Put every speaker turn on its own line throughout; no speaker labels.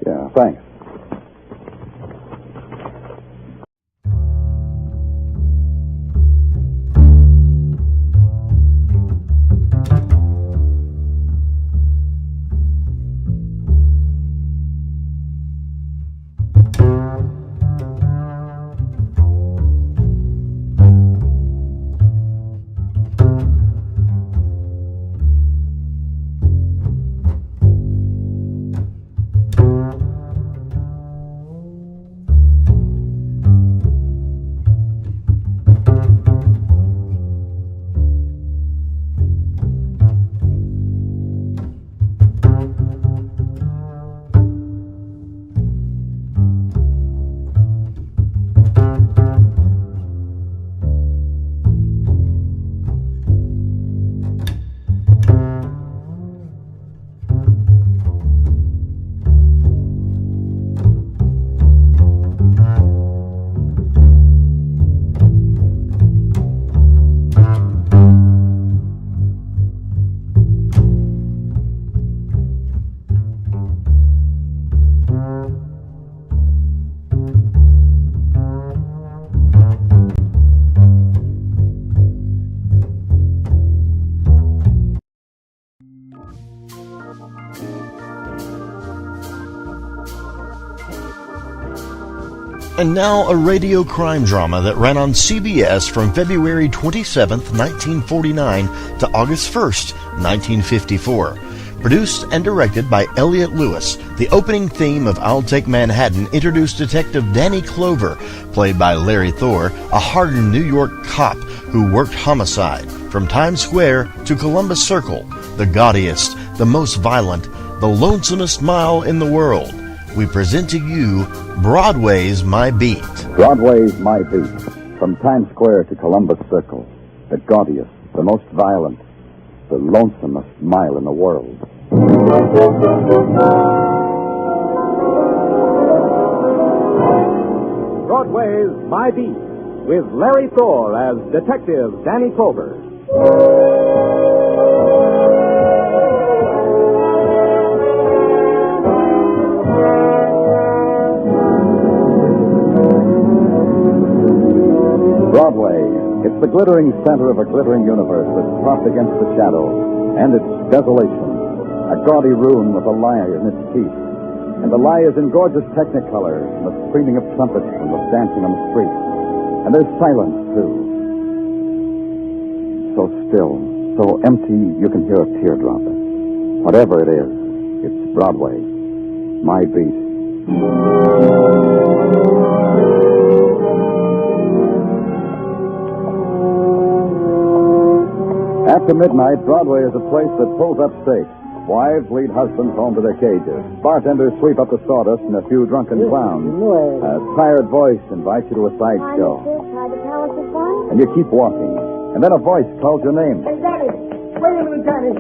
Yeah, thanks.
And now a radio crime drama that ran on CBS from February 27, 1949 to August 1st, 1954. Produced and directed by Elliott Lewis, the opening theme of I'll Take Manhattan introduced Detective Danny Clover, played by Larry Thor, a hardened New York cop who worked homicide from Times Square to Columbus Circle, the gaudiest, the most violent, the lonesomest mile in the world. We present to you Broadway's My Beat.
Broadway's My Beat. From Times Square to Columbus Circle. The gaudiest, the most violent, the lonesomest mile in the world.
Broadway's My Beat, with Larry Thor as Detective Danny Clover.
Broadway. It's the glittering center of a glittering universe that's propped against the shadow, and its desolation. A gaudy room with a lyre in its teeth. And the lyre is in gorgeous technicolor, and the screaming of trumpets and the dancing on the streets. And there's silence, too. So still, so empty, you can hear a teardrop. Whatever it is, it's Broadway. My Beat. After midnight, Broadway is a place that pulls up stakes. Wives lead husbands home to their cages. Bartenders sweep up the sawdust and a few drunken clowns. A tired voice invites you to a sideshow. And you keep walking. And then a voice calls your name.
Hey, Danny! Wait a minute, Danny!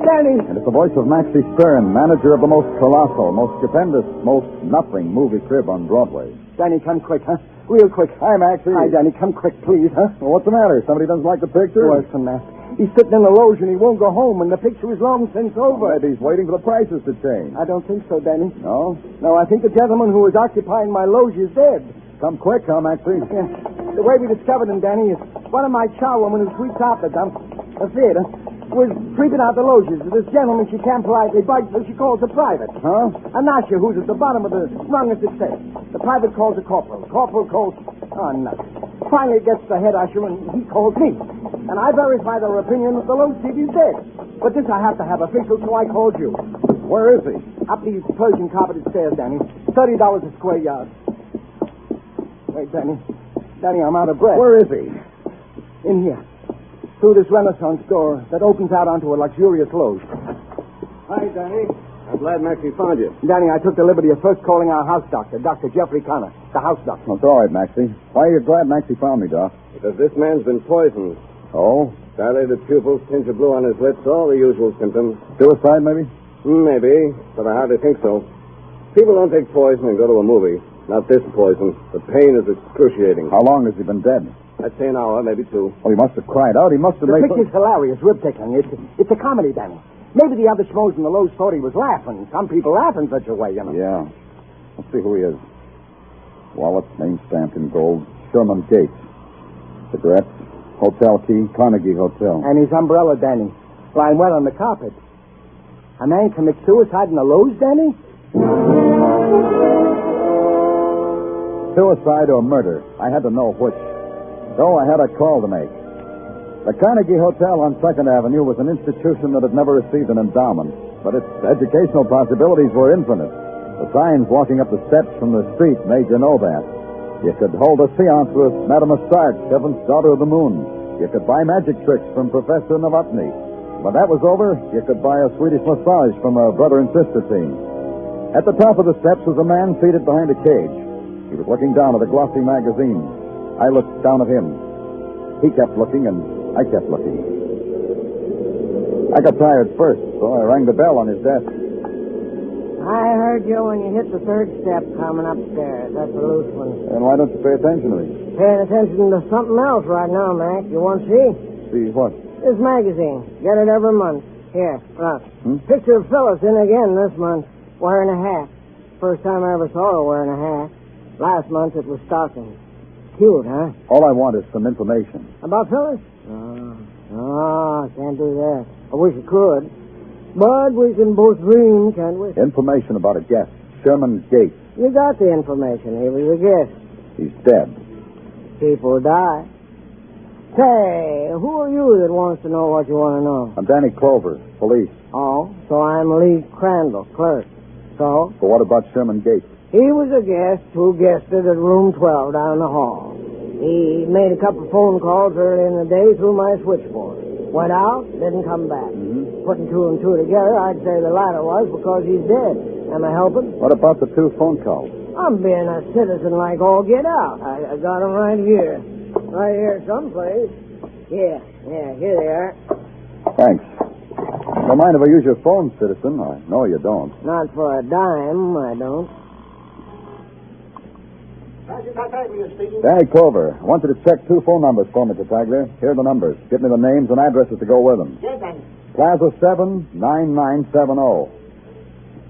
Danny!
And it's the voice of Maxie Stern, manager of the most colossal, most stupendous, most nothing movie crib on Broadway.
Danny, come quick, huh? Real quick.
Hi, Maxie.
Hi, Danny. Come quick, please, huh?
Well, what's the matter? Somebody doesn't like the picture?
Worse than that. He's sitting in the loge and he won't go home, and the picture is long since over.
Maybe he's waiting for the prices to change.
I don't think so, Danny.
No?
No, I think the gentleman who was occupying my loge is dead.
Come quick, huh, Maxie?
Yeah. The way we discovered him, Danny, is one of my charwomen who sweeps out the dump, the theater, was sweeping out the loges. This gentleman she can't politely bite, so she calls a private.
Huh?
A nosher who's at the bottom of the rung as it says. The private calls a corporal. Corporal calls... Oh, nothing. Finally gets the head usher, and he calls me. And I verify their opinion that the loge chief is dead. But this I have to have official, so I called you.
Where is he?
Up these Persian carpeted stairs, Danny. $30 a square yard. Wait, Danny. Danny, I'm out of breath.
Where is he?
In here. Through this Renaissance door that opens out onto a luxurious loge.
Hi, Danny. I'm glad Maxie found you.
Danny, I took the liberty of first calling our house doctor, Dr. Jeffrey Connor, the house doctor.
Oh, it's all right, Maxie. Why are you glad Maxie found me, Doc?
Because this man's been poisoned.
Oh?
Dilated pupils, tinge of blue on his lips, all the usual symptoms.
Suicide, maybe?
Maybe, but I hardly think so. People don't take poison and go to a movie. Not this poison. The pain is excruciating.
How long has he been dead?
I'd say an hour, maybe two.
Well, he must have cried out. He must have
The
made...
picture's hilarious, rib-tickling. It's a comedy, Danny. Maybe the other schmoes in the Lowe's thought he was laughing. Some people laugh in such a way, you know.
Yeah. Let's see who he is. Wallet, name stamped in gold. Sherman Gates. Cigarettes. Hotel key. Carnegie Hotel.
And his umbrella, Danny. Lying wet on the carpet. A man commits suicide in the Lowe's, Danny?
Suicide or murder. I had to know which. So I had a call to make. The Carnegie Hotel on 2nd Avenue was an institution that had never received an endowment, but its educational possibilities were infinite. The signs walking up the steps from the street made you know that. You could hold a seance with Madame Astarte, Heaven's Daughter of the Moon. You could buy magic tricks from Professor Novotny. When that was over, you could buy a Swedish massage from a brother and sister team. At the top of the steps was a man seated behind a cage. He was looking down at a glossy magazine. I looked down at him. He kept looking, and I kept looking. I got tired first, so I rang the bell on his desk.
I heard you when you hit the 3rd step coming upstairs. That's a loose one.
And why don't you pay attention to me?
Paying attention to something else right now, Mac. You want to see?
See what?
This magazine. Get it every month. Here, look. Picture of Phyllis in again this month, wearing a hat. First time I ever saw her wearing a hat. Last month it was stockings. Cute, huh?
All I want is some information.
About Phyllis? Oh, can't do that. I wish I could. But we can both dream, can't we?
Information about a guest. Sherman Gates.
You got the information. He was a guest.
He's dead.
People die. Say, who are you that wants to know what you want to know?
I'm Danny Clover, police.
Oh, so I'm Lee Crandall, clerk. So?
But what about Sherman Gates?
He was a guest who guested at room 12 down the hall. He made a couple phone calls early in the day through my switchboard. Went out, didn't come back. Putting two and two together, I'd say the latter was because he's dead. Am I helping?
What about the 2 phone calls?
I'm being a citizen like all get out. I got them right here. Right here someplace. Yeah, here they are.
Thanks. Don't mind if I use your phone, citizen. I know you don't.
Not for a dime, I don't.
Danny Clover, I want you to check 2 phone numbers for me, Tataglia. Here are the numbers. Give me the names and addresses to go with them.
Yes, Danny.
Plaza 7, 9970.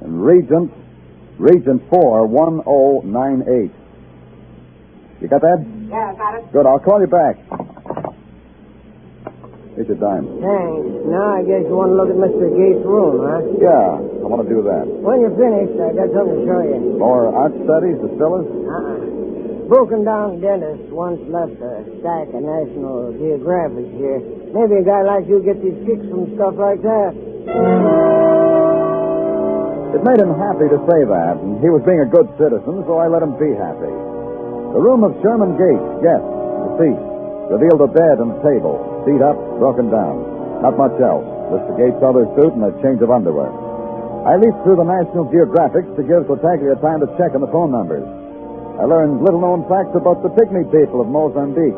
And Regent 4, 1098. You got that?
Yeah, got it.
Good, I'll call you back. Here's your dime.
Thanks. Now I guess you want to look at Mr. Gates' room, huh?
Yeah, I want to do that.
When you're finished, I got something to show you.
More art studies, distillers?
Broken down dentist once left a stack of National Geographic here. Maybe a guy like you gets his kicks from stuff like that.
It made him happy to say that, and he was being a good citizen, so I let him be happy. The room of Sherman Gates, guest, deceased, revealed a bed and table, feet up, broken down. Not much else. Mr. Gates' other suit and a change of underwear. I leafed through the National Geographics to give Tataglia time to check on the phone numbers. I learned little-known facts about the pygmy people of Mozambique,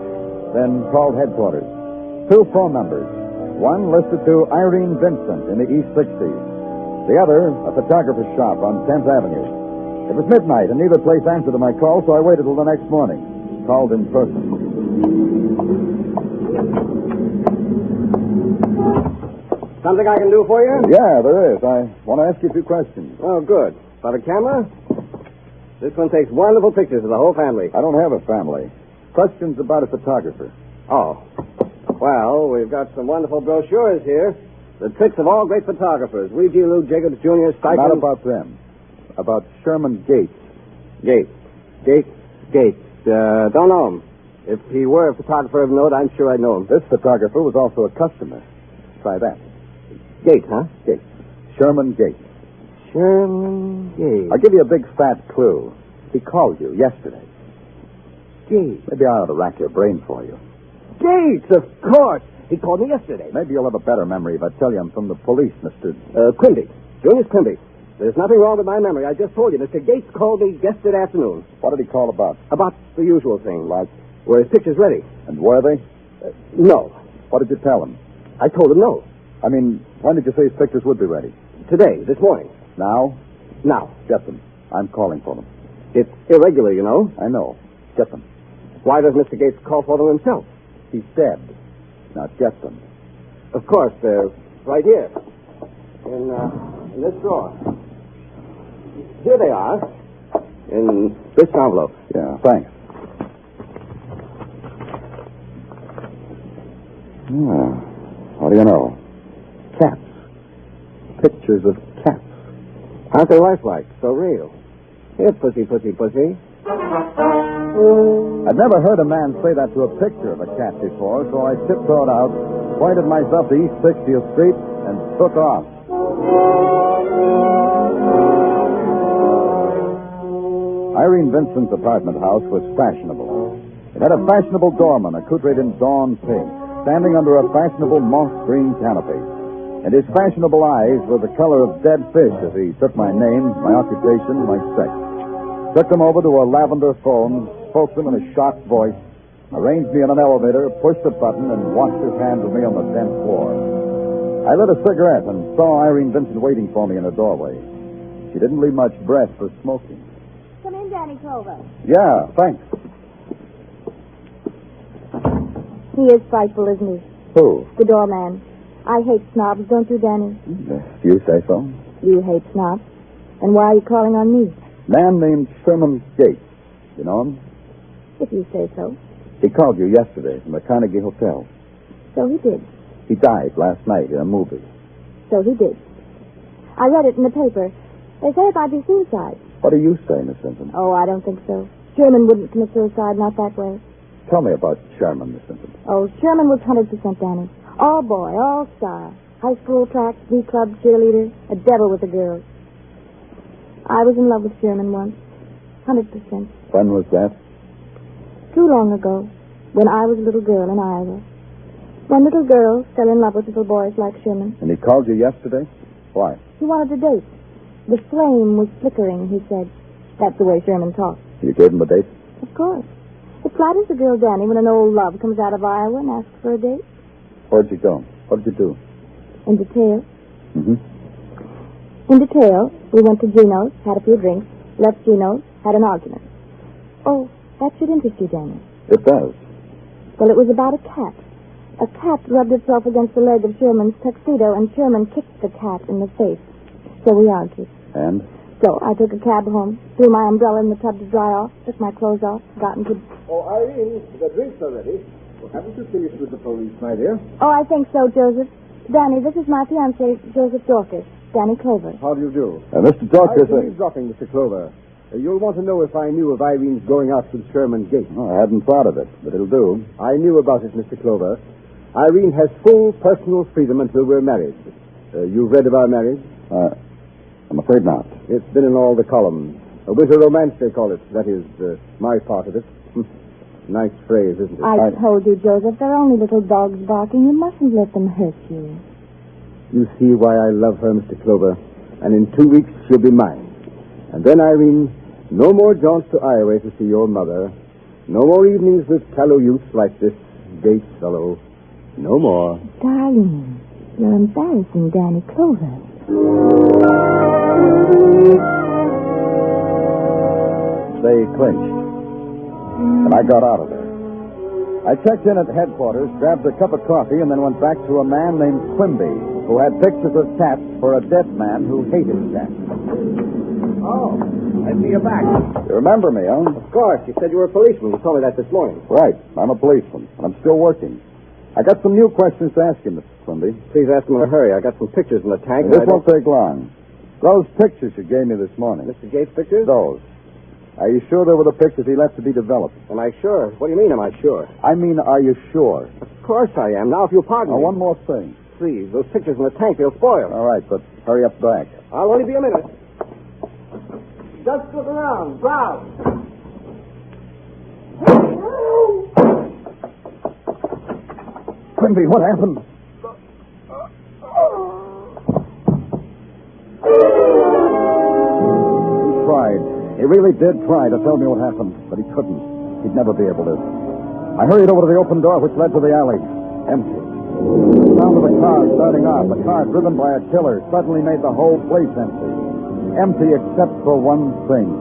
then called headquarters. 2 phone numbers. One listed to Irene Vincent in the East 60s. The other, a photographer's shop on 10th Avenue. It was midnight, and neither place answered to my call, so I waited till the next morning. Called in person.
Something I can do for you?
Yeah, there is. I want to ask you a few questions.
Oh, good. Got a camera? This one takes wonderful pictures of the whole family.
I don't have a family. Questions about a photographer.
Oh. Well, we've got some wonderful brochures here. The tricks of all great photographers. Weegee Lou Jacobs Jr., Steichen...
Not about them. About Sherman Gates.
Gates. Don't know him. If he were a photographer of note, I'm sure I'd know him.
This photographer was also a customer. Try that.
Gates, huh?
Gates. Sherman Gates.
Sherman Gates.
I'll give you a big fat clue. He called you yesterday.
Gates.
Maybe I ought to rack your brain for you.
Gates, of course. He called me yesterday.
Maybe you'll have a better memory if I tell you I'm from the police, Mr.
Quimby. Junius Quimby. There's nothing wrong with my memory. I just told you. Mr. Gates called me yesterday afternoon.
What did he call about?
About the usual thing, like, were his pictures ready?
And were they?
No.
What did you tell him?
I told him no.
I mean, when did you say his pictures would be ready?
Today, this morning.
Now?
Now.
Get them. I'm calling for them.
It's irregular, you know.
I know. Get them.
Why does Mr. Gates call for them himself?
He's dead. Now get them.
Of course, they're right here.
In this drawer. Here they are. In this envelope.
Yeah, thanks. What do you know? Cats. Pictures of cats.
Aren't they lifelike? So real. Here, pussy, pussy, pussy.
I'd never heard a man say that to a picture of a cat before, so I tiptoed out, pointed myself to East 60th Street, and took off. Irene Vincent's apartment house was fashionable. It had a fashionable doorman accoutred in dawn pink, standing under a fashionable moss green canopy. And his fashionable eyes were the color of dead fish as he took my name, my occupation, my sex. Took them over to a lavender phone, spoke them in a shocked voice, arranged me in an elevator, pushed a button, and washed his hands with me on the 10th floor. I lit a cigarette and saw Irene Vincent waiting for me in the doorway. She didn't leave much breath for smoking.
Come in, Danny Clover.
Yeah, thanks.
He is frightful, isn't he?
Who?
The doorman. I hate snobs, don't you, Danny?
You say so?
You hate snobs. And why are you calling on me?
Man named Sherman Gates. You know him?
If you say so.
He called you yesterday from the Carnegie Hotel.
So he did.
He died last night in a movie.
So he did. I read it in the paper. They say it might be suicide.
What do you say, Miss Vincent?
Oh, I don't think so. Sherman wouldn't commit suicide, not that way.
Tell me about Sherman, Miss Vincent.
Oh, Sherman was 100%, Danny. All boy, all star. High school track, B-club, cheerleader, a devil with the girls. I was in love with Sherman once. 100%.
When was that?
Too long ago, when I was a little girl in Iowa. When little girls fell in love with little boys like Sherman.
And he called you yesterday? Why?
He wanted a date. The flame was flickering, he said. That's the way Sherman talked.
You gave him a date?
Of course. It flatters a girl, Danny, when an old love comes out of Iowa and asks for a date.
Where'd you go? What did you do?
In detail.
Mm-hmm.
In detail, we went to Gino's, had a few drinks, left Gino's, had an argument. Oh, that should interest you, Danny.
It does.
Well, it was about a cat. A cat rubbed itself against the leg of Sherman's tuxedo, and Sherman kicked the cat in the face. So we argued.
And?
So I took a cab home, threw my umbrella in the tub to dry off, took my clothes off, got into...
Oh, Irene, the drinks are ready. Well, haven't you finished with the police, my dear?
Oh, I think so, Joseph. Danny, this is my fiancé, Joseph Dorcas. Danny Clover.
How do you do?
Mr. Dorcas...
Please dropping, Mr. Clover. You'll want to know if I knew of Irene's going out with Sherman Gates.
Oh, I hadn't thought of it, but it'll do.
I knew about it, Mr. Clover. Irene has full personal freedom until we're married. You've read of our marriage?
I'm afraid not.
It's been in all the columns. A winter romance, they call it. That is, my part of it. Nice phrase, isn't it?
I told you, Joseph, they're only little dogs barking. You mustn't let them hurt you.
You see why I love her, Mr. Clover. And in 2 weeks, she'll be mine. And then, Irene, no more jaunts to Iowa to see your mother. No more evenings with callow youths like this Gates fellow. No more.
Darling, you're embarrassing Danny Clover.
They clinched. And I got out of there. I checked in at headquarters, grabbed a cup of coffee, and then went back to a man named Quimby, who had pictures of cats for a dead man who hated cats.
Oh, I see you're back.
You remember me, huh?
Of course. You said you were a policeman. You told me that this morning.
Right. I'm a policeman, and I'm still working. I got some new questions to ask you, Mr. Quimby.
Please ask him in a hurry. I got some pictures in the tank.
This won't take long. Those pictures you gave me this morning.
Mr. Gates' pictures?
Those. Are you sure they were the pictures he left to be developed?
Am I sure? What do you mean, am I sure?
I mean, are you sure?
Of course I am. Now, if you'll pardon
Now,
me.
one more thing.
Please, those pictures in the tank, they'll spoil.
All right, but hurry up back.
I'll only be a minute.
Just look around. Browse.
Quimby, what happened? He tried. He really did try to tell me what happened, but he couldn't. He'd never be able to. I hurried over to the open door which led to the alley. Empty. The sound of a car starting off, a car driven by a killer, suddenly made the whole place empty. Empty except for one thing.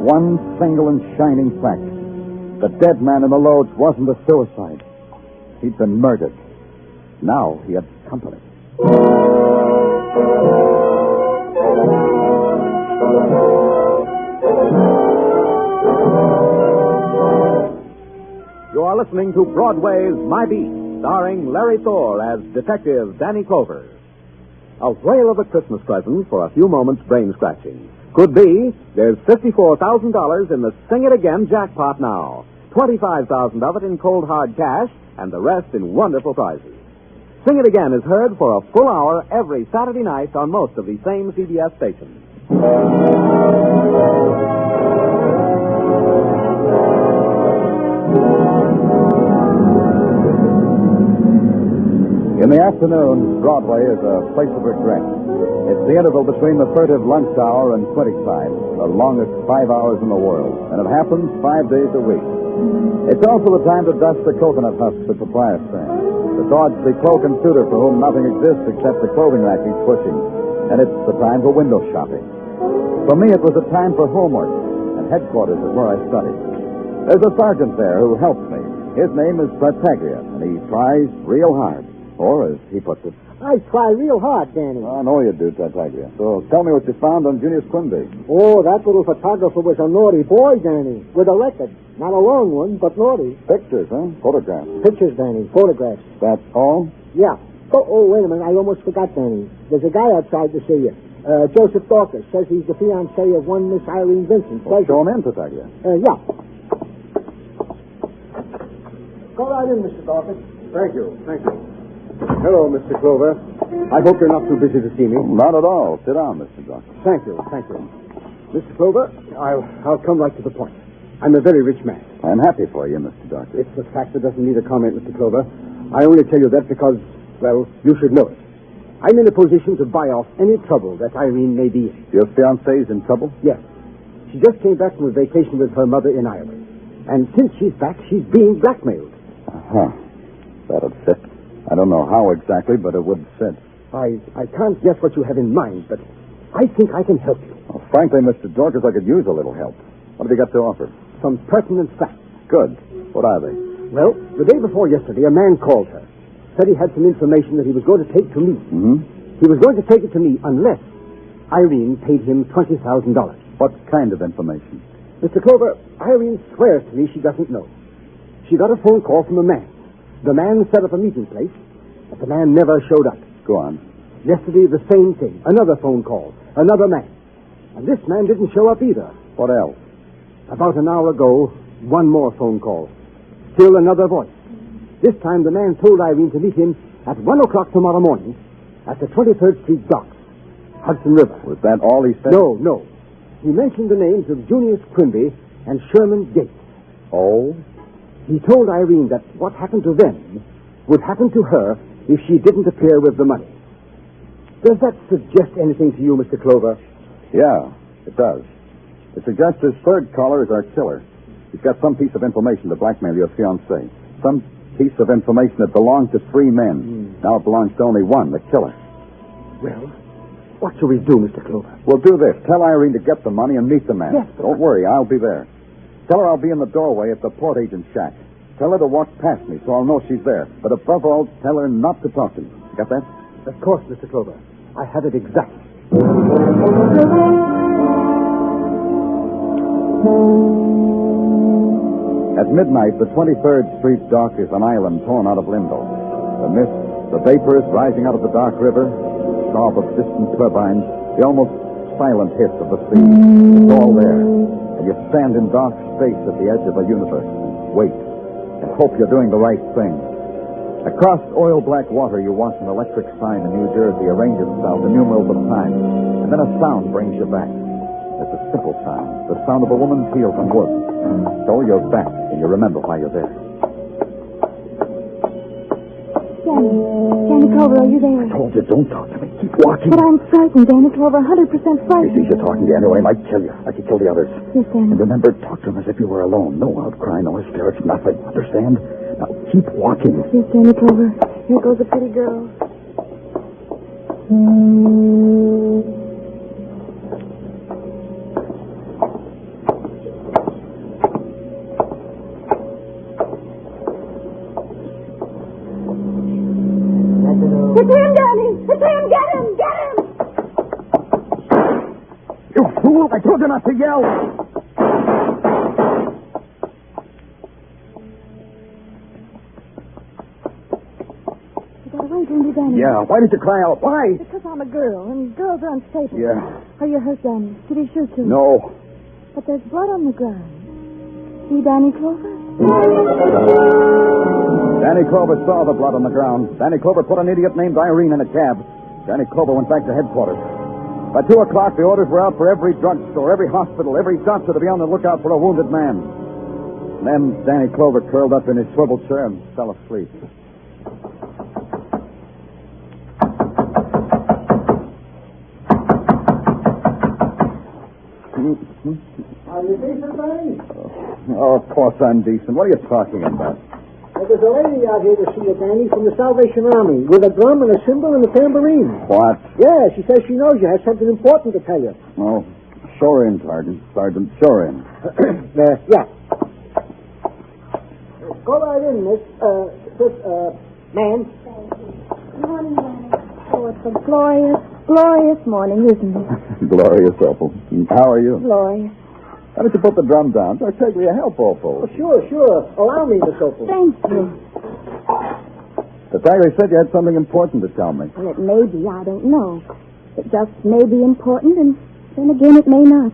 One single and shining fact. The dead man in the loads wasn't a suicide. He'd been murdered. Now he had company. You are listening to Broadway's My Beat, starring Larry Thor as Detective Danny Clover. A whale of a Christmas present for a few moments brain scratching. Could be there's $54,000 in the Sing It Again jackpot now. $25,000 of it in cold hard cash and the rest in wonderful prizes. Sing It Again is heard for a full hour every Saturday night on most of the same CBS stations. In the afternoon, Broadway is a place of regret. It's the interval between the furtive lunch hour and quitting time, the longest 5 hours in the world, and it happens 5 days a week. It's also the time to dust the coconut husks at the fire stand, to dodge the cloak and suitor for whom nothing exists except the clothing rack he's pushing, and it's the time for window shopping. For me, it was a time for homework, and headquarters is where I studied. There's a sergeant there who helps me. His name is Tartaglia, and he tries real hard. Or, as he puts it,
I try real hard, Danny.
I know you do, Tartaglia. So tell me what you found on Junius Quimby.
Oh, that little photographer was a naughty boy, Danny, with a record. Not a long one, but naughty.
Pictures, huh? Photographs.
Pictures, Danny, photographs.
That's all?
Yeah. Oh, wait a minute. I almost forgot, Danny. There's a guy outside to see you. Joseph Dorcas says he's the fiancé of one Miss Irene Vincent.
Well, show him in, Tartaglia.
Yeah. Go right in, Mr. Dorcas.
Thank you. Hello, Mr. Clover. I hope you're not too busy to see me.
Not at all. Sit down, Mr. Doctor.
Thank you. Mr. Clover, I'll come right to the point. I'm a very rich man.
I'm happy for you, Mr. Doctor.
It's a fact that doesn't need a comment, Mr. Clover. I only tell you that because, well, you should know it. I'm in a position to buy off any trouble that Irene may be in.
Your fiancé's in trouble?
Yes. She just came back from a vacation with her mother in Ireland. And since she's back, she's being blackmailed.
Uh-huh. That'd fit. I don't know how exactly, but it would fit.
I can't guess what you have in mind, but I think I can help you.
Well, frankly, Mr. Dorcas, I could use a little help. What have you got to offer?
Some pertinent facts.
Good. What are they?
Well, the day before yesterday, a man called her. Said he had some information that he was going to take to me.
Mm-hmm.
He was going to take it to me unless Irene paid him $20,000.
What kind of information?
Mr. Clover, Irene swears to me she doesn't know. She got a phone call from a man. The man set up a meeting place, but the man never showed up.
Go on.
Yesterday, the same thing. Another phone call. Another man. And this man didn't show up either.
What else?
About an hour ago, one more phone call. Still another voice. This time, the man told Irene to meet him at 1 o'clock tomorrow morning at the 23rd Street docks, Hudson River.
Was that all he said?
No. He mentioned the names of Junius Quimby and Sherman Gates.
Oh?
He told Irene that what happened to them would happen to her if she didn't appear with the money. Does that suggest anything to you, Mr. Clover?
Yeah, it does. It suggests his third caller is our killer. He's got some piece of information to blackmail your fiancée. Some piece of information that belonged to 3 men. Now it belongs to only one, the killer.
Well, what shall we do, Mr. Clover?
We'll do this. Tell Irene to get the money and meet the man.
Yes, but
Don't worry, I'll be there. Tell her I'll be in the doorway at the port agent's shack. Tell her to walk past me so I'll know she's there. But above all, tell her not to talk to me. Got that?
Of course, Mr. Clover. I have it exactly.
At midnight, the 23rd Street dock is an island torn out of limbo. The mist, the vapors rising out of the dark river, the sob of distant turbines, the almost silent hiss of the sea. It's all there. And you stand in dark space at the edge of the universe and wait and hope you're doing the right thing. Across oil-black water, you watch an electric sign in New Jersey arrange itself in numerals of time, and then a sound brings you back. It's a simple sound, the sound of a woman's heels on wood. So you're back, and you remember why you're there.
Danny Clover, are you there?
I told you, don't talk to me. Keep walking.
But I'm frightened, Danny Clover, 100% frightened.
He sees you talking to you anyway. I might kill you, like he killed the others.
Yes, Danny.
And remember, talk to him as if you were alone. No outcry, no hysterics, nothing. Understand? Now, keep walking.
Yes, Danny Clover. Here goes a pretty girl. It's him, Danny! It's him! Get him! Get him!
talk. I told you not to yell.
You got away, didn't you, Danny?
Yeah, why did you cry out? Why?
Because I'm a girl, and girls are unstable.
Yeah.
Are you hurt, Danny? Did he shoot you?
No.
But there's blood on the ground. See Danny Clover?
Danny Clover saw the blood on the ground. Danny Clover put an idiot named Irene in a cab. Danny Clover went back to headquarters. By 2 o'clock, the orders were out for every drugstore, every hospital, every doctor to be on the lookout for a wounded man. And then Danny Clover curled up in his swivel chair and fell asleep.
Are you decent, Barney?
Oh, of course I'm decent. What are you talking about?
There's a lady out here to see you, Danny, from the Salvation Army, with a drum and a cymbal and a tambourine.
What?
Yeah, she says she knows you, has something important to tell you.
Oh, show her in, Sergeant. Sergeant, show her in.
Yeah. Go right in, miss. Ma'am.
Good morning, Danny. Oh, it's a glorious, glorious morning, isn't it?
Glorious, Opal. How are you?
Glorious.
Why don't you put the drum down? I'll take me a help, Opal.
Oh, sure. Allow me, Miss Opal.
Thank you.
The tiger said you had something important to tell me.
Well, it may be. I don't know. It just may be important, and then again it may not.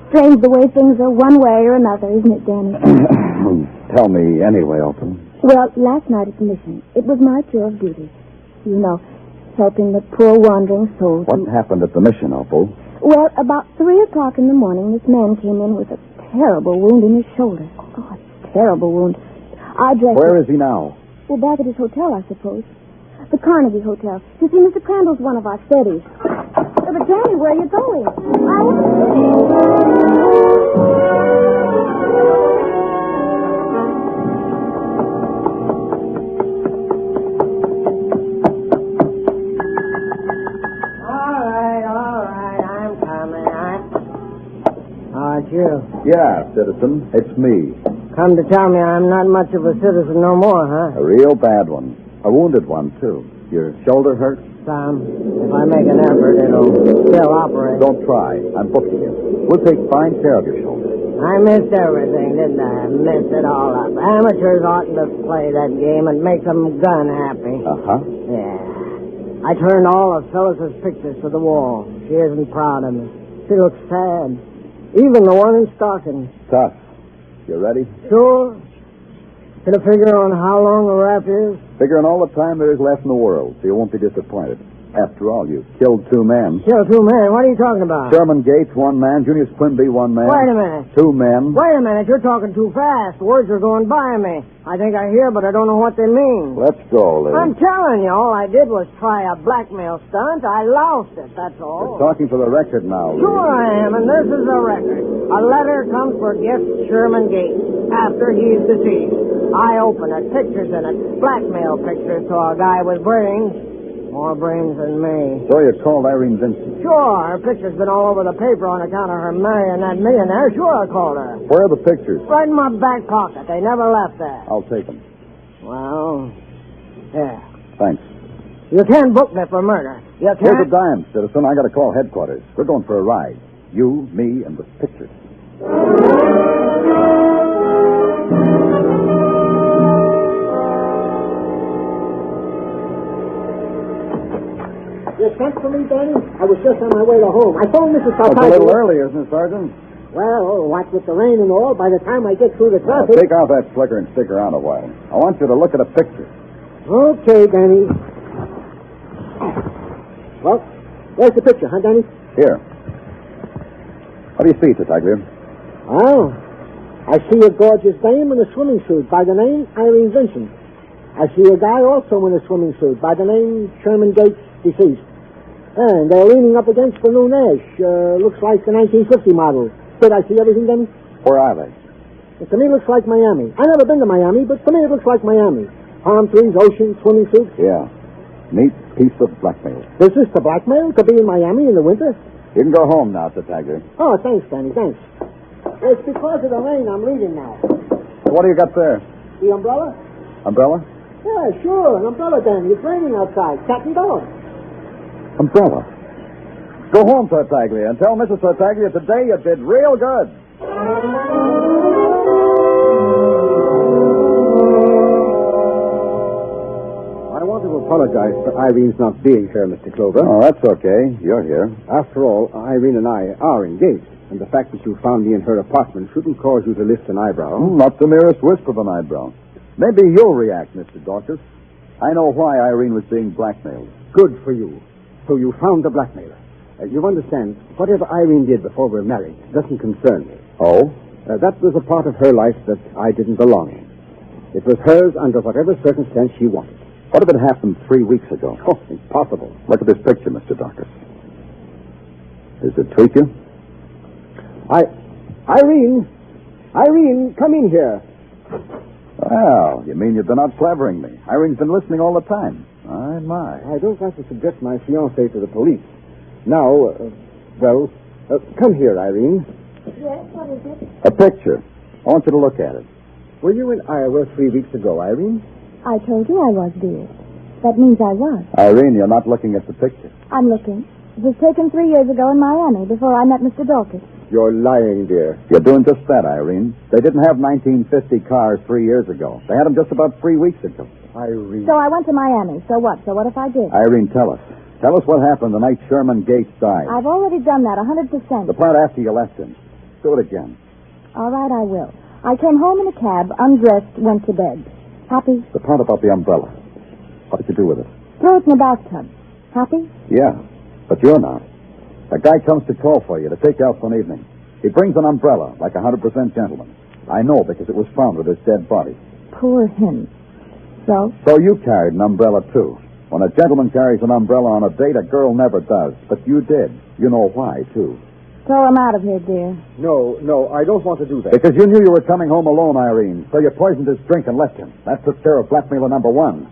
Strange the way things are one way or another, isn't it, Danny?
Tell me anyway, Opal.
Well, last night at the mission, it was my tour of duty. You know, helping the poor wandering souls.
What happened at the mission, Opal?
Well, about 3 o'clock in the morning, this man came in with a terrible wound in his shoulder. Oh, a terrible wound. I dressed
Where is he now?
Well, back at his hotel, I suppose. The Carnegie Hotel. You see, Mr. Crandall's one of our steadies. But, Danny, where are you going?
All right, I'm coming. Oh, it's you.
Yeah, citizen. It's me.
Come to tell me I'm not much of a citizen no more, huh?
A real bad one. A wounded one, too. Your shoulder hurt?
Some. If I make an effort, it'll still operate.
Don't try. I'm booking you. We'll take fine care of your shoulder.
I missed everything, didn't I? Messed it all up. Amateurs oughtn't to play that game. It makes them gun happy.
Uh-huh.
Yeah. I turned all of Phyllis's pictures to the wall. She isn't proud of me. She looks sad. Even the one in stockings.
Tough. You ready?
Sure. Get a figure on how long the raft is?
Figuring all the time there is left in the world, so you won't be disappointed. After all, you killed 2 men.
Killed 2 men? What are you talking about?
Sherman Gates, 1 man. Junius Quimby, 1 man.
Wait a minute.
2 men.
Wait a minute. You're talking too fast. The words are going by me. I think I hear, but I don't know what they mean.
Let's go, Liz.
I'm telling you, all I did was try a blackmail stunt. I lost it, that's all.
You're talking for the record now, Liz.
Sure I am, and this is a record. A letter comes for gift Sherman Gates after he's deceased. I open it, pictures in it, blackmail pictures to a guy with brains. More brains than me.
So you called Irene Vincent?
Sure, her picture's been all over the paper on account of her marrying that millionaire. Sure, I called her.
Where are the pictures?
Right in my back pocket. They never left there.
I'll take them.
Well, yeah.
Thanks.
You can't book me for murder. You can't.
Here's a dime, citizen. I got to call headquarters. We're going for a ride. You, me, and the pictures.
You sent for me, Danny? I was just on my way to home. I phoned Mrs.
It's a
Saltaggio.
little early, isn't it, Sergeant?
Well, what with the rain and all, by the time I get through the traffic...
Take off that slicker and stick around a while. I want you to look at a picture.
Okay, Danny. Well, there's the picture, huh, Danny?
Here. What do you see, Tataglio?
Oh, I see a gorgeous dame in a swimming suit by the name Irene Vincent. I see a guy also in a swimming suit by the name Sherman Gates, deceased. And they're leaning up against the new Nash. Looks like the 1950 model. Did I see everything, Danny?
Where are they?
To me, it looks like Miami. I've never been to Miami, but to me, it looks like Miami. Palm trees, ocean, swimming suits.
Yeah. Neat piece of blackmail.
Is this the blackmail to be in Miami in the winter?
You can go home now, Tataglio.
Oh, thanks, Danny, thanks. It's because of the rain I'm leaving now.
What do you got there?
The umbrella?
Umbrella?
Yeah, sure, an umbrella, Danny. It's raining outside. Cat and dog.
Umbrella. Go home, Tartaglia, and tell Mrs. Tartaglia today you did real good.
I want to apologize for Irene's not being here, Mr. Clover.
Oh, that's okay. You're here.
After all, Irene and I are engaged, and the fact that you found me in her apartment shouldn't cause you to lift an eyebrow.
Not the merest wisp of an eyebrow. Maybe you'll react, Mr. Dorcas. I know why Irene was being blackmailed.
Good for you. So you found the blackmailer. You understand, whatever Irene did before we're married doesn't concern me.
Oh?
That was a part of her life that I didn't belong in. It was hers under whatever circumstance she wanted.
What if it happened 3 weeks ago?
Oh, impossible.
Look at this picture, Mr. Dorcas. Does it tweak you?
Irene, come in here.
Well, you mean you've been out clevering me. Irene's been listening all the time. My.
I don't want to subject my fiancée to the police. Now, come here, Irene.
Yes, what is it?
A picture. I want you to look at it.
Were you in Iowa 3 weeks ago, Irene?
I told you I was, dear. That means I was.
Irene, you're not looking at the picture.
I'm looking. It was taken 3 years ago in Miami before I met Mr. Dorcas.
You're lying, dear.
You're doing just that, Irene. They didn't have 1950 cars 3 years ago. They had them just about 3 weeks ago.
Irene.
So I went to Miami. So what? So what if I did?
Irene, tell us. Tell us what happened the night Sherman Gates died.
I've already done that, 100%.
The part after you left him. Do it again.
All right, I will. I came home in a cab, undressed, went to bed. Happy?
The part about the umbrella. What did you do with it?
Throw it in the bathtub. Happy?
Yeah, but you're not. A guy comes to call for you to take you out for an evening. He brings an umbrella, like a 100% gentleman. I know because it was found with his dead body.
Poor him. So?
So you carried an umbrella, too. When a gentleman carries an umbrella on a date, a girl never does. But you did. You know why, too.
Throw him out of here, dear.
No, I don't want to do that.
Because you knew you were coming home alone, Irene. So you poisoned his drink and left him. That took care of blackmailer number one.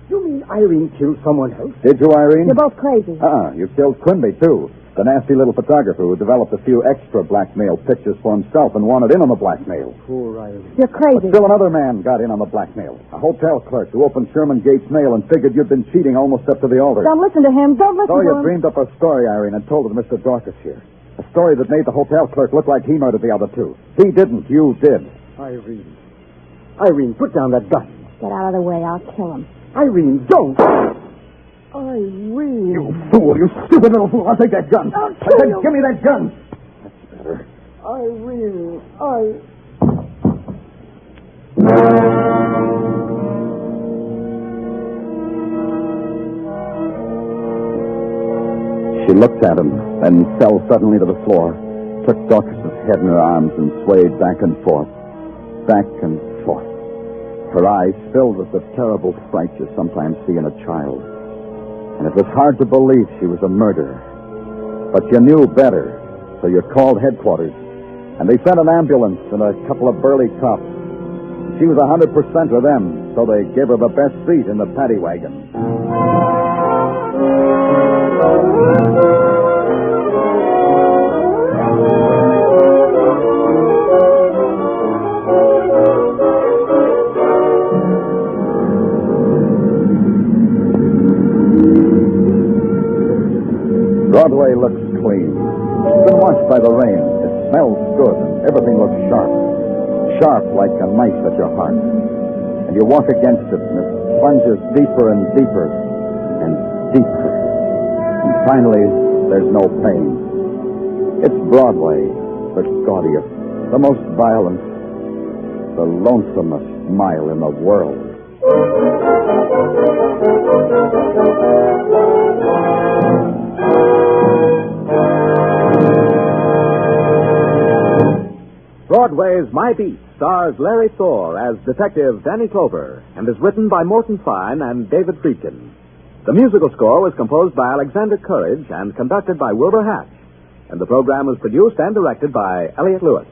You mean Irene killed someone else?
Did you, Irene?
You're both crazy.
You killed Quimby, too. The nasty little photographer who developed a few extra blackmail pictures for himself and wanted in on the blackmail.
Poor Irene.
You're crazy.
But still another man got in on the blackmail. A hotel clerk who opened Sherman Gates' mail and figured you'd been cheating almost up to the altar.
Don't listen to him. Don't listen
So
to
you
him.
dreamed up a story, Irene, and told it to Mr. Dorcas here. A story that made the hotel clerk look like he murdered the other two. He didn't. You did.
Irene, put down that gun.
Get out of the way. I'll kill him.
Irene, don't.
Irene.
You fool. You stupid little fool. I'll take that gun.
I'll kill you.
Give me that gun. That's better.
Irene,
She looked at him, then fell suddenly to the floor, took Dorcas's head in her arms and swayed back and forth. Her eyes filled with the terrible fright you sometimes see in a child. And it was hard to believe she was a murderer. But you knew better, so you called headquarters. And they sent an ambulance and a couple of burly cops. She was 100% with them, so they gave her the best seat in the paddy wagon. Broadway looks clean. It's been washed by the rain. It smells good, and everything looks sharp. Sharp like a knife at your heart. And you walk against it, and it plunges deeper and deeper and deeper. And finally, there's no pain. It's Broadway, the gaudiest, the most violent, the lonesomest mile in the world.
Broadway's My Beat stars Larry Thor as Detective Danny Clover and is written by Morton Fine and David Friedkin. The musical score was composed by Alexander Courage and conducted by Wilbur Hatch, and the program was produced and directed by Elliott Lewis.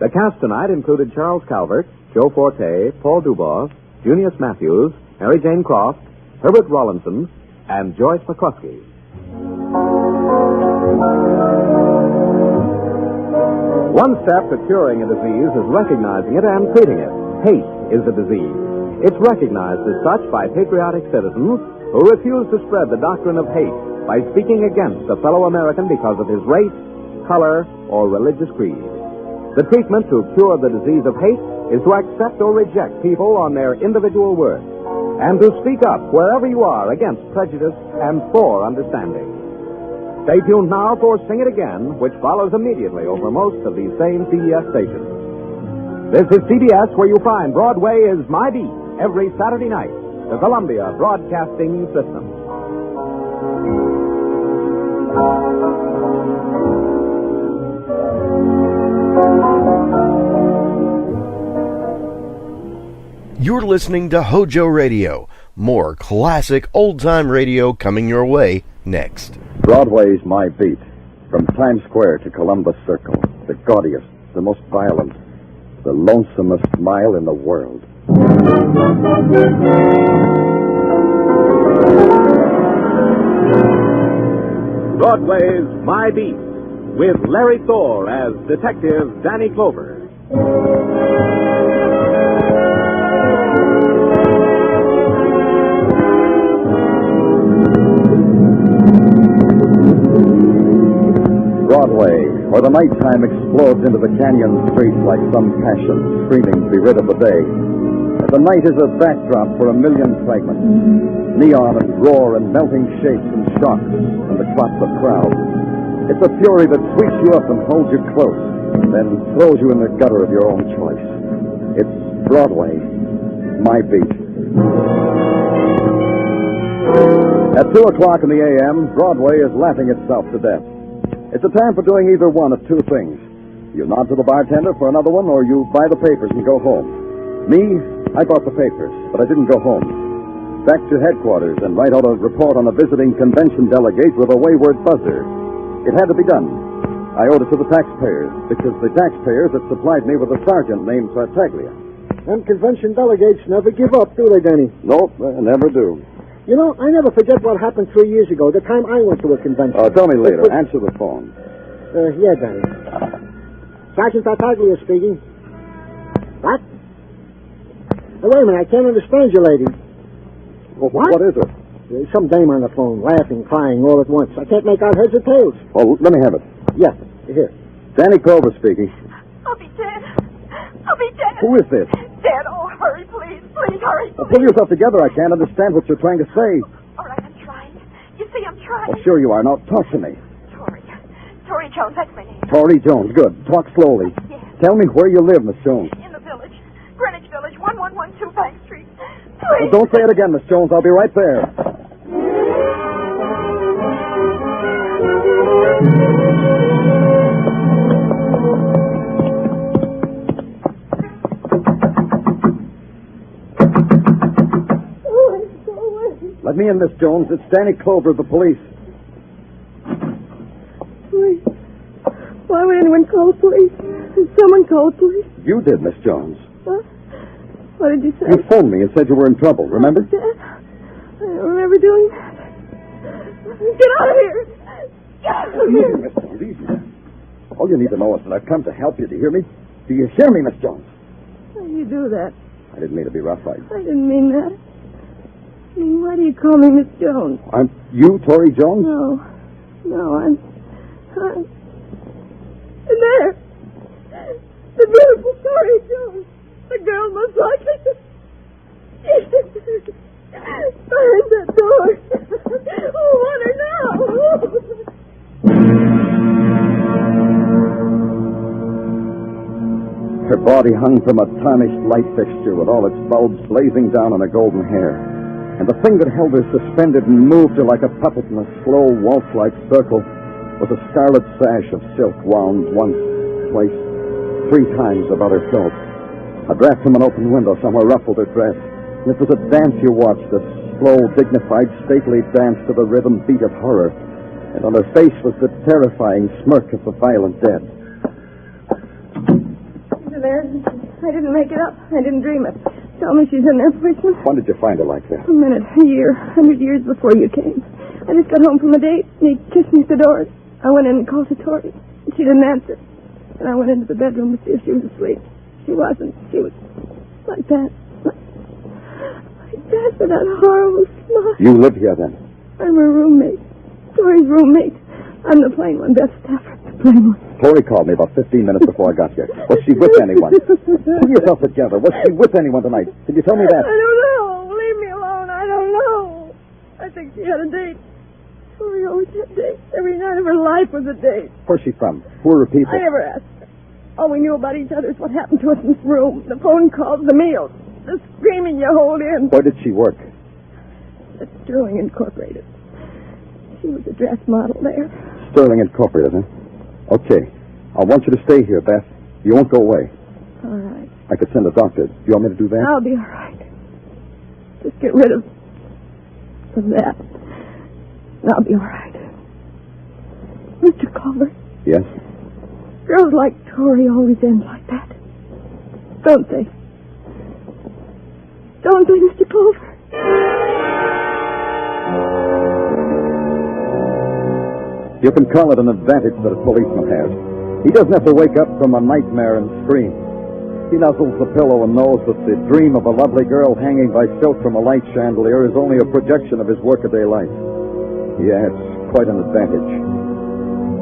The cast tonight included Charles Calvert, Joe Forte, Paul Dubois, Junius Matthews, Mary Jane Croft, Herbert Rawlinson, and Joyce McCluskey. One step to curing a disease is recognizing it and treating it. Hate is a disease. It's recognized as such by patriotic citizens who refuse to spread the doctrine of hate by speaking against a fellow American because of his race, color, or religious creed. The treatment to cure the disease of hate is to accept or reject people on their individual worth, and to speak up wherever you are against prejudice and for understanding. Stay tuned now for Sing It Again, which follows immediately over most of these same CBS stations. This is CBS, where you find Broadway is My Beat every Saturday night, the Columbia Broadcasting System.
You're listening to HOJO Radio. More classic old-time radio coming your way next.
Broadway's My Beat. From Times Square to Columbus Circle. The gaudiest, the most violent, the lonesomest mile in the world.
Broadway's My Beat, with Larry Thor as Detective Danny Clover.
Broadway, where the nighttime explodes into the canyon streets like some passion, screaming to be rid of the day. And the night is a backdrop for a million fragments. Neon and roar and melting shapes and shocks and the clots of crowds. It's a fury that sweeps you up and holds you close, then throws you in the gutter of your own choice. It's Broadway, My Beat. At 2 o'clock in the a.m., Broadway is laughing itself to death. It's a time for doing either one of two things. You nod to the bartender for another one, or you buy the papers and go home. Me, I bought the papers, but I didn't go home. Back to headquarters and write out a report on a visiting convention delegate with a wayward buzzer. It had to be done. I owed it to the taxpayers, because the taxpayers had supplied me with a sergeant named Tartaglia.
Them convention delegates never give up, do they, Danny?
Nope, they never do.
You know, I never forget what happened 3 years ago, the time I went to a convention.
Tell me later. Answer the phone.
Yeah, Danny. Sergeant Tartaglia speaking. What? Wait a minute, I can't understand you, lady.
Well, what is it?
There's some dame on the phone, laughing, crying all at once. I can't make out heads or tails.
Oh, let me have it.
Yeah, here.
Danny Clover speaking.
I'll be dead. I'll be dead.
Who is this?
Dead. Oh, hurry, please. Please, hurry.
Well, pull yourself together. I can't understand what you're trying to say.
All right, I'm trying. You see, I'm trying.
Oh, sure you are. Now, talk to me.
Tori Jones, that's my name.
Tori Jones. Good. Talk slowly.
Yes.
Tell me where you live, Miss Jones.
In the village. Greenwich Village, 1112 Bank Street.
Well,
Please.
don't say it again, Miss Jones. I'll be right there. Let me in, Miss Jones. It's Danny Clover of the police.
Police? Why would anyone call police? Did someone call police?
You did, Miss Jones.
What? What did you say?
You phoned me and said you were in trouble, remember?
Dad? I don't remember doing that. Get out of here! Get out of
Easy,
here!
Miss Jones, easy. All you need to know is that I've come to help you. Do you hear me? Do you hear me, Miss Jones?
Why do you do that?
I didn't mean to be rough.
I didn't mean that. I mean, why do you call me Miss Jones?
Aren't you Tori Jones?
No, I'm... And there! The beautiful Tori Jones! The girl most likely to... Behind that door! Oh, want her now!
Her body hung from a tarnished light fixture with all its bulbs blazing down on her golden hair. And the thing that held her suspended and moved her like a puppet in a slow, waltz-like circle was a scarlet sash of silk wound once, twice, 3 times about her throat. A draft from an open window somewhere ruffled her dress. And it was a dance you watched, a slow, dignified, stately dance to the rhythm beat of horror. And on her face was the terrifying smirk of the violent dead.
She's there. I didn't make it up. I didn't dream it. Tell me she's in there, policeman.
When did you find her like that?
A minute, a year, 100 years before you came. I just got home from a date, and he kissed me at the door. I went in and called to Tori. She didn't answer. And I went into the bedroom to see if she was asleep. She wasn't. She was like that. Like that, with that horrible smile.
You live here, then?
I'm her roommate. Tori's roommate. I'm the plain one, Beth Stafford, the plain one.
Tori called me about 15 minutes before I got here. Was she with anyone? Pull yourself together. Was she with anyone tonight? Can you tell me that?
I don't know. Leave me alone. I don't know. I think she had a date. Tori always had dates. Every night of her life was a date.
Where's she from? Poorer people.
I never asked her. All we knew about each other is what happened to us in this room. The phone calls, the meals, the screaming you hold in.
Where did she work?
At Sterling Incorporated. She was a dress model there.
Sterling Incorporated, huh? Okay. I want you to stay here, Beth. You won't go away.
All right.
I could send a doctor. Do you want me to do that?
I'll be all right. Just get rid of that. And I'll be all right. Mr. Culver.
Yes?
Girls like Tori always end like that. Don't they? Don't they, Mr. Culver?
You can call it an advantage that a policeman has. He doesn't have to wake up from a nightmare and scream. He nuzzles the pillow and knows that the dream of a lovely girl hanging by silk from a light chandelier is only a projection of his workaday life. Yeah, it's quite an advantage.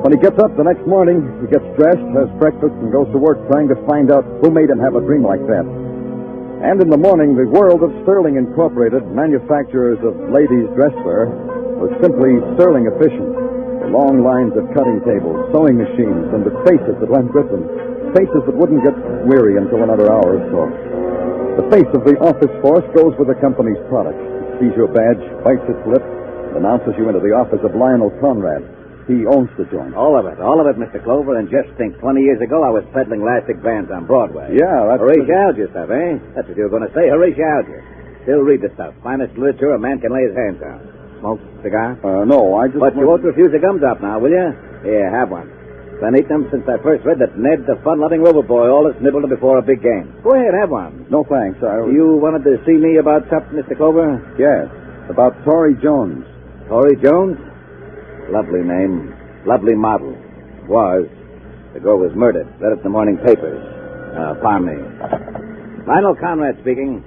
When he gets up the next morning, he gets dressed, has breakfast, and goes to work trying to find out who made him have a dream like that. And in the morning, the world of Sterling Incorporated, manufacturers of ladies' dresswear, was simply sterling efficient. The long lines of cutting tables, sewing machines, and the faces that went with them. Faces that wouldn't get weary until another hour or so. The face of the office force goes with the company's products. It sees your badge, bites its lip, and announces you into the office of Lionel Conrad. He owns the joint.
All of it, Mr. Clover. And just think, 20 years ago, I was peddling elastic bands on Broadway.
Yeah, that's...
Horatio stuff, eh? That's what you were going to say, Horatio. Still read the stuff. Finest literature a man can lay his hands on. Smoke, cigar?
No, I just...
But you won't refuse a gumdrop now, will you? Here, have one. Been eating them since I first read that Ned, the fun-loving rover boy, always nibbled them before a big game. Go ahead, have one.
No, thanks.
You wanted to see me about something, Mr. Clover?
Yes, about Tori Jones.
Tori Jones? Lovely name. Lovely model. Was. The girl was murdered. Read it in the morning papers. Pardon me. Lionel Conrad speaking.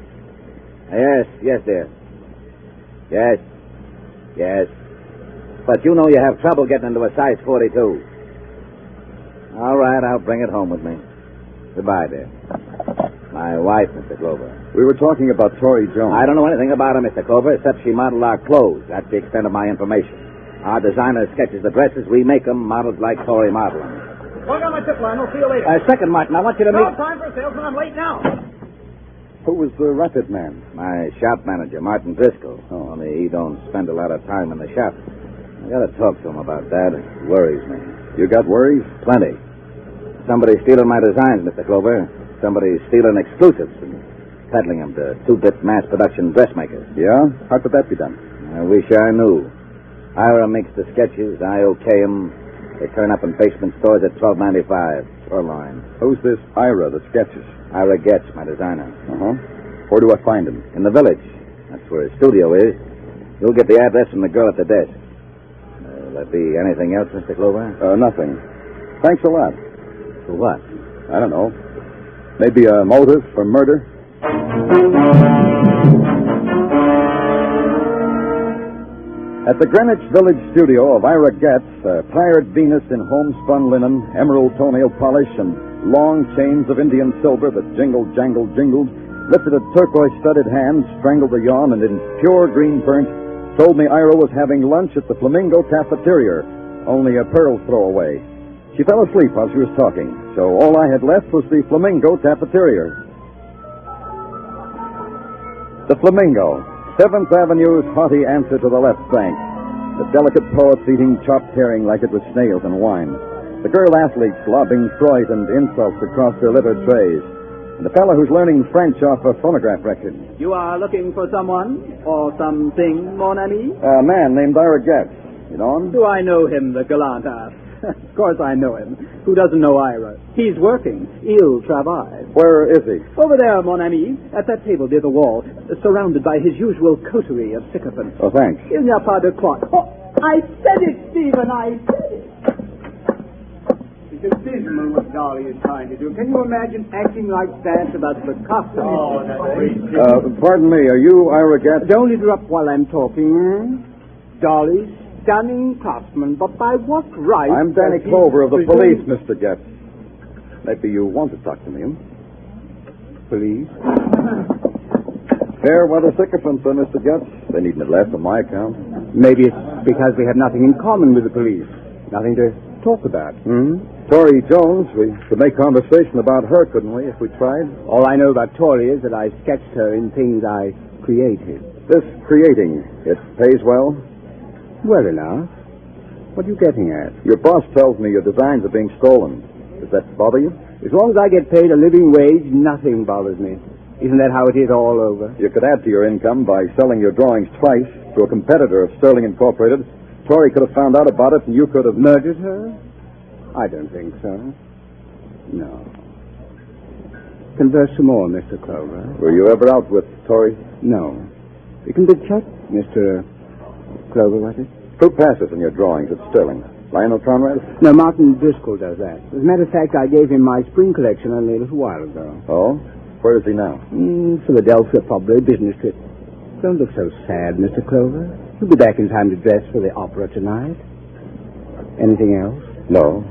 Yes, dear. Yes. But you know you have trouble getting into a size 42. All right, I'll bring it home with me. Goodbye, dear. My wife, Mr. Clover.
We were talking about Tori Jones.
I don't know anything about her, Mr. Clover, except she modeled our clothes. That's the extent of my information. Our designer sketches the dresses. We make them, models like Tori model them.
Walk on my tip line. I'll see you later.
Second, Martin, I want you to
No
meet...
time for a salesman. I'm late now.
Who was the rapid man?
My shop manager, Martin Driscoll. Only he don't spend a lot of time in the shop. I got to talk to him about that. It worries me.
You got worries?
Plenty. Somebody's stealing my designs, Mr. Clover. Somebody's stealing exclusives and peddling them to two-bit mass production dressmakers.
Yeah? How could that be done?
I wish I knew. Ira makes the sketches. I okay them. They turn up in basement stores at $12.95 per line.
Who's this Ira, the sketches?
Ira Getz, my designer.
Uh-huh. Where do I find him?
In the village. That's where his studio is. You'll get the address from the girl at the desk. Will there be anything else, Mr. Clover?
Nothing. Thanks a lot.
For what?
I don't know. Maybe a motive for murder? At the Greenwich Village studio of Ira Getz, a tired Venus in homespun linen, emerald toenail polish, and long chains of Indian silver that jingled, jangled, jingled, lifted a turquoise-studded hand, strangled a yawn, and in pure green burnt, told me Ira was having lunch at the Flamingo Cafeteria, only a pearl's throw away. She fell asleep while she was talking, so all I had left was the Flamingo Cafeteria. The Flamingo, 7th Avenue's haughty answer to the left bank. The delicate poets eating chopped herring like it was snails and wine. The girl athletes lobbing Freud and insults across their littered trays. And the fellow who's learning French off a phonograph record.
You are looking for someone or something, mon ami?
A man named Ira Getz. You know him?
Do I know him, the gallant ass? Of course I know him. Who doesn't know Ira? He's working. Il travaille.
Where is he?
Over there, mon ami, at that table near the wall, surrounded by his usual coterie of sycophants.
Oh, thanks.
Il n'y a pas de quoi. Oh, I said it, Stephen, I said it. It's abysmal what Dolly is trying to do. Can you imagine acting like that about the costume? Oh, that's
pardon me, are you Ira Getz?
Don't interrupt while I'm talking. Dolly's stunning craftsman, but by what right...
I'm Danny Clover of the police, Mr. Getz. Maybe you want to talk to me, huh?
Police?
Fair weather sycophants, Mr. Getz. They needn't have left on my account.
Maybe it's because we have nothing in common with the police. Nothing to talk about.
Tori Jones, we could make conversation about her, couldn't we, if we tried?
All I know about Tori is that I sketched her in things I created.
This creating, it pays well?
Well enough. What are you getting at?
Your boss tells me your designs are being stolen. Does that bother you?
As long as I get paid a living wage, nothing bothers me. Isn't that how it is all over?
You could add to your income by selling your drawings twice to a competitor of Sterling Incorporated. Tori could have found out about it, and you could have...
Murdered her? I don't think so. No. Converse some more, Mr. Clover.
Were you ever out with Tori?
No. You can be checked, Mr. Clover, was it?
Who passes in your drawings at Sterling? Lionel Conrad?
No, Martin Driscoll does that. As a matter of fact, I gave him my spring collection only a little while ago.
Oh? Where is he now?
Philadelphia, probably. Business trip. Don't look so sad, Mr. Clover. He'll be back in time to dress for the opera tonight. Anything else?
No.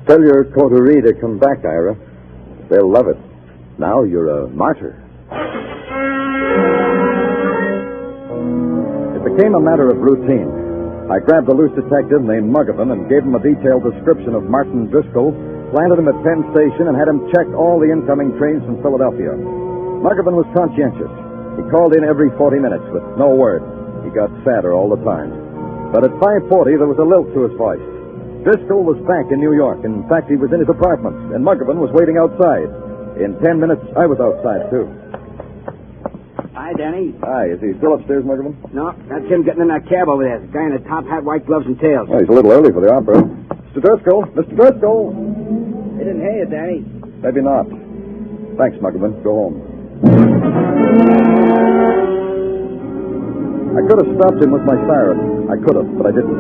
Tell your coterie to come back, Ira. They'll love it. Now you're a martyr. It became a matter of routine. I grabbed a loose detective named Muggavan and gave him a detailed description of Martin Driscoll, planted him at Penn Station, and had him check all the incoming trains from Philadelphia. Muggavan was conscientious. He called in every 40 minutes with no word. He got sadder all the time. But at 5:40, there was a lilt to his voice. Driscoll was back in New York. In fact, he was in his apartment, and Muggavan was waiting outside. In 10 minutes, I was outside, too.
Hi, Danny.
Hi, is he still upstairs, Muggavan?
No, that's him getting in that cab over there. The guy in a top hat, white gloves, and tails.
Well, he's a little early for the opera. Mr. Driscoll! Mr. Driscoll!
They didn't hear you, Danny.
Maybe not. Thanks, Muggavan. Go home. I could have stopped him with my siren. I could have, but I didn't.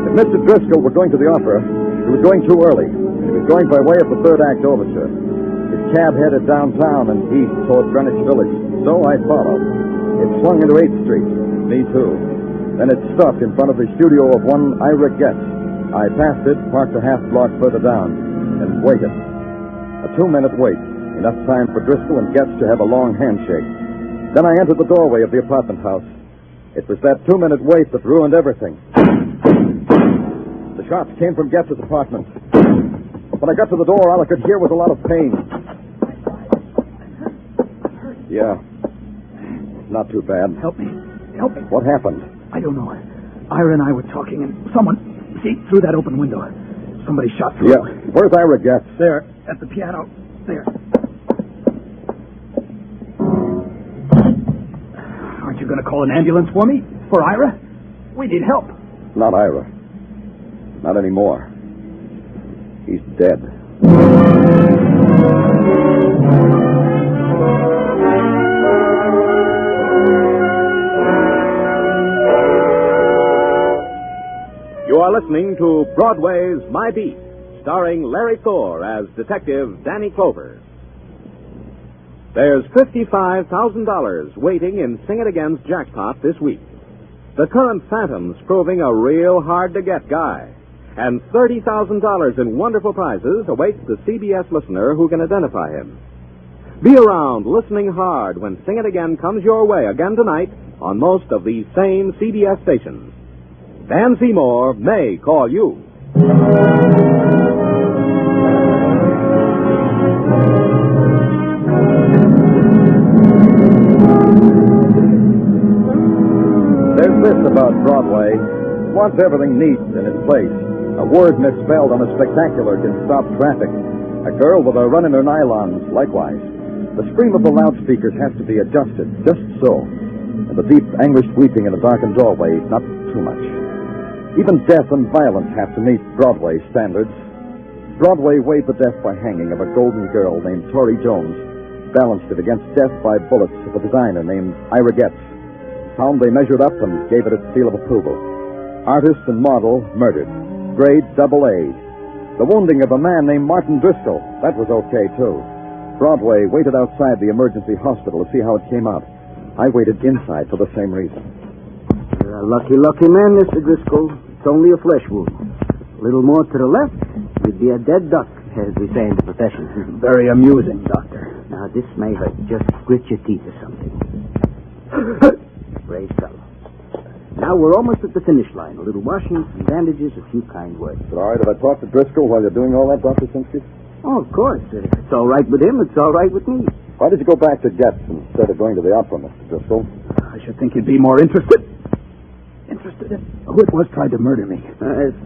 If Mr. Driscoll were going to the opera, he was going too early. He was going by way of the third act overture. His cab headed downtown and east toward Greenwich Village, so I followed. It swung into 8th Street. Me too. Then it stopped in front of the studio of one Ira Getz. I passed it, parked a half block further down, and waited. A 2-minute wait, enough time for Driscoll and Getz to have a long handshake. Then I entered the doorway of the apartment house. It was that 2-minute wait that ruined everything. The shots came from Getz's apartment. When I got to the door, all I could hear was a lot of pain. Yeah. Not too bad.
Help me. Help me.
What happened?
I don't know. Ira and I were talking, and someone... See, through that open window. Somebody shot through.
Yeah. Where's Ira Getz?
There, at the piano. There. Aren't you going to call an ambulance for me? For Ira? We need help.
Not Ira. Not anymore. He's dead.
You are listening to Broadway's My Beat, starring Larry Thor as Detective Danny Clover. There's $55,000 waiting in Sing It Again's jackpot this week. The current Phantom's proving a real hard-to-get guy. And $30,000 in wonderful prizes awaits the CBS listener who can identify him. Be around listening hard when Sing It Again comes your way again tonight on most of these same CBS stations. Dan Seymour may call you.
There's this about Broadway. It wants everything neat in its place. A word misspelled on a spectacular can stop traffic. A girl with a run in her nylons, likewise. The scream of the loudspeakers has to be adjusted, just so. And the deep, anguished weeping in a darkened doorway, not too much. Even death and violence have to meet Broadway standards. Broadway weighed the death by hanging of a golden girl named Tori Jones, balanced it against death by bullets of a designer named Ira Getz. Found they measured up and gave it its seal of approval. Artist and model murdered. Grade AA. The wounding of a man named Martin Driscoll, that was okay, too. Broadway waited outside the emergency hospital to see how it came out. I waited inside for the same reason.
You're a lucky man, Mr. Driscoll.
It's only a flesh wound. A little more to the left, you'd be a dead duck, as we say in the profession.
Very amusing, Doctor.
Now, this may hurt. Just grit your teeth or something. Brave fellow. Now we're almost at the finish line. A little washing, some bandages, a few kind words.
Is it all right if I talk to Driscoll while you're doing all that, Dr. Simpkins?
Oh, of course. If it's all right with him, it's all right with me.
Why did you go back to Getz instead of going to the opera, Mr. Driscoll?
I should think you'd be more interested in who it was tried to murder me.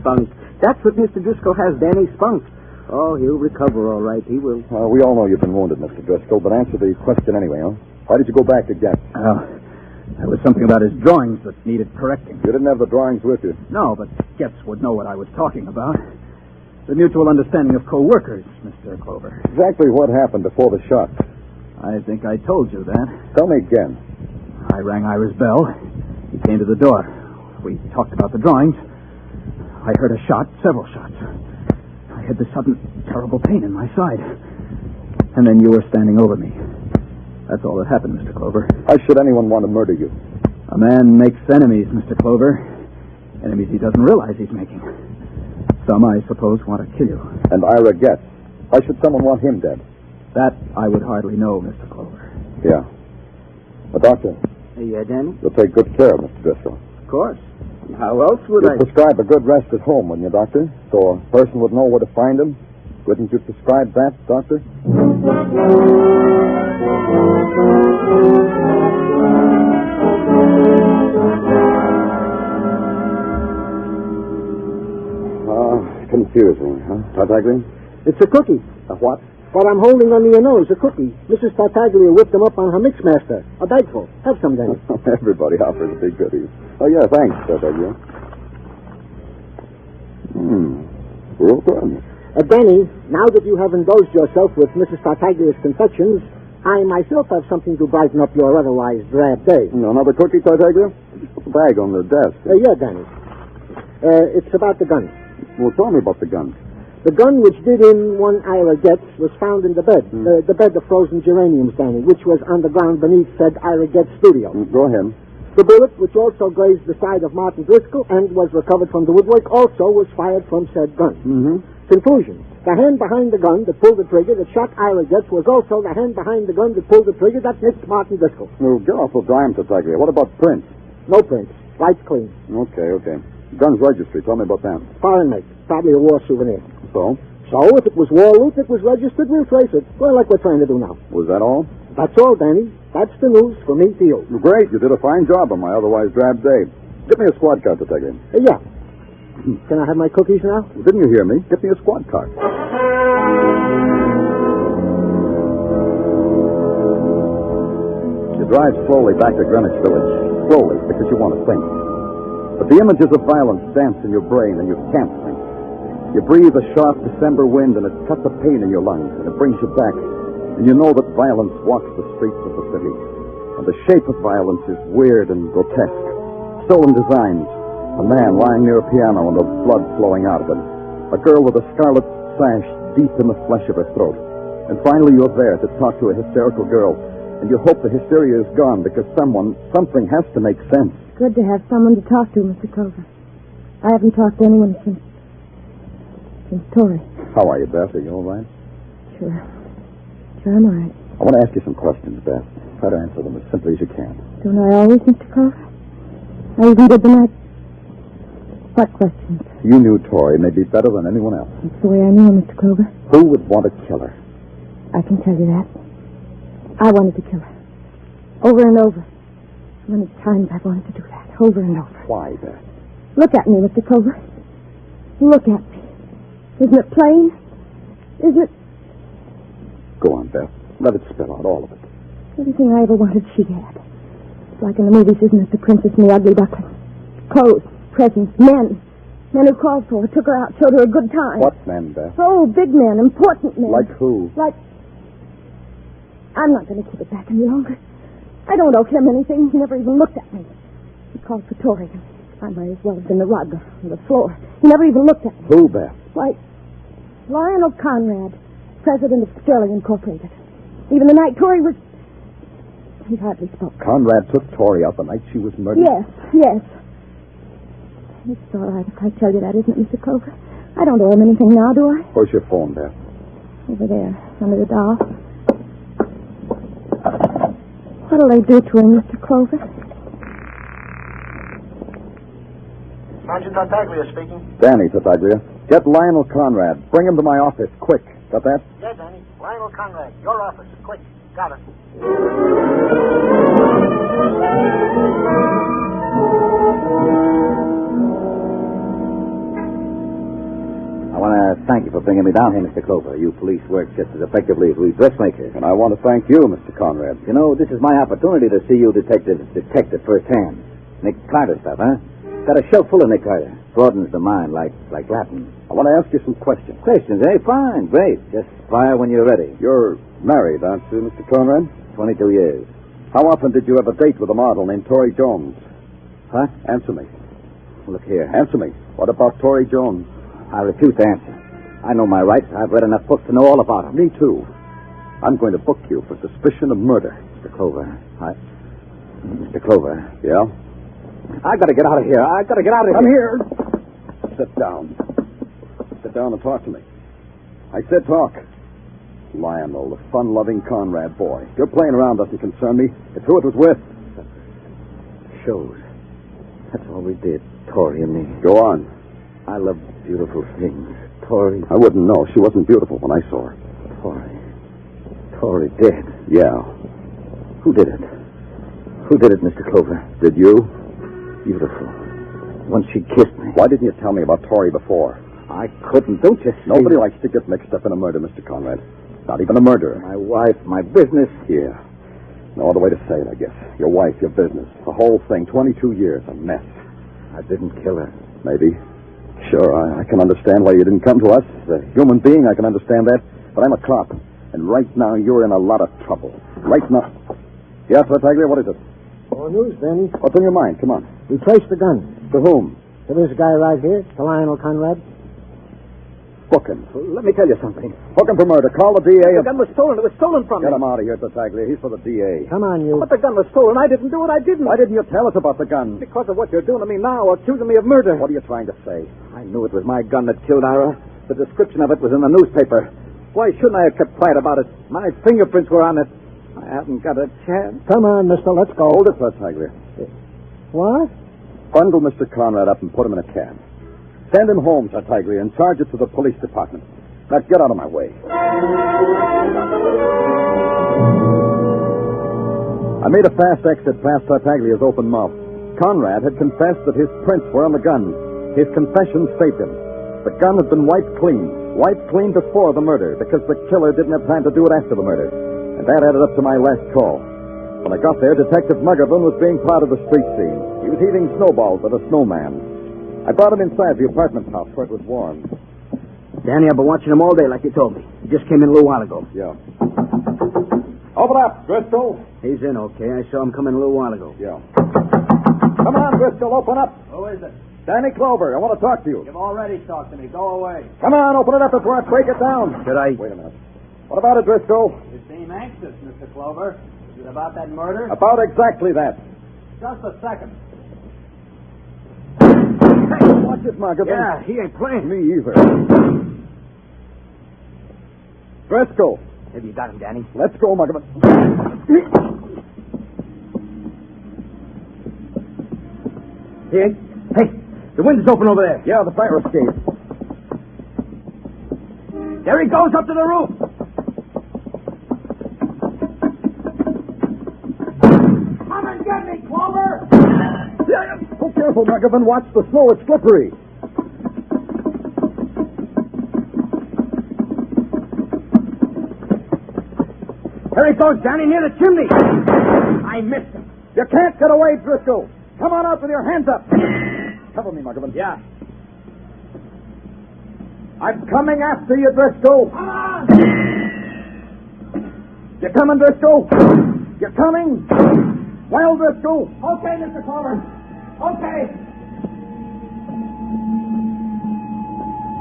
Spunk. That's what Mr. Driscoll has, Danny, spunk. Oh, he'll recover all right. He will.
We all know you've been wounded, Mr. Driscoll, but answer the question anyway, huh? Why did you go back to Getz?
There was something about his drawings that needed correcting.
You didn't have the drawings with you?
No, but Getz would know what I was talking about. The mutual understanding of co-workers, Mr. Clover.
Exactly what happened before the shot?
I think I told you that.
Tell me again.
I rang Ira's bell. He came to the door. We talked about the drawings. I heard a shot, several shots. I had this sudden, terrible pain in my side. And then you were standing over me. That's all that happened, Mr. Clover.
Why should anyone want to murder you?
A man makes enemies, Mr. Clover. Enemies he doesn't realize he's making. Some, I suppose, want to kill you.
And Ira Getz. Why should someone want him dead?
That I would hardly know, Mr. Clover.
Yeah. But, Doctor.
Yeah, Danny?
You'll take good care of Mr. Driscoll.
Of course. How else would
You'd prescribe a good rest at home, wouldn't you, Doctor? So a person would know where to find him. Wouldn't you prescribe that, Doctor? Confusing, huh? Tartaglia?
It's a cookie.
A what?
What I'm holding under your nose, a cookie. Mrs. Tartaglia whipped them up on her mixmaster. A bagful. Have some, Danny.
Everybody offers big goodies. Oh, yeah, thanks, Tartaglia. Real good.
Danny, now that you have indulged yourself with Mrs. Tartaglia's confections, I myself have something to brighten up your otherwise drab day.
Another cookie, Tartaglia? Put the bag on the desk.
Yeah, Danny. It's about the gun.
Well, tell me about the gun.
The gun which did in one Ira Getz was found in the bed. The bed of frozen geraniums, Danny, which was underground beneath said Ira Getz studio.
Go ahead.
The bullet, which also grazed the side of Martin Driscoll and was recovered from the woodwork, also was fired from said gun. Conclusion. The hand behind the gun that pulled the trigger that shot Ira Getz was also the hand behind the gun that pulled the trigger that hit Martin Driscoll.
Well, get off the dime, Tartaglia. What about prints?
No prints. Wiped clean.
Okay. Gun's registry. Tell me about that.
Foreign make. Probably a war souvenir.
So?
So, if it was war loot, it was registered, we'll trace it. Well, like we're trying to do now.
Was that all?
That's all, Danny. That's the news from me to you.
Well, great. You did a fine job on my otherwise drab day. Give me a squad car, Tartaglia.
Yeah. Can I have my cookies now?
Well, didn't you hear me? Get me a squad car. You drive slowly back to Greenwich Village. Slowly, because you want to think. But the images of violence dance in your brain, and you can't think. You breathe a sharp December wind, and it cuts a pain in your lungs, and it brings you back. And you know that violence walks the streets of the city. And the shape of violence is weird and grotesque. Stolen designs. A man lying near a piano and the blood flowing out of it. A girl with a scarlet sash deep in the flesh of her throat. And finally you're there to talk to a hysterical girl. And you hope the hysteria is gone because something has to make sense.
Good to have someone to talk to, Mr. Clover. I haven't talked to anyone since Tori.
How are you, Beth? Are you all right?
Sure, I'm all right.
I want to ask you some questions, Beth. Try to answer them as simply as you can.
Don't I always, Mr. Clover? I even did the night. What questions?
You knew Tori maybe better than anyone else.
That's the way I knew her, Mr. Clover.
Who would want to kill her?
I can tell you that. I wanted to kill her. Over and over. Many times I wanted to do that. Over and over.
Why, Beth?
Look at me, Mr. Clover. Look at me. Isn't it plain? Isn't it?
Go on, Beth. Let it spill out, all of it.
Everything I ever wanted, she had. It's like in the movies, isn't it? The Princess and the Ugly Duckling. Clothes, presents, men. Men who called for her, took her out, showed her a good time.
What men, Beth?
Oh, big men, important men.
Like who?
Like... I'm not going to keep it back any longer. I don't owe him anything. He never even looked at me. He called for Tori. I might as well have been the rug on the floor. He never even looked at me.
Who, Beth?
Why, Lionel Conrad, president of Sterling Incorporated. Even the night Tori was... He hardly spoke.
Conrad took Tori out the night she was murdered?
Yes. It's all right if I tell you that, isn't it, Mr. Clover? I don't owe him anything now, do I?
Where's your phone, Beth?
Over there, under the doll. What'll they do to him, Mr. Clover?
Sergeant Tartaglia speaking.
Danny Tartaglia. Get Lionel Conrad. Bring him to my office, quick. Got that?
Yeah, Danny. Lionel Conrad, your office. Quick. Got it.
I want to thank you for bringing me down here, Mr. Clover. You police work just as effectively as we dressmakers.
And I want to thank you, Mr. Conrad.
You know, this is my opportunity to see you detectives detect it firsthand. Nick Carter stuff, huh? Got a shelf full of Nick Carter. Broadens the mind like Latin.
I want to ask you some questions.
Questions, eh? Fine, great. Just fire when you're ready.
You're married, aren't you, Mr. Conrad?
22 years.
How often did you have a date with a model named Tori Jones?
Huh?
Answer me.
Look here.
Answer me. What about Tori Jones?
I refuse to answer. I know my rights. I've read enough books to know all about them.
Me too. I'm going to book you for suspicion of murder.
Mr. Clover, Mr. Clover.
Yeah?
I gotta get out of here. I gotta get out of
Come
here.
here. Sit down. Sit down and talk to me. I said talk. Lionel, the fun-loving Conrad boy. Your playing around doesn't concern me. It's who it was with.
Shows. That's all we did, Tori and me.
Go on.
I love beautiful things. Tori.
I wouldn't know. She wasn't beautiful when I saw her.
Tori dead.
Yeah.
Who did it? Who did it, Mr. Clover?
Did you?
Beautiful. Once she kissed me.
Why didn't you tell me about Tori before?
I couldn't. Don't you see?
Nobody likes to get mixed up in a murder, Mr. Conrad. Not even a murderer.
My wife, my business.
Yeah. No other way to say it, I guess. Your wife, your business. The whole thing. 22 years. A mess.
I didn't kill her.
Maybe. Sure, I can understand why you didn't come to us. As a human being, I can understand that. But I'm a cop. And right now, you're in a lot of trouble. Right now. Yes, Tartaglia, what is it?
More news, Danny.
What's on your mind? Come on.
We traced the gun.
To whom?
To this guy right here, to Lionel Conrad.
Book him.
Let me tell you something.
Book him for murder. Call the DA.
The gun was stolen. It was stolen from me.
Get him out of here, Tartaglia. He's for the DA.
Come on, you.
But the gun was stolen. I didn't do it. I didn't.
Why didn't you tell us about the gun?
Because of what you're doing to me now, accusing me of murder.
What are you trying to say?
I knew it was my gun that killed Ira. The description of it was in the newspaper. Why shouldn't I have kept quiet about it? My fingerprints were on it. I haven't got a chance.
Come on, mister. Let's go.
Hold it, Tartaglia.
What?
Bundle Mr. Conrad up and put him in a cab. Send him home, Tartaglia, and charge it to the police department. Now, get out of my way. I made a fast exit past Tartaglia's open mouth. Conrad had confessed that his prints were on the gun. His confession saved him. The gun had been wiped clean before the murder, because the killer didn't have time to do it after the murder. And that added up to my last call. When I got there, Detective Muggerman was being part of the street scene. He was heaving snowballs at a snowman. I brought him inside the apartment house where it was warm.
Danny, I've been watching him all day like you told me. He just came in a little while ago.
Yeah. Open up, Driscoll.
He's in, okay. I saw him come in a little while ago.
Yeah. Come on, Driscoll, open up.
Who is it?
Danny Clover, I want to talk to you.
You've already talked to me. Go away.
Come on, open it up before I break it down.
Should I?
Wait a minute. What about it, Driscoll?
You seem anxious, Mr. Clover. Is it about that murder?
About exactly that.
Just a second.
Hey, watch it, Margaret.
Yeah, he ain't playing.
Me either. Driscoll.
Have you got him, Danny?
Let's go, Margaret.
Hey, the window's open over there.
Yeah, the fire escape.
There he goes up to the roof.
Come and get me, Clover!
Oh, careful, Margaret. Watch the snow. It's slippery.
There he goes, Danny, near the chimney. I missed him.
You can't get away, Driscoll. Come on out with your hands up. Cover me, Margaret.
Yeah.
I'm coming after you, Driscoll.
Come on!
You coming, Driscoll? You coming? Well, Driscoll.
Okay, Mr. Clover. Okay.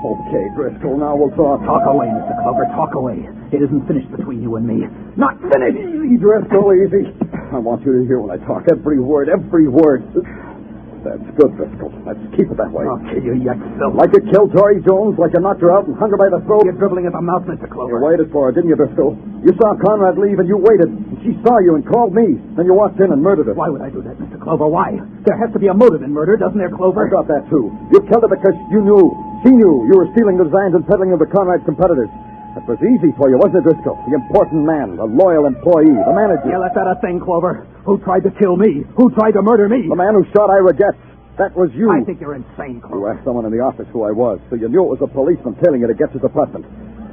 Okay, Driscoll, now we'll talk.
Talk away, Mr. Clover, talk away. It isn't finished between you and me. Not finished!
Easy, Driscoll, easy. I want you to hear when I talk. Every word, every word. That's good, Driscoll. Let's keep it that way.
I'll kill you, you filth.
Like you killed Tori Jones, like you knocked her out and hung her by the throat.
You're dribbling at the mouth, Mr. Clover.
You waited for her, didn't you, Driscoll? You saw Conrad leave and you waited. And she saw you and called me. Then you walked in and murdered her.
Why would I do that, Mr. Clover? Why? There has to be a motive in murder, doesn't there, Clover?
I got that, too. You killed her because you knew. She knew you were stealing the designs and peddling them to Conrad's competitors. That was easy for you, wasn't it, Driscoll? The important man, the loyal employee, the manager.
You let that a thing, Clover. Who tried to kill me? Who tried to murder me?
The man who shot Ira Getz. That was you.
I think you're insane, Clover.
You asked someone in the office who I was, so you knew it was a policeman tailing you to Getz's apartment.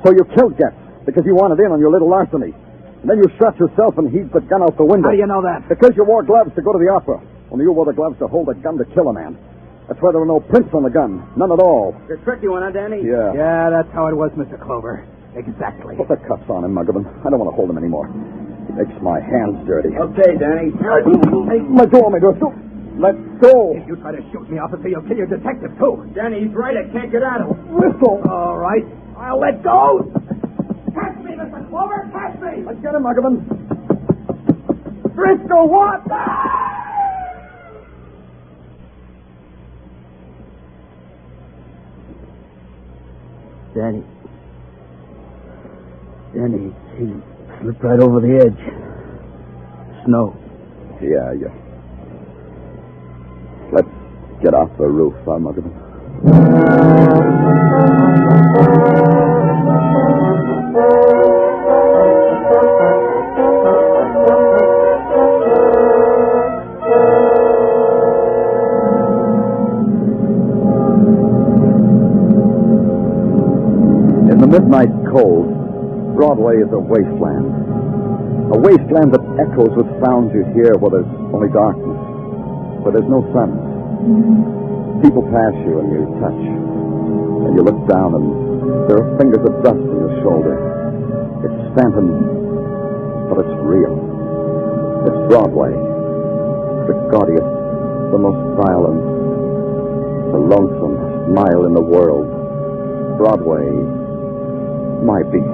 So you killed Getz because you wanted in on your little larceny. And then you shot yourself and heaved the gun out the window.
How do you know that?
Because you wore gloves to go to the opera. Only you wore the gloves to hold a gun to kill a man. That's why there were no prints on the gun. None at all.
The trick you want, Danny?
Yeah.
Yeah, that's how it was, Mr. Clover. Exactly.
Put the cuffs on him, Muggerman. I don't want to hold him anymore. He makes my hands dirty.
Okay, Danny.
Hey, let go of me, Driscoll. Let go.
If you try to shoot me, officer, you'll kill your detective, too.
Danny, he's right. I can't get at him.
Driscoll.
All right. I'll let go. Catch me, Mr. Clover. Catch me.
Let's get him, Muggerman.
Driscoll, what?
Danny, he slipped right over the edge. Snow.
Yeah. Let's get off the roof, Muggerman. In the midnight cold, Broadway is a wasteland. A wasteland that echoes with sounds you hear where there's only darkness, where there's no sun. People pass you and you touch. And you look down and there are fingers of dust on your shoulder. It's Stanton, but it's real. It's Broadway. The gaudiest, the most violent, the lonesomest mile in the world. Broadway, my beat.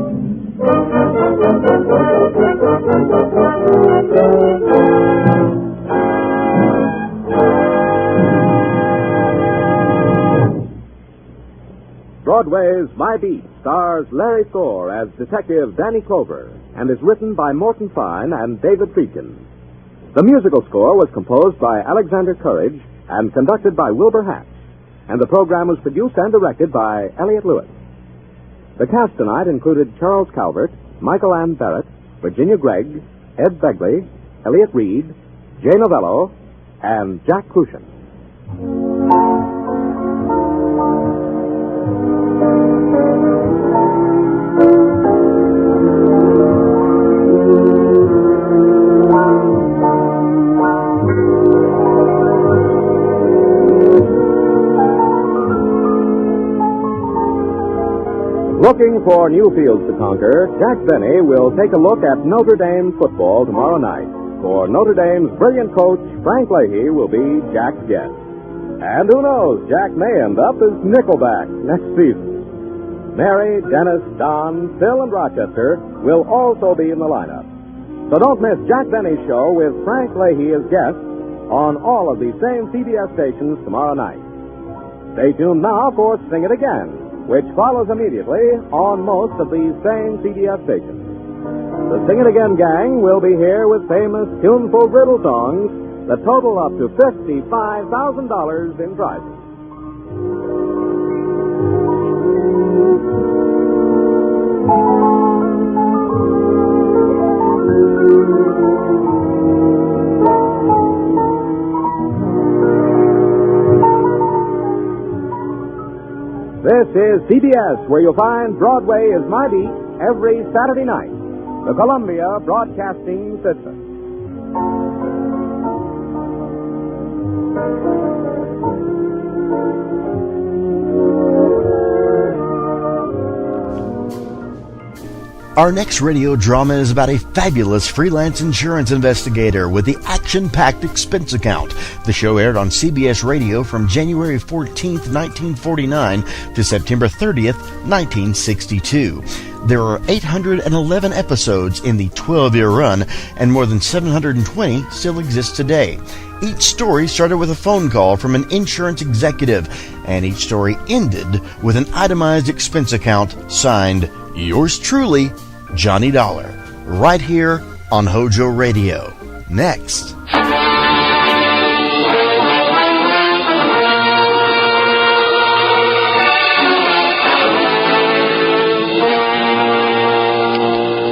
Broadway's My Beat stars Larry Thor as Detective Danny Clover and is written by Morton Fine and David Friedkin. The musical score was composed by Alexander Courage and conducted by Wilbur Hatch, and the program was produced and directed by Elliott Lewis. The cast tonight included Charles Calvert, Michael Ann Barrett, Virginia Gregg, Ed Begley, Elliott Reed, Jay Novello, and Jack Crucian. Looking for new fields to conquer, Jack Benny will take a look at Notre Dame football tomorrow night. For Notre Dame's brilliant coach, Frank Leahy, will be Jack's guest. And who knows, Jack may end up as Nickelback next season. Mary, Dennis, Don, Phil, and Rochester will also be in the lineup. So don't miss Jack Benny's show with Frank Leahy as guest on all of these same CBS stations tomorrow night. Stay tuned now for Sing It Again, which follows immediately on most of these same CBS stations. The Sing It Again gang will be here with famous tuneful griddle songs that total up to $55,000 in prizes. This is CBS, where you'll find Broadway is My Beat every Saturday night. The Columbia Broadcasting System.
Our next radio drama is about a fabulous freelance insurance investigator with the action-packed expense account. The show aired on CBS Radio from January 14th, 1949 to September 30th, 1962. There are 811 episodes in the 12-year run, and more than 720 still exist today. Each story started with a phone call from an insurance executive, and each story ended with an itemized expense account signed, yours truly, Johnny Dollar, right here on HOJO Radio. Next.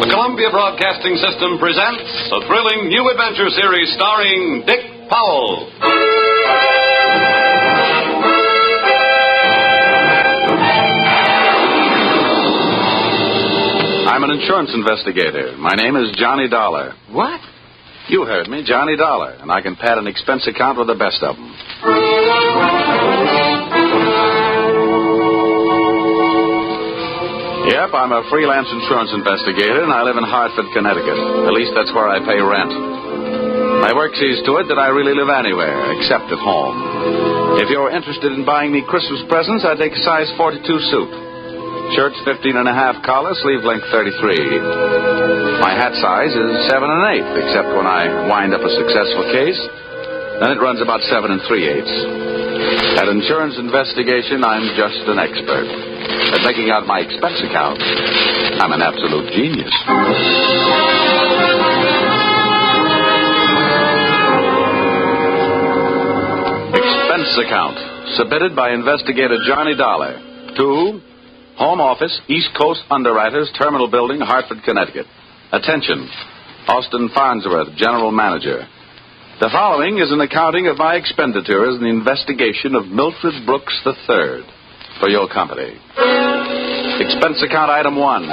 The Columbia Broadcasting System presents a thrilling new adventure series starring Dick Powell. I'm an insurance investigator. My name is Johnny Dollar.
What?
You heard me, Johnny Dollar, and I can pad an expense account with the best of them. Yep, I'm a freelance insurance investigator, and I live in Hartford, Connecticut. At least that's where I pay rent. My work sees to it that I really live anywhere, except at home. If you're interested in buying me Christmas presents, I take a size 42 suit. Shirt's 15 and a half collar, sleeve length 33. My hat size is 7 1/8, except when I wind up a successful case. Then it runs about 7 3/8. At insurance investigation, I'm just an expert. At making out my expense account, I'm an absolute genius. Expense account, submitted by investigator Johnny Dollar to Home Office, East Coast Underwriters, Terminal Building, Hartford, Connecticut. Attention, Austin Farnsworth, General Manager. The following is an accounting of my expenditures in the investigation of Milfred Brooks III for your company. Expense account item 1.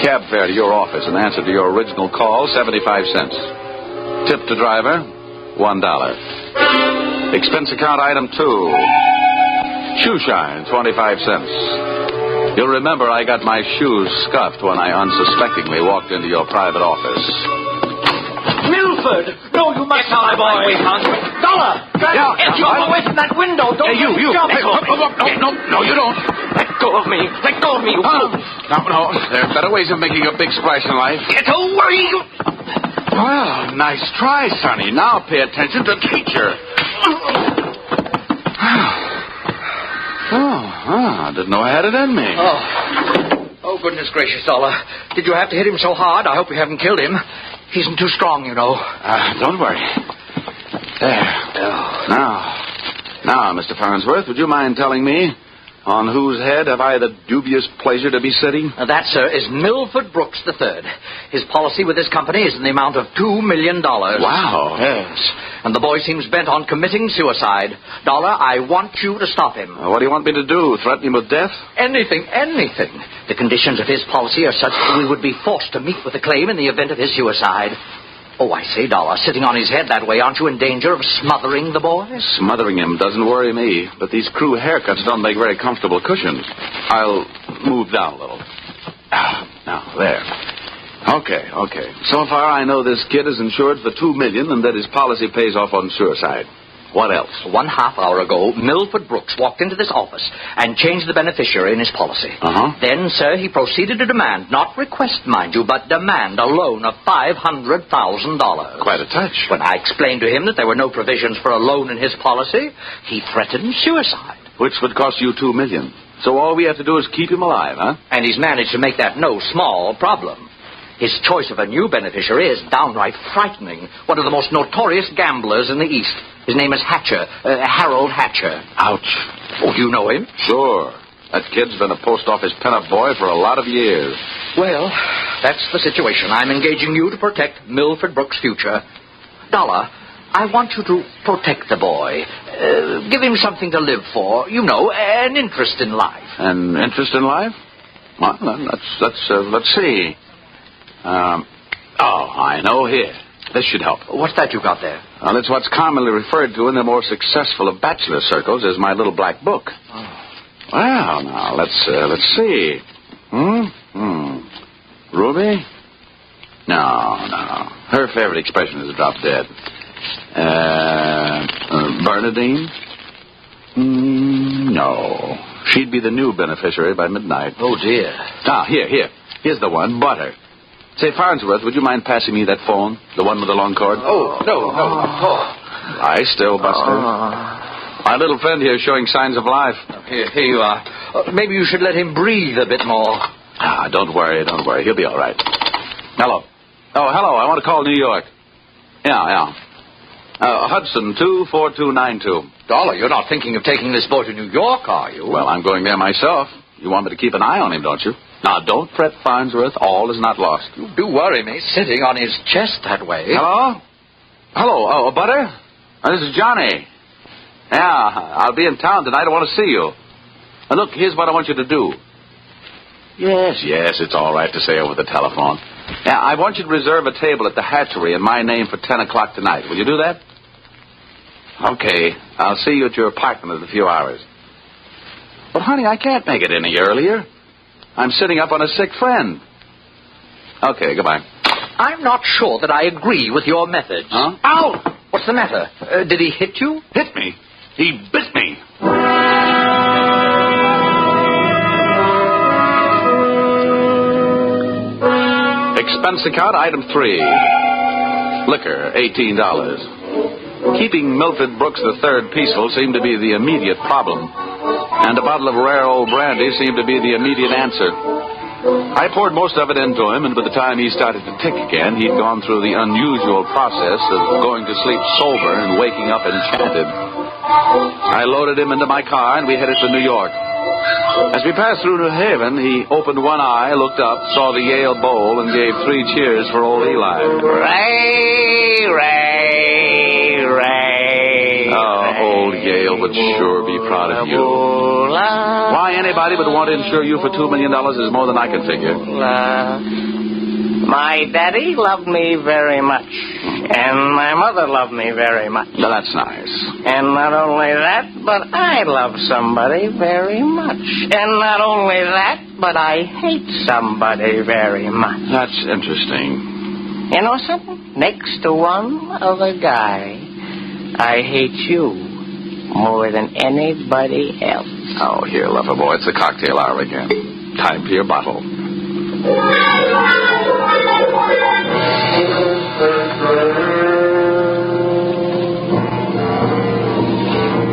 Cab fare to your office in answer to your original call, 75 cents. Tip to driver, $1. Expense account item 2. Shoe shine, 25 cents. You'll remember I got my shoes scuffed when I unsuspectingly walked into your private office.
Milford! No, you must not, my boy. Dollar! Get away from that window. Don't
you.
Jump.
Hey, no, you don't.
Let go of me. Let go of me, you fool.
No. There are better ways of making a big splash in life.
Get away, you...
Well, nice try, Sonny. Now pay attention to teacher. I didn't know I had it in me.
Oh, goodness gracious, Dollar. Did you have to hit him so hard? I hope you haven't killed him. He isn't too strong, you know.
Don't worry. There. Now, Mr. Farnsworth, would you mind telling me on whose head have I the dubious pleasure to be sitting?
That, sir, is Milford Brooks III. His policy with this company is in the amount of $2 million.
Wow.
Yes. And the boy seems bent on committing suicide. Dollar, I want you to stop him.
What do you want me to do? Threaten him with death?
Anything. The conditions of his policy are such that we would be forced to meet with a claim in the event of his suicide. Oh, I say, Dollar, sitting on his head that way, aren't you in danger of smothering the boy?
Smothering him doesn't worry me, but these crew haircuts don't make very comfortable cushions. I'll move down a little. Now, there. Okay. So far, I know this kid is insured for $2 million and that his policy pays off on suicide. What else? 1/2 hour ago, Milford Brooks walked into this office and changed the beneficiary in his policy. Then, sir, he proceeded to demand, not request, mind you, but demand a loan of $500,000. Quite a touch.
When I explained to him that there were no provisions for a loan in his policy, he threatened suicide.
Which would cost you $2 million. So all we have to do is keep him alive, huh?
And he's managed to make that no small problem. His choice of a new beneficiary is downright frightening. One of the most notorious gamblers in the East. His name is Hatcher, Harold Hatcher.
Ouch.
Oh, do you know him?
Sure. That kid's been a post office pinup boy for a lot of years.
Well, that's the situation. I'm engaging you to protect Milford Brooks' future. Dollar, I want you to protect the boy. Give him something to live for. You know, an interest in life.
An interest in life? Well, let's see. I know here. This should help.
What's that you got there?
Well, it's what's commonly referred to in the more successful of bachelor circles as my little black book.
Oh.
Well, now, let's see. Ruby? No. Her favorite expression is drop dead. Bernadine? No. She'd be the new beneficiary by midnight.
Oh, dear.
Here's the one, Butter. Say, Farnsworth, would you mind passing me that phone? The one with the long cord?
Oh, no.
Lie still, Buster. My little friend here is showing signs of life.
Here you are. Maybe you should let him breathe a bit more.
Don't worry. He'll be all right. Hello. Oh, hello. I want to call New York. Yeah. Hudson 24292.
Dollar, you're not thinking of taking this boy to New York, are you?
Well, I'm going there myself. You want me to keep an eye on him, don't you? Now, don't fret, Farnsworth. All is not lost.
You do worry me, sitting on his chest that way.
Hello? Oh, Butter? This is Johnny. Yeah, I'll be in town tonight. I want to see you. Now, look, here's what I want you to do. Yes, it's all right to say over the telephone. Yeah, I want you to reserve a table at the hatchery in my name for 10 o'clock tonight. Will you do that? Okay. I'll see you at your apartment in a few hours. But, honey, I can't make it any earlier. I'm sitting up on a sick friend. Okay, goodbye.
I'm not sure that I agree with your methods.
Huh?
Ow! What's the matter? Did he hit you?
Hit me? He bit me. Expense account, item 3. Liquor, $18. Keeping Milford Brooks III peaceful seemed to be the immediate problem. And a bottle of rare old brandy seemed to be the immediate answer. I poured most of it into him, and by the time he started to tick again, he'd gone through the unusual process of going to sleep sober and waking up enchanted. I loaded him into my car, and we headed to New York. As we passed through New Haven, he opened one eye, looked up, saw the Yale bowl, and gave 3 cheers for old Eli.
Ray.
Oh, old Yale would sure be proud of you. Why anybody would want to insure you for $2 million is more than I can figure.
My daddy loved me very much, and my mother loved me very much.
Well, that's nice.
And not only that, but I love somebody very much. And not only that, but I hate somebody very much.
That's interesting.
You know something? Next to one other guy, I hate you more than anybody else.
Oh, here, lover boy, it's the cocktail hour again. Time for your bottle.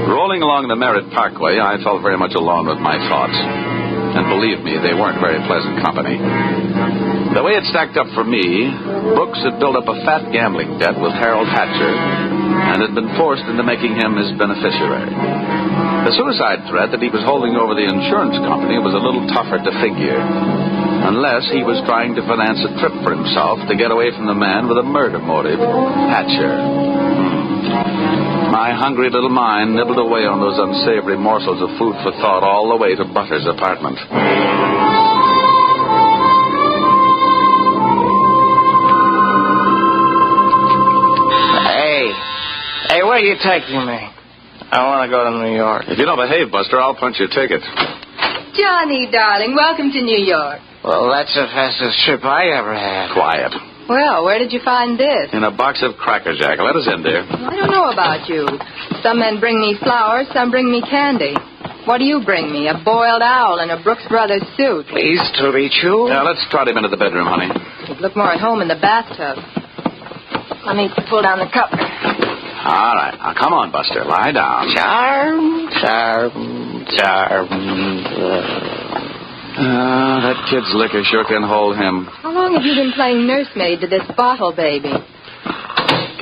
Rolling along the Merritt Parkway, I felt very much alone with my thoughts. And believe me, they weren't very pleasant company. The way it stacked up for me, Brooks had built up a fat gambling debt with Harold Hatcher and had been forced into making him his beneficiary. The suicide threat that he was holding over the insurance company was a little tougher to figure, unless he was trying to finance a trip for himself to get away from the man with a murder motive, Hatcher. My hungry little mind nibbled away on those unsavory morsels of food for thought all the way to Butter's apartment.
Hey, where are you taking me? I want to go to New York.
If you don't behave, Buster, I'll punch your ticket.
Johnny, darling, welcome to New York.
Well, that's the fastest trip I ever had.
Quiet.
Well, where did you find this?
In a box of Cracker Jack. Let us in, dear.
I don't know about you. Some men bring me flowers, some bring me candy. What do you bring me? A boiled owl and a Brooks Brothers suit.
Pleased to meet you.
Now, let's trot him into the bedroom, honey.
You'd look more at home in the bathtub. Let me pull down the cover.
All right. Now, come on, Buster. Lie down.
Charm.
That kid's liquor sure can hold him.
How long have you been playing nursemaid to this bottle baby?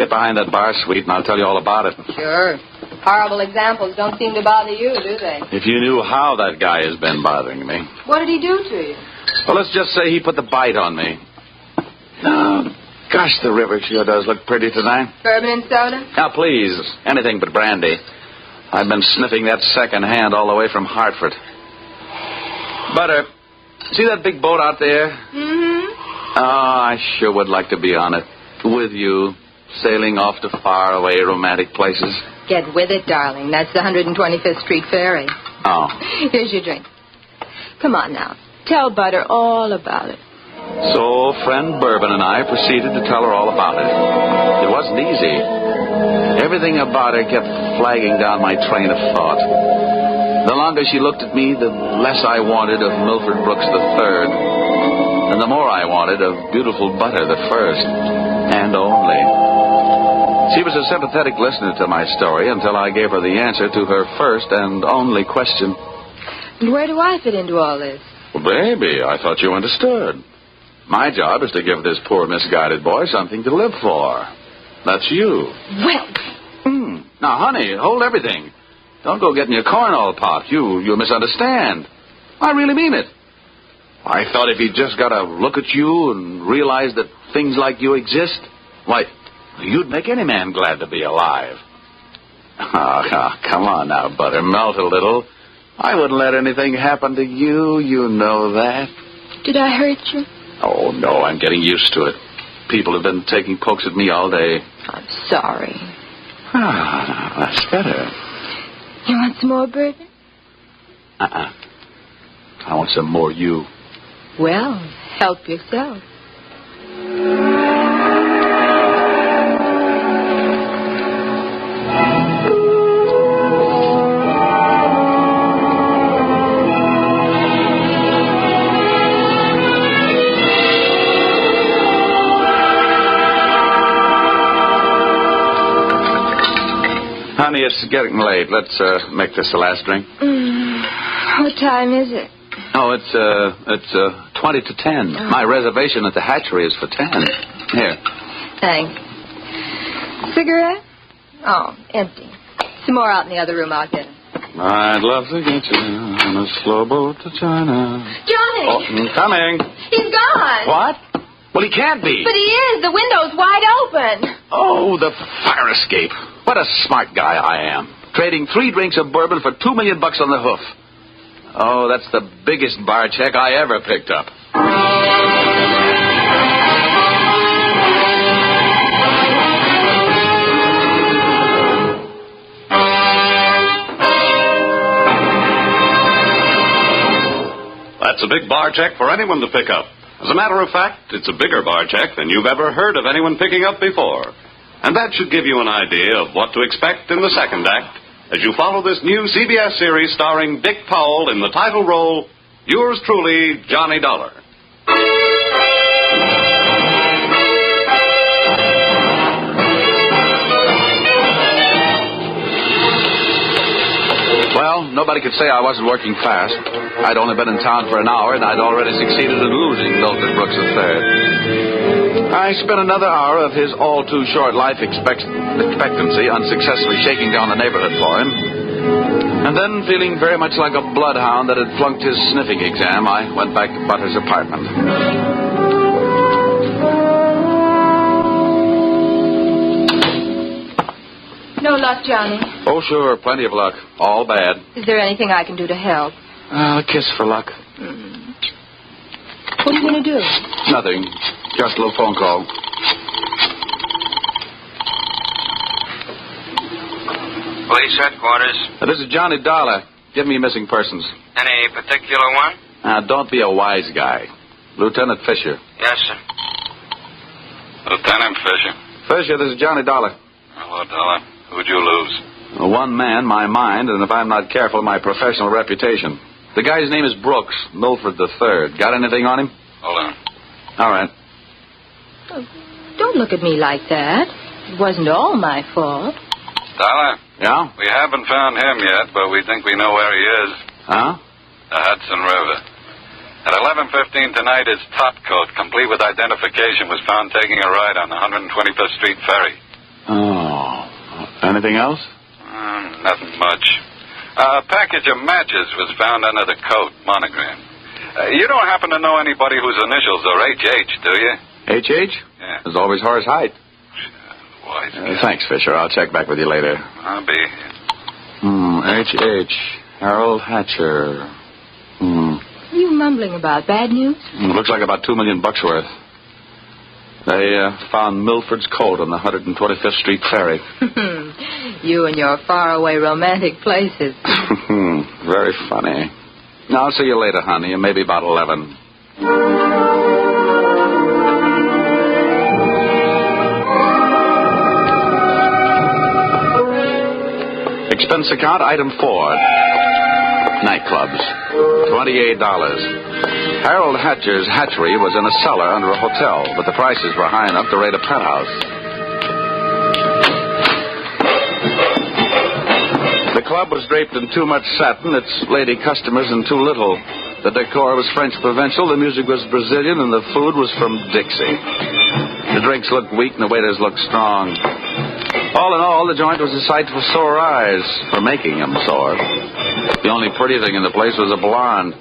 Get behind that bar, sweet, and I'll tell you all about it.
Sure. Horrible examples don't seem to bother you, do they?
If you knew how that guy has been bothering me.
What did he do to you?
Well, let's just say he put the bite on me. Oh, gosh, the river sure does look pretty tonight.
Bourbon and soda?
Now, please, anything but brandy. I've been sniffing that second hand all the way from Hartford. Butter, see that big boat out there?
Mm-hmm.
Oh, I sure would like to be on it. With you, sailing off to faraway romantic places.
Get with it, darling. That's the 125th Street Ferry.
Oh.
Here's your drink. Come on now. Tell Butter all about it.
So, friend Bourbon and I proceeded to tell her all about it. It wasn't easy. Everything about her kept flagging down my train of thought. The longer she looked at me, the less I wanted of Milford Brooks III. And the more I wanted of beautiful butter, the first and only. She was a sympathetic listener to my story until I gave her the answer to her first and only question.
And where do I fit into all this?
Well, baby, I thought you understood. My job is to give this poor misguided boy something to live for. That's you.
Well...
Now, honey, hold everything. Don't go getting your corn all popped. You misunderstand. I really mean it. I thought if he just got a look at you and realized that things like you exist, why, you'd make any man glad to be alive. Oh, come on now, Butter. Melt a little. I wouldn't let anything happen to you. You know that.
Did I hurt you?
Oh, no, I'm getting used to it. People have been taking pokes at me all day.
I'm sorry.
Ah, that's better.
You want some more bourbon?
I want some more you.
Well, help yourself.
Honey, it's getting late. Let's make this the last drink.
What time is it?
Oh, it's 20 to 10. Oh. My reservation at the hatchery is for 10. Here.
Thanks. Cigarette? Oh, empty. Some more out in the other room. I'll get it.
I'd love to get you on a slow boat to China.
Johnny!
Oh, I'm coming.
He's gone.
What? Well, he can't be.
But he is. The window's wide open.
Oh, the fire escape. What a smart guy I am. Trading 3 drinks of bourbon for $2 million on the hoof. Oh, that's the biggest bar check I ever picked up.
That's a big bar check for anyone to pick up. As a matter of fact, it's a bigger bar check than you've ever heard of anyone picking up before. And that should give you an idea of what to expect in the second act as you follow this new CBS series starring Dick Powell in the title role, yours truly, Johnny Dollar.
Well, nobody could say I wasn't working fast. I'd only been in town for an hour, and I'd already succeeded in losing Milford Brooks III. I spent another hour of his all-too-short life expectancy unsuccessfully shaking down the neighborhood for him. And then, feeling very much like a bloodhound that had flunked his sniffing exam, I went back to Butter's apartment.
No luck, Johnny.
Oh, sure, plenty of luck. All bad.
Is there anything I can do to help?
A kiss for luck.
What are you going to do?
Nothing. Just a little phone call.
Police headquarters.
This is Johnny Dollar. Give me missing persons.
Any particular one?
Don't be a wise guy. Lieutenant Fisher.
Yes, sir. Lieutenant Fisher.
Fisher, this is Johnny Dollar.
Hello, Dollar. Who'd you lose?
One man, my mind, and if I'm not careful, my professional reputation. The guy's name is Brooks, Milford III. Got anything on him?
Hold on.
All right.
Oh, don't look at me like that. It wasn't all my fault.
Dollar?
Yeah?
We haven't found him yet, but we think we know where he is.
Huh?
The Hudson River. At 11:15 tonight, his top coat, complete with identification, was found taking a ride on the 125th Street ferry.
Oh. Anything else?
Nothing much. A package of matches was found under the coat, monogrammed. You don't happen to know anybody whose initials are H.H., do you?
H.H.?
Yeah.
There's always Horace Height.
Wise
thanks, Fisher. I'll check back with you later.
I'll be.
H.H. Harold Hatcher.
What are you mumbling about? Bad news?
Looks like about $2 million worth. They found Milford's coat on the 125th Street ferry.
You and your faraway romantic places.
Very funny. I'll see you later, honey, and maybe about 11. Expense account, item 4. nightclubs. $28. Harold Hatcher's hatchery was in a cellar under a hotel, but the prices were high enough to rate a penthouse. The club was draped in too much satin, its lady customers in too little. The decor was French provincial, the music was Brazilian, and the food was from Dixie. The drinks looked weak and the waiters looked strong. All in all, the joint was a sight for sore eyes, for making them sore. The only pretty thing in the place was a blonde.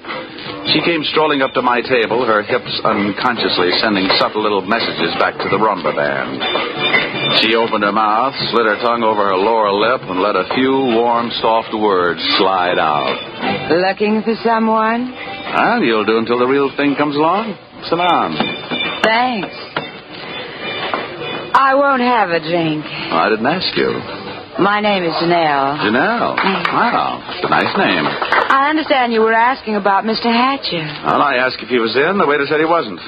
She came strolling up to my table, her hips unconsciously sending subtle little messages back to the rumba band. She opened her mouth, slid her tongue over her lower lip, and let a few warm, soft words slide out.
Looking for someone?
Well, you'll do until the real thing comes along. Sit down.
Thanks. I won't have a drink.
I didn't ask you.
My name is Janelle.
Janelle? Wow, that's a nice name.
I understand you were asking about Mr. Hatcher.
Well, I asked if he was in. The waiter said he wasn't.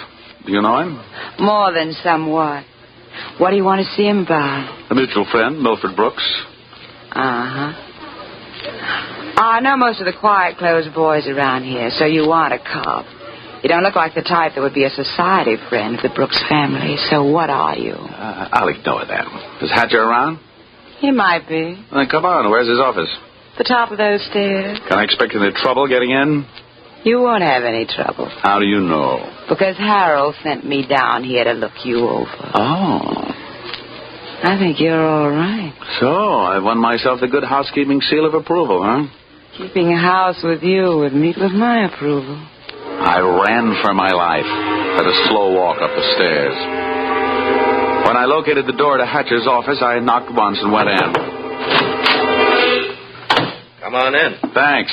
Do you know him?
More than somewhat. What do you want to see him about?
A mutual friend, Milford Brooks.
Uh-huh. I know most of the quiet-closed boys around here, so you want a cop. You don't look like the type that would be a society friend of the Brooks family, so what are you?
I'll ignore that. Is Hatcher around?
He might be.
Then come on. Where's his office?
The top of those stairs.
Can I expect any trouble getting in?
You won't have any trouble.
How do you know?
Because Harold sent me down here to look you over.
Oh.
I think you're all right.
So, I've won myself the good housekeeping seal of approval, huh?
Keeping a house with you would meet with my approval.
I ran for my life at a slow walk up the stairs. When I located the door to Hatcher's office, I knocked once and went in.
Come on in.
Thanks.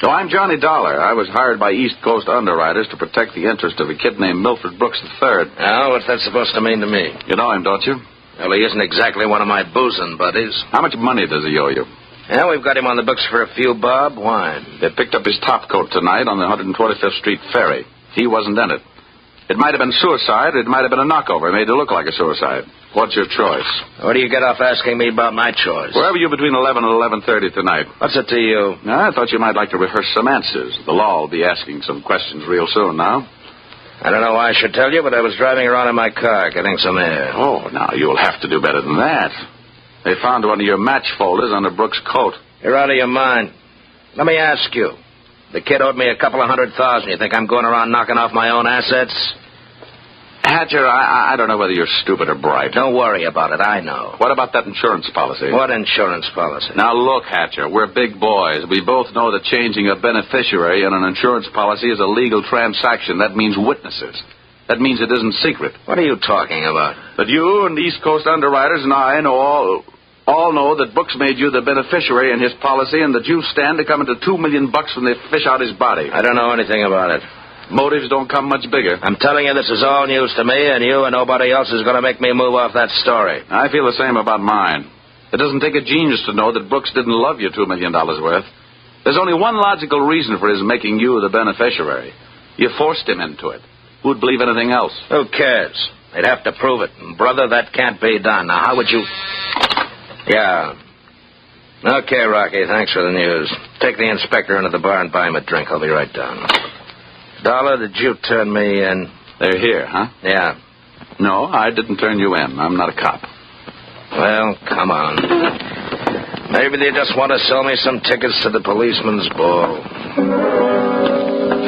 So I'm Johnny Dollar. I was hired by East Coast underwriters to protect the interest of a kid named Milford Brooks III.
Now, what's that supposed to mean to me?
You know him, don't you?
Well, he isn't exactly one of my boozing buddies.
How much money does he owe you?
Yeah, we've got him on the books for a few bob. Why?
They picked up his top coat tonight on the 125th Street ferry. He wasn't in it. It might have been suicide, or it might have been a knockover made to look like a suicide. What's your choice?
What do you get off asking me about my choice?
Where were you between 11 and 11:30 tonight?
What's it to you?
I thought you might like to rehearse some answers. The law will be asking some questions real soon now.
I don't know why I should tell you, but I was driving around in my car getting some air.
Oh, now, you'll have to do better than that. They found one of your match folders under Brooks' coat.
You're out of your mind. Let me ask you. The kid owed me a couple of $100,000. You think I'm going around knocking off my own assets?
Hatcher, I don't know whether you're stupid or bright.
Don't worry about it. I know.
What about that insurance policy?
What insurance policy?
Now, look, Hatcher, we're big boys. We both know that changing a beneficiary in an insurance policy is a legal transaction. That means witnesses. That means it isn't secret.
What are you talking about?
That you and East Coast underwriters and I know all know that Brooks made you the beneficiary in his policy and that you stand to come into $2 million when they fish out his body.
I don't know anything about it.
Motives don't come much bigger.
I'm telling you, this is all news to me, and you and nobody else is going to make me move off that story.
I feel the same about mine. It doesn't take a genius to know that Brooks didn't love you $2 million worth. There's only one logical reason for his making you the beneficiary. You forced him into it. Who'd believe anything else?
Who cares? They'd have to prove it. And brother, that can't be done. Now, how would you... Yeah. Okay, Rocky, thanks for the news. Take the inspector into the bar and buy him a drink. I'll be right down. Dollar, did you turn me in?
They're here, huh?
Yeah.
No, I didn't turn you in. I'm not a cop.
Well, come on. Maybe they just want to sell me some tickets to the policeman's ball.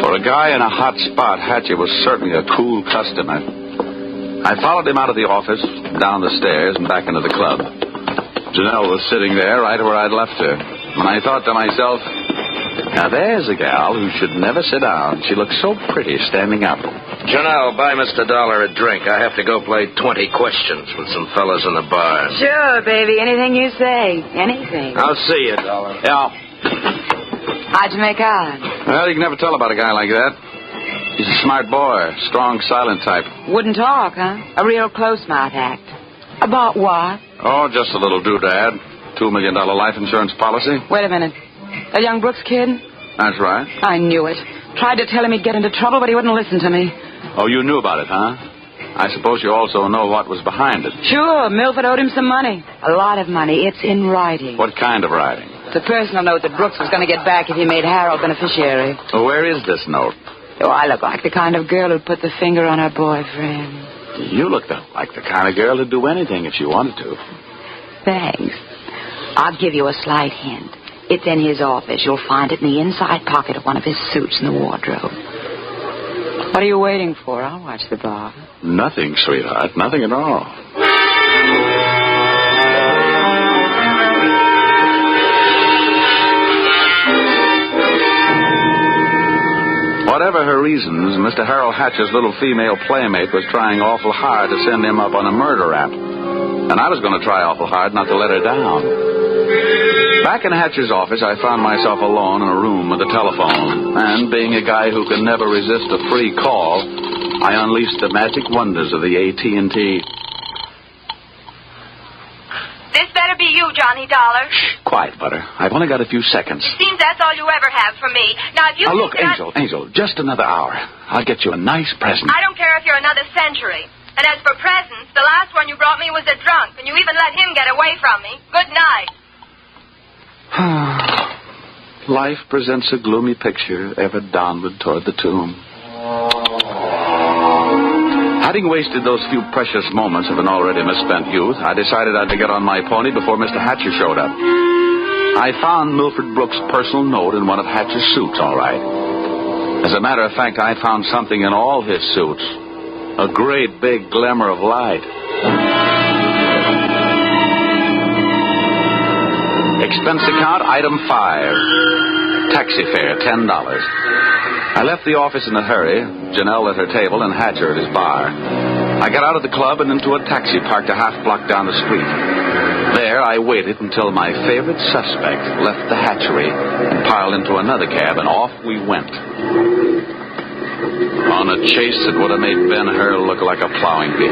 For a guy in a hot spot, Hatcher was certainly a cool customer. I followed him out of the office, down the stairs, and back into the club. Janelle was sitting there right where I'd left her. And I thought to myself, now there's a gal who should never sit down. She looks so pretty standing up.
Janelle, buy Mr. Dollar a drink. I have to go play 20 questions with some fellas in the bar.
Sure, baby. Anything you say. Anything.
I'll see you, Dollar.
Yeah.
How'd you make out?
Well, you can never tell about a guy like that. He's a smart boy, strong, silent type.
Wouldn't talk, huh? A real close-mouth act. About what?
Oh, just a little doodad. $2 million life insurance policy.
Wait a minute. That young Brooks kid?
That's right.
I knew it. Tried to tell him he'd get into trouble, but he wouldn't listen to me.
Oh, you knew about it, huh? I suppose you also know what was behind it.
Sure, Milford owed him some money. A lot of money. It's in writing.
What kind of writing?
It's a personal note that Brooks was going to get back if he made Harold beneficiary.
Well, where is this note?
Oh, I look like the kind of girl who'd put the finger on her boyfriend.
You look like the kind of girl who'd do anything if she wanted to.
Thanks. I'll give you a slight hint. It's in his office. You'll find it in the inside pocket of one of his suits in the wardrobe. What are you waiting for? I'll watch the bar.
Nothing, sweetheart. Nothing at all. Whatever her reasons, Mr. Harold Hatcher's little female playmate was trying awful hard to send him up on a murder rap. And I was going to try awful hard not to let her down. Back in Hatcher's office, I found myself alone in a room with a telephone. And being a guy who can never resist a free call, I unleashed the magic wonders of the AT&T.
This better be you, Johnny Dollar.
Shh, quiet, Butter. I've only got a few seconds.
Seems that's all you ever have for me. Now, if you...
Now, look, Angel, just another hour. I'll get you a nice present.
I don't care if you're another century. And as for presents, the last one you brought me was a drunk, and you even let him get away from me. Good night.
Life presents a gloomy picture ever downward toward the tomb. Having wasted those few precious moments of an already misspent youth, I decided I'd get on my pony before Mr. Hatcher showed up. I found Milford Brooks' personal note in one of Hatcher's suits, all right. As a matter of fact, I found something in all his suits. A great big glimmer of light. Expense account, item 5. Taxi fare, $10. I left the office in a hurry, Janelle at her table and Hatcher at his bar. I got out of the club and into a taxi parked a half block down the street. There I waited until my favorite suspect left the hatchery and piled into another cab, and off we went. On a chase that would have made Ben-Hur look like a plowing bee.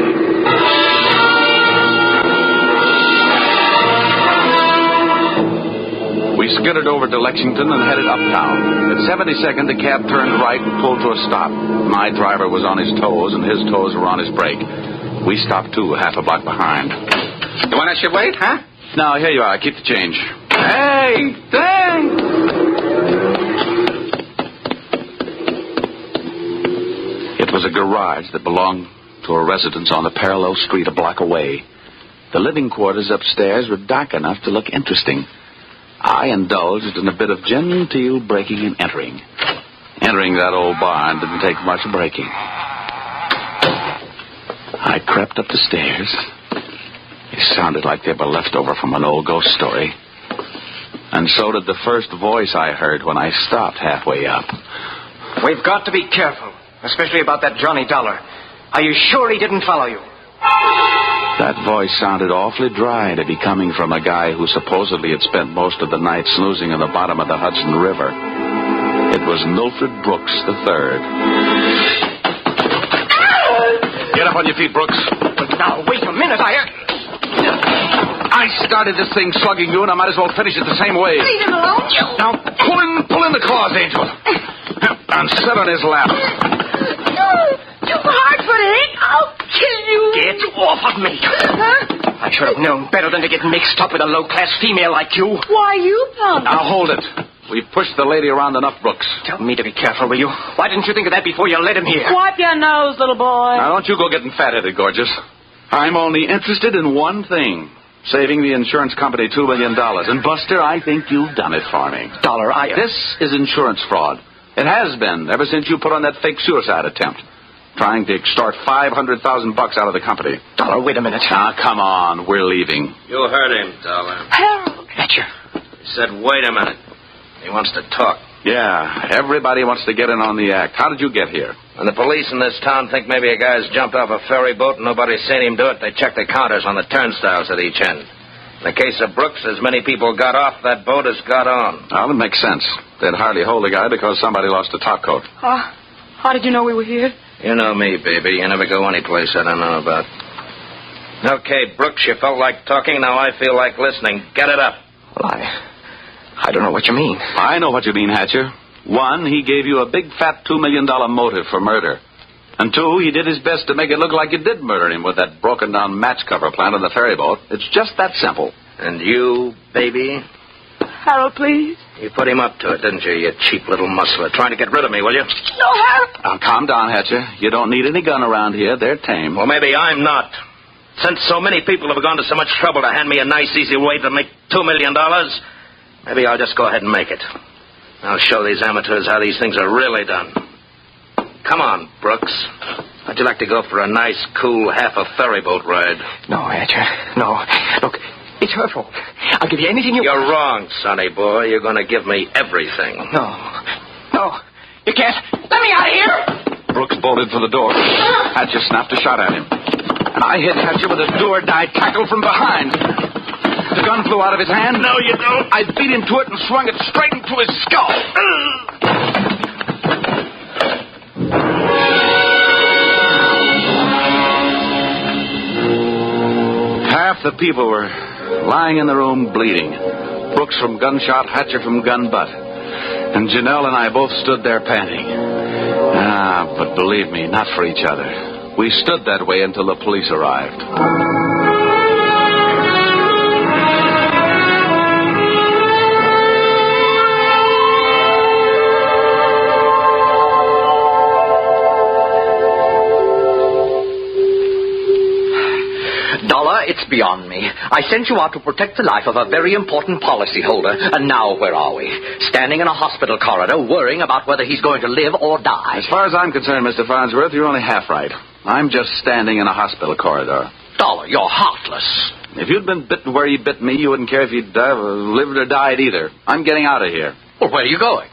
We skittered over to Lexington and headed uptown. At 72nd, the cab turned right and pulled to a stop. My driver was on his toes, and his toes were on his brake. We stopped, too, half a block behind.
You want I should wait, huh?
No, here you are. Keep the change.
Hey, thanks.
It was a garage that belonged to a residence on a parallel street a block away. The living quarters upstairs were dark enough to look interesting. I indulged in a bit of genteel breaking and entering. Entering that old barn didn't take much breaking. I crept up the stairs. It sounded like they were left over from an old ghost story. And so did the first voice I heard when I stopped halfway up.
We've got to be careful, especially about that Johnny Dollar. Are you sure he didn't follow you?
That voice sounded awfully dry to be coming from a guy who supposedly had spent most of the night snoozing in the bottom of the Hudson River. It was Milford Brooks III. Get up on your feet, Brooks.
But now, wait a minute,
I started this thing slugging you, and I might as well finish it the same way.
Leave him alone.
Now, pull in the claws, Angel. And sit on his lap.
Too hard for it. I'll kill you.
Get off of me.
Huh?
I should have known better than to get mixed up with a low-class female like you.
Why, you punk.
Now, hold it. We've pushed the lady around enough, Brooks.
Tell me to be careful, will you? Why didn't you think of that before you let him here?
Wipe your nose, little boy.
Now, don't you go getting fat-headed, gorgeous. I'm only interested in one thing. Saving the insurance company $2 million. And, Buster, I think you've done it for me. This is insurance fraud. It has been ever since you put on that fake suicide attempt. Trying to extort $500,000 out of the company.
Dollar, wait a minute.
Ah, come on. We're leaving.
You heard him, Dollar.
Harold.
Hatcher.
He said, wait a minute. He wants to talk.
Yeah, everybody wants to get in on the act. How did you get here?
When the police in this town think maybe a guy's jumped off a ferry boat and nobody's seen him do it, they check the counters on the turnstiles at each end. In the case of Brooks, as many people got off that boat as got on.
Well, it makes sense. They'd hardly hold the guy because somebody lost a top coat.
How did you know we were here?
You know me, baby. You never go any place I don't know about. Okay, Brooks, you felt like talking. Now I feel like listening. Get it up.
Well, I don't know what you mean.
I know what you mean, Hatcher. 1, he gave you a big fat $2 million motive for murder. And 2, he did his best to make it look like you did murder him with that broken-down match cover plant on the ferry boat. It's just that simple.
And you, baby?
Harold, please.
You put him up to it, didn't you, you cheap little muscler? Trying to get rid of me, will you?
No, Harold.
Now, calm down, Hatcher. You don't need any gun around here. They're tame.
Well, maybe I'm not. Since so many people have gone to so much trouble to hand me a nice, easy way to make $2 million, maybe I'll just go ahead and make it. I'll show these amateurs how these things are really done. Come on, Brooks. How'd you like to go for a nice, cool, half a ferry boat ride?
No, Hatcher. No. Look, it's her fault. I'll give you anything you...
You're wrong, sonny boy. You're going to give me everything.
No. You can't. Let me out of here.
Brooks bolted for the door. Hatcher snapped a shot at him. And I hit Hatcher with a do-or-die tackle from behind. The gun flew out of his hand. No, you don't. I beat him to it and swung it straight into his skull. Half the people were lying in the room bleeding. Brooks from gunshot, Hatcher from gun butt. And Janelle and I both stood there panting. But believe me, not for each other. We stood that way until the police arrived.
It's beyond me. I sent you out to protect the life of a very important policyholder, and now where are we? Standing in a hospital corridor, worrying about whether he's going to live or die.
As far as I'm concerned, Mr. Farnsworth, you're only half right. I'm just standing in a hospital corridor.
Dollar, you're heartless.
If you'd been bitten where you bit me, you wouldn't care if you'd lived or died either. I'm getting out of here.
Well, where are you going?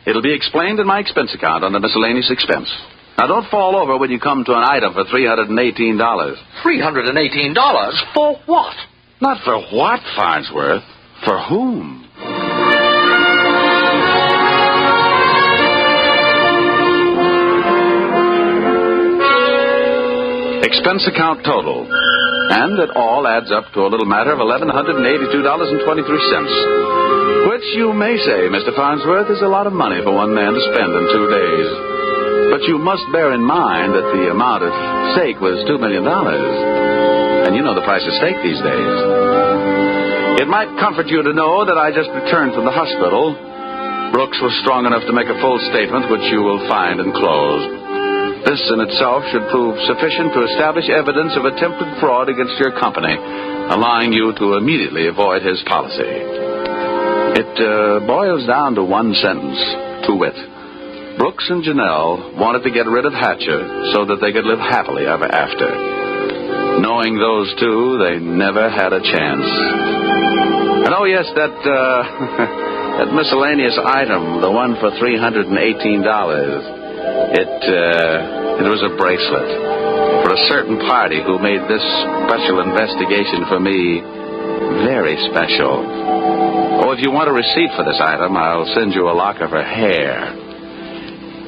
It'll be explained in my expense account under miscellaneous expense. Now, don't fall over when you come to an item for $318.
$318? For what?
Not for what, Farnsworth? For whom? Expense account total. And it all adds up to a little matter of $1,182.23. Which you may say, Mr. Farnsworth, is a lot of money for one man to spend in 2 days. But you must bear in mind that the amount at stake was $2 million. And you know the price of steak these days. It might comfort you to know that I just returned from the hospital. Brooks was strong enough to make a full statement, which you will find enclosed. This in itself should prove sufficient to establish evidence of attempted fraud against your company, allowing you to immediately avoid his policy. It boils down to one sentence, to wit. Brooks and Janelle wanted to get rid of Hatcher so that they could live happily ever after. Knowing those two, they never had a chance. And oh yes, that miscellaneous item, the one for $318, it was a bracelet for a certain party who made this special investigation for me very special. Oh, if you want a receipt for this item, I'll send you a lock of her hair.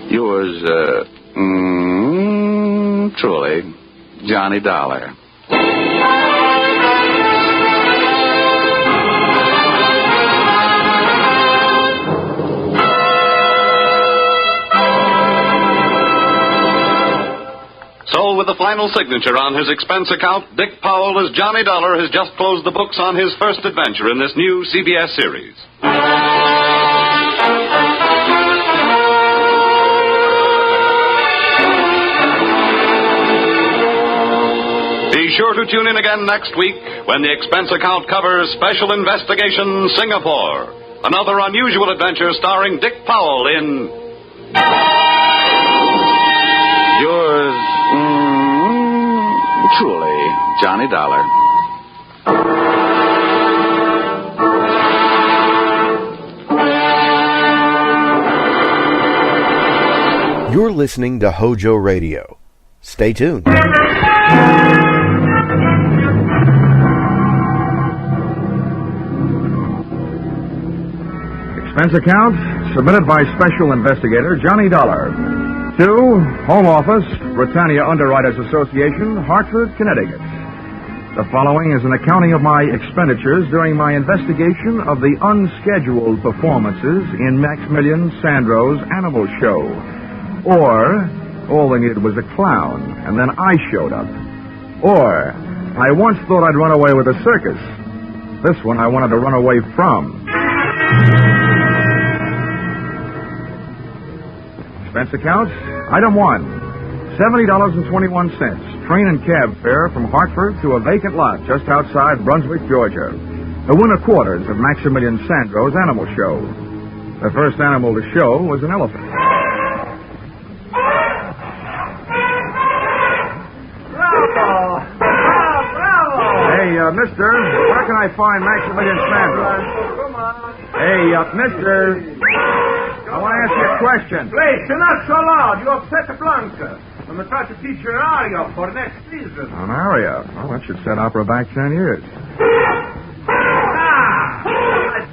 Yours, truly, Johnny Dollar.
So, with the final signature on his expense account, Dick Powell as Johnny Dollar has just closed the books on his first adventure in this new CBS series. Be sure to tune in again next week when the expense account covers Special Investigation Singapore. Another unusual adventure starring Dick Powell in...
Yours, truly, Johnny Dollar.
You're listening to HOJO Radio. Stay tuned.
Expense account submitted by Special Investigator Johnny Dollar to Home Office, Britannia Underwriters Association, Hartford, Connecticut. The following is an accounting of my expenditures during my investigation of the unscheduled performances in Maximilian Sandro's Animal Show. Or, all they needed was a clown, and then I showed up. Or, I once thought I'd run away with a circus. This one I wanted to run away from. Expense accounts. Item 1, $70.21. Train and cab fare from Hartford to a vacant lot just outside Brunswick, Georgia. The winter quarters of Maximilian Sandro's animal show. The first animal to show was an elephant.
Bravo!
Hey, mister, where can I find Maximilian Sandro?
Come on.
Hey, mister, I want to ask you a question.
Please, you're not so loud. You upset Blanca. I'm going to try to teach her an aria for next season.
An aria? Well, that should set opera back 10 years.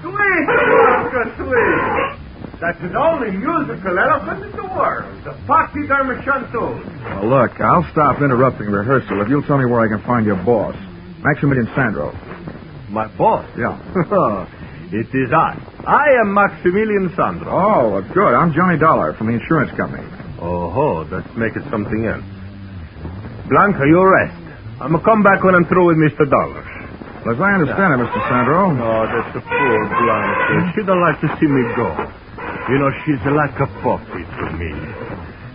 Sweet, Blanca, sweet. That's the only musical elephant in the world. The pachyderm chanteuse.
Well, look, I'll stop interrupting rehearsal if you'll tell me where I can find your boss, Maximilian Sandro.
My boss?
Yeah.
It is I. I am Maximilian Sandro.
Oh, good. I'm Johnny Dollar from the insurance company.
Oh, let's make it something else. Blanca, you rest. I'm going to come back when I'm through with Mr. Dollar.
Well, as I understand it, Mr. Sandro.
Oh, that's a poor Blanca. She don't like to see me go. You know, she's like a puppy to me.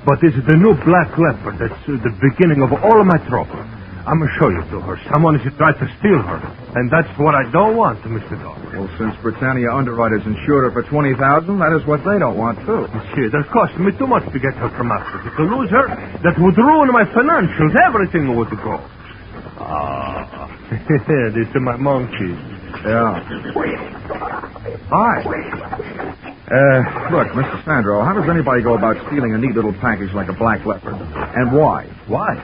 But it's the new black leopard that's the beginning of all of my trouble. I'm going to show you to her. Someone has tried to steal her. And that's what I don't want, Mr. Dollar.
Well, since Britannia Underwriters insured her for $20,000, that is what they don't want, too.
See, that cost me too much to get her from Africa. To lose her, that would ruin my financials. Everything would go. Ah, these are my monkeys.
Yeah. Hi. Look, Mr. Sandro, how does anybody go about stealing a neat little package like a black leopard? And why?
Why?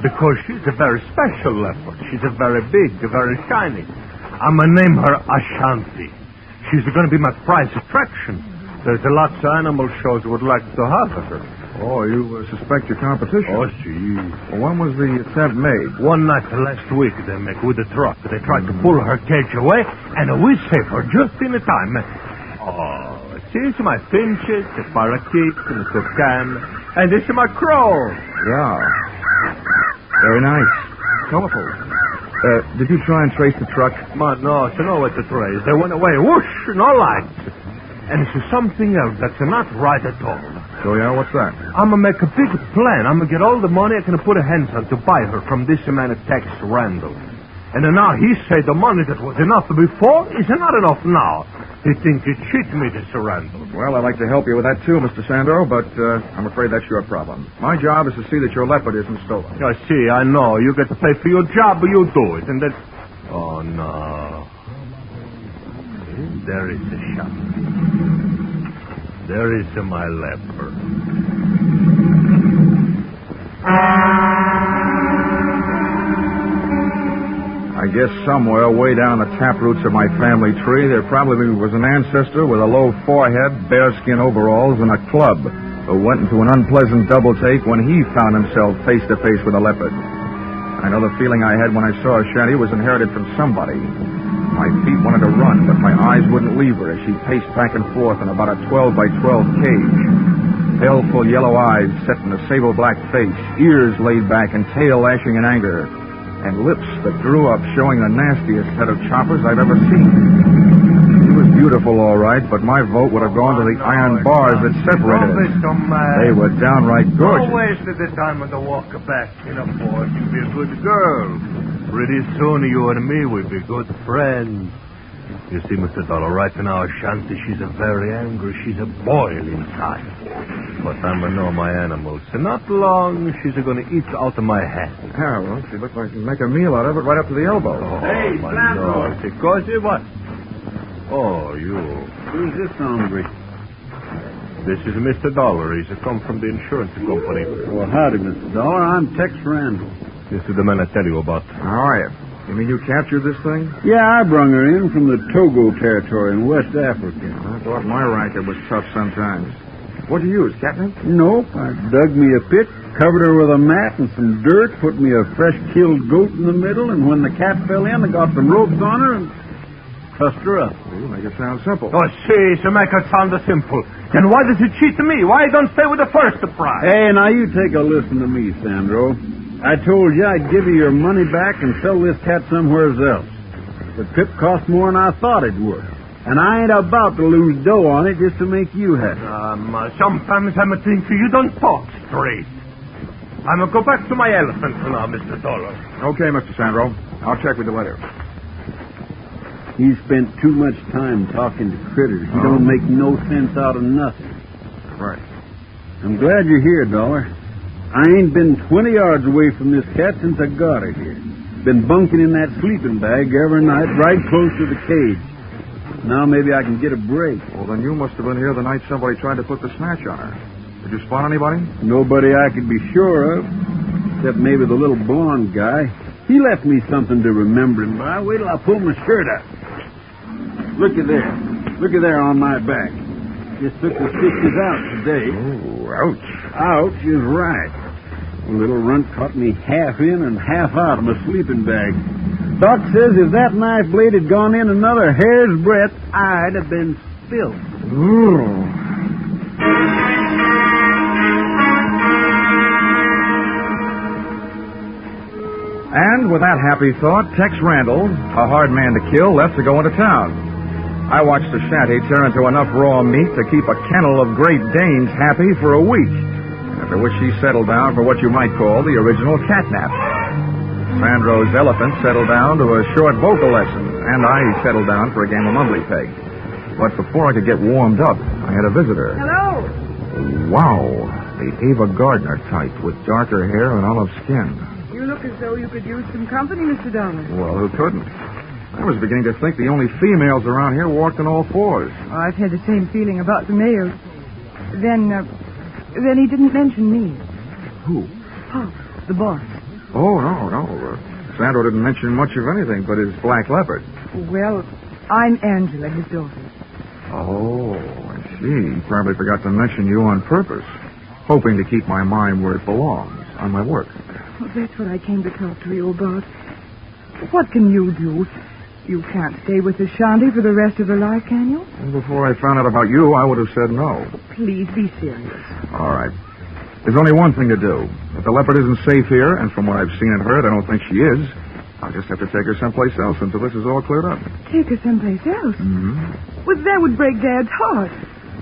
Because she's a very special leopard. She's a very big, very shiny. I'm going to name her Ashanti. She's going to be my prize attraction. There's a lot of animal shows would like to have her.
Oh, you suspect your competition?
Oh, gee.
Well, when was the attempt made?
One night last week they make with a truck. They tried to pull her cage away, and we saved her just in the time. Oh, see, my finches, the parakeet, and the toucan, and this is my crow.
Yeah. Very nice. Colorful. Did you try and trace the truck?
Man, no, you know what to trace. They went away, whoosh, no lights. And it's something else that's not right at all.
So, yeah, what's that?
I'm going to make a big plan. I'm going to get all the money I can put a hands on to buy her from this man at Tex Randall. And then now he said the money that was enough before is not enough now. He thinks he cheated me, this Randall.
Well, I'd like to help you with that, too, Mr. Sandro, but I'm afraid that's your problem. My job is to see that your leopard isn't stolen.
I see, I know. You get to pay for your job, but you do it. And then... Oh, no. There is the shot. There is my leopard.
I guess somewhere way down the taproots of my family tree, there probably was an ancestor with a low forehead, bearskin overalls, and a club who went into an unpleasant double take when he found himself face to face with a leopard. I know the feeling I had when I saw Ashanti was inherited from somebody. My feet wanted to run, but my eyes wouldn't leave her as she paced back and forth in about a 12-by-12 cage. Baleful yellow eyes set in a sable-black face, ears laid back and tail lashing in anger, and lips that drew up showing the nastiest set of choppers I've ever seen. She was beautiful, all right, but my vote would have gone to the iron bars that separated us. They were downright gorgeous.
Don't waste the time on the walk back. You know, boy, you be a good girl. Pretty soon you and me will be good friends. You see, Mr. Dollar, right now, Ashanti, she's a very angry. She's a boil inside. But I'm going to know my animals. And not long, she's going to eat out of my hand.
Yeah, well, she looks like she can make a meal out of it right up to the elbow.
Oh, hey, my God. Because it what? Oh, you.
Who's this hombre?
This is Mr. Dollar. He's come from the insurance company.
Well, howdy, Mr. Dollar. I'm Tex Randall.
This is the man I tell you about.
How are you? You mean you captured this thing?
Yeah, I brung her in from the Togo territory in West Africa.
I thought my racket was tough sometimes. What'd you use, catnip?
Nope. I dug me a pit, covered her with a mat and some dirt, put me a fresh killed goat in the middle, and when the cat fell in, I got some ropes on her and trussed her up.
Well, you make it sound simple.
Oh, see, to make it sound simple. Then why does he cheat me? Why don't stay with the first prize?
Hey, now you take a listen to me, Sandro. I told you I'd give you your money back and sell this cat somewhere else. The trip cost more than I thought it would.
And I ain't about to lose dough on it just to make you happy.
Sometimes I'm thinking you don't talk straight. I'm going to go back to my elephant for now, Mr. Dollar.
Okay, Mr. Sandro. I'll check with the letter.
He spent too much time talking to critters. He don't make no sense out of nothing.
Right.
I'm glad you're here, Dollar. I ain't been 20 yards away from this cat since I got her here. Been bunking in that sleeping bag every night right close to the cage. Now maybe I can get a break.
Well, then you must have been here the night somebody tried to put the snatch on her. Did you spot anybody?
Nobody I could be sure of, except maybe the little blonde guy. He left me something to remember him by. Wait till I pull my shirt up. Look at there. Look at there on my back. Just took the stitches out today.
Oh, ouch.
Ouch is right. The little runt caught me half in and half out of my sleeping bag. Doc says if that knife blade had gone in another hair's breadth, I'd have been spilled.
And with that happy thought, Tex Randall, a hard man to kill, left to go into town. I watched the shanty turn into enough raw meat to keep a kennel of Great Danes happy for a week, after which she settled down for what you might call the original catnap. Sandro's elephant settled down to a short vocal lesson, and I settled down for a game of mumbly peg. But before I could get warmed up, I had a visitor.
Hello.
Wow, the Ava Gardner type with darker hair and olive skin.
You look as though you could use some company, Mr. Dollar.
Well, who couldn't? I was beginning to think the only females around here walked on all fours.
I've had the same feeling about the males. Then he didn't mention me.
Who?
Pop, the boss.
Oh, no. Sandro didn't mention much of anything but his black leopard.
Well, I'm Angela, his daughter.
Oh, I see. He probably forgot to mention you on purpose, hoping to keep my mind where it belongs, on my work.
Well, that's what I came to talk to you about. What can you do? You can't stay with the shanty for the rest of her life, can you?
Well, before I found out about you, I would have said no.
Please be serious.
All right. There's only one thing to do. If the leopard isn't safe here, and from what I've seen and heard, I don't think she is, I'll just have to take her someplace else until this is all cleared up.
Take her someplace else?
Mm-hmm.
Well, that would break Dad's heart.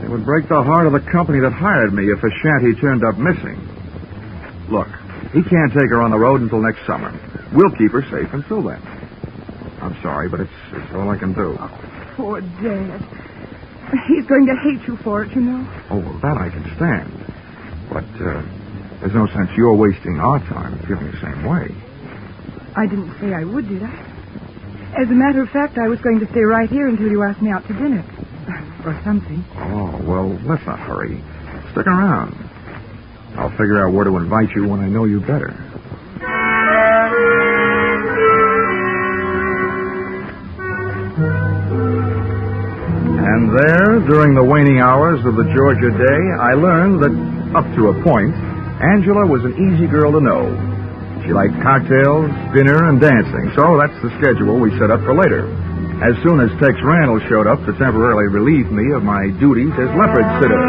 It would break the heart of the company that hired me if a shanty turned up missing. Look, he can't take her on the road until next summer. We'll keep her safe until then. I'm sorry, but it's all I can do.
Oh, poor Dad. He's going to hate you for it, you know.
Oh, well, that I can stand. But there's no sense you're wasting our time feeling the same way.
I didn't say I would, did I? As a matter of fact, I was going to stay right here until you asked me out to dinner. Or something.
Oh, well, let's not hurry. Stick around. I'll figure out where to invite you when I know you better. And there, during the waning hours of the Georgia day, I learned that, up to a point, Angela was an easy girl to know. She liked cocktails, dinner, and dancing, so that's the schedule we set up for later. As soon as Tex Randall showed up to temporarily relieve me of my duties as leopard sitter.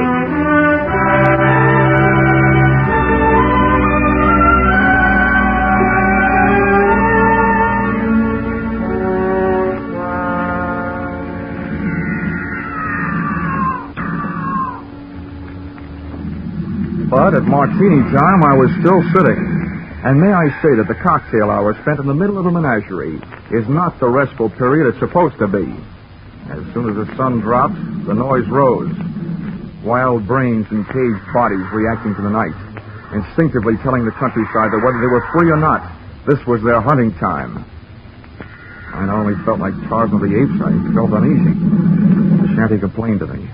But at martini time, I was still sitting. And may I say that the cocktail hour spent in the middle of a menagerie is not the restful period it's supposed to be. As soon as the sun dropped, the noise rose. Wild brains and caged bodies reacting to the night, instinctively telling the countryside that whether they were free or not, this was their hunting time. I not only felt like Tarzan of the Apes, I felt uneasy. The shanty complained to me.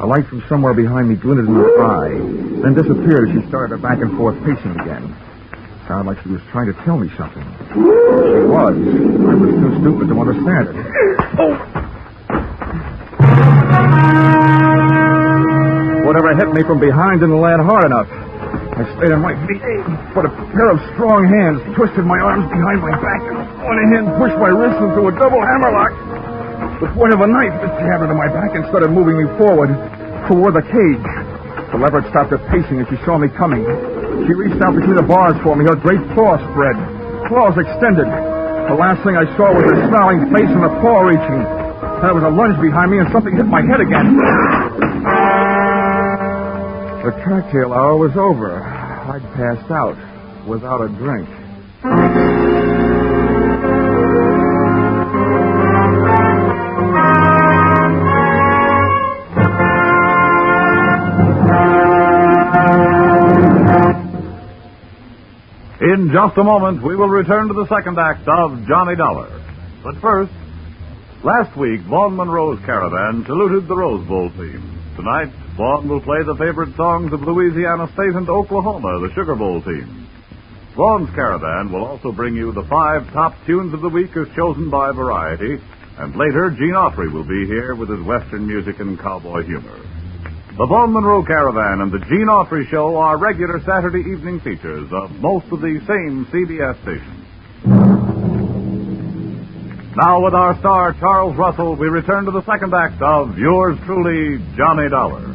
A light from somewhere behind me glinted in her eye, then disappeared as she started her back and forth pacing again. Sounded like she was trying to tell me something. She was. I was too stupid to understand it. Whatever hit me from behind didn't land hard enough. I stayed on my feet, but a pair of strong hands twisted my arms behind my back and one hand pushed my wrist into a double hammerlock. The point of a knife was jabbed into my back and started moving me forward toward the cage. The leopard stopped her pacing as she saw me coming. She reached out between the bars for me, her great claws spread, claws extended. The last thing I saw was her snarling face and the paw reaching. There was a lunge behind me and something hit my head again. The cocktail hour was over. I'd passed out without a drink. In just a moment, we will return to the second act of Johnny Dollar. But first, last week, Vaughn Monroe's Caravan saluted the Rose Bowl team. Tonight, Vaughn will play the favorite songs of Louisiana State and Oklahoma, the Sugar Bowl team. Vaughn's Caravan will also bring you the 5 top tunes of the week as chosen by Variety, and later, Gene Autry will be here with his Western music and cowboy humor. The Vaughn Monroe Caravan and the Gene Autry Show are regular Saturday evening features of most of the same CBS stations. Now, with our star, Charles Russell, we return to the second act of yours truly, Johnny Dollar.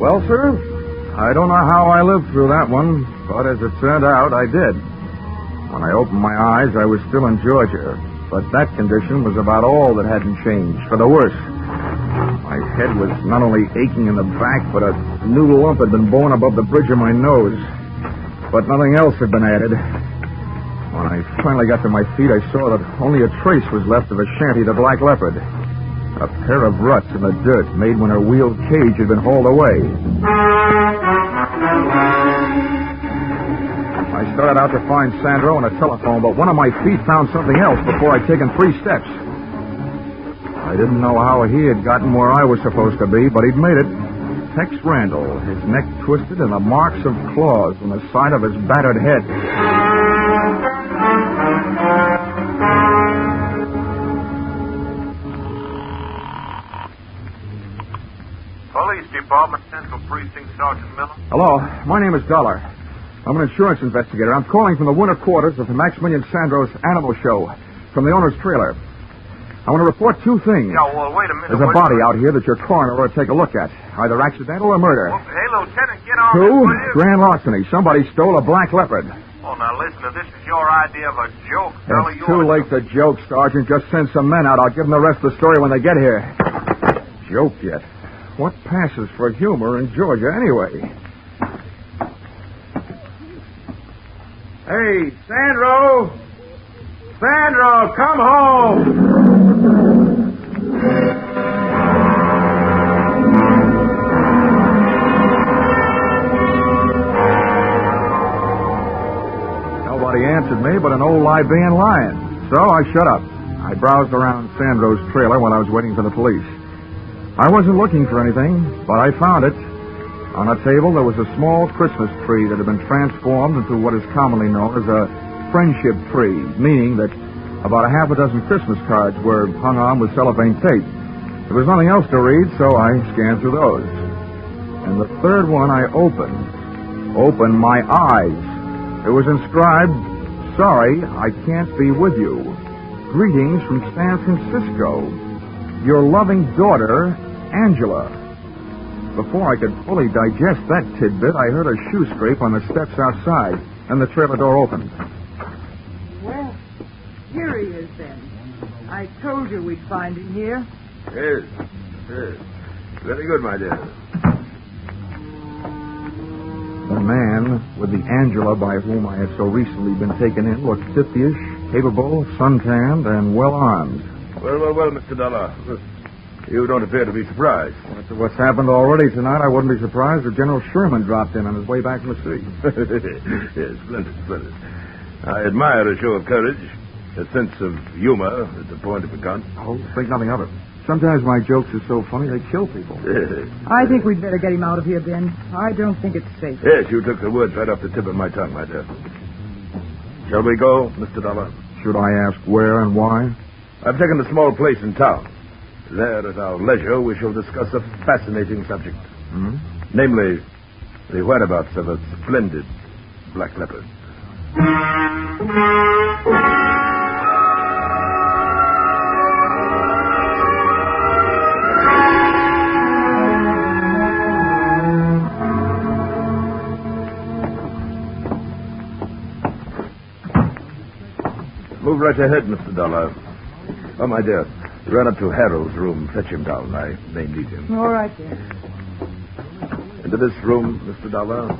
Well, sir, I don't know how I lived through that one, but as it turned out, I did. When I opened my eyes, I was still in Georgia, but that condition was about all that hadn't changed, for the worse. My head was not only aching in the back, but a new lump had been born above the bridge of my nose. But nothing else had been added. When I finally got to my feet, I saw that only a trace was left of a shanty, the Black Leopard. A pair of ruts in the dirt made when her wheeled cage had been hauled away. I started out to find Sandro and a telephone, but one of my feet found something else before I'd taken 3 steps. I didn't know how he had gotten where I was supposed to be, but he'd made it. Tex Randall, his neck twisted and the marks of claws on the side of his battered head.
Police Department, Central Precinct, Sergeant Miller.
Hello, my name is Dollar. I'm an insurance investigator. I'm calling from the winter quarters of the Maximilian Sandro's Animal Show, from the owner's trailer. I want to report 2 things.
Yeah, well, wait a minute.
There's a body out here that your coroner ought to take a look at, either accidental or murder.
Well, hey, Lieutenant, get on
2,
this, will you?
grand larceny. Somebody stole a Black Leopard.
Oh, now listen, if this is your idea of a joke, fella,
It's too late to joke, Sergeant. Just send some men out. I'll give them the rest of the story when they get here. Joke yet? What passes for humor in Georgia, anyway? Hey, Sandro! Sandro, come home! Nobody answered me but an old Libyan lion. So I shut up. I browsed around Sandro's trailer while I was waiting for the police. I wasn't looking for anything, but I found it. On a table, there was a small Christmas tree that had been transformed into what is commonly known as a friendship tree, meaning that about a half a dozen Christmas cards were hung on with cellophane tape. There was nothing else to read, so I scanned through those. And the third one I opened my eyes. It was inscribed, "Sorry, I can't be with you. Greetings from San Francisco. Your loving daughter, Angela." Before I could fully digest that tidbit, I heard a shoe scrape on the steps outside, and the trailer door opened.
Well, here he is then. I told you we'd find him here.
Yes. Very good, my dear.
The man with the Angela by whom I had so recently been taken in looked 50-ish, capable, suntanned, and well-armed.
Well, Mr. Dollar. You don't appear to be surprised.
After what's happened already tonight, I wouldn't be surprised if General Sherman dropped in on his way back from the sea.
Yes, splendid. I admire a show of courage, a sense of humor at the point of a gun.
Oh, think nothing of it. Sometimes my jokes are so funny they kill people.
I think we'd better get him out of here, Ben. I don't think it's safe.
Yes, you took the words right off the tip of my tongue, my dear. Shall we go, Mr. Dollar?
Should I ask where and why?
I've taken a small place in town. There, at our leisure, we shall discuss a fascinating subject.
Hmm?
Namely, the whereabouts of a splendid Black Leopard.
ahead, Mr. Dollar. Oh, my dear, run up to Harold's room. Fetch him down. I may need him.
All right, then.
Into this room, Mr. Dollar.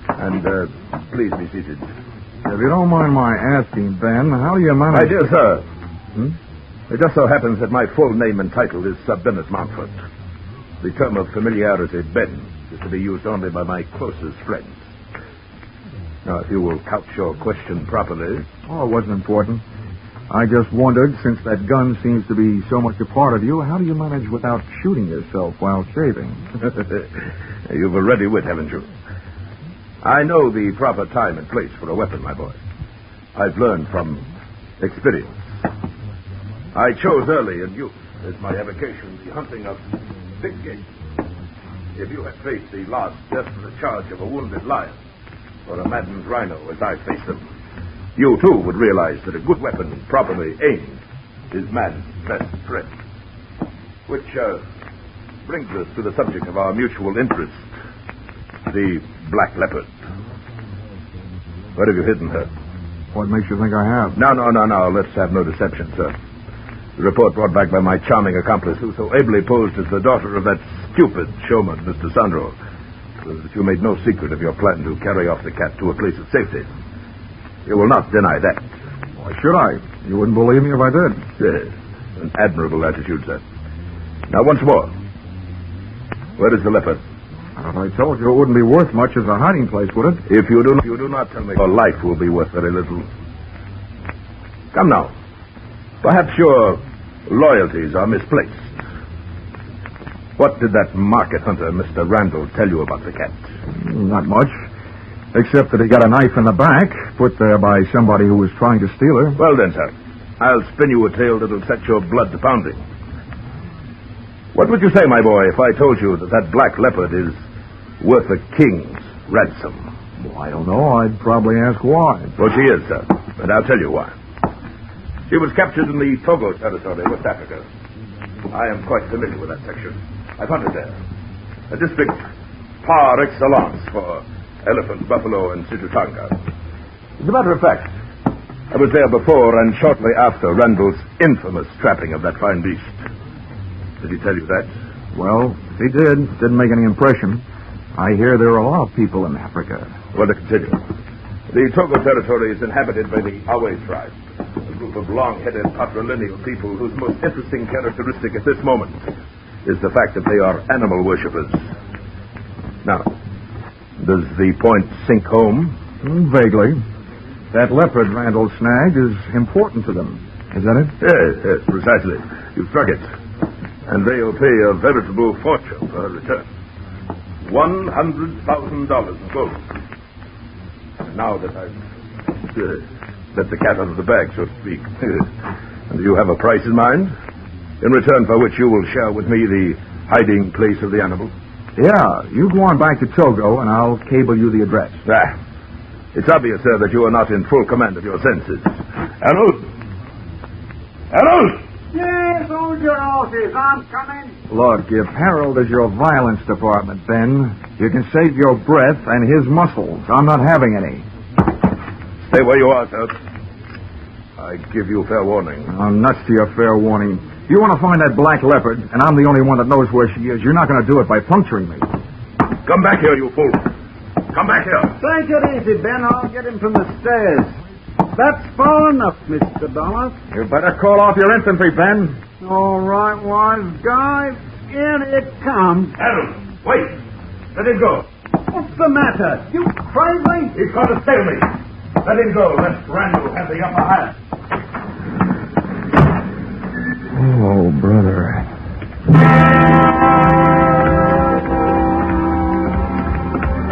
And, please be seated.
If you don't mind my asking, Ben, how do you manage...
My dear sir, it just so happens that my full name and title is Sir Bennett Mountford. The term of familiarity, Ben, is to be used only by my closest friends. Now, if you will couch your question properly...
Oh, it wasn't important. I just wondered, since that gun seems to be so much a part of you, how do you manage without shooting yourself while shaving?
You've a ready wit, haven't you? I know the proper time and place for a weapon, my boy. I've learned from experience. I chose early in youth as my avocation the hunting of big game. If you had faced the last desperate charge of a wounded lion or a maddened rhino as I faced them, you too would realize that a good weapon, properly aimed, is man's best friend. Which brings us to the subject of our mutual interest, the black leopard. Where have you hidden her?
What makes you think I have?
No. Let's have no deception, sir. The report brought back by my charming accomplice, who so ably posed as the daughter of that stupid showman, Mr. Sandro, was that you made no secret of your plan to carry off the cat to a place of safety. You will not deny that.
Why should I? You wouldn't believe me if I did.
Yes, an admirable attitude, sir. Now, once more. Where is the leopard?
If I told you, it wouldn't be worth much as a hiding place, would it?
If you do not tell me, your life will be worth very little. Come now. Perhaps your loyalties are misplaced. What did that market hunter, Mr. Randall, tell you about the cat?
Not much. Except that he got a knife in the back, put there by somebody who was trying to steal her.
Well then, sir, I'll spin you a tale that'll set your blood to pounding. What would you say, my boy, if I told you that that black leopard is worth a king's ransom?
Well, I don't know. I'd probably ask why.
Well, she is, sir, and I'll tell you why. She was captured in the Togo territory, West Africa. I am quite familiar with that section. I've hunted there. A district par excellence for elephant, buffalo, and situtanga. As a matter of fact, I was there before and shortly after Randall's infamous trapping of that fine beast. Did he tell you that?
Well, if he did, it didn't make any impression. I hear there are a lot of people in Africa.
Well, to continue. The Togo territory is inhabited by the Awe tribe, a group of long-headed patrilineal people whose most interesting characteristic at this moment is the fact that they are animal worshippers. Now, does the point sink home?
Vaguely. That leopard Randall snagged is important to them. Is that it?
Yes, precisely. You struck it. And they'll pay a veritable fortune for her return. $100,000 in gold. And now that I've let the cat out of the bag, so to speak, and do you have a price in mind? In return for which you will share with me the hiding place of the animal?
Yeah, you go on back to Togo, and I'll cable you the address.
It's obvious, sir, that you are not in full command of your senses. Harold! Harold!
Yes, hold your horses. I'm coming.
Look, if Harold is your violence department, Ben, you can save your breath and his muscles. I'm not having any.
Stay where you are, sir. I give you fair warning.
I'm nuts to your fair warning. You want to find that black leopard, and I'm the only one that knows where she is. You're not going to do it by puncturing me.
Come back here, you fool. Come back here.
Take it easy, Ben. I'll get him from the stairs. That's far enough, Mr. Dollar.
You better call off your infantry, Ben.
All right, wise guy. In it comes.
Harold, wait. Let him go.
What's the matter? You crazy?
He's going to stale me. Let him go. Let Randall have the upper hand.
Oh, brother.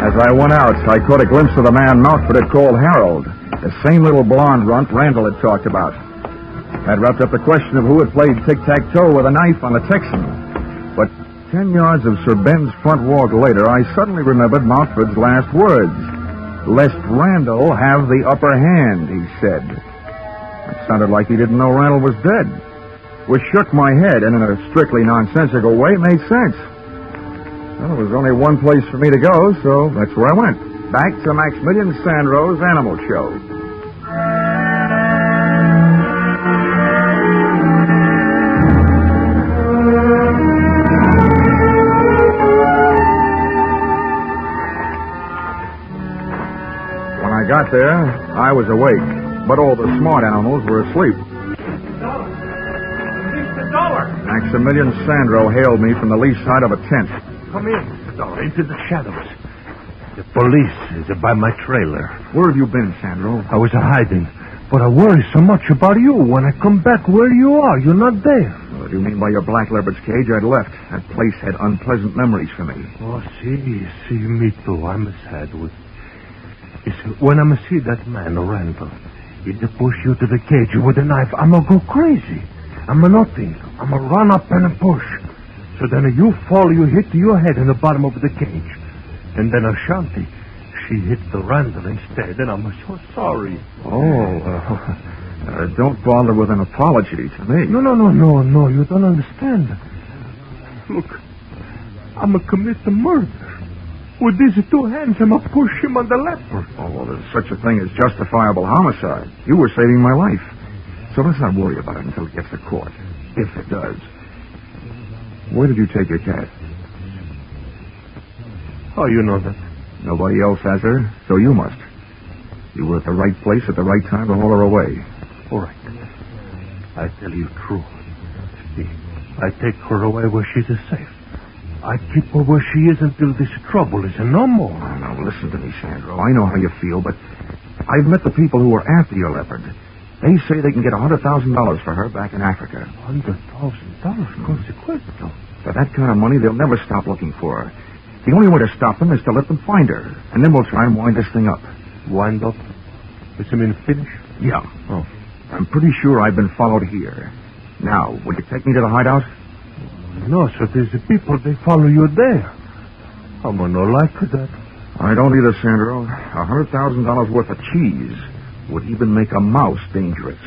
As I went out, I caught a glimpse of the man Mountford had called Harold, the same little blonde runt Randall had talked about. That wrapped up the question of who had played tic-tac-toe with a knife on the Texan. But 10 yards of Sir Ben's front walk later, I suddenly remembered Mountford's last words. "Lest Randall have the upper hand," he said. It sounded like he didn't know Randall was dead, which shook my head and in a strictly nonsensical way made sense. Well, there was only one place for me to go, so that's where I went. Back to Maximilian Sandro's Animal Show. got there, I was awake, but all the smart animals were asleep. Maximilian Sandro hailed me from the lee side of a tent.
Come in, into the shadows. The police is by my trailer.
Where have you been, Sandro?
I was hiding, but I worry so much about you. When I come back where you are, you're not there.
What do you mean by your black leopard's cage? I'd left. That place had unpleasant memories for me.
Oh, see, me too. I'm sad with... When I see that man, Randall, he'd push you to the cage with a knife, I'm going to go crazy. I'm nothing. I'm going to run up and push. So then you fall, you hit your head in the bottom of the cage. And then Ashanti, she hit the Randall instead, and I'm so sorry.
Don't bother with an apology to me.
No, you don't understand. Look, I'm going to commit the murder. With these two hands, I'm going to push him on the leopard.
Oh, well, there's such a thing as justifiable homicide. You were saving my life. So let's not worry about it until it gets to court. If it does. Where did you take your cat?
Oh, you know that.
Nobody else has her, so you must. You were at the right place at the right time to haul her away.
All right. I tell you true. See, I take her away where she's safe. I keep her where she is until this trouble is no more.
Oh, now, listen to me, Sandro. I know how you feel, but I've met the people who were after your leopard. They say they can get $100,000 for her back in Africa.
$100,000? Consequential.
For that kind of money, they'll never stop looking for her. The only way to stop them is to let them find her. And then we'll try and wind this thing up.
Wind up? Does it mean finish?
Yeah. Oh. I'm pretty sure I've been followed here. Now, will you take me to the hideout?
No, so there's the people, they follow you there. I'm not like that.
I don't either, Sandro. $100,000 worth of cheese would even make a mouse dangerous.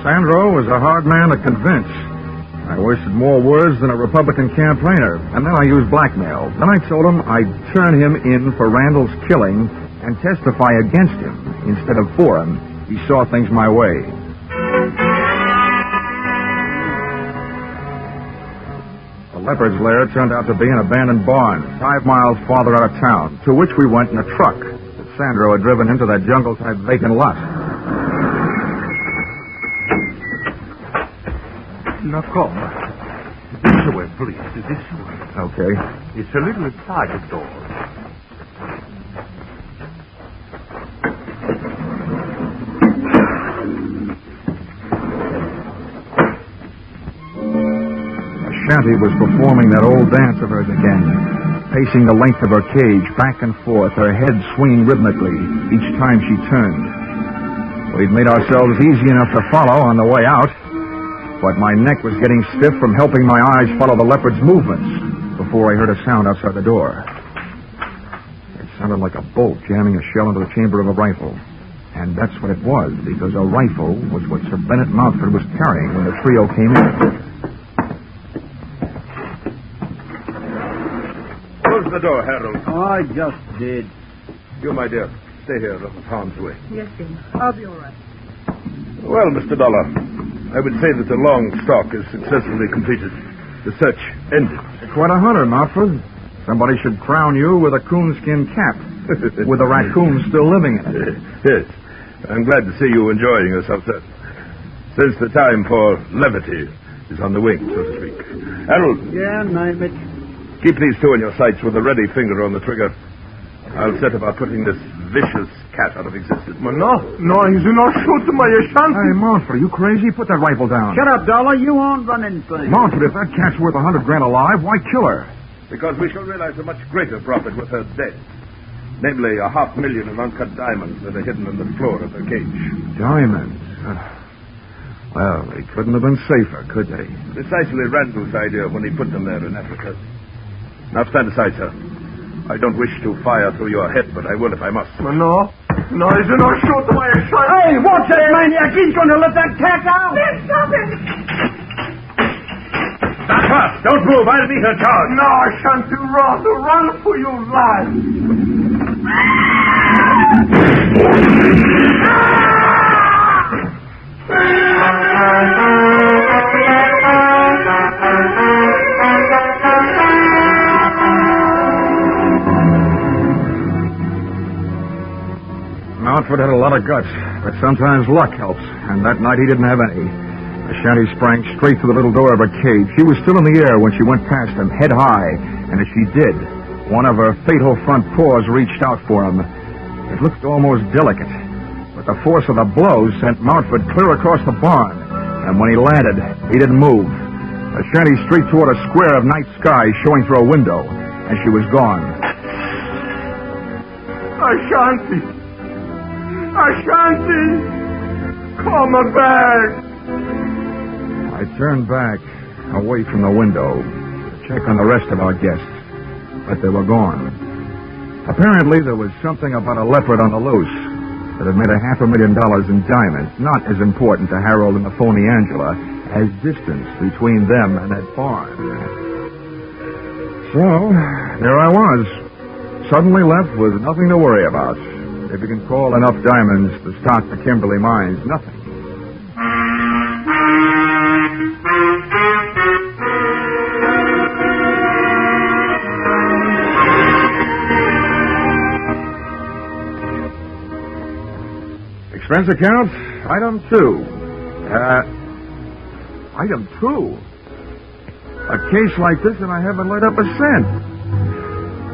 Sandro was a hard man to convince. I wasted more words than a Republican campaigner, and then I used blackmail. Then I told him I'd turn him in for Randall's killing and testify against him instead of for him. He saw things my way. The leopard's lair turned out to be an abandoned barn 5 miles farther out of town, to which we went in a truck that Sandro had driven into that jungle-type vacant lot.
Now, come. This way, please. This way.
Okay.
It's a little side door.
Ashanti was performing that old dance of hers again, pacing the length of her cage back and forth, her head swinging rhythmically each time she turned. We'd made ourselves easy enough to follow on the way out, but my neck was getting stiff from helping my eyes follow the leopard's movements before I heard a sound outside the door. It sounded like a bolt jamming a shell into the chamber of a rifle. And that's what it was, because a rifle was what Sir Bennett Mountford was carrying when the trio came in.
Close the door, Harold.
Oh, I just did.
You, my dear, stay here out of harm's way.
Yes, Dean. I'll be all right.
Well, Mr. Dollar, I would say that the long stalk is successfully completed. The search ended.
Quite a hunter, Mountford. Somebody should crown you with a coonskin cap, with a raccoon still living in it.
Yes. I'm glad to see you enjoying yourself, sir. Since the time for levity is on the wing, so to speak. Harold.
Yeah, name it.
Keep these two in your sights with a ready finger on the trigger. I'll set about putting this vicious cat out of existence.
No, he's not shoot my Ashanti.
Hey, Mountford, are you crazy? Put that rifle down.
Shut up, Dollar. You aren't running things.
Mountford, if that cat's worth $100,000 alive, why kill her?
Because we shall realize a much greater profit with her dead. Namely, 500,000 of uncut diamonds that are hidden in the floor of her cage.
Diamonds? Well, they couldn't have been safer, could they?
Precisely Randall's idea when he put them there in Africa. Now stand aside, sir. I don't wish to fire through your head, but I will if I must.
No, he's not shoot my Ashanti.
Hey, watch that maniac. He's going to let that cat out.
Stop him.
Stop fast. Don't move. I'll be her charge.
No, Ashanti, run for your life.
Montford had a lot of guts, but sometimes luck helps, and that night he didn't have any. The shanty sprang straight through the little door of her cage. She was still in the air when she went past him, head high, and as she did, one of her fatal front paws reached out for him. It looked almost delicate, but the force of the blow sent Montford clear across the barn, and when he landed, he didn't move. The shanty streaked toward a square of night sky showing through a window, and she was gone.
Ashanti! Ashanti! Come back!
I turned back, away from the window, to check on the rest of our guests, but they were gone. Apparently, there was something about a leopard on the loose that had made $500,000 in diamonds not as important to Harold and the phony Angela as distance between them and that barn. So, there I was, suddenly left with nothing to worry about. If you can call enough diamonds to stock the Kimberley mines, nothing. Expense account, item 2. Item 2? A case like this and I haven't laid up a cent.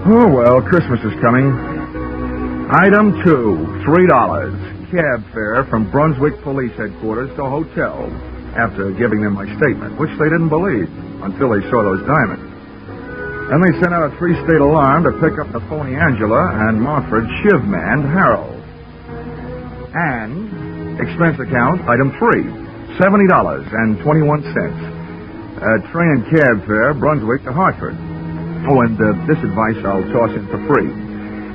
Oh, well, Christmas is coming. Item 2, $3. Cab fare from Brunswick Police Headquarters to hotel after giving them my statement, which they didn't believe until they saw those diamonds. Then they sent out a 3-state alarm to pick up the phony Angela and Montford shiv-manned Harold. And expense account, item 3, $70.21. Train and cab fare, Brunswick to Hartford. Oh, and this advice I'll toss in for free.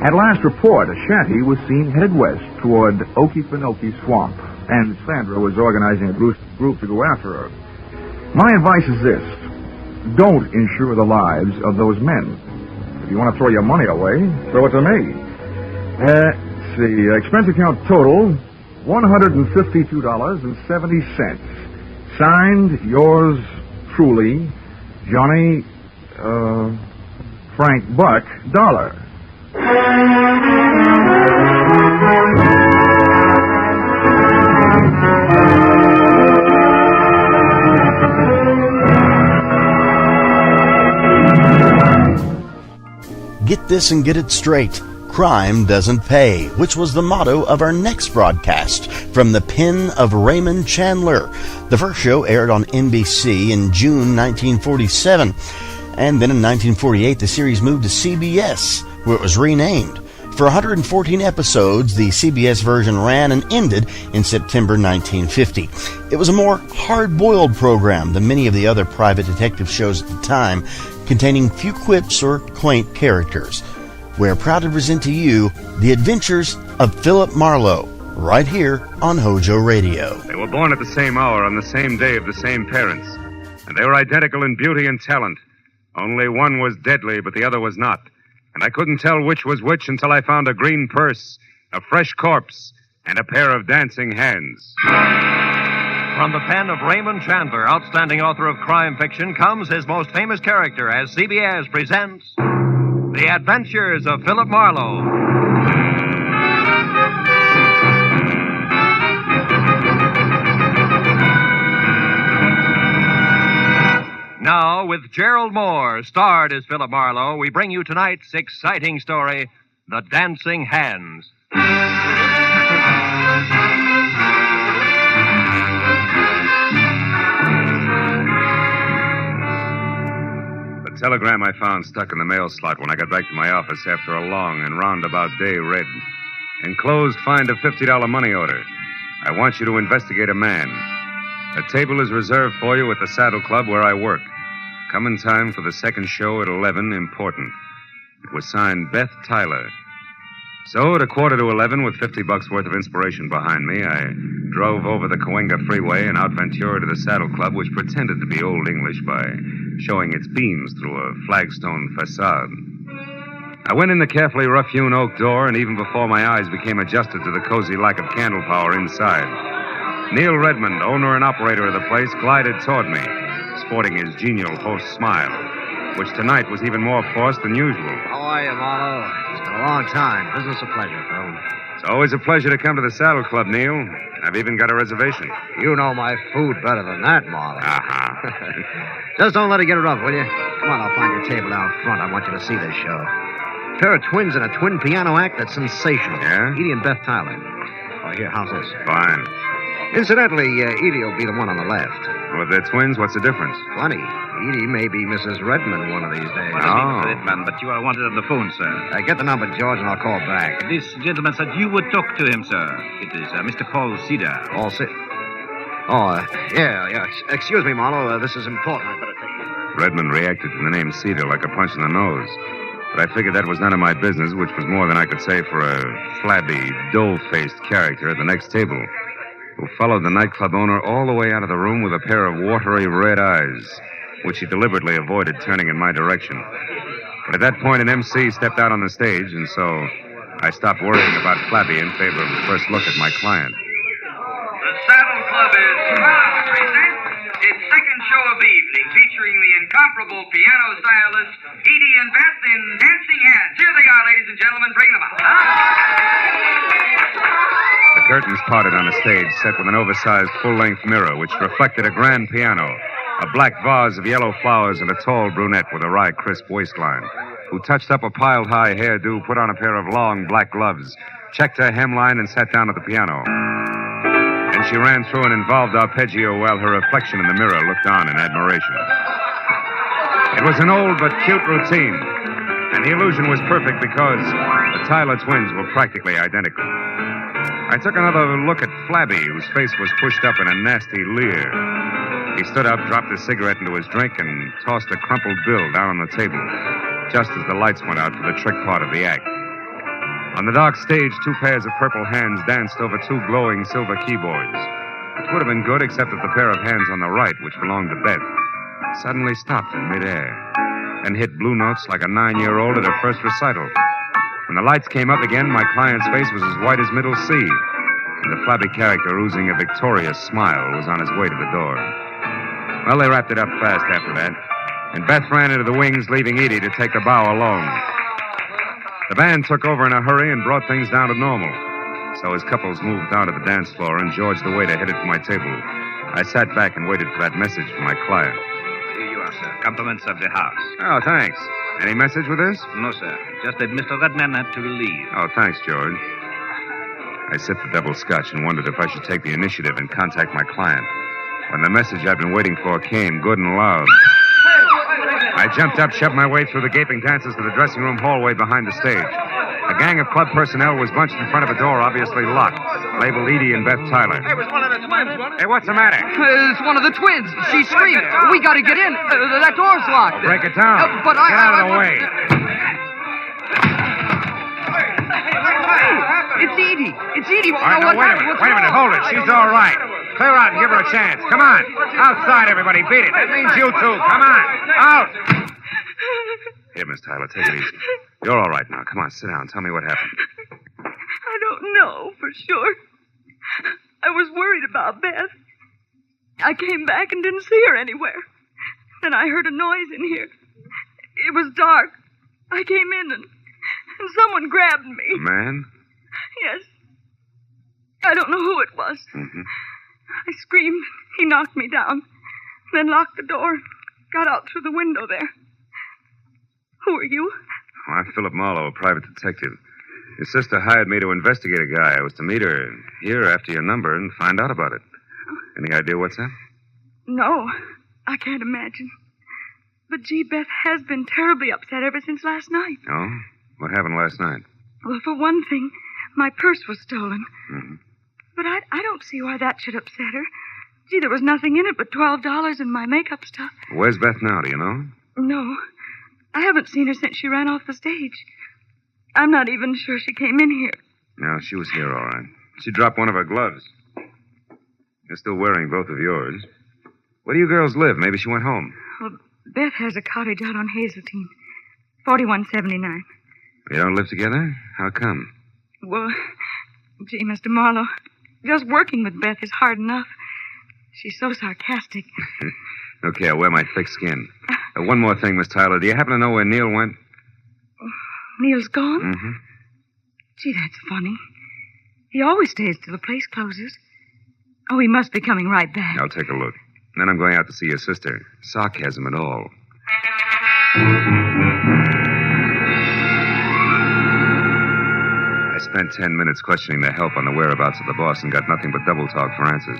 At last report, a shanty was seen headed west toward Okefenokee Swamp, and Sandra was organizing a group to go after her. My advice is this. Don't insure the lives of those men. If you want to throw your money away, throw it to me. Let's see, expense account total, $152.70. Signed, yours truly, Johnny, Frank Buck, Dollar.
Get this and get it straight. Crime doesn't pay, which was the motto of our next broadcast from the pen of Raymond Chandler. The first show aired on NBC in June 1947. And then in 1948, the series moved to CBS, where it was renamed. For 114 episodes, the CBS version ran and ended in September 1950. It was a more hard-boiled program than many of the other private detective shows at the time, containing few quips or quaint characters. We're proud to present to you The Adventures of Philip Marlowe, right here on HOJO Radio.
They were born at the same hour on the same day of the same parents, and they were identical in beauty and talent. Only one was deadly, but the other was not. And I couldn't tell which was which until I found a green purse, a fresh corpse, and a pair of dancing hands.
From the pen of Raymond Chandler, outstanding author of crime fiction, comes his most famous character as CBS presents The Adventures of Philip Marlowe. Now, with Gerald Moore, starred as Philip Marlowe, we bring you tonight's exciting story, The Dancing Hands.
The telegram I found stuck in the mail slot when I got back to my office after a long and roundabout day read. Enclosed, find a $50 money order. I want you to investigate a man. A table is reserved for you at the Saddle Club where I work. Come in time for the second show at 11, important. It was signed Beth Tyler. So at 11:15, with $50 worth of inspiration behind me, I drove over the Cahuenga Freeway and out Ventura to the Saddle Club, which pretended to be Old English by showing its beams through a flagstone facade. I went in the carefully rough-hewn oak door, and even before my eyes became adjusted to the cozy lack of candle power inside, Neil Redmond, owner and operator of the place, glided toward me, sporting his genial host smile. which tonight was even more forced than usual.
How are you, Marlowe? It's been a long time. Business a pleasure, Phil.
It's always a pleasure to come to the Saddle Club, Neil. I've even got a reservation.
You know my food better than that, Marlowe. Just don't let it get rough, will you? Come on, I'll find your table down front. I want you to see this show. A pair of twins in a twin piano act that's sensational.
Yeah?
Edie and Beth Tyler. Oh, here, how's this?
Fine.
Incidentally, Edie will be the one on the left.
Well, if they're twins, what's the difference?
Funny. Edie may be Mrs. Redmond one of these days.
Oh.
Redmond, but you are wanted on the phone, sir.
Get the number, George, and I'll call back.
This gentleman said you would talk to him, sir. It is Mr. Paul Cedar.
Paul Cedar? Oh, yeah. Excuse me, Marlowe. This is important. I better take you.
Redmond reacted to the name Cedar like a punch in the nose. But I figured that was none of my business, which was more than I could say for a flabby, dull-faced character at the next table, who followed the nightclub owner all the way out of the room with a pair of watery red eyes, which he deliberately avoided turning in my direction. But at that point, an MC stepped out on the stage, and so I stopped worrying about Flabby in favor of the first look at my client.
The Saddle Club is proud to present its second show of the evening, featuring the incomparable piano stylist Edie and Beth in Dancing Hands. Here they are, ladies and gentlemen. Bring them out.
The curtains parted on the stage, set with an oversized full-length mirror, which reflected a grand piano, a black vase of yellow flowers, and a tall brunette with a wry, crisp waistline, who touched up a piled-high hairdo, put on a pair of long black gloves, checked her hemline, and sat down at the piano. Then she ran through an involved arpeggio while her reflection in the mirror looked on in admiration. It was an old but cute routine, and the illusion was perfect because the Tyler twins were practically identical. I took another look at Flabby, whose face was pushed up in a nasty leer. He stood up, dropped his cigarette into his drink, and tossed a crumpled bill down on the table, just as the lights went out for the trick part of the act. On the dark stage, two pairs of purple hands danced over two glowing silver keyboards, which would have been good except that the pair of hands on the right, which belonged to Beth, suddenly stopped in midair and hit blue notes like a 9-year-old at her first recital. When the lights came up again, my client's face was as white as Middle C, and the flabby character, oozing a victorious smile, was on his way to the door. Well, they wrapped it up fast after that, and Beth ran into the wings, leaving Edie to take the bow alone. The band took over in a hurry and brought things down to normal. So as couples moved down to the dance floor and George the waiter headed for my table, I sat back and waited for that message from my client.
Here you are, sir. Compliments of the house.
Oh, thanks. Any message with this?
No, sir. Just that Mr. Redman had to leave.
Oh, thanks, George. I sipped the double scotch and wondered if I should take the initiative and contact my client. When the message I'd been waiting for came, good and loud, I jumped up, shoved my way through the gaping dancers to the dressing room hallway behind the stage. A gang of club personnel was bunched in front of a door, obviously locked, labeled Edie and Beth Tyler.
It was one of the twins, wasn't it?
Hey, what's the matter?
It's one of the twins. She screamed. We got to get in. That door's locked.
Well, break it down.
But
Get out of the way.
It's Edie. It's Edie.
All right, now, wait a minute. Hold it. She's all right. Clear out and give her a chance. Come on. Outside, everybody. Beat it. That means you two. Come on. Out. Here, Miss Tyler, take it easy. You're all right now. Come on, sit down. Tell me what happened.
I don't know for sure. I was worried about Beth. I came back and didn't see her anywhere. Then I heard a noise in here. It was dark. I came in and someone grabbed me.
A man?
Yes. I don't know who it was.
Mm-hmm.
I screamed. He knocked me down. Then locked the door. Got out through the window there. Who are you?
Oh, I'm Philip Marlowe, a private detective. Your sister hired me to investigate a guy. I was to meet her here after your number and find out about it. Any idea what's up?
No, I can't imagine. But gee, Beth has been terribly upset ever since last night.
Oh? What happened last night?
Well, for one thing, my purse was stolen.
Mm-hmm.
But I don't see why that should upset her. Gee, there was nothing in it but $12 and my makeup stuff.
Where's Beth now, do you know?
No, I haven't seen her since she ran off the stage. I'm not even sure she came in here.
No, she was here, all right. She dropped one of her gloves. You're still wearing both of yours. Where do you girls live? Maybe she went home.
Well, Beth has a cottage out on Hazeltine, 4179.
You don't live together? How come?
Well, gee, Mr. Marlowe, just working with Beth is hard enough. She's so sarcastic.
Okay, I'll wear my thick skin. One more thing, Miss Tyler. Do you happen to know where Neil went?
Neil's gone?
Mm-hmm.
Gee, that's funny. He always stays till the place closes. Oh, he must be coming right back.
I'll take a look. Then I'm going out to see your sister. Sarcasm and all. I spent 10 minutes questioning the help on the whereabouts of the boss and got nothing but double talk for answers.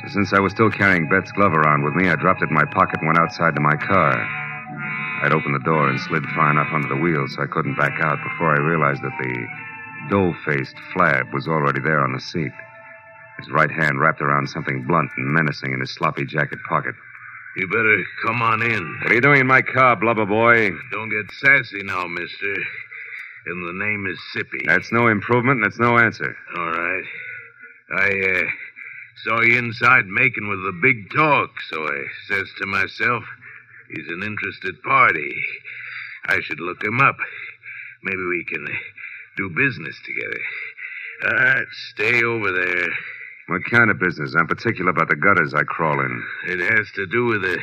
So since I was still carrying Beth's glove around with me, I dropped it in my pocket and went outside to my car. I'd opened the door and slid far enough under the wheel so I couldn't back out before I realized that the dough-faced Flab was already there on the seat. His right hand wrapped around something blunt and menacing in his sloppy jacket pocket.
You better come on in.
What are you doing in my car, blubber boy?
Don't get sassy now, mister. And the name is Sippy.
That's no improvement, and that's no answer.
All right. I saw you inside making with the big talk, so I says to myself, he's an interested party. I should look him up. Maybe we can do business together. All right, stay over there.
What kind of business? I'm particular about the gutters I crawl in.
It has to do with the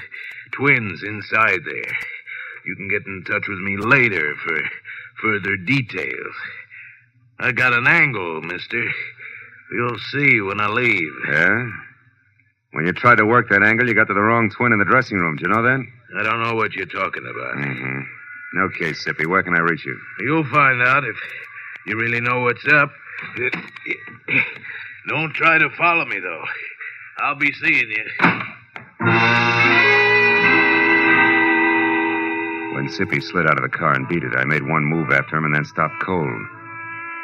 twins inside there. You can get in touch with me later for further details. I got an angle, mister. You'll see when I leave.
Yeah? When you tried to work that angle, you got to the wrong twin in the dressing room. Do you know that?
I don't know what you're talking about.
Mm-hmm. Okay, Sippy, where can I reach you?
You'll find out if you really know what's up. Don't try to follow me, though. I'll be seeing you.
When Sippy slid out of the car and beat it, I made one move after him and then stopped cold.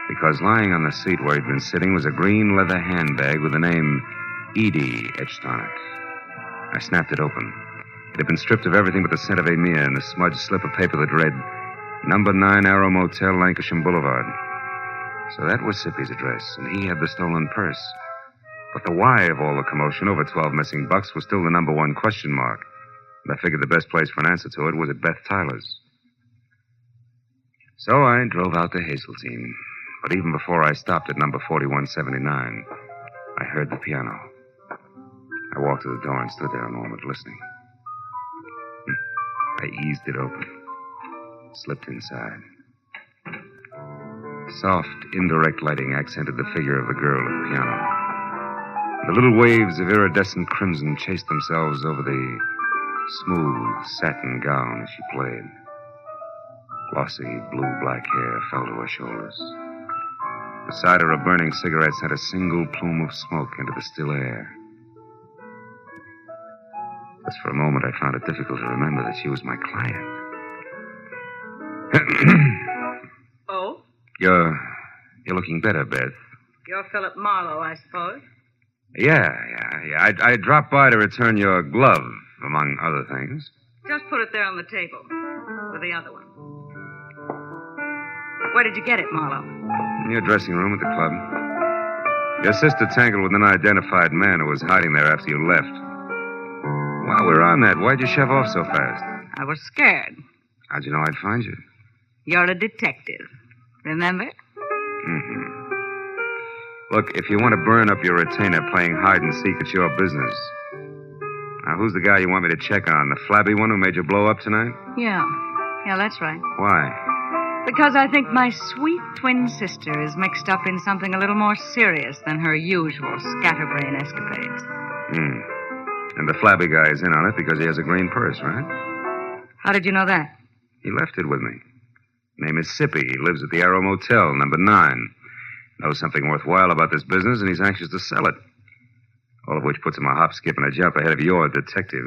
Because lying on the seat where he'd been sitting was a green leather handbag with the name Edie etched on it. I snapped it open. It had been stripped of everything but the scent of Amir and the smudged slip of paper that read, Number 9 Arrow Motel, Lancashire Boulevard. So that was Sippy's address, and he had the stolen purse. But the why of all the commotion over 12 missing bucks was still the number one question mark. And I figured the best place for an answer to it was at Beth Tyler's. So I drove out to Hazeltine. But even before I stopped at number 4179, I heard the piano. I walked to the door and stood there a moment listening. I eased it open, slipped inside. Soft, indirect lighting accented the figure of the girl at the piano. The little waves of iridescent crimson chased themselves over the smooth satin gown as she played. Glossy blue-black hair fell to her shoulders. Beside her, a burning cigarette sent a single plume of smoke into the still air. Just for a moment, I found it difficult to remember that she was my client.
Oh?
You're looking better, Beth.
You're Philip Marlowe, I suppose.
Yeah. I dropped by to return your glove, among other things.
Just put it there on the table with the other one. Where did you get it, Marlowe?
In your dressing room at the club. Your sister tangled with an unidentified man who was hiding there after you left. While we're on that, why'd you shove off so fast?
I was scared.
How'd you know I'd find you?
You're a detective. Remember?
Mm-hmm. Look, if you want to burn up your retainer playing hide and seek, it's your business. Now, who's the guy you want me to check on? The flabby one who made you blow up tonight?
Yeah, that's right.
Why?
Because I think my sweet twin sister is mixed up in something a little more serious than her usual scatterbrain escapades.
And the flabby guy is in on it because he has a green purse, right?
How did you know that?
He left it with me. Name is Sippy. He lives at the Arrow Motel, number 9. Knows something worthwhile about this business, and he's anxious to sell it. All of which puts him a hop, skip, and a jump ahead of your detective.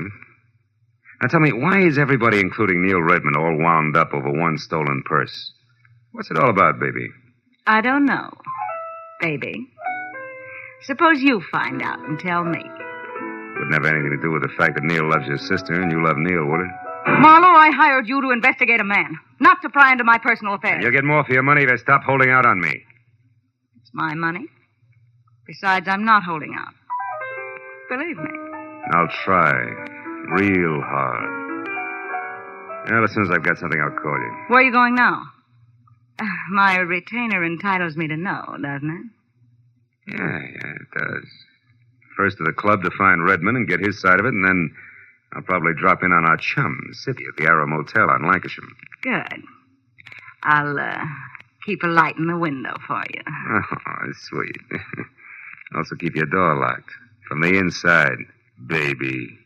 Now tell me, why is everybody, including Neil Redmond, all wound up over one stolen purse? What's it all about, baby?
I don't know, baby. Suppose you find out and tell me.
Wouldn't have anything to do with the fact that Neil loves your sister and you love Neil, would it?
Marlowe, I hired you to investigate a man, not to pry into my personal affairs.
You'll get more for your money if you stop holding out on me.
It's my money. Besides, I'm not holding out. Believe me.
I'll try. Real hard. Well, as soon as I've got something, I'll call you.
Where are you going now? My retainer entitles me to know, doesn't it?
Yeah, it does. First to the club to find Redmond and get his side of it, and then I'll probably drop in on our chum, Sippy, at the Arrow Motel on Lancashire.
Good. I'll, keep a light in the window for you.
Oh, sweet. Also keep your door locked. From the inside, baby.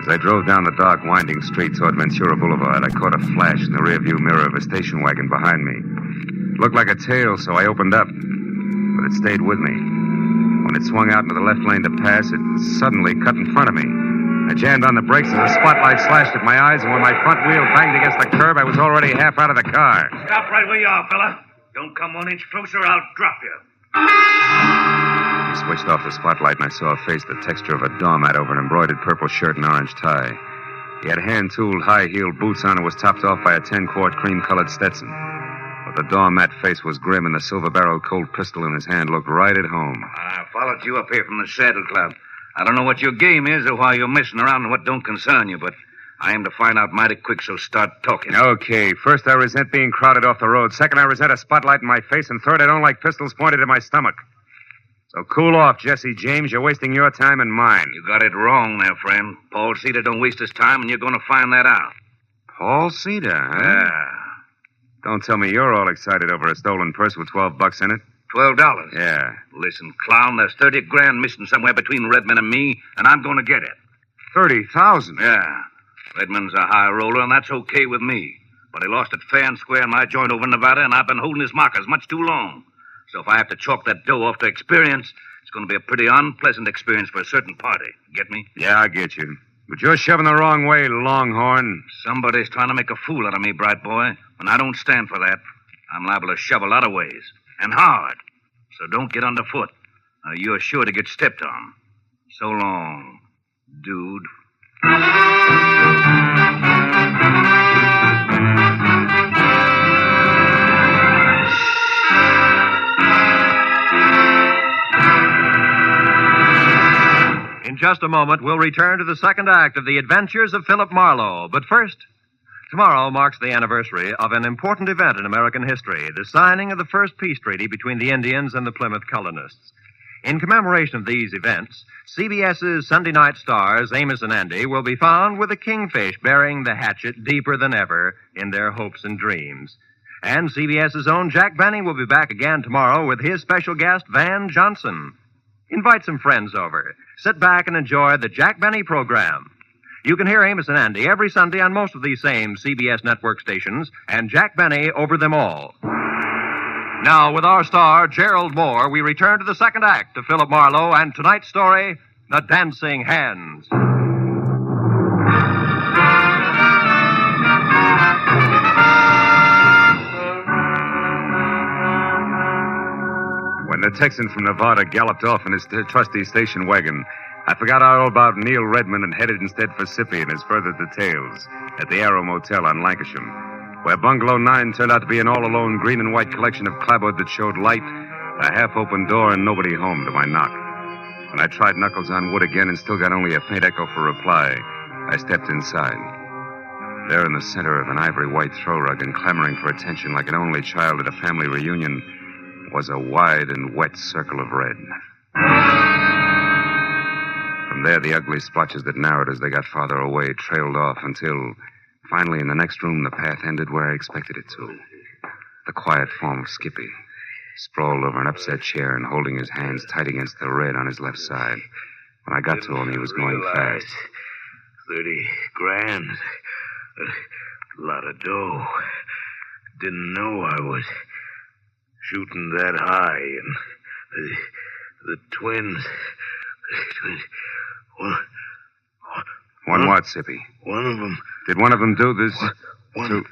As I drove down the dark, winding street toward Ventura Boulevard, I caught a flash in the rearview mirror of a station wagon behind me. It looked like a tail, so I opened up. But it stayed with me. When it swung out into the left lane to pass, it suddenly cut in front of me. I jammed on the brakes as the spotlight slashed at my eyes, and when my front wheel banged against the curb, I was already half out of the car.
Stop right where you are, fella. Don't come 1 inch closer, I'll drop you.
He switched off the spotlight, and I saw a face the texture of a doormat over an embroidered purple shirt and orange tie. He had hand-tooled, high-heeled boots on and was topped off by a 10-quart cream-colored Stetson. But the doormat face was grim, and the silver-barreled Colt pistol in his hand looked right at home.
I followed you up here from the Saddle Club. I don't know what your game is or why you're messing around and what don't concern you, but I aim to find out mighty quick, so start talking.
Okay, first I resent being crowded off the road. Second, I resent a spotlight in my face. And third, I don't like pistols pointed at my stomach. So cool off, Jesse James. You're wasting your time and mine.
You got it wrong there, friend. Paul Cedar don't waste his time, and you're going to find that out.
Paul Cedar, huh?
Yeah.
Don't tell me you're all excited over a stolen purse with $12 in it.
$12?
Yeah.
Listen, clown, there's 30 grand missing somewhere between Redmond and me, and I'm going to get it.
30,000?
Yeah. Redmond's a high roller, and that's okay with me. But he lost it fair and square in my joint over in Nevada, and I've been holding his markers much too long. So if I have to chalk that dough off to experience, it's going to be a pretty unpleasant experience for a certain party. Get me?
Yeah, I get you. But you're shoving the wrong way, Longhorn.
Somebody's trying to make a fool out of me, bright boy, and I don't stand for that. I'm liable to shove a lot of ways, and hard. So don't get underfoot. You're sure to get stepped on. So long, dude.
In just a moment, we'll return to the second act of The Adventures of Philip Marlowe. But first, tomorrow marks the anniversary of an important event in American history, the signing of the first peace treaty between the Indians and the Plymouth colonists. In commemoration of these events, CBS's Sunday night stars, Amos and Andy, will be found with a kingfish burying the hatchet deeper than ever in their hopes and dreams. And CBS's own Jack Benny will be back again tomorrow with his special guest, Van Johnson. Invite some friends over. Sit back and enjoy the Jack Benny program. You can hear Amos and Andy every Sunday on most of these same CBS network stations, and Jack Benny over them all. Now, with our star, Gerald Moore, we return to the second act of Philip Marlowe and tonight's story, The Dancing Hands.
When the Texan from Nevada galloped off in his trusty station wagon, I forgot all about Neil Redmond and headed instead for Sippy and his further details at the Arrow Motel on Lancashire, where Bungalow 9 turned out to be an all-alone green and white collection of clapboard that showed light, a half-open door, and nobody home to my knock. When I tried knuckles on wood again and still got only a faint echo for reply, I stepped inside. There in the center of an ivory-white throw rug and clamoring for attention like an only child at a family reunion was a wide and wet circle of red. From there, the ugly splotches that narrowed as they got farther away trailed off until, finally, in the next room, the path ended where I expected it to. The quiet form of Skippy, sprawled over an upset chair and holding his hands tight against the red on his left side. When I got to him, he was going fast.
30 grand. A lot of dough. Didn't know I was shooting that high. And the twins.
One what, Sippy?
One of them.
Did one of them do this?
One.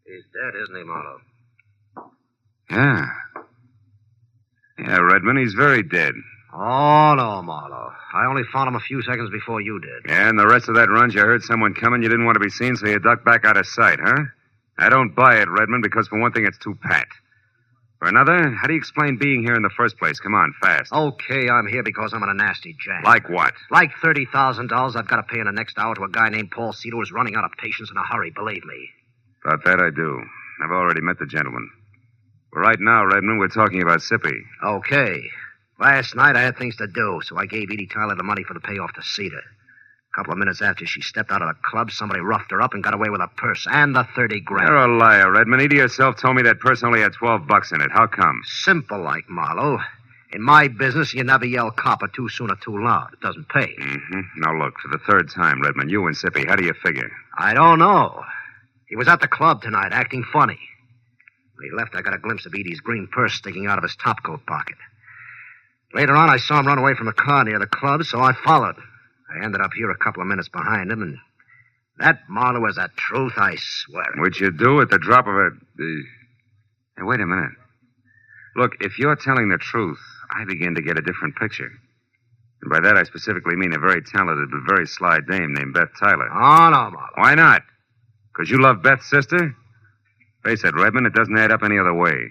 He's dead, isn't he, Marlowe?
Yeah. Yeah, Redmond, he's very dead.
Oh, no, Marlowe. I only found him a few seconds before you did.
Yeah, and the rest of that run, you heard someone coming, you didn't want to be seen, so you ducked back out of sight, huh? I don't buy it, Redmond, because for one thing, it's too pat. For another, how do you explain being here in the first place? Come on, fast.
Okay, I'm here because I'm in a nasty jam.
Like what?
Like $30,000 I've got to pay in the next hour to a guy named Paul Cedar who's running out of patience in a hurry, believe me.
About that I do. I've already met the gentleman. But right now, Redmond, we're talking about Sippy.
Okay. Last night I had things to do, so I gave Edie Tyler the money for the payoff to Cedar. A couple of minutes after she stepped out of the club, somebody roughed her up and got away with her purse and the 30 grand.
You're a liar, Redmond. Edie herself told me that purse only had $12 in it. How come?
Simple like, Marlowe. In my business, you never yell copper too soon or too loud. It doesn't pay.
Mm-hmm. Now, look, for the third time, Redmond, you and Sippy, how do you figure?
I don't know. He was at the club tonight, acting funny. When he left, I got a glimpse of Edie's green purse sticking out of his topcoat pocket. Later on, I saw him run away from the car near the club, so I followed. I ended up here a couple of minutes behind him, and that, Marlowe, is the truth, I swear.
Which you do at the drop of a... Hey, wait a minute. Look, if you're telling the truth, I begin to get a different picture. And by that, I specifically mean a very talented but very sly dame named Beth Tyler.
Oh, no, Marlowe.
Why not? Because you love Beth's sister? Face it, Redmond, it doesn't add up any other way.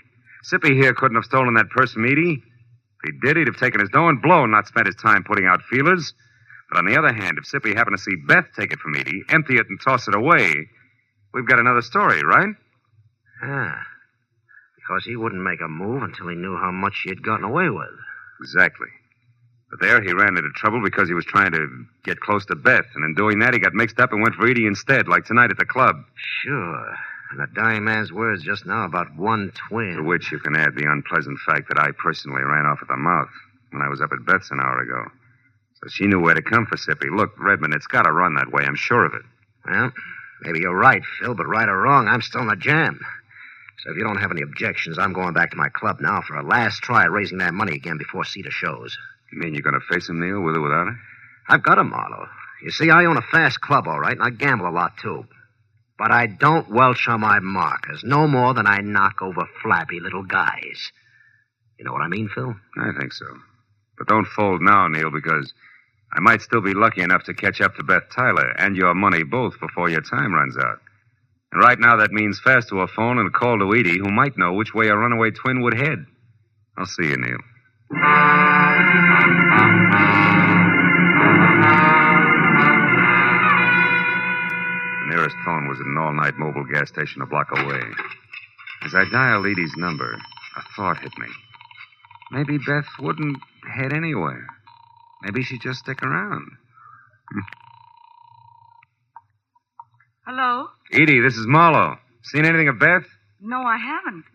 Sippy here couldn't have stolen that purse from Edie. If he did, he'd have taken his dough and blow and not spent his time putting out feelers. But on the other hand, if Sippy happened to see Beth take it from Edie, empty it and toss it away, we've got another story, right?
Ah. Because he wouldn't make a move until he knew how much she had gotten away with.
Exactly. But there he ran into trouble because he was trying to get close to Beth, and in doing that, he got mixed up and went for Edie instead, like tonight at the club.
Sure. And a dying man's words just now about one twin.
To which you can add the unpleasant fact that I personally ran off at the mouth when I was up at Beth's an hour ago. So she knew where to come for Sippy. Look, Redmond, it's got to run that way. I'm sure of it.
Well, maybe you're right, Phil, but right or wrong, I'm still in a jam. So if you don't have any objections, I'm going back to my club now for a last try at raising that money again before Cedar shows.
You mean you're going to face him, Neil, with or without her?
I've got him, Marlowe. You see, I own a fast club, all right, and I gamble a lot, too. But I don't welch on my markers, no more than I knock over flabby little guys. You know what I mean, Phil?
I think so. But don't fold now, Neil, because I might still be lucky enough to catch up to Beth Tyler and your money both before your time runs out. And right now that means fast to a phone and a call to Edie, who might know which way a runaway twin would head. I'll see you, Neil. The nearest phone was at an all-night mobile gas station a block away. As I dialed Edie's number, a thought hit me. Maybe Beth wouldn't head anywhere. Maybe she'd just stick around.
Hello?
Edie, this is Marlowe. Seen anything of Beth?
No, I haven't.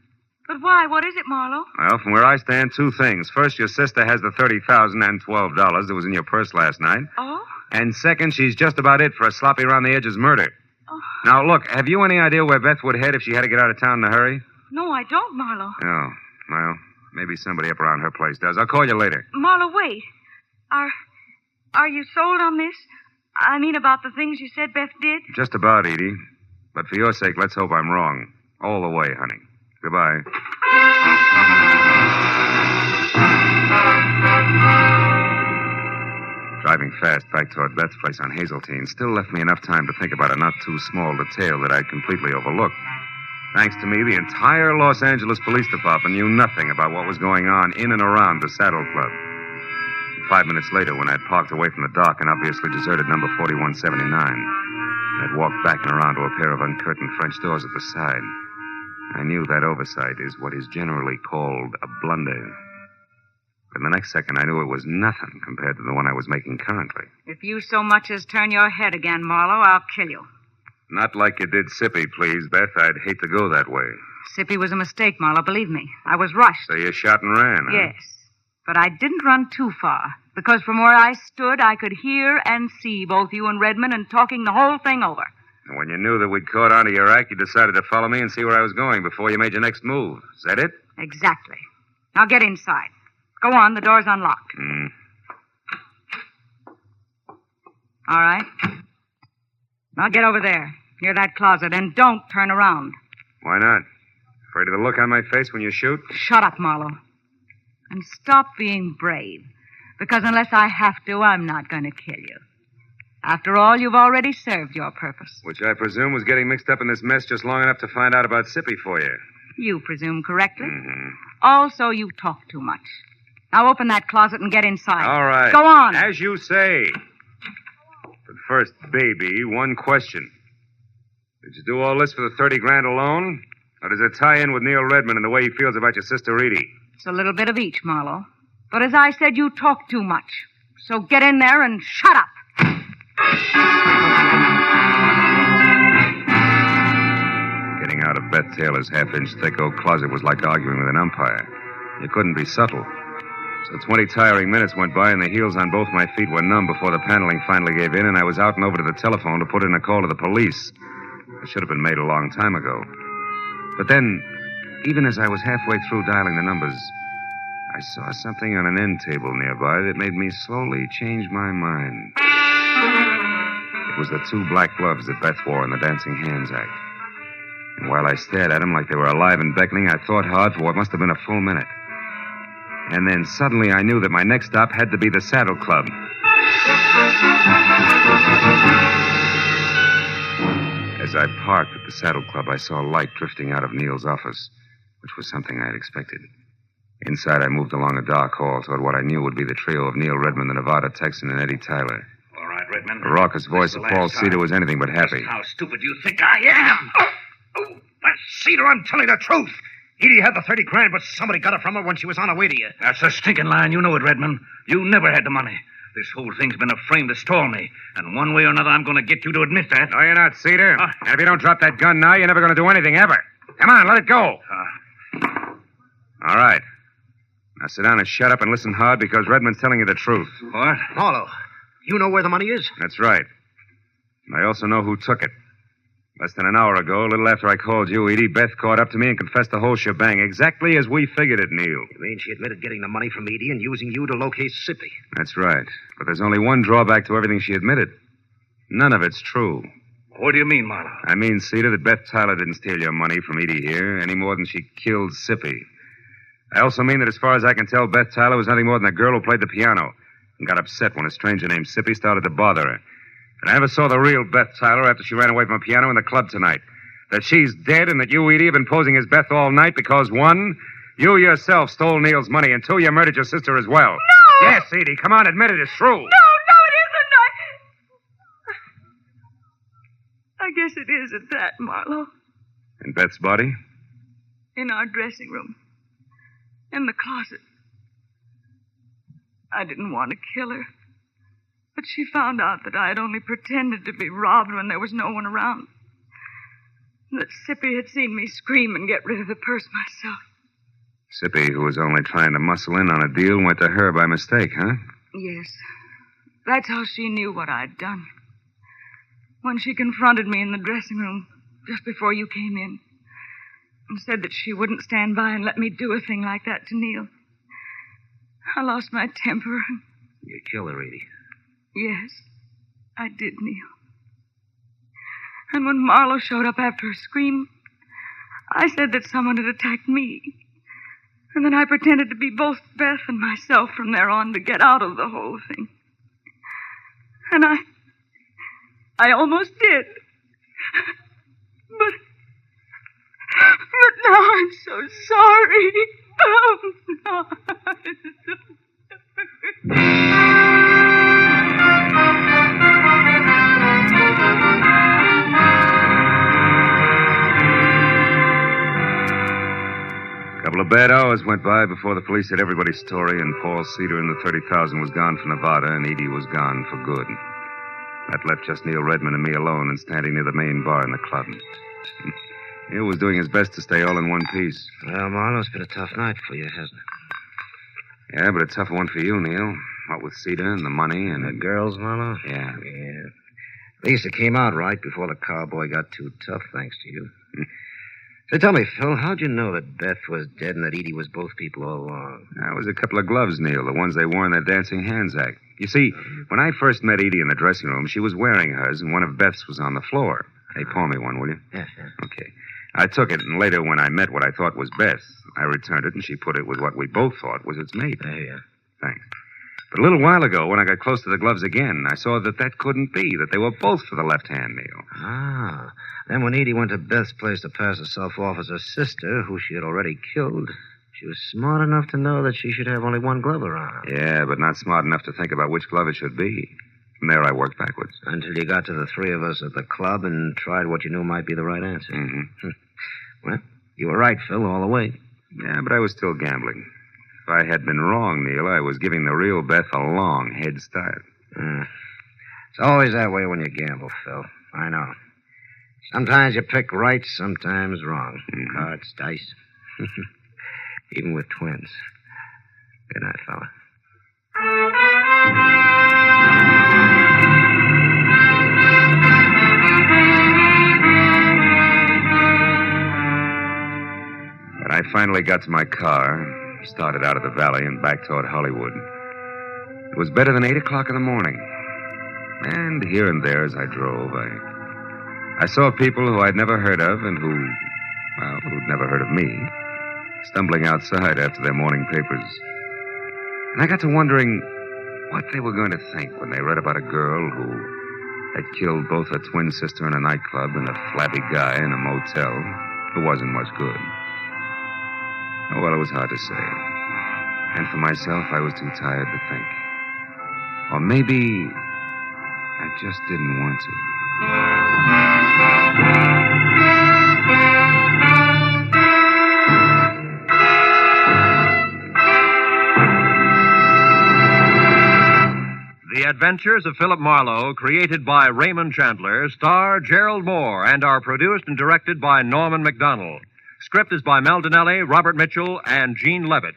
But why? What is it, Marlowe?
Well, from where I stand, two things. First, your sister has the $30,000 and $12 that was in your purse last night.
Oh?
And second, she's just about it for a sloppy around the edges murder.
Oh.
Now, look, have you any idea where Beth would head if she had to get out of town in a hurry?
No, I don't, Marlowe.
Oh, well, maybe somebody up around her place does. I'll call you later.
Marlowe, wait. Are you sold on this? I mean, about the things you said Beth did?
Just about, Edie. But for your sake, let's hope I'm wrong. All the way, honey. Goodbye. Driving fast back toward Beth's place on Hazeltine still left me enough time to think about a not too small detail that I'd completely overlooked. Thanks to me, the entire Los Angeles Police Department knew nothing about what was going on in and around the Saddle Club. 5 minutes later, when I'd parked away from the dock and obviously deserted number 4179, I'd walked back and around to a pair of uncurtained French doors at the side. I knew that oversight is what is generally called a blunder. But the next second, I knew it was nothing compared to the one I was making currently.
If you so much as turn your head again, Marlowe, I'll kill you.
Not like you did Sippy, please, Beth. I'd hate to go that way.
Sippy was a mistake, Marlowe, believe me. I was rushed.
So you shot and ran, huh?
Yes. But I didn't run too far, because from where I stood, I could hear and see both you and Redmond and talking the whole thing over.
And when you knew that we'd caught on to your act, you decided to follow me and see where I was going before you made your next move. Is that it?
Exactly. Now get inside. Go on, the door's unlocked. All right. Now get over there, near that closet, and don't turn around.
Why not? Afraid of the look on my face when you shoot?
Shut up, Marlowe. And stop being brave, because unless I have to, I'm not going to kill you. After all, you've already served your purpose.
Which I presume was getting mixed up in this mess just long enough to find out about Sippy for you.
You presume correctly. Also, you talk too much. Now open that closet and get inside.
All right.
Go on.
As you say. But first, baby, one question. Did you do all this for the $30,000 alone? Or does it tie in with Neil Redmond and the way he feels about your sister Edie?
It's a little bit of each, Marlowe. But as I said, you talk too much. So get in there and shut up.
Getting out of Beth Taylor's half-inch thick oak closet was like arguing with an umpire. You couldn't be subtle. So 20 tiring minutes went by, and the heels on both my feet were numb before the paneling finally gave in, and I was out and over to the telephone to put in a call to the police. It should have been made a long time ago. But then, even as I was halfway through dialing the numbers, I saw something on an end table nearby that made me slowly change my mind. It was the 2 black gloves that Beth wore in the Dancing Hands act. And while I stared at them like they were alive and beckoning, I thought hard for what must have been a full minute. And then suddenly I knew that my next stop had to be the Saddle Club. As I parked at the Saddle Club, I saw light drifting out of Neil's office, which was something I had expected. Inside, I moved along a dark hall toward what I knew would be the trio of Neil Redmond, the Nevada Texan, and Eddie Tyler.
All right, Redmond.
The raucous voice of Paul Cedar was anything but happy.
How stupid you think I am?
Cedar, I'm telling the truth. Edie had the 30 grand, but somebody got it from her when she was on her way to you.
That's a stinking lie. You know it, Redmond. You never had the money. This whole thing's been a frame to stall me. And one way or another, I'm going to get you to admit that.
No, you're not, Cedar. And if you don't drop that gun now, you're never going to do anything ever. Come on, let it go. All right. Now sit down and shut up and listen hard, because Redmond's telling you the truth.
What?
Marlowe, you know where the money is?
That's right. And I also know who took it. Less than an hour ago, a little after I called you, Edie, Beth caught up to me and confessed the whole shebang, exactly as we figured it, Neil.
You mean she admitted getting the money from Edie and using you to locate Sippy?
That's right. But there's only one drawback to everything she admitted. None of it's true.
What do you mean, Marlowe?
I mean, Cedar, that Beth Tyler didn't steal your money from Edie here any more than she killed Sippy. I also mean that as far as I can tell, Beth Tyler was nothing more than a girl who played the piano and got upset when a stranger named Sippy started to bother her. And I never saw the real Beth Tyler after she ran away from a piano in the club tonight. That she's dead and that you, Edie, have been posing as Beth all night because, 1, you yourself stole Neil's money, and 2, you murdered your sister as well.
No!
Yes, Edie, come on, admit it. It's true.
No, it isn't. I guess it is at that, Marlowe.
And Beth's body?
In our dressing room. In the closet. I didn't want to kill her. But she found out that I had only pretended to be robbed when there was no one around. And that Sippy had seen me scream and get rid of the purse myself.
Sippy, who was only trying to muscle in on a deal, went to her by mistake, huh?
Yes. That's how she knew what I'd done. When she confronted me in the dressing room just before you came in and said that she wouldn't stand by and let me do a thing like that to Neil, I lost my temper and...
You killed her, Edie.
Yes, I did, Neil. And when Marlowe showed up after her scream, I said that someone had attacked me. And then I pretended to be both Beth and myself from there on to get out of the whole thing. And I almost did. But now I'm so sorry. Oh, no.
A couple of bad hours went by before the police had everybody's story, and Paul Cedar and the 30,000 was gone from Nevada, and Edie was gone for good. That left just Neil Redmond and me alone and standing near the main bar in the club. Neil was doing his best to stay all in one piece.
Well, Marlowe, it's been a tough night for you, hasn't it?
Yeah, but a tougher one for you, Neil. What with Cedar and the money and...
The girls, Marlowe?
Yeah.
Yeah. At least it came out right before the cowboy got too tough, thanks to you. So tell me, Phil, how'd you know that Beth was dead and that Edie was both people all along?
That was a couple of gloves, Neil, the ones they wore in that Dancing Hands act. You see, when I first met Edie in the dressing room, she was wearing hers, and one of Beth's was on the floor. Hey, pawn me one, will you?
Yeah.
Okay. I took it, and later when I met what I thought was Beth, I returned it, and she put it with what we both thought was its mate.
There you are.
Thanks. But a little while ago, when I got close to the gloves again, I saw that couldn't be, that they were both for the left hand, Neil.
Ah. Then when Edie went to Beth's place to pass herself off as her sister, who she had already killed, she was smart enough to know that she should have only one glove around.
Yeah, but not smart enough to think about which glove it should be. From there, I worked backwards.
Until you got to the three of us at the club and tried what you knew might be the right answer.
Mm-hmm.
Well, You were right, Phil, all the way.
Yeah, but I was still gambling. If I had been wrong, Neil, I was giving the real Beth a long head start.
It's always that way when you gamble, Phil. I know. Sometimes you pick right, sometimes wrong. Cards, dice. Even with twins. Good night, fella.
When I finally got to my car, started out of the valley and back toward Hollywood, it was better than 8 o'clock in the morning. And here and there as I drove, I saw people who I'd never heard of and who'd never heard of me, stumbling outside after their morning papers. And I got to wondering what they were going to think when they read about a girl who had killed both her twin sister in a nightclub and a flabby guy in a motel who wasn't much good. Oh, well, it was hard to say. And for myself, I was too tired to think. Or maybe I just didn't want to.
The Adventures of Philip Marlowe, created by Raymond Chandler, star Gerald Moore, and are produced and directed by Norman MacDonald. Script is by Mel Donnelly, Robert Mitchell, and Gene Levitt.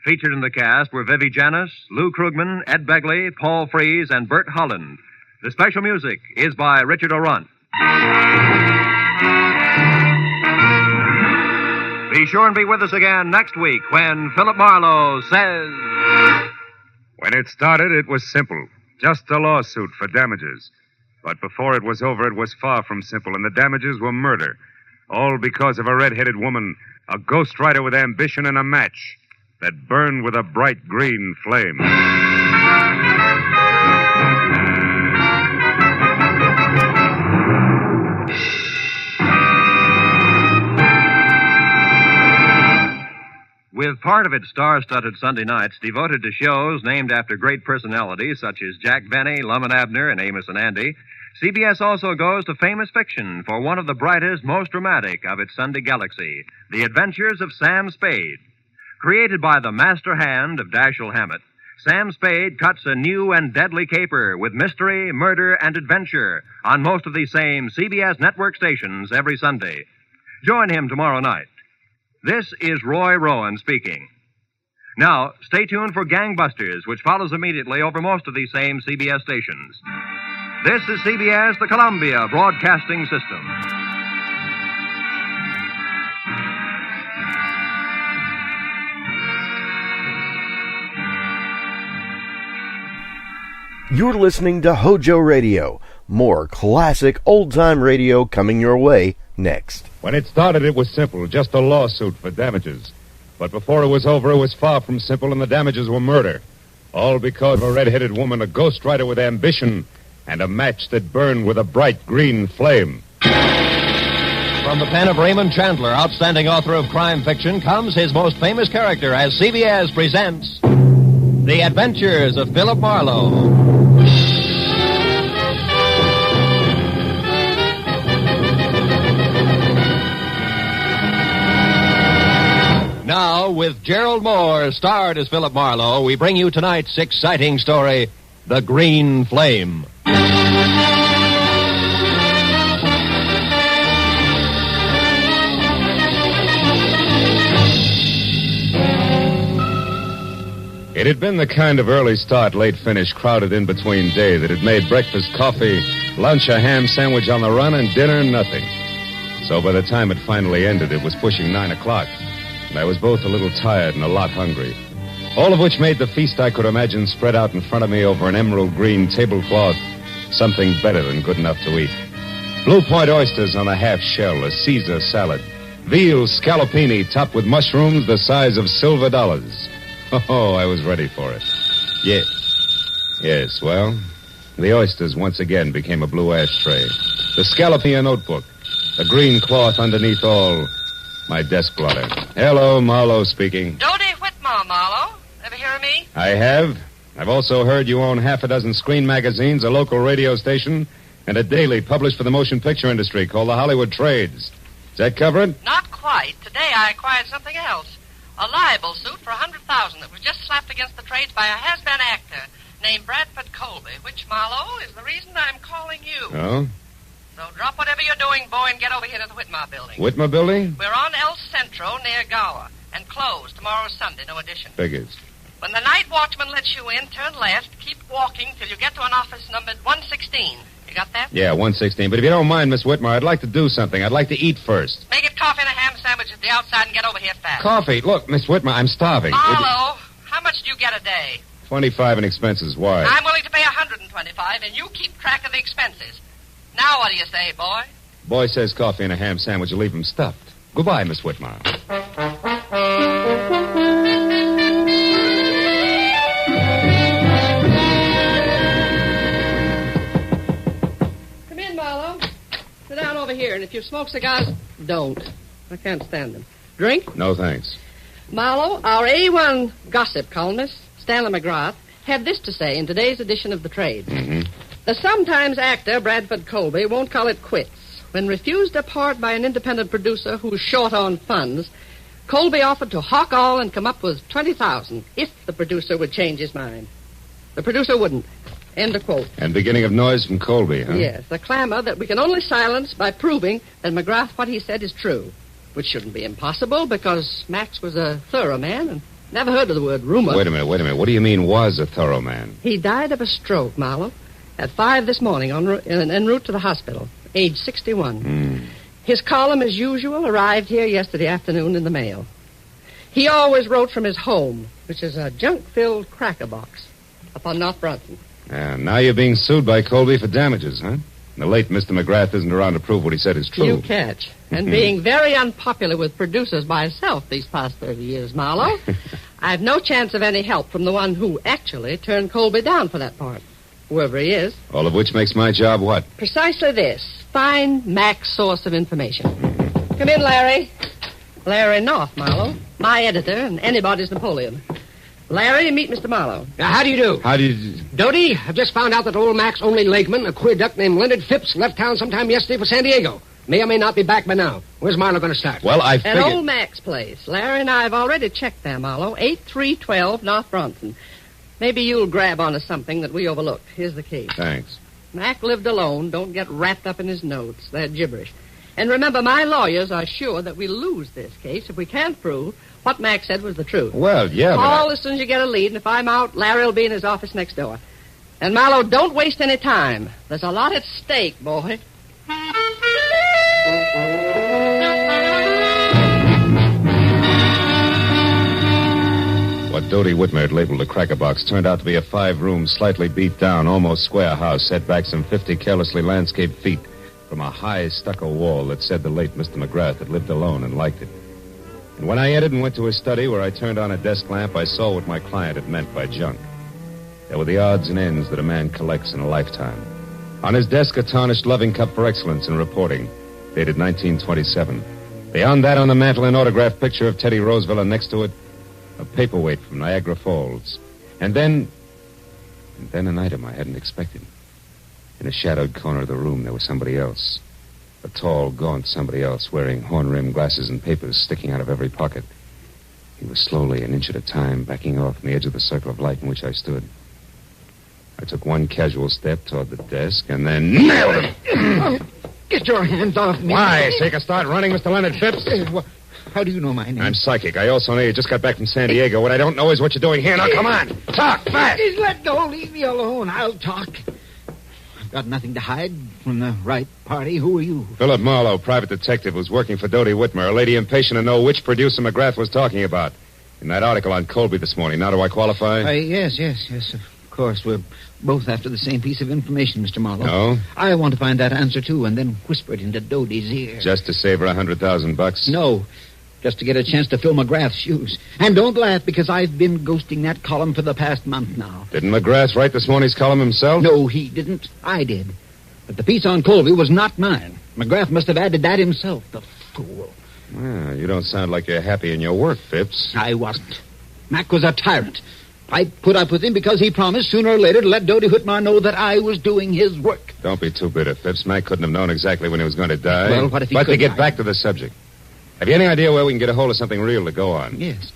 Featured in the cast were Vivi Janis, Lou Krugman, Ed Begley, Paul Frees, and Bert Holland. The special music is by Richard O'Runt. Be sure and be with us again next week when Philip Marlowe says...
When it started, it was simple. Just a lawsuit for damages. But before it was over, it was far from simple, and the damages were murder. All because of a red-headed woman, a ghostwriter with ambition and a match that burned with a bright green flame.
With part of its star-studded Sunday nights devoted to shows named after great personalities such as Jack Benny, Lum and Abner, and Amos and Andy, CBS also goes to famous fiction for one of the brightest, most dramatic of its Sunday galaxy, The Adventures of Sam Spade. Created by the master hand of Dashiell Hammett, Sam Spade cuts a new and deadly caper with mystery, murder, and adventure on most of these same CBS network stations every Sunday. Join him tomorrow night. This is Roy Rowan speaking. Now, stay tuned for Gangbusters, which follows immediately over most of these same CBS stations. This is CBS, the Columbia Broadcasting System.
You're listening to HOJO Radio. More classic old-time radio coming your way next.
When it started, it was simple, just a lawsuit for damages. But before it was over, it was far from simple, and the damages were murder. All because of a red-headed woman, a ghostwriter with ambition, and a match that burned with a bright green flame.
From the pen of Raymond Chandler, outstanding author of crime fiction, comes his most famous character as CBS presents The Adventures of Philip Marlowe. Now, with Gerald Moore, starred as Philip Marlowe, we bring you tonight's exciting story, The Green Flame.
It had been the kind of early start, late finish crowded in between day that had made breakfast coffee, lunch a ham sandwich on the run, and dinner nothing. So by the time it finally ended, it was pushing 9 o'clock, and I was both a little tired and a lot hungry. All of which made the feast I could imagine spread out in front of me over an emerald green tablecloth something better than good enough to eat. Blue Point oysters on a half shell, a Caesar salad, veal scallopini topped with mushrooms the size of silver dollars. Oh, I was ready for it. Yes, well, the oysters once again became a blue ashtray. The scallopini a notebook. A green cloth underneath all. My desk blotter. Hello, Marlowe speaking.
Dodie Whitmore, Marlowe. Ever hear of me?
I have. I've also heard you own half a dozen screen magazines, a local radio station, and a daily published for the motion picture industry called the Hollywood Trades. Does that cover it?
Not quite.
quite. Today I acquired something else. A libel suit for $100,000 that was just slapped against the trades by a has-been actor named Bradford Colby, which, Marlowe, is the reason I'm calling you.
Oh?
So drop whatever you're doing, boy, and get over here to the Whitmer building.
Whitmer building?
We're on El Centro near Gower, and closed. Tomorrow's Sunday, no addition.
Figures.
When the night watchman lets you in, turn left, keep walking till you get to an office numbered 116. You got that?
Yeah, 116. But if you don't mind, Miss Whitmer, I'd like to do something. I'd like to eat first.
Make it coffee and a ham sandwich at the outside and get over here fast.
Coffee. Look, Miss Whitmer, I'm starving.
Marlowe, how much do you get a day?
25 in expenses. Why?
I'm willing to pay 125, and you keep track of the expenses. Now what do you say, boy?
Boy says coffee and a ham sandwich will leave him stuffed. Goodbye, Miss Whitmer.
Come in, Marlowe. Sit down over here, and if you smoke cigars, don't. I can't stand them. Drink?
No, thanks.
Marlowe, our A1 gossip columnist, Stanley McGrath, had this to say in today's edition of The Trade.
Mm-hmm.
The sometimes actor Bradford Colby won't call it quits. When refused a part by an independent producer who's short on funds, Colby offered to hawk all and come up with $20,000 if the producer would change his mind. The producer wouldn't. End of quote.
And beginning of noise from Colby, huh?
Yes, the clamor that we can only silence by proving that McGrath, what he said, is true. Which shouldn't be impossible because Max was a thorough man and never heard of the word rumor.
Wait a minute. What do you mean was a thorough man?
He died of a stroke, Marlowe, at 5 this morning en route to the hospital, age 61. His column, as usual, arrived here yesterday afternoon in the mail. He always wrote from his home, which is a junk-filled cracker box up on North Bronson.
And now you're being sued by Colby for damages, huh? The late Mr. McGrath isn't around to prove what he said is true.
You catch. And being very unpopular with producers myself these past 30 years, Marlowe, I've no chance of any help from the one who actually turned Colby down for that part, whoever he is.
All of which makes my job what?
Precisely this. Find Mac's source of information. Come in, Larry. Larry North, Marlowe. My editor and anybody's Napoleon. Larry, meet Mr. Marlowe.
How do you do?
How do you...
Doty, I've just found out that old Mac's only legman, a queer duck named Leonard Phipps, left town sometime yesterday for San Diego. May or may not be back by now. Where's Marlowe going to start?
Well, I figured...
At old Mac's place. Larry and I have already checked there, Marlowe. 8312 North Bronson. Maybe you'll grab onto something that we overlooked. Here's the key.
Thanks.
Mac lived alone. Don't get wrapped up in his notes. They're gibberish. And remember, my lawyers are sure that we'll lose this case if we can't prove what Mac said was the truth.
Well, yeah,
Call as soon as you get a lead, and if I'm out, Larry will be in his office next door. And, Marlowe, don't waste any time. There's a lot at stake, boy.
What Doty Whitmer had labeled a cracker box turned out to be a 5-room, slightly beat down, almost square house set back some 50 carelessly landscaped feet from a high stucco wall that said the late Mr. McGrath had lived alone and liked it. And when I entered and went to his study where I turned on a desk lamp, I saw what my client had meant by junk. There were the odds and ends that a man collects in a lifetime. On his desk, a tarnished loving cup for excellence in reporting, dated 1927. Beyond that, on the mantel, an autographed picture of Teddy Roosevelt, and next to it, a paperweight from Niagara Falls. And then an item I hadn't expected. In a shadowed corner of the room, there was somebody else. A tall, gaunt somebody else, wearing horn-rimmed glasses and papers sticking out of every pocket. He was slowly, an inch at a time, backing off from the edge of the circle of light in which I stood. I took one casual step toward the desk, and then nailed him!
Get your hands off me.
Why? Take a start running, Mr. Leonard Phipps?
How do you know my name?
I'm psychic. I also know you just got back from San Diego. What I don't know is what you're doing here. Now, come on. Talk, fast.
Please let go. Leave me alone. I'll talk. I've got nothing to hide from the right party. Who are you?
Philip Marlowe, private detective, was working for Doty Whitmer, a lady impatient to know which producer McGrath was talking about. In that article on Colby this morning. Now, do I qualify?
Yes, of course. We're both after the same piece of information, Mr. Marlowe.
No?
I want to find that answer, too, and then whisper it into Doty's ear.
Just to save her $100,000?
No. Just to get a chance to fill McGrath's shoes. And don't laugh, because I've been ghosting that column for the past month now.
Didn't McGrath write this morning's column himself?
No, he didn't. I did. But the piece on Colby was not mine. McGrath must have added that himself, the fool.
Well, you don't sound like you're happy in your work, Phipps.
I wasn't. Mac was a tyrant. I put up with him because he promised sooner or later to let Doty Whitmer know that I was doing his work.
Don't be too bitter, Phipps. Mac couldn't have known exactly when he was going to die.
Well, what if he
But
could
to get
die?
back to the subject.
Have you any idea where we can get a hold of something real to go on?
Yes.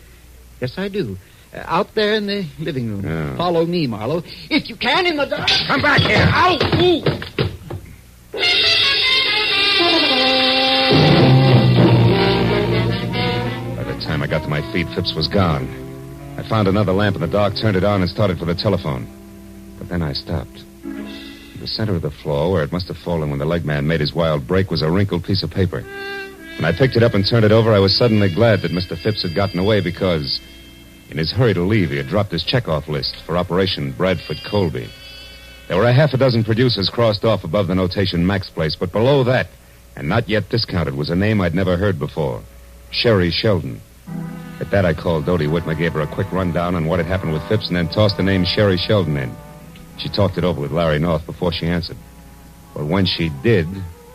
Yes, I do. Out there in the living room.
Yeah.
Follow me, Marlowe. If you can, in the dark.
Come back here.
Ow! Ooh.
By the time I got to my feet, Phipps was gone. I found another lamp in the dark, turned it on, and started for the telephone. But then I stopped. In the center of the floor, where it must have fallen when the leg man made his wild break, was a wrinkled piece of paper. When I picked it up and turned it over, I was suddenly glad that Mr. Phipps had gotten away because, in his hurry to leave, he had dropped his checkoff list for Operation Bradford Colby. There were a half a dozen producers crossed off above the notation Max Place, but below that, and not yet discounted, was a name I'd never heard before, Sherry Sheldon. At that, I called Dodie Whitmer, gave her a quick rundown on what had happened with Phipps, and then tossed the name Sherry Sheldon in. She talked it over with Larry North before she answered. But when she did,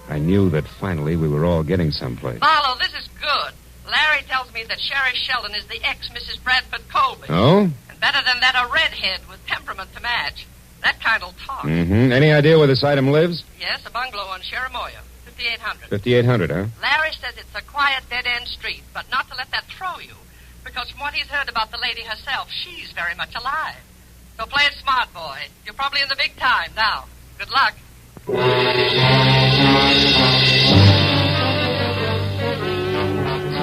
I knew that finally we were all getting someplace.
Marlowe, this is good. Larry tells me that Sherry Sheldon is the ex-Mrs. Bradford Colby.
Oh?
And better than that, a redhead with temperament to match. That kind'll talk.
Mm-hmm. Any idea where this item lives?
Yes, a bungalow on Sheramoya, 5800.
5800, huh?
Larry says it's a quiet, dead-end street, but not to let that throw you. Because from what he's heard about the lady herself, she's very much alive. So play it smart, boy. You're probably in the big time now. Good luck.
It's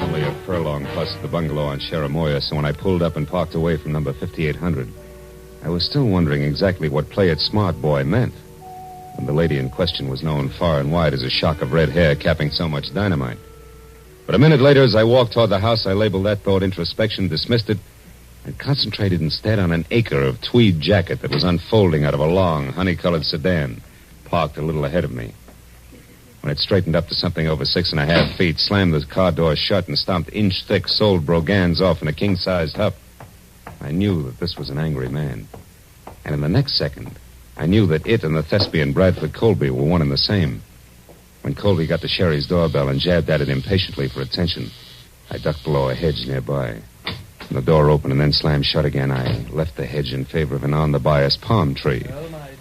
only a furlong plus the bungalow on Sheramoya, so when I pulled up and parked away from number 5800, I was still wondering exactly what play it smart, boy meant when the lady in question was known far and wide as a shock of red hair capping so much dynamite. But a minute later, as I walked toward the house, I labeled that thought introspection, dismissed it, and concentrated instead on an acre of tweed jacket that was unfolding out of a long, honey-colored sedan parked a little ahead of me. When it straightened up to something over 6.5 feet, slammed the car door shut, and stomped inch-thick soled brogans off in a king-sized huff, I knew that this was an angry man. And in the next second, I knew that it and the thespian Bradford Colby were one and the same. When Colby got to Sherry's doorbell and jabbed at it impatiently for attention, I ducked below a hedge nearby. When the door opened and then slammed shut again, I left the hedge in favor of an on-the-bias palm tree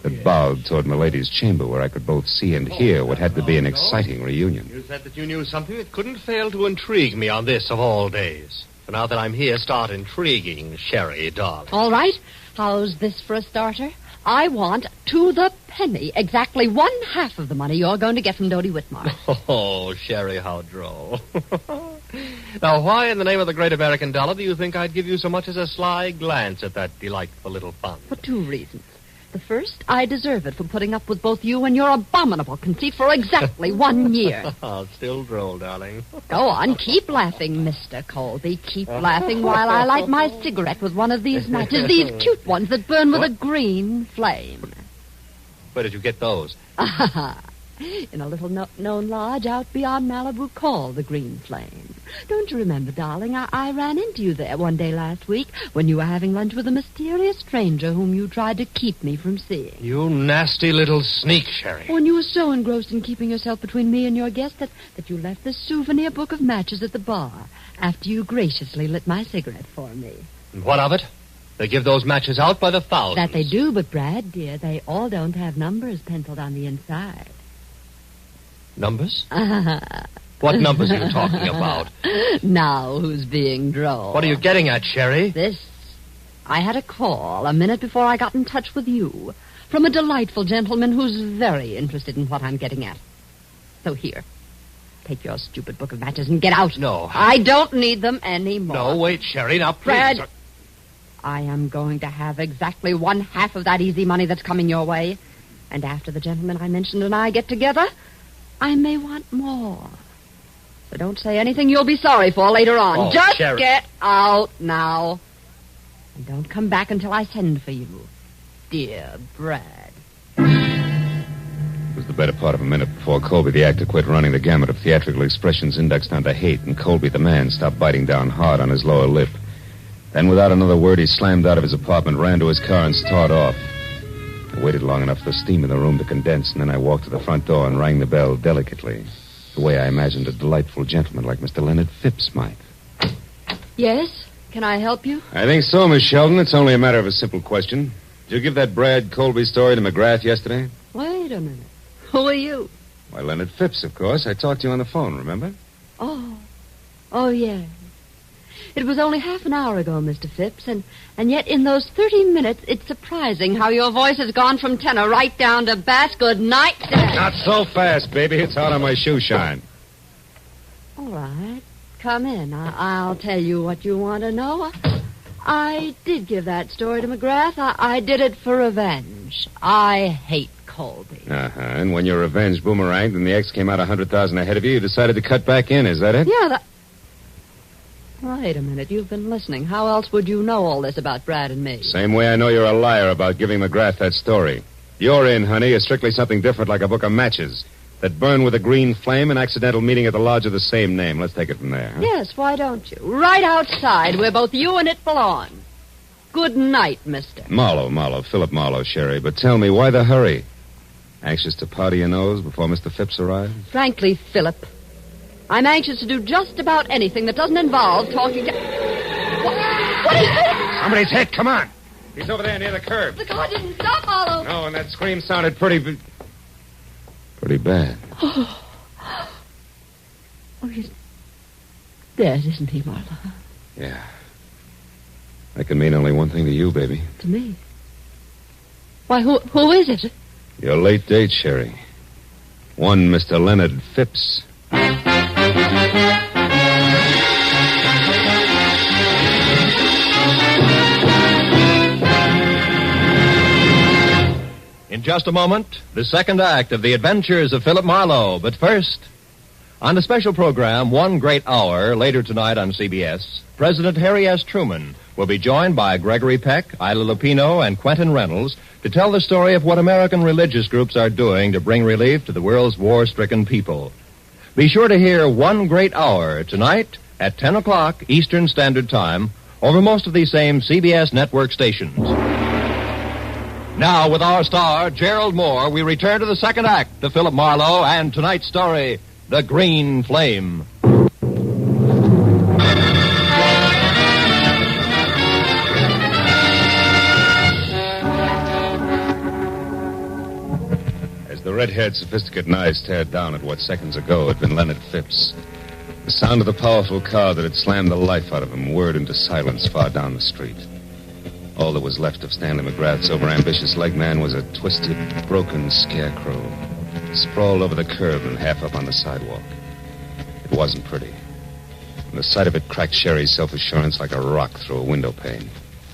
that bowed toward Milady's chamber, where I could both see and hear what had to be an exciting reunion.
You said that you knew something that couldn't fail to intrigue me on this of all days. So now that I'm here, start intriguing, Sherry, darling.
All right. How's this for a starter? I want, to the penny, exactly 1/2 of the money you're going to get from Dodie Whitmer.
Oh, Sherry, how droll. Now, why in the name of the great American dollar do you think I'd give you so much as a sly glance at that delightful little fund?
For 2 reasons. The first, I deserve it for putting up with both you and your abominable conceit for exactly 1 year.
Still droll, darling.
Go on, keep laughing, Mr. Colby. Keep laughing while I light my cigarette with one of these matches, these cute ones that burn with a green flame.
Where did you get those?
In a little known lodge out beyond Malibu called the Green Flame. Don't you remember, darling, I ran into you there one day last week when you were having lunch with a mysterious stranger whom you tried to keep me from seeing.
You nasty little sneak, Sherry.
When you were so engrossed in keeping yourself between me and your guest that you left the souvenir book of matches at the bar after you graciously lit my cigarette for me.
And what of it? They give those matches out by the thousands.
That they do, but, Brad, dear, they all don't have numbers penciled on the inside.
Numbers? What numbers are you talking about?
Now who's being droll?
What are you getting at, Sherry?
This. I had a call a minute before I got in touch with you from a delightful gentleman who's very interested in what I'm getting at. So here, take your stupid book of matches and get out.
No.
I don't need them anymore.
No, wait, Sherry, now please.
Brad, I am going to have exactly 1/2 of that easy money that's coming your way. And after the gentleman I mentioned and I get together, I may want more. So don't say anything you'll be sorry for later on.
Oh,
Just
Sherry.
get out now. And don't come back until I send for you. Dear Brad.
It was the better part of a minute before Colby the actor quit running the gamut of theatrical expressions indexed onto hate, and Colby the man stopped biting down hard on his lower lip. Then, without another word, he slammed out of his apartment, ran to his car, and started off. I waited long enough for the steam in the room to condense, and then I walked to the front door and rang the bell delicately, the way I imagined a delightful gentleman like Mr. Leonard Phipps might.
Yes? Can I help you?
I think so, Miss Sheldon. It's only a matter of a simple question. Did you give that Brad Colby story to McGrath yesterday?
Wait a minute. Who are you?
Why, Leonard Phipps, of course. I talked to you on the phone, remember?
Oh. Oh, yes. It was only half an hour ago, Mr. Phipps, and yet in those 30 minutes, it's surprising how your voice has gone from tenor right down to bass. Good night, Dad.
Not so fast, baby. It's out on my shoe shine.
All right. Come in. I'll tell you what you want to know. I did give that story to McGrath. I did it for revenge. I hate Colby.
Uh-huh. And when your revenge boomeranged and the X came out 100,000 ahead of you, you decided to cut back in. Is that it?
Yeah, Wait a minute. You've been listening. How else would you know all this about Brad and me?
Same way I know you're a liar about giving McGrath that story. Your in, honey, is strictly something different, like a book of matches that burn with a green flame, an accidental meeting at the lodge of the same name. Let's take it from there. Huh?
Yes, why don't you? Right outside, where both you and it belong. Good night, mister.
Marlowe, Philip Marlowe, Sherry. But tell me, why the hurry? Anxious to powder your nose before Mr. Phipps arrives?
Frankly, Philip, I'm anxious to do just about anything that doesn't involve talking to... What is this?
Somebody's hit. Come on. He's over there near the curb.
The car didn't stop, Marlowe.
No, and that scream sounded pretty bad.
Oh, he's dead, isn't he, Marlowe?
Yeah. That can mean only one thing to you, baby.
To me? Why, who is it?
Your late date, Sherry. One Mr. Leonard Phipps.
In just a moment, the second act of The Adventures of Philip Marlowe. But first, on the special program, One Great Hour, later tonight on CBS, President Harry S. Truman will be joined by Gregory Peck, Ila Lupino, and Quentin Reynolds to tell the story of what American religious groups are doing to bring relief to the world's war-stricken people. Be sure to hear One Great Hour tonight at 10 o'clock Eastern Standard Time over most of these same CBS network stations. Now, with our star, Gerald Moore, we return to the second act of Philip Marlowe and tonight's story, The Green Flame.
As the red-haired, sophisticated eyes stared down at what seconds ago had been Leonard Phipps, the sound of the powerful car that had slammed the life out of him whirred into silence far down the street. All that was left of Stanley McGrath's overambitious leg man was a twisted, broken scarecrow, sprawled over the curb and half up on the sidewalk. It wasn't pretty. And the sight of it cracked Sherry's self-assurance like a rock through a window pane.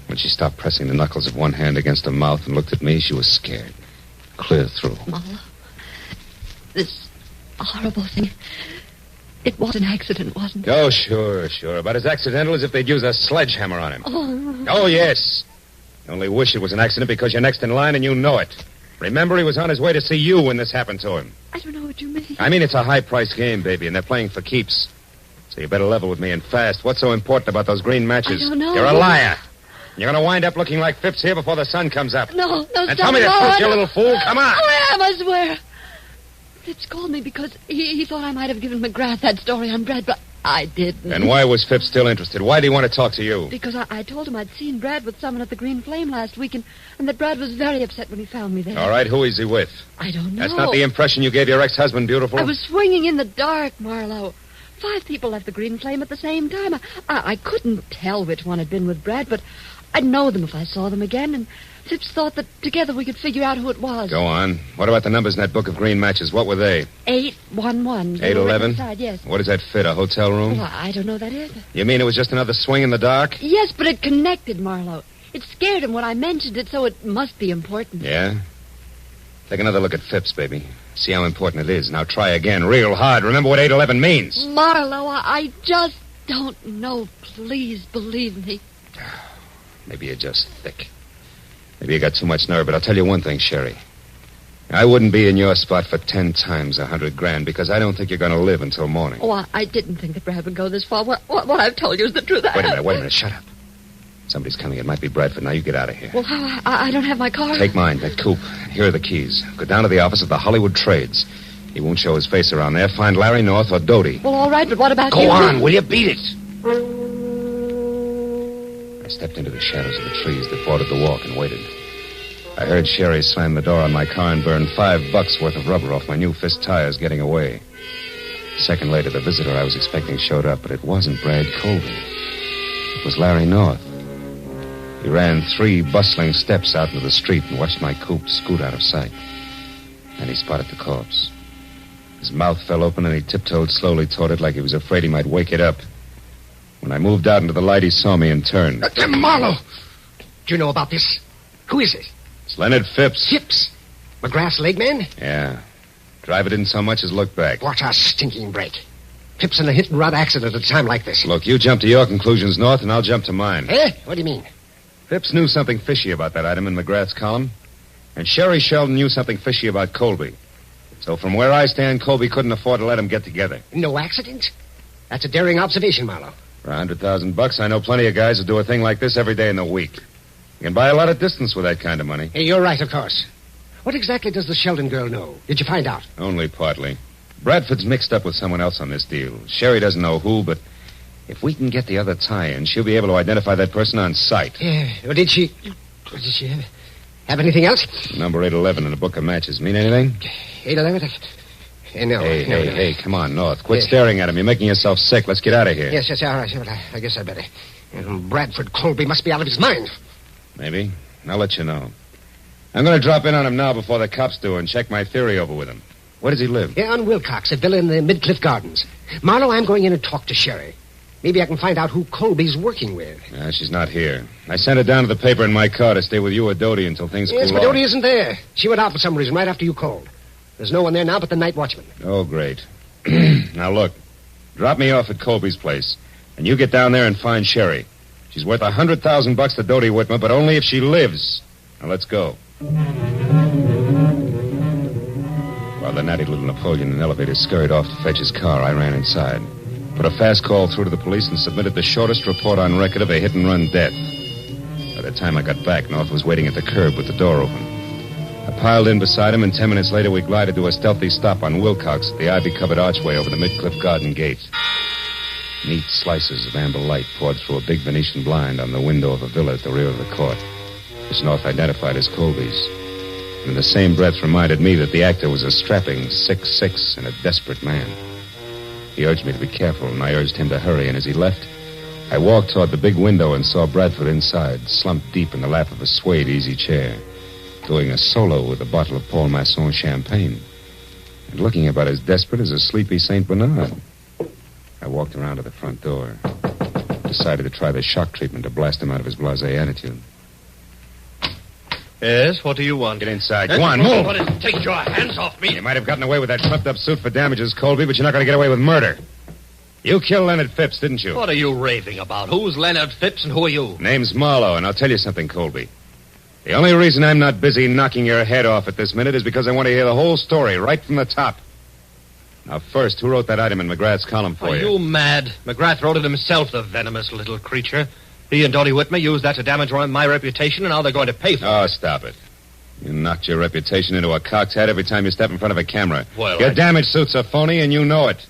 When she stopped pressing the knuckles of one hand against her mouth and looked at me, she was scared. Clear through.
Marlowe, this horrible thing, it was an accident, wasn't it?
Oh, sure. About as accidental as if they'd use a sledgehammer on him. Oh, yes. You only wish it was an accident because you're next in line and you know it. Remember, he was on his way to see you when this happened to him.
I don't know what you mean.
I mean, it's a high-priced game, baby, and they're playing for keeps. So you better level with me and fast. What's so important about those green matches?
I don't know.
You're a liar. You're going to wind up looking like Phipps here before the sun comes up.
No,
And tell me the truth, you little fool. Come on.
I am, I swear. Phipps called me because he thought I might have given McGrath that story on Brad, but I didn't.
And why was Phipps still interested? Why did he want to talk to you?
Because I told him I'd seen Brad with someone at the Green Flame last week, and that Brad was very upset when he found me there.
All right, who is he with?
I don't know.
That's not the impression you gave your ex-husband, beautiful.
I was swinging in the dark, Marlowe. 5 people left the Green Flame at the same time. I couldn't tell which one had been with Brad, but I'd know them if I saw them again, and Phipps thought that together we could figure out who it was.
Go on. What about the numbers in that book of green matches? What were they?
811.
811?
Yes.
What does that fit, a hotel room?
Well, I don't know that either.
You mean it was just another swing in the dark?
Yes, but it connected, Marlowe. It scared him when I mentioned it, so it must be important.
Yeah? Take another look at Phipps, baby. See how important it is. Now try again, real hard. Remember what 811 means.
Marlowe, I just don't know. Please believe me.
Maybe you're just thick. Maybe you got too much nerve, but I'll tell you one thing, Sherry. I wouldn't be in your spot for 10 times $100,000 because I don't think you're going to live until morning.
Oh, I didn't think that Brad would go this far. What I've told you is the truth.
Wait a minute. Shut up. Somebody's coming. It might be Bradford. Now you get out of here.
Well, how? I don't have my car.
Take mine, that coupe. Here are the keys. Go down to the office of the Hollywood Trades. He won't show his face around there. Find Larry North or Doty.
Well, all right, but what about
you?
you?
Go on, will you? Beat it. I stepped into the shadows of the trees that bordered the walk and waited. I heard Sherry slam the door on my car and burn $5 worth of rubber off my new fist tires getting away.
A second later, the visitor I was expecting showed up, but it wasn't Brad Colby. It was Larry North. He ran 3 bustling steps out into the street and watched my coupe scoot out of sight. Then he spotted the corpse. His mouth fell open and he tiptoed slowly toward it like he was afraid he might wake it up. When I moved out into the light, he saw me and turned.
Marlowe! Do you know about this? Who is it?
It's Leonard Phipps.
Phipps? McGrath's leg man?
Yeah. Driver didn't so much as look back.
What a stinking break. Phipps in a hit-and-run accident at a time like this.
Look, you jump to your conclusions, North, and I'll jump to mine.
Eh? What do you mean?
Phipps knew something fishy about that item in McGrath's column. And Sherry Sheldon knew something fishy about Colby. So from where I stand, Colby couldn't afford to let them get together.
No accident? That's a daring observation, Marlowe.
For $100,000, I know plenty of guys who do a thing like this every day in the week. You can buy a lot of distance with that kind of money.
Hey, you're right, of course. What exactly does the Sheldon girl know? Did you find out?
Only partly. Bradford's mixed up with someone else on this deal. Sherry doesn't know who, but if we can get the other tie-in, she'll be able to identify that person on sight.
Or did she have anything else?
Number 811 in a book of matches. Mean anything?
811? No.
Hey, come on, North. Quit staring at him. You're making yourself sick. Let's get out of here.
Yes, all right. Well, I guess I'd better. Bradford Colby must be out of his mind.
Maybe. I'll let you know. I'm going to drop in on him now before the cops do and check my theory over with him. Where does he live?
Yeah, on Wilcox, a villa in the Midcliff Gardens. Marlowe, I'm going in and talk to Sherry. Maybe I can find out who Colby's working with.
She's not here. I sent her down to the paper in my car to stay with you or Dodie until things cool off.
Yes, but Dodie isn't there. She went out for some reason right after you called. There's no one there now but the night watchman.
Oh, great. Now, look. Drop me off at Colby's place, and you get down there and find Sherry. She's worth $100,000 to Dodie Whitmer, but only if she lives. Now, let's go. While the natty little Napoleon in the elevator scurried off to fetch his car, I ran inside. Put a fast call through to the police and submitted the shortest report on record of a hit-and-run death. By the time I got back, North was waiting at the curb with the door open. I piled in beside him, and 10 minutes later we glided to a stealthy stop on Wilcox at the ivy-covered archway over the Midcliff Garden gate. Neat slices of amber light poured through a big Venetian blind on the window of a villa at the rear of the court, which North identified as Colby's. And in the same breath reminded me that the actor was a strapping 6'6" and a desperate man. He urged me to be careful, and I urged him to hurry, and as he left, I walked toward the big window and saw Bradford inside, slumped deep in the lap of a suede easy chair, doing a solo with a bottle of Paul Masson champagne, and looking about as desperate as a sleepy St. Bernard. I walked around to the front door, decided to try the shock treatment to blast him out of his blasé attitude.
Yes, what do you want?
Get inside. Go on, move.
Take your hands off me.
You might have gotten away with that trumped-up suit for damages, Colby, but you're not going to get away with murder. You killed Leonard Phipps, didn't you?
What are you raving about? Who's Leonard Phipps and who are you?
Name's Marlowe, and I'll tell you something, Colby. The only reason I'm not busy knocking your head off at this minute is because I want to hear the whole story right from the top. Now, first, who wrote that item in McGrath's column for you?
Are you mad? McGrath wrote it himself, the venomous little creature. He and Dodie Whitmer used that to damage my reputation, and now they're going to pay for it.
Oh, stop it. You knocked your reputation into a cocked hat every time you step in front of a camera.
Well,
your damage suits are phony, and you know it.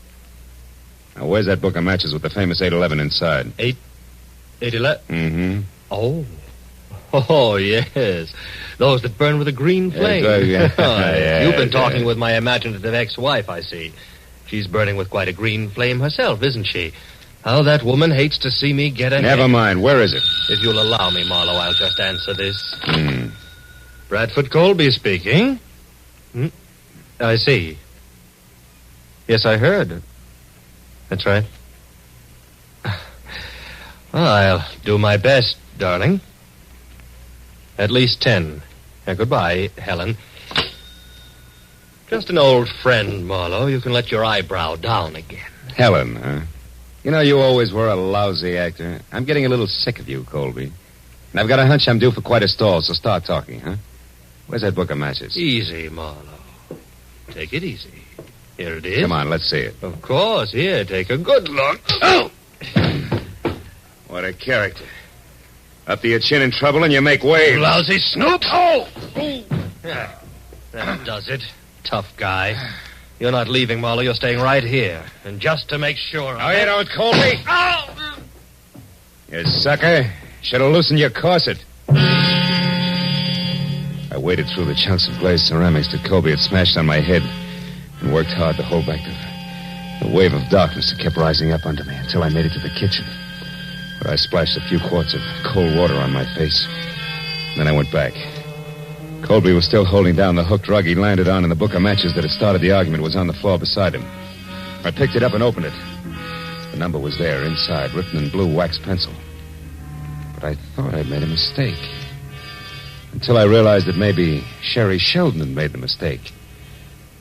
Now, where's that book of matches with the famous 811 inside?
811?
Mm-hmm.
Oh, yes. Those that burn with a green flame. You've been talking with my imaginative ex-wife, I see. She's burning with quite a green flame herself, isn't she? How that woman hates to see me get ahead.
Never mind. Where is it?
If you'll allow me, Marlowe, I'll just answer this. Bradford Colby speaking. I see. Yes, I heard. That's right. Well, I'll do my best, darling. At least 10. Goodbye, Helen. Just an old friend, Marlowe. You can let your eyebrow down again.
Helen, huh? You know, you always were a lousy actor. I'm getting a little sick of you, Colby. And I've got a hunch I'm due for quite a stall, so start talking, huh? Where's that book of matches?
Easy, Marlowe. Take it easy. Here it is.
Come on, let's see it.
Of course. Here, take a good look. Oh!
What a character. Up to your chin in trouble and you make waves.
Lousy snoop. Oh! That does it. Tough guy. You're not leaving, Marlowe. You're staying right here. And just to make sure...
No, you don't, Colby.
Oh!
You sucker. Should have loosened your corset. I waded through the chunks of glazed ceramics that Colby had smashed on my head and worked hard to hold back
A wave of darkness that kept rising up under me until I made it to the kitchen, where I splashed a few quarts of cold water on my face. Then I went back. Colby was still holding down the hooked rug he landed on, and the book of matches that had started the argument was on the floor beside him. I picked it up and opened it. The number was there, inside, written in blue wax pencil. But I thought I'd made a mistake. Until I realized that maybe Sherry Sheldon had made the mistake.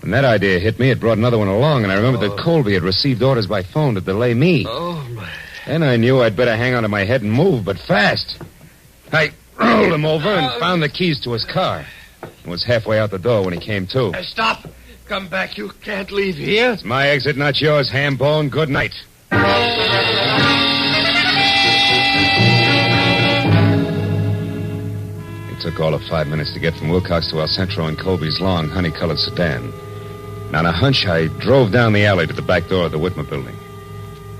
When that idea hit me, it brought another one along, and I remembered that Colby had received orders by phone to delay me.
Oh, my.
Then I knew I'd better hang onto my head and move, but fast. I rolled him over and found the keys to his car. And was halfway out the door when he came to.
Stop. Come back. You can't leave here.
It's my exit, not yours, ham-bone. Good night. It took all of 5 minutes to get from Wilcox to El Centro in Colby's long, honey-colored sedan. And on a hunch, I drove down the alley to the back door of the Whitmer building.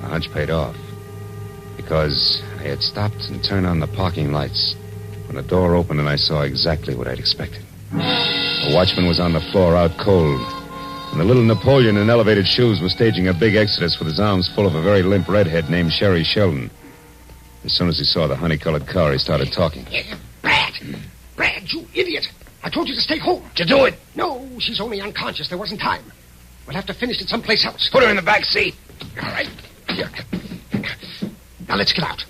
The hunch paid off. Because I had stopped and turned on the parking lights when the door opened and I saw exactly what I'd expected. The watchman was on the floor out cold, and the little Napoleon in elevated shoes was staging a big exodus with his arms full of a very limp redhead named Sherry Sheldon. As soon as he saw the honey-colored car, he started talking.
Brad, you idiot. I told you to stay home.
Did you do it?
No, she's only unconscious. There wasn't time. We'll have to finish it someplace else.
Put her in the back seat.
All right. Here. Now let's get out.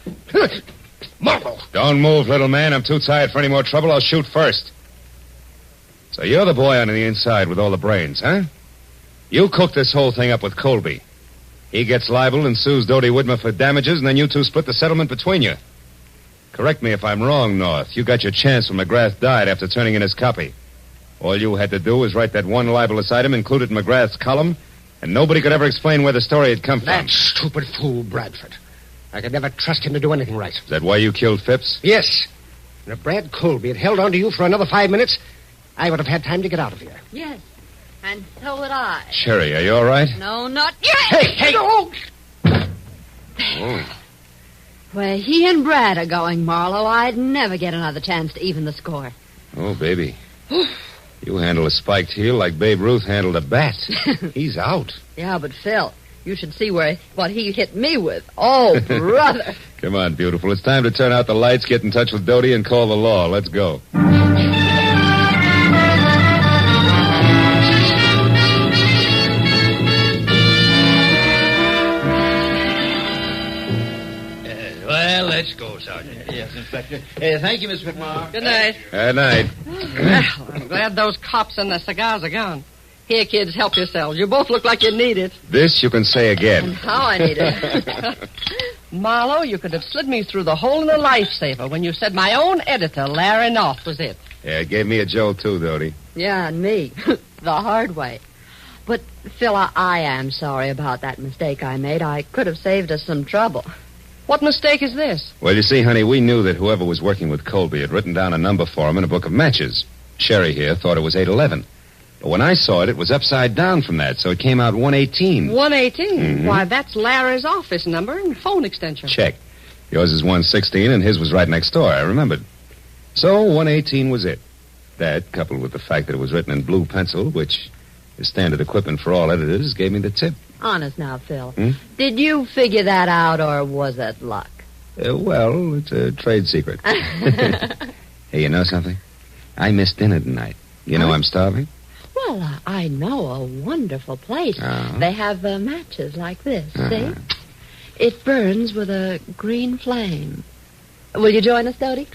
Marlowe.
Don't move, little man. I'm too tired for any more trouble. I'll shoot first. So you're the boy on the inside with all the brains, huh? You cooked this whole thing up with Colby. He gets libeled and sues Dodie Whitmer for damages, and then you two split the settlement between you. Correct me if I'm wrong, North. You got your chance when McGrath died after turning in his copy. All you had to do was write that one libelous item, include it in McGrath's column, and nobody could ever explain where the story had come from.
That stupid fool, Bradford. I could never trust him to do anything right.
Is that why you killed Phipps?
Yes. And if Brad Colby had held on to you for another 5 minutes, I would have had time to get out of here.
Yes, and so would I.
Sherry, are you all right?
No, not yet.
Hey!
No.
Oh.
Where he and Brad are going, Marlowe, I'd never get another chance to even the score.
Oh, baby. You handle a spiked heel like Babe Ruth handled a bat. He's out.
Yeah, but Phil, you should see what he hit me with. Oh, brother.
Come on, beautiful. It's time to turn out the lights, get in touch with Dodie, and call the law. Let's go.
Well, let's go, Sergeant.
Yes, Inspector. Thank you, Miss Whitmore.
Good night.
Good night.
Well, I'm glad those cops and the cigars are gone. Here, kids, help yourselves. You both look like you need it.
This you can say again.
And how I need it. Marlowe, you could have slid me through the hole in the lifesaver when you said my own editor, Larry North, was it.
Yeah, it gave me a jolt, too, Dodie.
Yeah, and me. The hard way. But, Phil, I am sorry about that mistake I made. I could have saved us some trouble.
What mistake is this?
Well, you see, honey, we knew that whoever was working with Colby had written down a number for him in a book of matches. Sherry here thought it was 811. But when I saw it, it was upside down from that, so it came out 118.
118?
Mm-hmm.
Why, that's Larry's office number and phone extension.
Check. Yours is 116, and his was right next door. I remembered. So 118 was it. That, coupled with the fact that it was written in blue pencil, which is standard equipment for all editors, gave me the tip.
Honest now, Phil. Did you figure that out, or was it luck?
Well, it's a trade secret. Hey, you know something? I missed dinner tonight. You know I'm starving?
Well, I know a wonderful place.
Oh.
They have matches like this, see? It burns with a green flame. Will you join us, Dodie?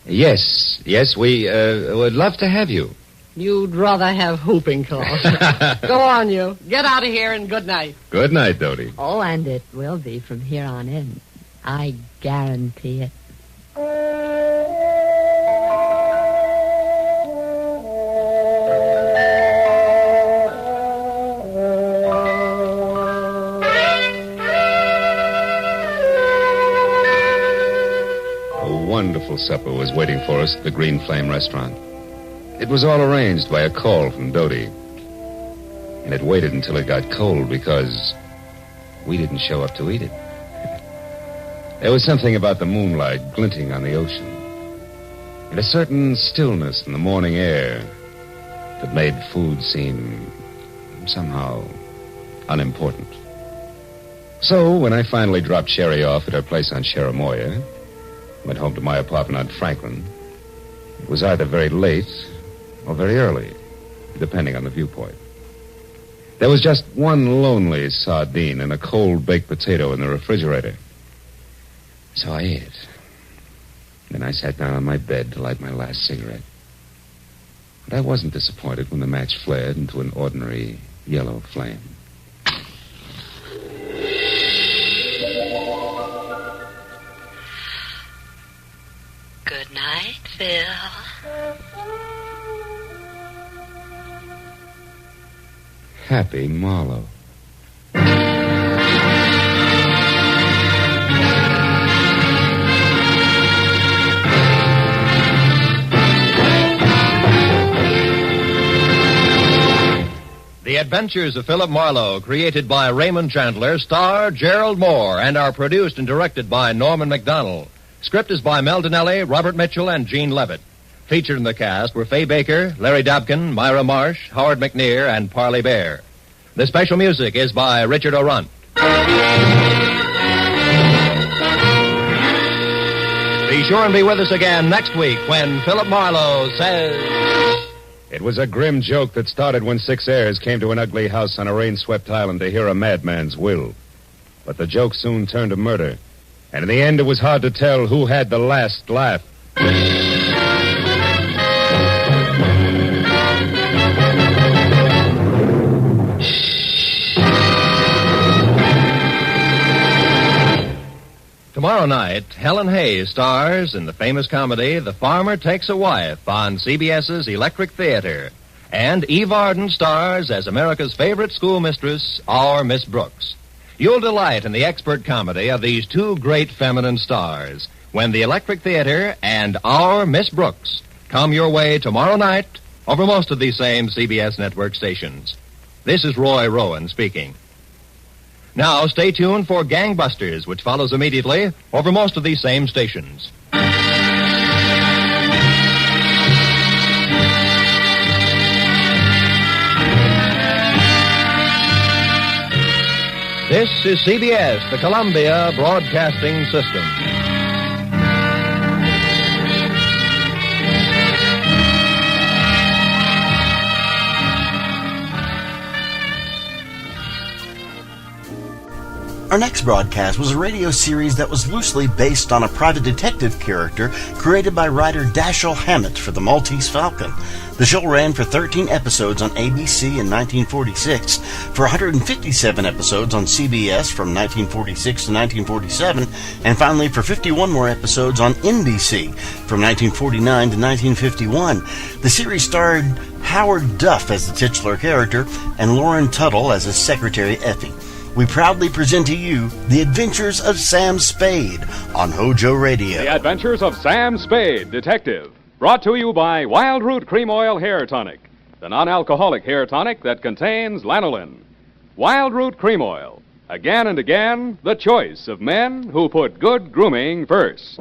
Yes, we would love to have you.
You'd rather have whooping cough. Go on, you. Get out of here and good night.
Good night, Dodie.
Oh, and it will be from here on in. I guarantee it.
A wonderful supper was waiting for us at the Green Flame restaurant. It was all arranged by a call from Dodie. And it waited until it got cold because we didn't show up to eat it. There was something about the moonlight glinting on the ocean and a certain stillness in the morning air that made food seem somehow unimportant. So, when I finally dropped Sherry off at her place on Cherimoya, went home to my apartment on Franklin, it was either very late or very early, depending on the viewpoint. There was just one lonely sardine and a cold baked potato in the refrigerator. So I ate it. Then I sat down on my bed to light my last cigarette. But I wasn't disappointed when the match flared into an ordinary yellow flame.
Good night, Phil.
Happy Marlowe.
The Adventures of Philip Marlowe, created by Raymond Chandler, star Gerald Moore, and are produced and directed by Norman MacDonald. Script is by Mel Donnelly, Robert Mitchell, and Gene Levitt. Featured in the cast were Fay Baker, Larry Dobkin, Myra Marsh, Howard McNear, and Parley Bear. The special music is by Richard O'Runt. Be sure and be with us again next week when Philip Marlowe says...
It was a grim joke that started when 6 heirs came to an ugly house on a rain-swept island to hear a madman's will. But the joke soon turned to murder, and in the end it was hard to tell who had the last laugh.
Tomorrow night, Helen Hayes stars in the famous comedy The Farmer Takes a Wife on CBS's Electric Theater. And Eve Arden stars as America's favorite schoolmistress, our Miss Brooks. You'll delight in the expert comedy of these two great feminine stars when the Electric Theater and our Miss Brooks come your way tomorrow night over most of these same CBS network stations. This is Roy Rowan speaking. Now, stay tuned for Gangbusters, which follows immediately over most of these same stations. This is CBS, the Columbia Broadcasting System.
Our next broadcast was a radio series that was loosely based on a private detective character created by writer Dashiell Hammett for the Maltese Falcon. The show ran for 13 episodes on ABC in 1946, for 157 episodes on CBS from 1946 to 1947, and finally for 51 more episodes on NBC from 1949 to 1951. The series starred Howard Duff as the titular character and Lauren Tuttle as his secretary Effie. We proudly present to you The Adventures of Sam Spade on HOJO Radio.
The Adventures of Sam Spade, Detective. Brought to you by Wild Root Cream Oil Hair Tonic, the non-alcoholic hair tonic that contains lanolin. Wild Root Cream Oil. Again and again, the choice of men who put good grooming first.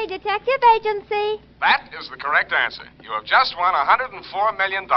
Detective Agency.
That is the correct answer. You have just won $104 million,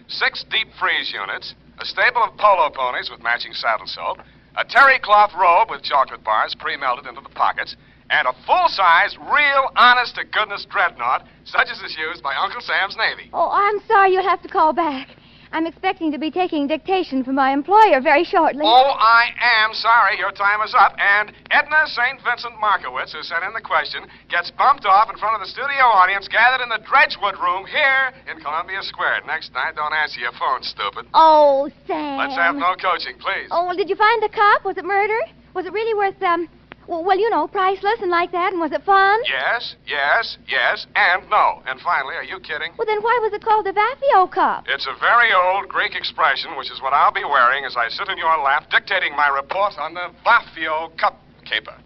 6 deep freeze units, a stable of polo ponies with matching saddle soap, a terry cloth robe with chocolate bars pre-melted into the pockets, and a full-size, real, honest-to-goodness dreadnought, such as is used by Uncle Sam's Navy.
Oh, I'm sorry you'll have to call back. I'm expecting to be taking dictation from my employer very shortly.
Oh, I am sorry. Your time is up. And Edna St. Vincent Markowitz, who sent in the question, gets bumped off in front of the studio audience gathered in the Dredgewood room here in Columbia Square. Next night, don't answer your phone, stupid.
Oh, Sam.
Let's have no coaching, please.
Oh, well, did you find the cop? Was it murder? Was it really worth, well, you know, priceless and like that, and was it fun?
Yes, and no. And finally, are you kidding?
Well, then why was it called the Vafio Cup?
It's a very old Greek expression, which is what I'll be wearing as I sit in your lap dictating my report on the Vafio Cup caper.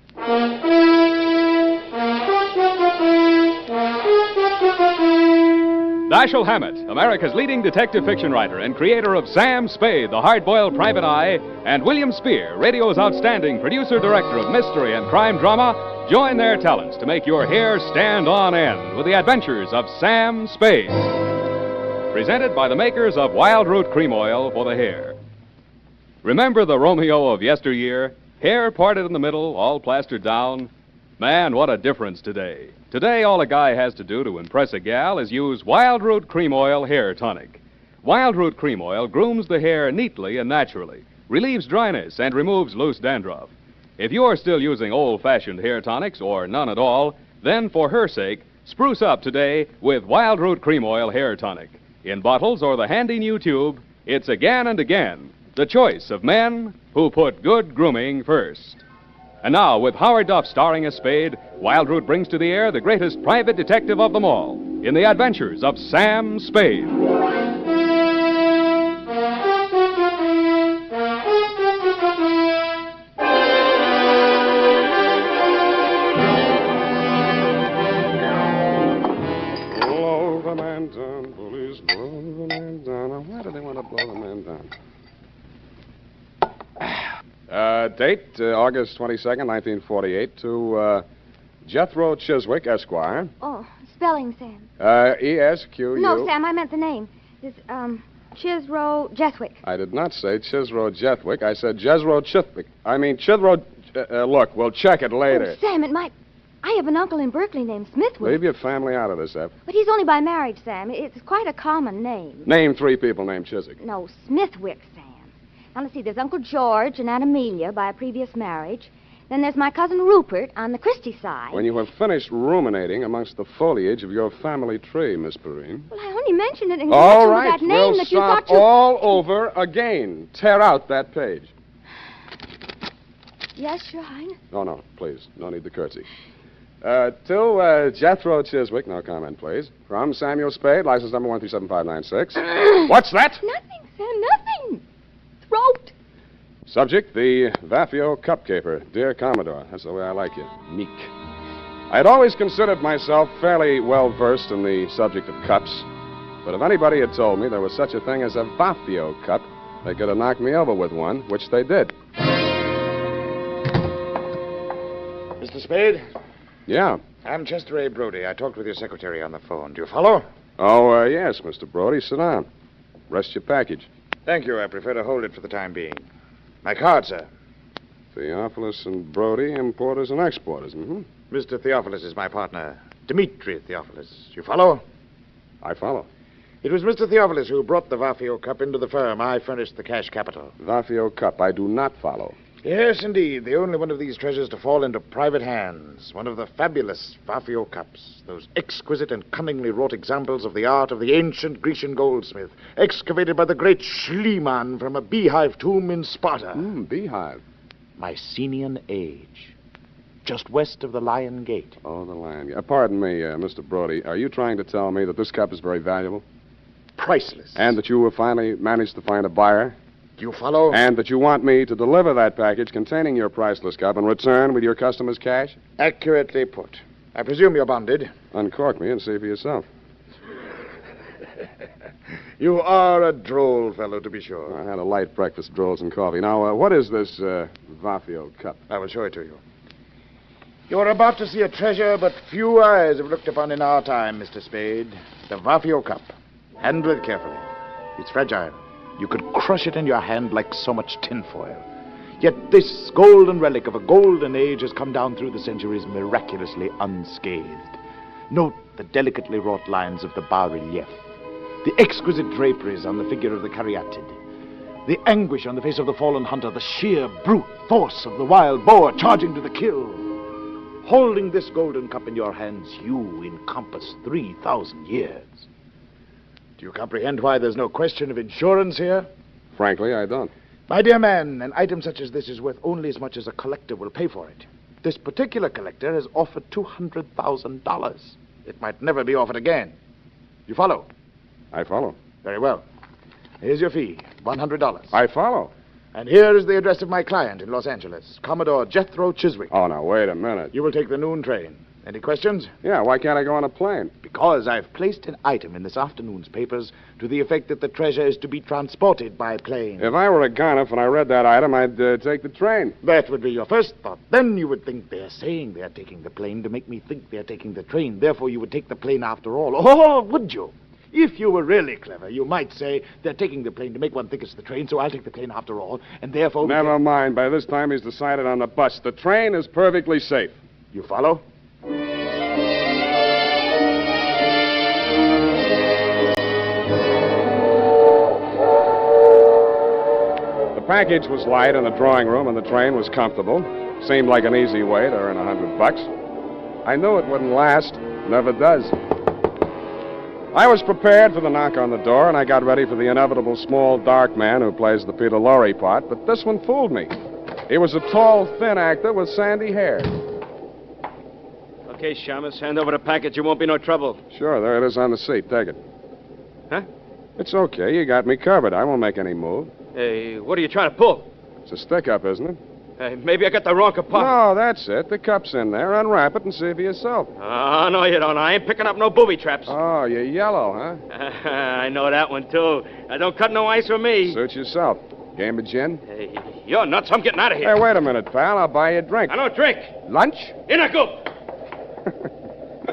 Dashiell Hammett, America's leading detective fiction writer and creator of Sam Spade, the hard-boiled private eye, and William Spear, radio's outstanding producer-director of mystery and crime drama, Join their talents to make your hair stand on end with the adventures of Sam Spade. Presented by the makers of Wild Root Cream Oil for the hair. Remember the Romeo of yesteryear? Hair parted in the middle, all plastered down? Man, what a difference today. Today, all a guy has to do to impress a gal is use Wild Root Cream Oil Hair Tonic. Wild Root Cream Oil grooms the hair neatly and naturally, relieves dryness, and removes loose dandruff. If you're still using old-fashioned hair tonics or none at all, then for her sake, spruce up today with Wild Root Cream Oil Hair Tonic. In bottles or the handy new tube, it's again and again the choice of men who put good grooming first. And now, with Howard Duff starring as Spade, Wild Root brings to the air the greatest private detective of them all in the adventures of Sam Spade.
Blow the man down, police, blow the man down. Now, why do they want to blow the man down? Date, August 22nd, 1948, to Jethro Chiswick, Esquire.
Oh, spelling, Sam.
E-S-Q-U.
No, Sam, I meant the name. It's, Chisro Jethwick.
I did not say Chisro Jethwick. I said Jethro Chithwick. I mean, Chithro... look, we'll check it later.
Oh, Sam, it might... I have an uncle in Berkeley named Smithwick.
Leave your family out of this, Ep.
But he's only by marriage, Sam. It's quite a common name.
Name 3 people named Chiswick.
No, Smithwick, Sam. Now, let's see. There's Uncle George and Aunt Amelia by a previous marriage. Then there's my cousin Rupert on the Christie side.
When you have finished ruminating amongst the foliage of your family tree, Miss Perrine.
Well, I only mentioned it in
All
connection
right,
with that name
we'll
that you
start
thought you...
all over again. Tear out that page.
Yes, Your Highness.
No, please. No need to curtsy. To Jethro Chiswick, no comment, please. From Samuel Spade, license number 1375596. What's that?
Nothing, Sam, nothing. Throat.
Subject, the Vafio Cup Caper. Dear Commodore, that's the way I like you. Meek. I had always considered myself fairly well versed in the subject of cups, but if anybody had told me there was such a thing as a Vafio Cup, they could have knocked me over with one, which they did.
Mr. Spade?
Yeah.
I'm Chester A. Brody. I talked with your secretary on the phone. Do you follow?
Oh, yes, Mr. Brody. Sit down. Rest your package.
Thank you. I prefer to hold it for the time being. My card, sir.
Theophilus and Brody, importers and exporters. Mm-hmm.
Mr. Theophilus is my partner. Dimitri Theophilus. You follow?
I follow.
It was Mr. Theophilus who brought the Vafio Cup into the firm. I furnished the cash capital.
Vafio Cup. I do not follow.
Yes, indeed. The only one of these treasures to fall into private hands. One of the fabulous Vafio cups. Those exquisite and cunningly wrought examples of the art of the ancient Grecian goldsmith, excavated by the great Schliemann from a beehive tomb in Sparta.
Beehive.
Mycenaean age. Just west of the Lion Gate.
Oh, the Lion Gate. Pardon me, Mr. Brody. Are you trying to tell me that this cup is very valuable?
Priceless.
And that you have finally managed to find a buyer?
Do you follow?
And that you want me to deliver that package containing your priceless cup and return with your customer's cash?
Accurately put. I presume you're bonded.
Uncork me and see for yourself.
You are a droll fellow, to be sure.
I had a light breakfast, drolls and coffee. Now, what is this Vafio cup?
I will show it to you. You're about to see a treasure but few eyes have looked upon in our time, Mr. Spade. The Vafio cup. Handle it carefully. It's fragile. You could crush it in your hand like so much tinfoil. Yet this golden relic of a golden age has come down through the centuries miraculously unscathed. Note the delicately wrought lines of the bas-relief, the exquisite draperies on the figure of the caryatid, the anguish on the face of the fallen hunter, the sheer brute force of the wild boar charging to the kill. Holding this golden cup in your hands, you encompass 3,000 years. Do you comprehend why there's no question of insurance here?
Frankly, I don't.
My dear man, an item such as this is worth only as much as a collector will pay for it. This particular collector has offered $200,000. It might never be offered again. You follow?
I follow.
Very well. Here's your fee, $100.
I follow.
And here is the address of my client in Los Angeles, Commodore Jethro Chiswick.
Oh, now, wait a minute.
You will take the noon train. Any questions?
Yeah, why can't I go on a plane?
Because I've placed an item in this afternoon's papers to the effect that the treasure is to be transported by plane.
If I were a gonif and I read that item, I'd take the train.
That would be your first thought. Then you would think they're saying they're taking the plane to make me think they're taking the train. Therefore, you would take the plane after all. Oh, would you? If you were really clever, you might say they're taking the plane to make one think it's the train, so I'll take the plane after all, and therefore...
Never mind. By this time, he's decided on the bus. The train is perfectly safe.
You follow?
The package was light in the drawing room, and the train was comfortable. Seemed like an easy way to earn $100. I knew it wouldn't last. Never does. I was prepared for the knock on the door, and I got ready for the inevitable small, dark man who plays the Peter Lorre part, but this one fooled me. He was a tall, thin actor with sandy hair.
Okay, Shamus, hand over the package. It won't be no trouble.
Sure, there it is on the seat. Take it.
Huh?
It's okay. You got me covered. I won't make any move.
Hey, what are you trying to pull?
It's a stick-up, isn't it?
Hey, maybe I got the wrong compartment.
No, that's it. The cup's in there. Unwrap it and see for yourself.
Oh, no, you don't. I ain't picking up no booby traps.
Oh, you're yellow, huh?
I know that one, too. Don't cut no ice for me.
Suit yourself. Game of gin?
Hey, you're nuts. I'm getting out of here.
Hey, wait a minute, pal. I'll buy you a drink.
I don't drink.
Lunch?
In a goop.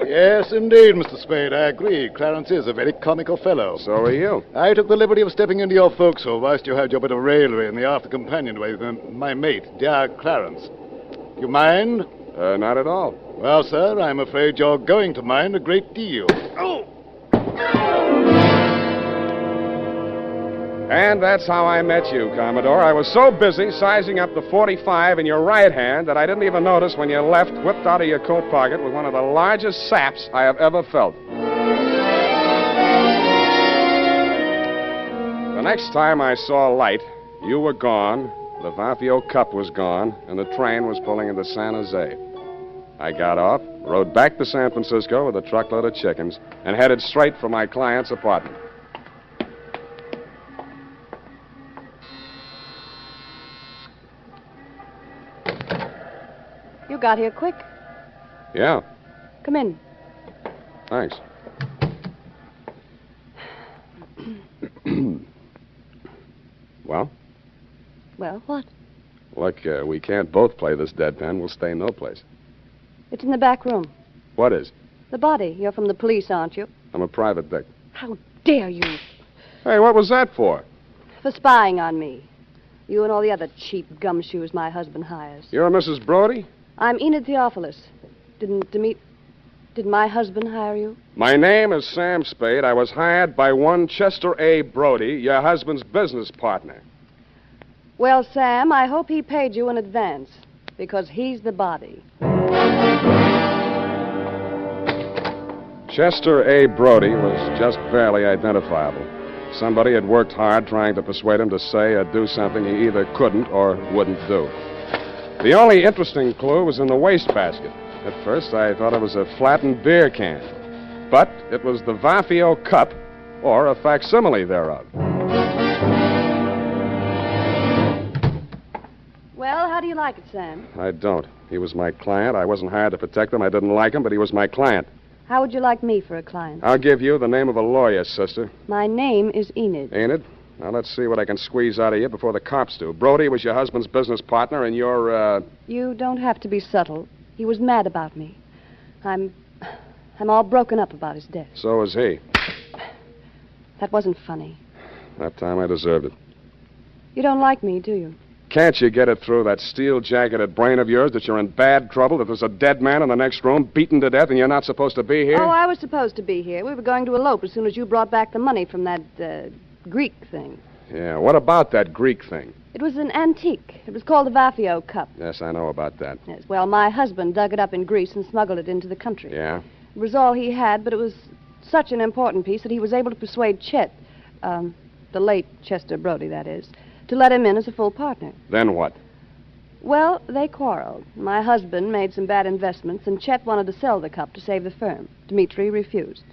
Yes, indeed, Mr. Spade. I agree. Clarence is a very comical fellow.
So are you.
I took the liberty of stepping into your forecastle whilst you had your bit of raillery in the after companionway with my mate, dear Clarence. You mind?
Not at all.
Well, sir, I'm afraid you're going to mind a great deal.
Oh!
And that's how I met you, Commodore. I was so busy sizing up the 45 in your right hand that I didn't even notice when you left, whipped out of your coat pocket with one of the largest saps I have ever felt. The next time I saw light, you were gone, the Vafio Cup was gone, and the train was pulling into San Jose. I got off, rode back to San Francisco with a truckload of chickens, and headed straight for my client's apartment.
You got here quick.
Yeah,
Come in.
thanks. Well,
Well, what?
look, we can't both play this deadpan. We'll stay no place.
It's in the back room.
What is?
The body. You're from the police, aren't you?
I'm a private dick.
How dare you?
Hey, what was that for?
For spying on me. You and all the other cheap gumshoes my husband hires.
You're Mrs. Brody?
I'm Enid Theophilus. Did my husband hire you?
My name is Sam Spade. I was hired by one Chester A. Brody, your husband's business partner.
Well, Sam, I hope he paid you in advance, because he's the body.
Chester A. Brody was just barely identifiable. Somebody had worked hard trying to persuade him to say or do something he either couldn't or wouldn't do. The only interesting clue was in the wastebasket. At first, I thought it was a flattened beer can. But it was the Vafio Cup, or a facsimile thereof.
Well, how do you like it, Sam?
I don't. He was my client. I wasn't hired to protect him. I didn't like him, but he was my client.
How would you like me for a client?
I'll give you the name of a lawyer, sister.
My name is Enid.
Ain't it? Now, let's see what I can squeeze out of you before the cops do. Brody was your husband's business partner, and you're,
You don't have to be subtle. He was mad about me. I'm all broken up about his death.
So is he.
That wasn't funny.
That time I deserved it.
You don't like me, do you?
Can't you get it through that steel-jacketed brain of yours that you're in bad trouble, that there's a dead man in the next room, beaten to death, and you're not supposed to be here?
Oh, I was supposed to be here. We were going to elope as soon as you brought back the money from that, Greek thing.
Yeah, what about that Greek thing?
It was an antique. It was called the Vafio Cup.
Yes, I know about that.
Yes, well, my husband dug it up in Greece and smuggled it into the country.
Yeah?
It was all he had, but it was such an important piece that he was able to persuade Chet, the late Chester Brody, that is, to let him in as a full partner.
Then what?
Well, they quarreled. My husband made some bad investments, and Chet wanted to sell the cup to save the firm. Dmitri refused.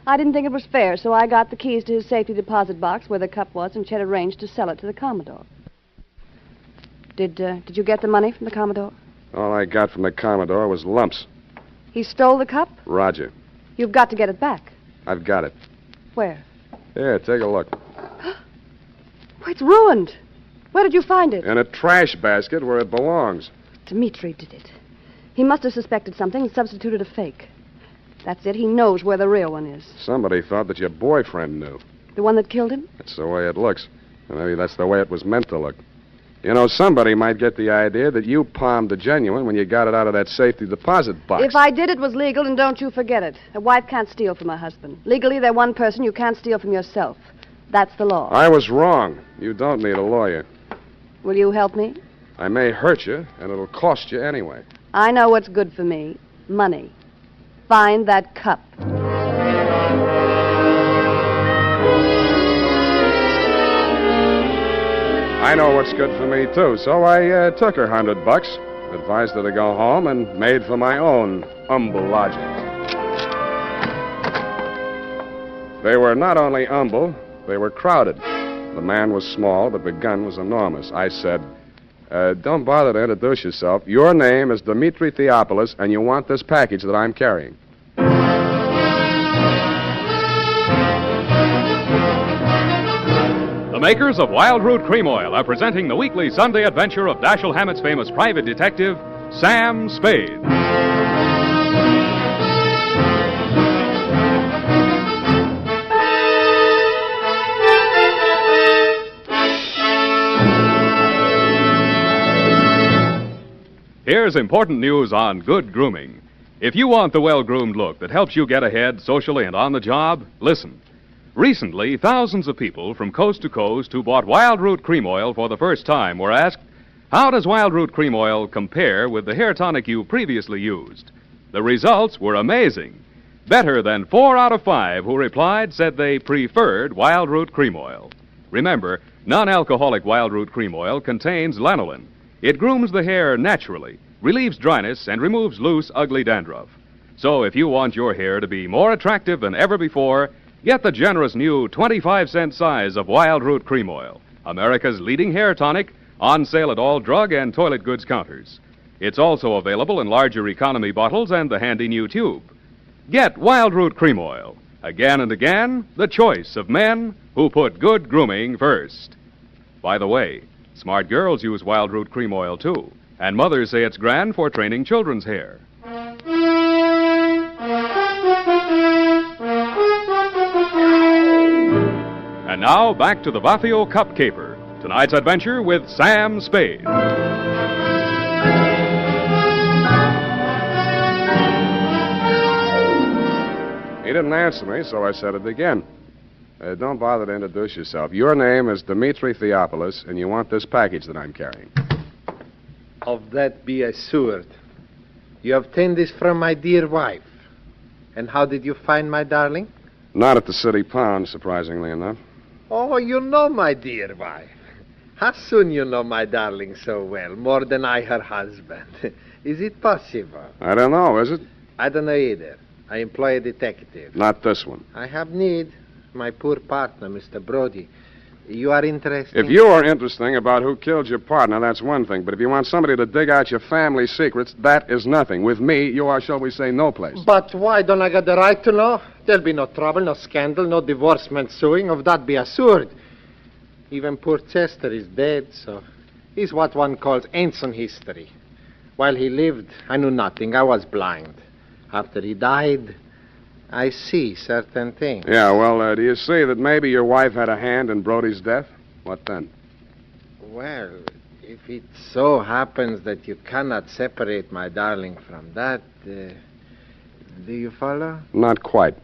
I didn't think it was fair, so I got the keys to his safety deposit box where the cup was, and Chet arranged to sell it to the Commodore. Did you get the money from the Commodore?
All I got from the Commodore was lumps.
He stole the cup?
Roger.
You've got to get it back.
I've got it.
Where?
Here, take a look.
Oh, it's ruined. Where did you find it?
In a trash basket where it belongs.
Dmitri did it. He must have suspected something and substituted a fake. That's it. He knows where the real one is.
Somebody thought that your boyfriend knew.
The one that killed him?
That's the way it looks. And maybe that's the way it was meant to look. You know, somebody might get the idea that you palmed the genuine when you got it out of that safety deposit box.
If I did, it was legal, and don't you forget it. A wife can't steal from her husband. Legally, they're one person. You can't steal from yourself. That's the law.
I was wrong. You don't need a lawyer.
Will you help me?
I may hurt you, and it'll cost you anyway.
I know what's good for me. Money. Find that cup.
I know what's good for me, too, so I took her $100, advised her to go home, and made for my own humble lodging. They were not only humble, they were crowded. The man was small, but the gun was enormous. I said, don't bother to introduce yourself. Your name is Dmitri Theopolis, and you want this package that I'm carrying.
The makers of Wild Root Cream Oil are presenting the weekly Sunday adventure of Dashiell Hammett's famous private detective, Sam Spade. Here's important news on good grooming. If you want the well-groomed look that helps you get ahead socially and on the job, listen. Recently, thousands of people from coast to coast who bought Wild Root Cream Oil for the first time were asked, how does Wild Root Cream Oil compare with the hair tonic you previously used? The results were amazing. Better than 4 out of 5 who replied said they preferred Wild Root Cream Oil. Remember, non-alcoholic Wild Root Cream Oil contains lanolin. It grooms the hair naturally, relieves dryness, and removes loose, ugly dandruff. So if you want your hair to be more attractive than ever before, get the generous new 25-cent size of Wild Root Cream Oil, America's leading hair tonic, on sale at all drug and toilet goods counters. It's also available in larger economy bottles and the handy new tube. Get Wild Root Cream Oil. Again and again, the choice of men who put good grooming first. By the way, smart girls use Wild Root Cream Oil, too, and mothers say it's grand for training children's hair. And now, back to the Vafio Cup Caper. Tonight's adventure with Sam Spade.
He didn't answer me, so I said it again. Don't bother to introduce yourself. Your name is Dmitri Theopolis, and you want this package that I'm carrying.
Of that be assured. You obtained this from my dear wife. And how did you find my darling?
Not at the city pound, surprisingly enough.
Oh, you know my dear wife. How soon you know my darling so well, more than I her husband? Is it possible?
I don't know, is it?
I don't know either. I employ a detective.
Not this one.
I have need. My poor partner, Mr. Brody. You are interested?
If you are interesting about who killed your partner, that's one thing. But if you want somebody to dig out your family secrets, that is nothing. With me, you are, shall we say, no place.
But why don't I get the right to know? There'll be no trouble, no scandal, no divorcement suing. Of that be assured. Even poor Chester is dead, so he's what one calls ancient history. While he lived, I knew nothing. I was blind. After he died, I see certain things.
Yeah, well, do you see that maybe your wife had a hand in Brody's death? What then?
Well, if it so happens that you cannot separate my darling from that, do you follow?
Not quite.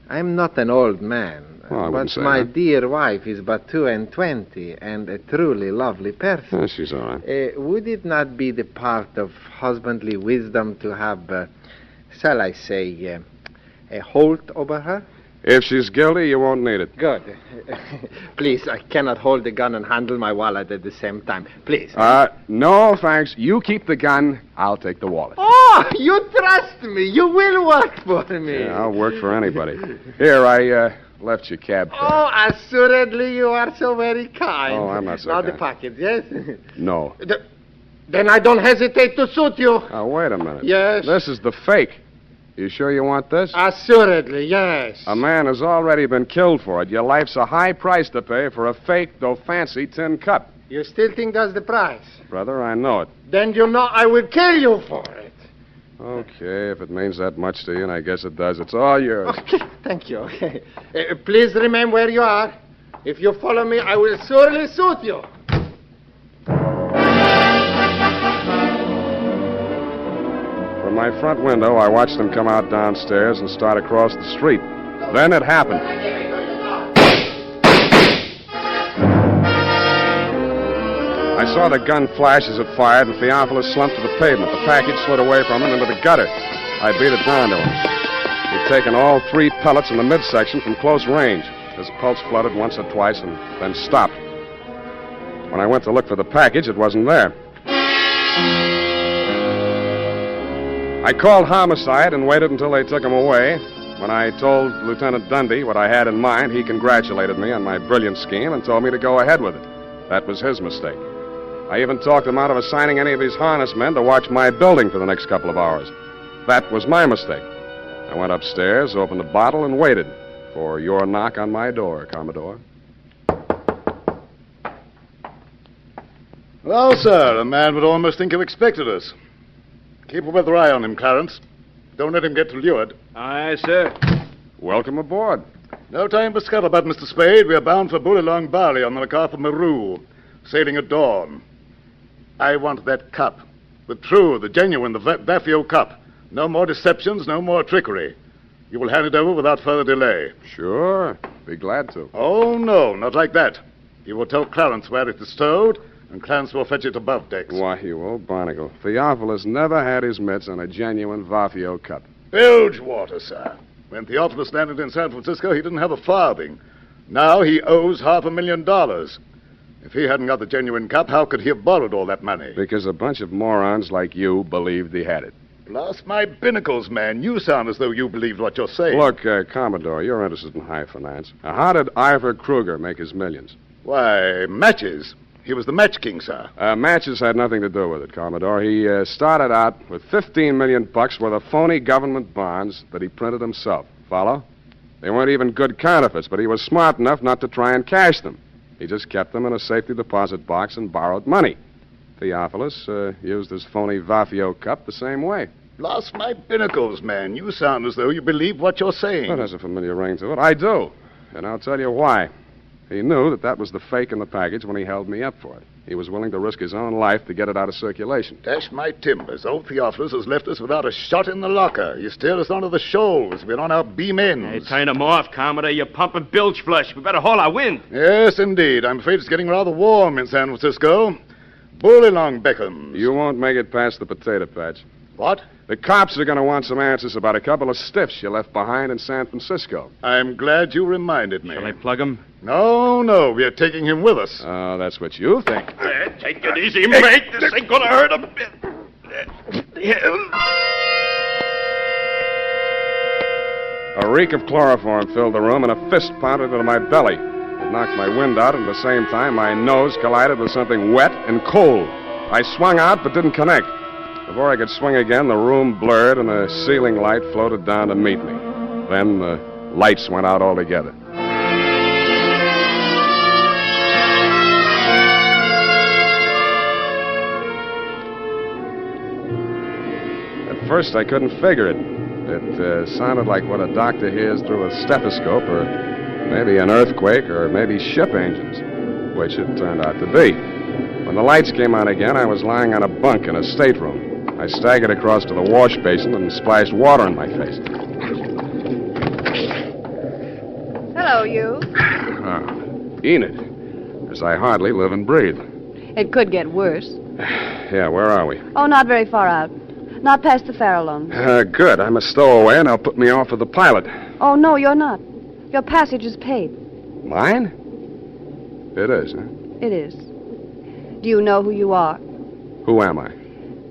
I'm not an old man,
Well, I wouldn't
but
say
my
that.
dear wife is but 22 and a truly lovely person.
Yeah, she's all right.
Would it not be the part of husbandly wisdom to have, shall I say, a hold over her?
If she's guilty, you won't need it.
Good. Please, I cannot hold the gun and handle my wallet at the same time. Please.
No, thanks. You keep the gun. I'll take the wallet.
Oh, you trust me. You will work for me.
Yeah, I'll work for anybody. Here, I left your cab fare.
Oh, assuredly you are so very kind.
Oh, I'm not so
now
kind.
the package, yes?
No.
Then I don't hesitate to suit you.
Oh, wait a minute.
Yes?
This is the fake. You sure you want this?
Assuredly, yes.
A man has already been killed for it. Your life's a high price to pay for a fake, though fancy, tin cup.
You still think that's the price?
Brother, I know it.
Then you know I will kill you for it.
Okay, if it means that much to you, and I guess it does, it's all yours.
Okay, thank you. Okay. Please remain where you are. If you follow me, I will surely suit you.
From my front window, I watched them come out downstairs and start across the street. Then it happened. I saw the gun flash as it fired, and Theophilus slumped to the pavement. The package slid away from him into the gutter. I beat it down to him. He'd taken all 3 pellets in the midsection from close range. His pulse fluttered once or twice and then stopped. When I went to look for the package, it wasn't there. I called homicide and waited until they took him away. When I told Lieutenant Dundee what I had in mind, he congratulated me on my brilliant scheme and told me to go ahead with it. That was his mistake. I even talked him out of assigning any of his harness men to watch my building for the next couple of hours. That was my mistake. I went upstairs, opened the bottle, and waited for your knock on my door, Commodore.
Well, sir, a man would almost think you expected us. Keep a weather eye on him, Clarence. Don't let him get lured.
Aye, sir.
Welcome aboard.
No time for scuttlebutt, Mr. Spade. We are bound for Bullylong Bali on the lookout for Maru, sailing at dawn. I want that cup. The true, the genuine, the Vafio cup. No more deceptions, no more trickery. You will hand it over without further delay.
Sure. Be glad to.
Oh, no, not like that. You will tell Clarence where it is stowed, and Clarence will fetch it above decks.
Why, you old barnacle. Theophilus never had his mitts on a genuine Vafio cup.
Bilge water, sir. When Theophilus landed in San Francisco, he didn't have a farthing. Now he owes $500,000. If he hadn't got the genuine cup, how could he have borrowed all that money?
Because a bunch of morons like you believed he had it.
Blast my binnacles, man. You sound as though you believed what you're saying.
Look, Commodore, you're interested in high finance. How did Ivor Kruger make his millions?
Why, matches. He was the match king, sir.
Matches had nothing to do with it, Commodore. He started out with $15 million worth of phony government bonds that he printed himself. Follow? They weren't even good counterfeits, but he was smart enough not to try and cash them. He just kept them in a safety deposit box and borrowed money. Theophilus used his phony Vafio cup the same way.
Blast my binnacles, man. You sound as though you believe what you're saying.
That has a familiar ring to it. I do. And I'll tell you why. He knew that was the fake in the package when he held me up for it. He was willing to risk his own life to get it out of circulation.
Dash my timbers. Old Theophilus has left us without a shot in the locker. You steered us onto the shoals. We're on our beam ends.
Hey, turn them off, Commodore. You're pumping bilge flush. We better haul our wind.
Yes, indeed. I'm afraid it's getting rather warm in San Francisco. Bullylong beckons.
You won't make it past the potato patch.
What?
The cops are going to want some answers about a couple of stiffs you left behind in San Francisco.
I'm glad you reminded me.
Shall I plug him?
No. We are taking him with us.
Oh, that's what you think.
Take it easy, mate. This ain't gonna hurt a bit.
A reek of chloroform filled the room, and a fist pounded into my belly. It knocked my wind out, and at the same time, my nose collided with something wet and cold. I swung out, but didn't connect. Before I could swing again, the room blurred, and a ceiling light floated down to meet me. Then the lights went out altogether. At first, I couldn't figure it. It sounded like what a doctor hears through a stethoscope, or maybe an earthquake, or maybe ship engines, which it turned out to be. When the lights came on again, I was lying on a bunk in a stateroom. I staggered across to the wash basin and splashed water in my face.
Hello, you.
Enid, as I hardly live and breathe.
It could get worse.
Yeah, where are we?
Oh, not very far out. Not past the Farallon.
Good. I'm a stowaway, and I'll put me off with the pilot.
Oh, no, you're not. Your passage is paid.
Mine? It is, huh?
It is. Do you know who you are?
Who am I?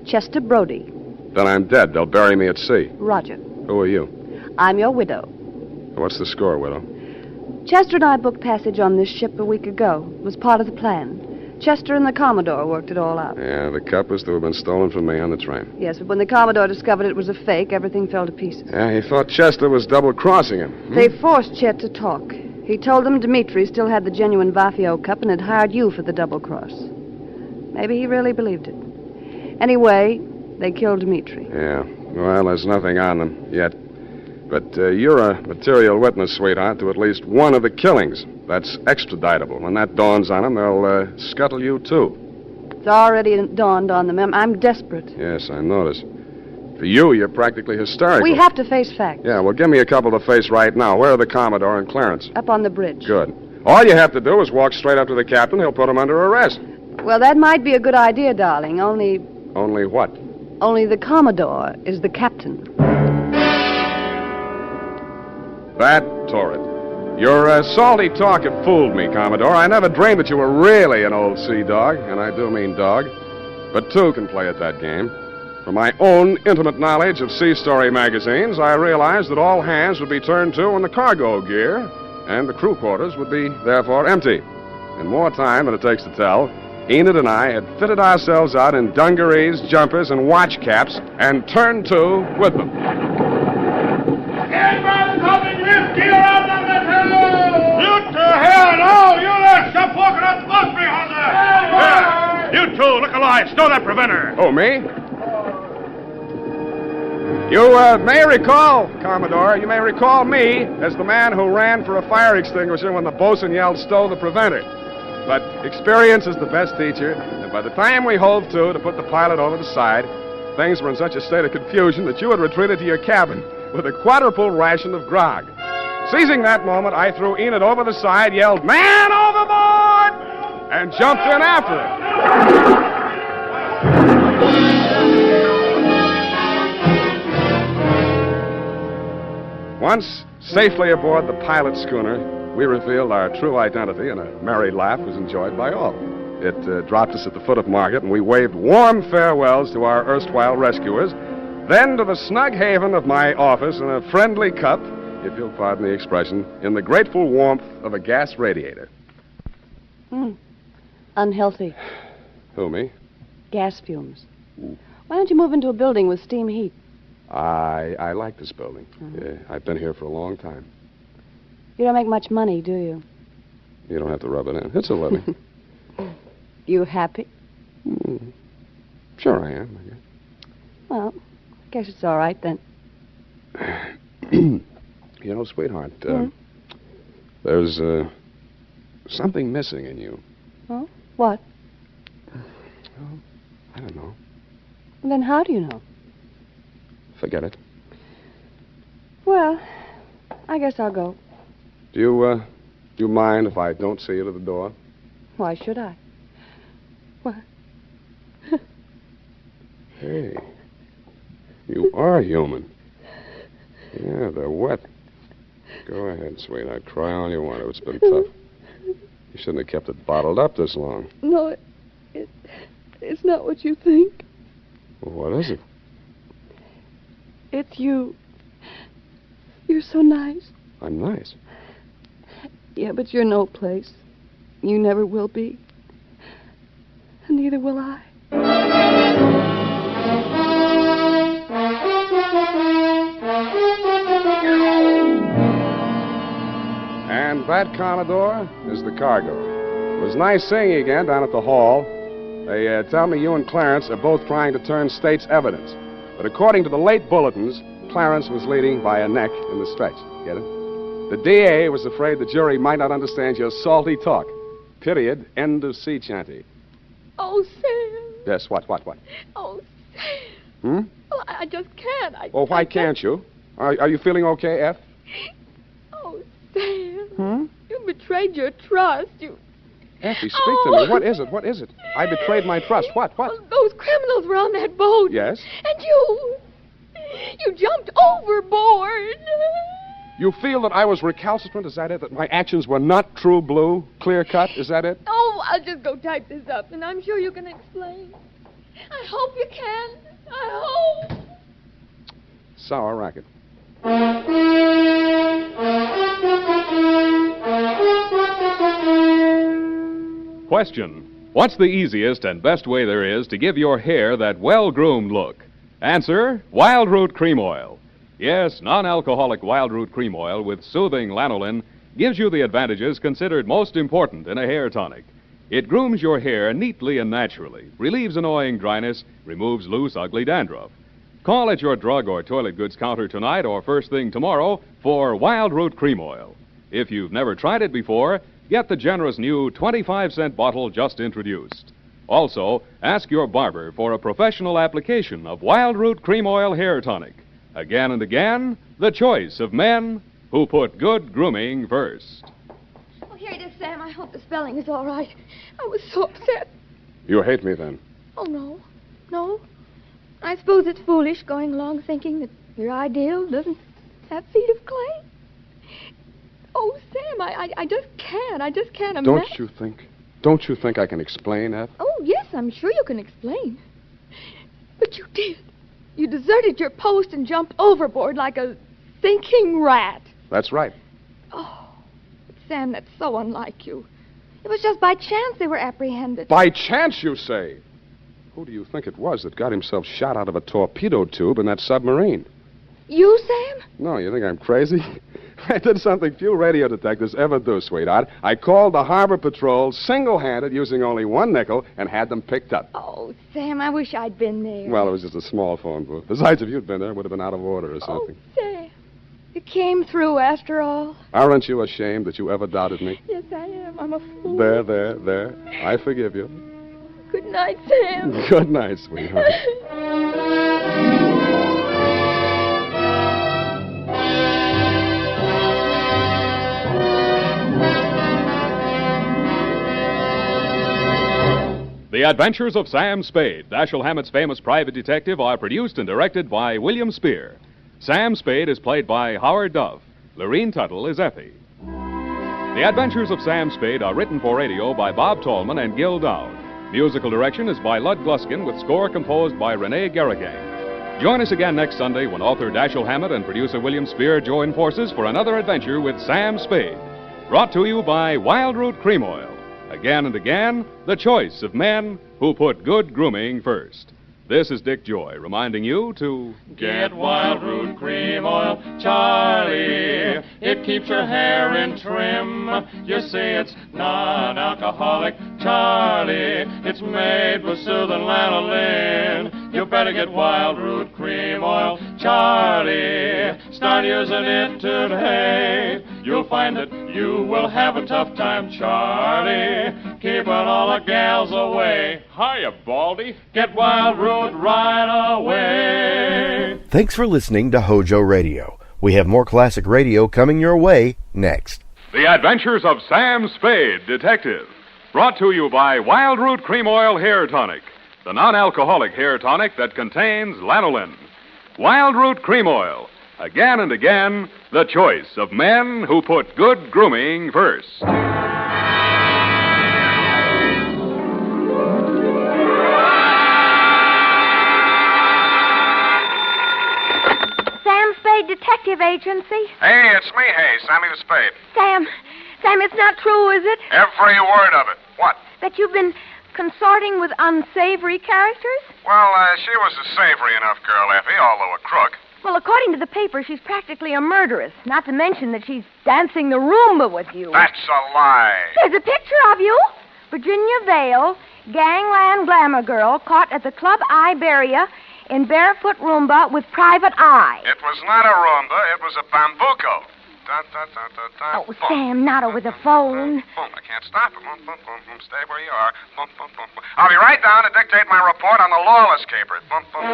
Chester Brody.
Then I'm dead. They'll bury me at sea.
Roger.
Who are you?
I'm your widow.
What's the score, widow?
Chester and I booked passage on this ship a week ago. It was part of the plan. Chester and the Commodore worked it all out.
Yeah, the cup was to have been stolen from me on the train.
Yes, but when the Commodore discovered it was a fake, everything fell to pieces.
Yeah, he thought Chester was double-crossing him.
They forced Chet to talk. He told them Dmitri still had the genuine Vafio cup and had hired you for the double cross. Maybe he really believed it. Anyway, they killed Dmitri.
Yeah, well, there's nothing on them yet. But you're a material witness, sweetheart, to at least one of the killings. That's extraditable. When that dawns on them, they'll scuttle you, too.
It's already dawned on them. I'm desperate.
Yes, I notice. For you, you're practically hysterical.
We have to face facts.
Yeah, well, give me a couple to face right now. Where are the Commodore and Clarence?
Up on the bridge.
Good. All you have to do is walk straight up to the captain. He'll put him under arrest.
Well, that might be a good idea, darling. Only
what?
Only the Commodore is the captain.
That torrid. Your salty talk had fooled me, Commodore. I never dreamed that you were really an old sea dog, and I do mean dog. But two can play at that game. From my own intimate knowledge of sea story magazines, I realized that all hands would be turned to on the cargo gear, and the crew quarters would be, therefore, empty. In more time than it takes to tell, Enid and I had fitted ourselves out in dungarees, jumpers, and watch caps, and turned to with them.
Anybody coming with gear out on the hill? You to hell, no! You there, stop walking up the bus behind there! You two, look alive. Stow that preventer.
Oh, me? You may recall, Commodore, you may recall me as the man who ran for a fire extinguisher when the bosun yelled, stow the preventer. But experience is the best teacher, and by the time we hove to put the pilot over the side, things were in such a state of confusion that you had retreated to your cabin with a quadruple ration of grog. Seizing that moment, I threw Enid over the side, yelled, man overboard! And jumped in after her. Once safely aboard the pilot schooner, we revealed our true identity, and a merry laugh was enjoyed by all. It dropped us at the foot of Market, and we waved warm farewells to our erstwhile rescuers, then to the snug haven of my office in a friendly cup, if you'll pardon the expression, in the grateful warmth of a gas radiator.
Unhealthy.
Who, me?
Gas fumes. Why don't you move into a building with steam heat?
I like this building. Yeah, I've been here for a long time.
You don't make much money, do you?
You don't have to rub it in. It's a living.
You happy?
Sure I am, I guess.
Well, I guess it's all right then.
You know, sweetheart, there's something missing in you.
Oh? What?
Oh, I don't know.
Well, then how do you know?
Forget it.
Well, I guess I'll go.
Do you mind if I don't see you to the door?
Why should I? What?
Hey, you are human. Yeah, they're wet. Go ahead, sweetheart. Cry all you want to. It's been tough. You shouldn't have kept it bottled up this long.
No, it's not what you think.
Well, what is it?
It's you. You're so nice.
I'm nice.
Yeah, but you're no place. You never will be. And neither will I.
And that, Commodore, is the cargo. It was nice seeing you again down at the hall. They tell me you and Clarence are both trying to turn state's evidence. But according to the late bulletins, Clarence was leading by a neck in the stretch. Get it? The DA was afraid the jury might not understand your salty talk. Period. End of sea chanty.
Oh, Sam.
Yes, what?
Oh, Sam. Well, I just can't.
Well, why can't you? Are you feeling okay, F?
Oh, Sam. You betrayed your trust.
Effie, speak to me. What is it? I betrayed my trust. What?
Those criminals were on that boat.
Yes?
And you jumped overboard.
You feel that I was recalcitrant? Is that it? That my actions were not true blue, clear cut? Is that it?
Oh, I'll just go type this up, and I'm sure you can explain. I hope you can. I hope.
Sour racket.
Question. What's the easiest and best way there is to give your hair that well-groomed look? Answer, Wild Root Cream Oil. Yes, non-alcoholic Wild Root Cream Oil with soothing lanolin gives you the advantages considered most important in a hair tonic. It grooms your hair neatly and naturally, relieves annoying dryness, removes loose, ugly dandruff. Call at your drug or toilet goods counter tonight or first thing tomorrow for Wild Root Cream Oil. If you've never tried it before, get the generous new 25-cent bottle just introduced. Also, ask your barber for a professional application of Wild Root Cream Oil Hair Tonic. Again and again, the choice of men who put good grooming first.
Oh, here it is, Sam. I hope the spelling is all right. I was so upset.
You hate me then?
Oh, no. No. I suppose it's foolish going along thinking that your ideal doesn't have feet of clay. Oh, Sam, I just can't. I just can't imagine.
Don't you think I can explain that?
Oh, yes, I'm sure you can explain. But you did. You deserted your post and jumped overboard like a thinking rat.
That's right.
Oh, but Sam, that's so unlike you. It was just by chance they were apprehended.
By chance, you say? Who do you think it was that got himself shot out of a torpedo tube in that submarine?
You, Sam?
No, you think I'm crazy? I did something few radio detectives ever do, sweetheart. I called the Harbor Patrol single-handed using only one nickel and had them picked up.
Oh, Sam, I wish I'd been there.
Well, it was just a small phone booth. Besides, if you'd been there, it would have been out of order or something.
Oh, Sam, you came through after all.
Aren't you ashamed that you ever doubted me?
Yes, I am. I'm a fool.
There. I forgive you.
Good night, Sam.
Good night, sweetheart.
The Adventures of Sam Spade, Dashiell Hammett's famous private detective, are produced and directed by William Spear. Sam Spade is played by Howard Duff. Lorene Tuttle is Effie. The Adventures of Sam Spade are written for radio by Bob Tallman and Gil Dowd. Musical direction is by Lud Gluskin with score composed by Renee Garrigang. Join us again next Sunday when author Dashiell Hammett and producer William Spear join forces for another adventure with Sam Spade. Brought to you by Wild Root Cream Oil. Again and again, the choice of men who put good grooming first. This is Dick Joy reminding you to
Get Wild Root Cream Oil, Charlie. It keeps your hair in trim. You say it's non-alcoholic, Charlie. It's made with soothing lanolin. You better get Wild Root Cream Oil, Charlie. Start using it today. You'll find that you will have a tough time, Charlie. Keeping all the gals away. Hiya, Baldy. Get Wild Root right away.
Thanks for listening to HOJO Radio. We have more classic radio coming your way next.
The Adventures of Sam Spade, Detective. Brought to you by Wild Root Cream Oil Hair Tonic, the non-alcoholic hair tonic that contains lanolin. Wild Root Cream Oil. Again and again, the choice of men who put good grooming first.
Sam Spade Detective Agency.
Hey, it's me, Sammy the Spade.
Sam, it's not true, is it?
Every word of it. What?
That you've been consorting with unsavory characters?
Well, she was a savory enough girl, Effie, although a crook.
Well, according to the paper, she's practically a murderess. Not to mention that she's dancing the Roomba with you.
That's a lie.
There's a picture of you. Virginia Vale, gangland glamour girl, caught at the Club Iberia in barefoot Roomba with private eye.
It was not a Roomba, it was a bambuco.
Oh, Sam, not over the phone.
Boom, I can't stop it. Boom, boom, boom, boom. Stay where you are. Boom, boom, boom, boom. I'll be right down to dictate my report on the lawless capers. Boom, boom,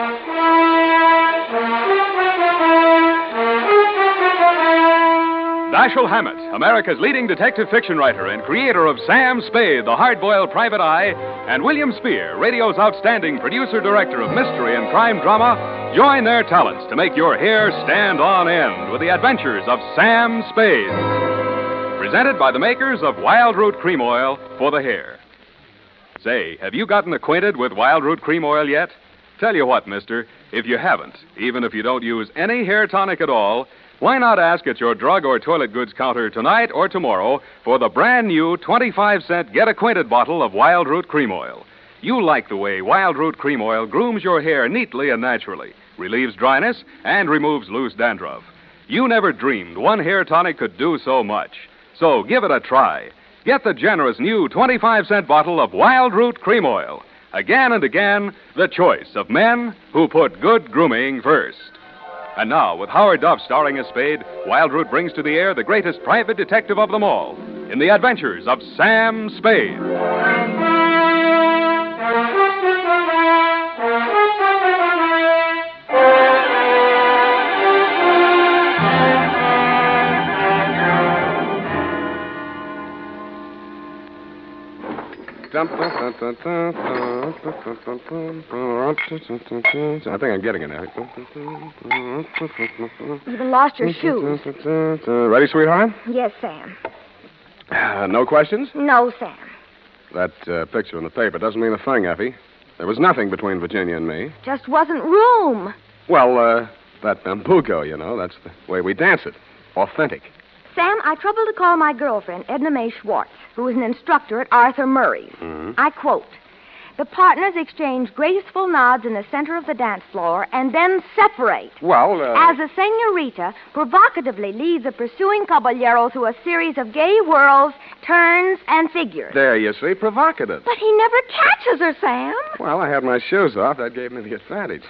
Dashiell Hammett, America's leading detective fiction writer and creator of Sam Spade, the hard-boiled private eye, and William Spear, radio's outstanding producer-director of mystery and crime drama, join their talents to make your hair stand on end with the adventures of Sam Spade. Presented by the makers of Wild Root Cream Oil for the hair. Say, have you gotten acquainted with Wild Root Cream Oil yet? Tell you what, mister, if you haven't, even if you don't use any hair tonic at all, Why not ask at your drug or toilet goods counter tonight or tomorrow for the brand new 25-cent Get Acquainted bottle of Wild Root Cream Oil. You like the way Wild Root Cream Oil grooms your hair neatly and naturally, relieves dryness, and removes loose dandruff. You never dreamed one hair tonic could do so much. So give it a try. Get the generous new 25-cent bottle of Wild Root Cream Oil. Again and again, the choice of men who put good grooming first. And now, with Howard Duff starring as Spade, Wild Root brings to the air the greatest private detective of them all in the adventures of Sam Spade.
I think I'm getting it now.
You even lost your shoes.
Ready, sweetheart?
Yes, Sam.
No questions?
No, Sam.
That picture in the paper doesn't mean a thing, Effie. There was nothing between Virginia and me.
Just wasn't room.
Well, that PenPal, you know, that's the way we dance it. Authentic.
Sam, I troubled to call my girlfriend, Edna Mae Schwartz, who is an instructor at Arthur Murray's.
Mm-hmm.
I quote, "The partners exchange graceful nods in the center of the dance floor and then separate.
Well,
As the senorita provocatively leads a pursuing caballero through a series of gay whirls, turns, and figures."
There, you see, provocative.
But he never catches her, Sam.
Well, I had my shoes off. That gave me the advantage.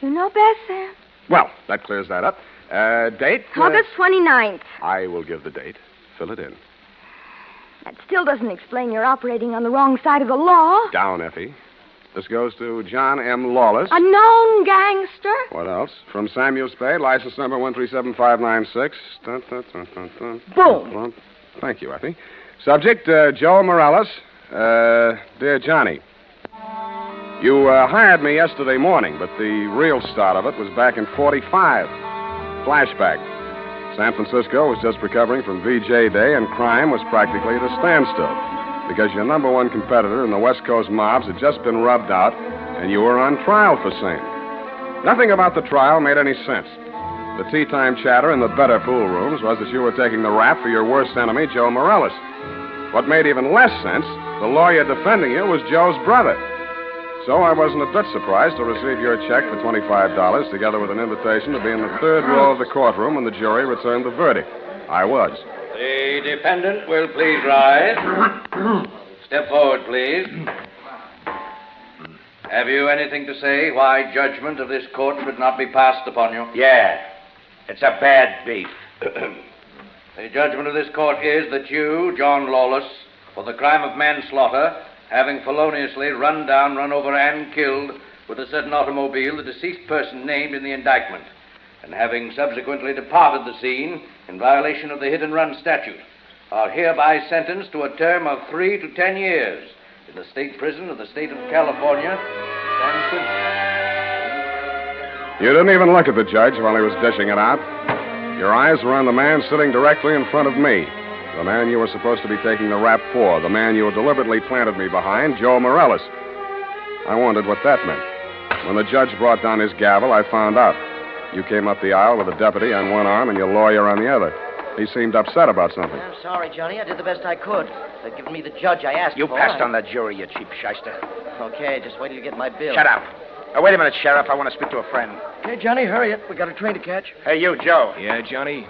You know best, Sam.
Well, that clears that up. Date?
August 29th.
I will give the date. Fill it in.
That still doesn't explain your operating on the wrong side of the law.
Down, Effie. This goes to John M. Lawless.
A known gangster.
What else? From Samuel Spade, license number 137596. Dun, dun, dun, dun, dun.
Boom.
Thank you, Effie. Subject, Joe Morales. Dear Johnny, you hired me yesterday morning, but the real start of it was back in 45. Flashback. San Francisco was just recovering from VJ Day, and crime was practically at a standstill because your number one competitor in the West Coast mobs had just been rubbed out, and you were on trial for same. Nothing about the trial made any sense. The tea-time chatter in the better pool rooms was that you were taking the rap for your worst enemy, Joe Morales. What made even less sense, the lawyer defending you was Joe's brother. So I wasn't a bit surprised to receive your check for $25, together with an invitation to be in the third row of the courtroom when the jury returned the verdict. I was.
The defendant will please rise. Step forward, please. Have you anything to say why judgment of this court should not be passed upon you?
Yeah. It's a bad beef.
The judgment of this court is that you, John Lawless, for the crime of manslaughter, having feloniously run down, run over, and killed with a certain automobile the deceased person named in the indictment, and having subsequently departed the scene in violation of the hit-and-run statute, are hereby sentenced to a term of 3 to 10 years in the state prison of the state of California, San Quentin.
You didn't even look at the judge while he was dishing it out. Your eyes were on the man sitting directly in front of me. The man you were supposed to be taking the rap for. The man you deliberately planted me behind, Joe Morales. I wondered what that meant. When the judge brought down his gavel, I found out. You came up the aisle with a deputy on one arm and your lawyer on the other. He seemed upset about something.
I'm sorry, Johnny. I did the best I could. They've given me the judge I asked
You
for.
passed on the jury, you cheap shyster.
Okay, just wait till you get my bill.
Shut up. Wait a minute, Sheriff. I want to speak to a friend.
Okay, Johnny, hurry up. We got a train to catch.
Hey, you, Joe.
Yeah, Johnny?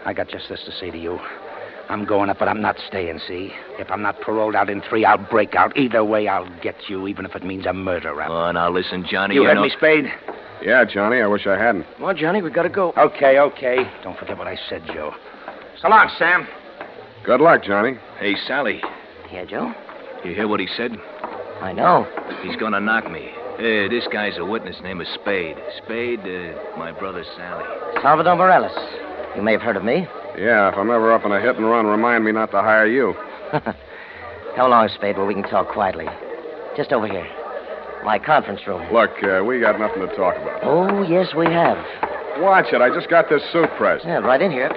I got just this to say to you. I'm going up, but I'm not staying, see? If I'm not paroled out in 3, I'll break out. Either way, I'll get you, even if it means a murder rap.
Oh, now listen, Johnny.
You heard me, Spade?
Yeah, Johnny, I wish I hadn't.
Come on, Johnny, we gotta go.
Okay. Don't forget what I said, Joe. So long, Sam.
Good luck, Johnny.
Hey, Sally.
Yeah, Joe?
You hear what he said?
I know.
He's gonna knock me. This guy's a witness named Spade. Spade, my brother Sally.
Salvador Morales. You may have heard of me.
Yeah, if I'm ever up in a hit and run, remind me not to hire you.
Come along, Spade, where we can talk quietly. Just over here. My conference room.
Look, we got nothing to talk about.
Oh, yes, we have.
Watch it. I just got this suit pressed.
Yeah, right in here.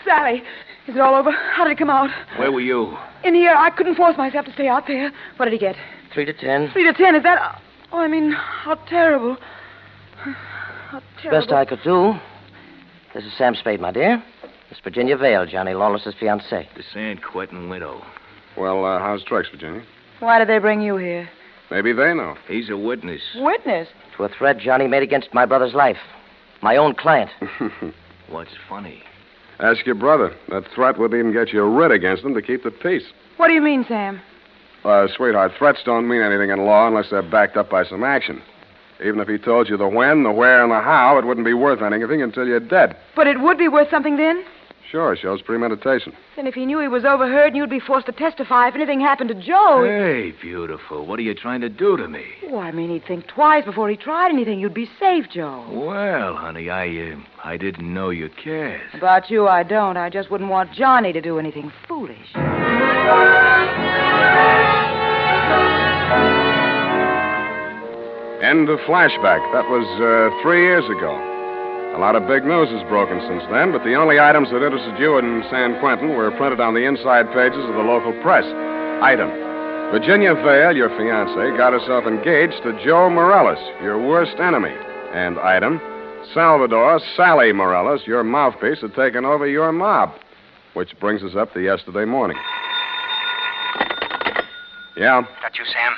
Sally, is it all over? How did it come out?
Where were you?
In here. I couldn't force myself to stay out there. What did he get?
3 to 10.
3 to 10. Is that... Oh, I mean, how terrible. How
Best I could do. This is Sam Spade, my dear. Miss Virginia Vale, Johnny Lawless's fiancée.
The San Quentin widow.
Well, how's tricks, Virginia?
Why did they bring you here?
Maybe they know.
He's a witness.
Witness?
To a threat Johnny made against my brother's life. My own client.
What's funny?
Ask your brother. That threat would even get you a writ against him to keep the peace.
What do you mean, Sam?
Sweetheart, threats don't mean anything in law unless they're backed up by some action. Even if he told you the when, the where, and the how, it wouldn't be worth anything until you're dead.
But it would be worth something then?
Sure, shows premeditation.
Then if he knew he was overheard and you'd be forced to testify if anything happened to Joe...
Hey, beautiful. What are you trying to do to me?
Oh, I mean, he'd think twice before he tried anything. You'd be safe, Joe.
Well, honey, I didn't know you cared.
About you, I don't. I just wouldn't want Johnny to do anything foolish.
End of flashback. That was 3 years ago. A lot of big news has broken since then, but the only items that interested you in San Quentin were printed on the inside pages of the local press. Item: Virginia Vale, your fiancée, got herself engaged to Joe Morellis, your worst enemy. And item: Salvador Sally Morellis, your mouthpiece, had taken over your mob. Which brings us up to yesterday morning. Yeah?
That you, Sam?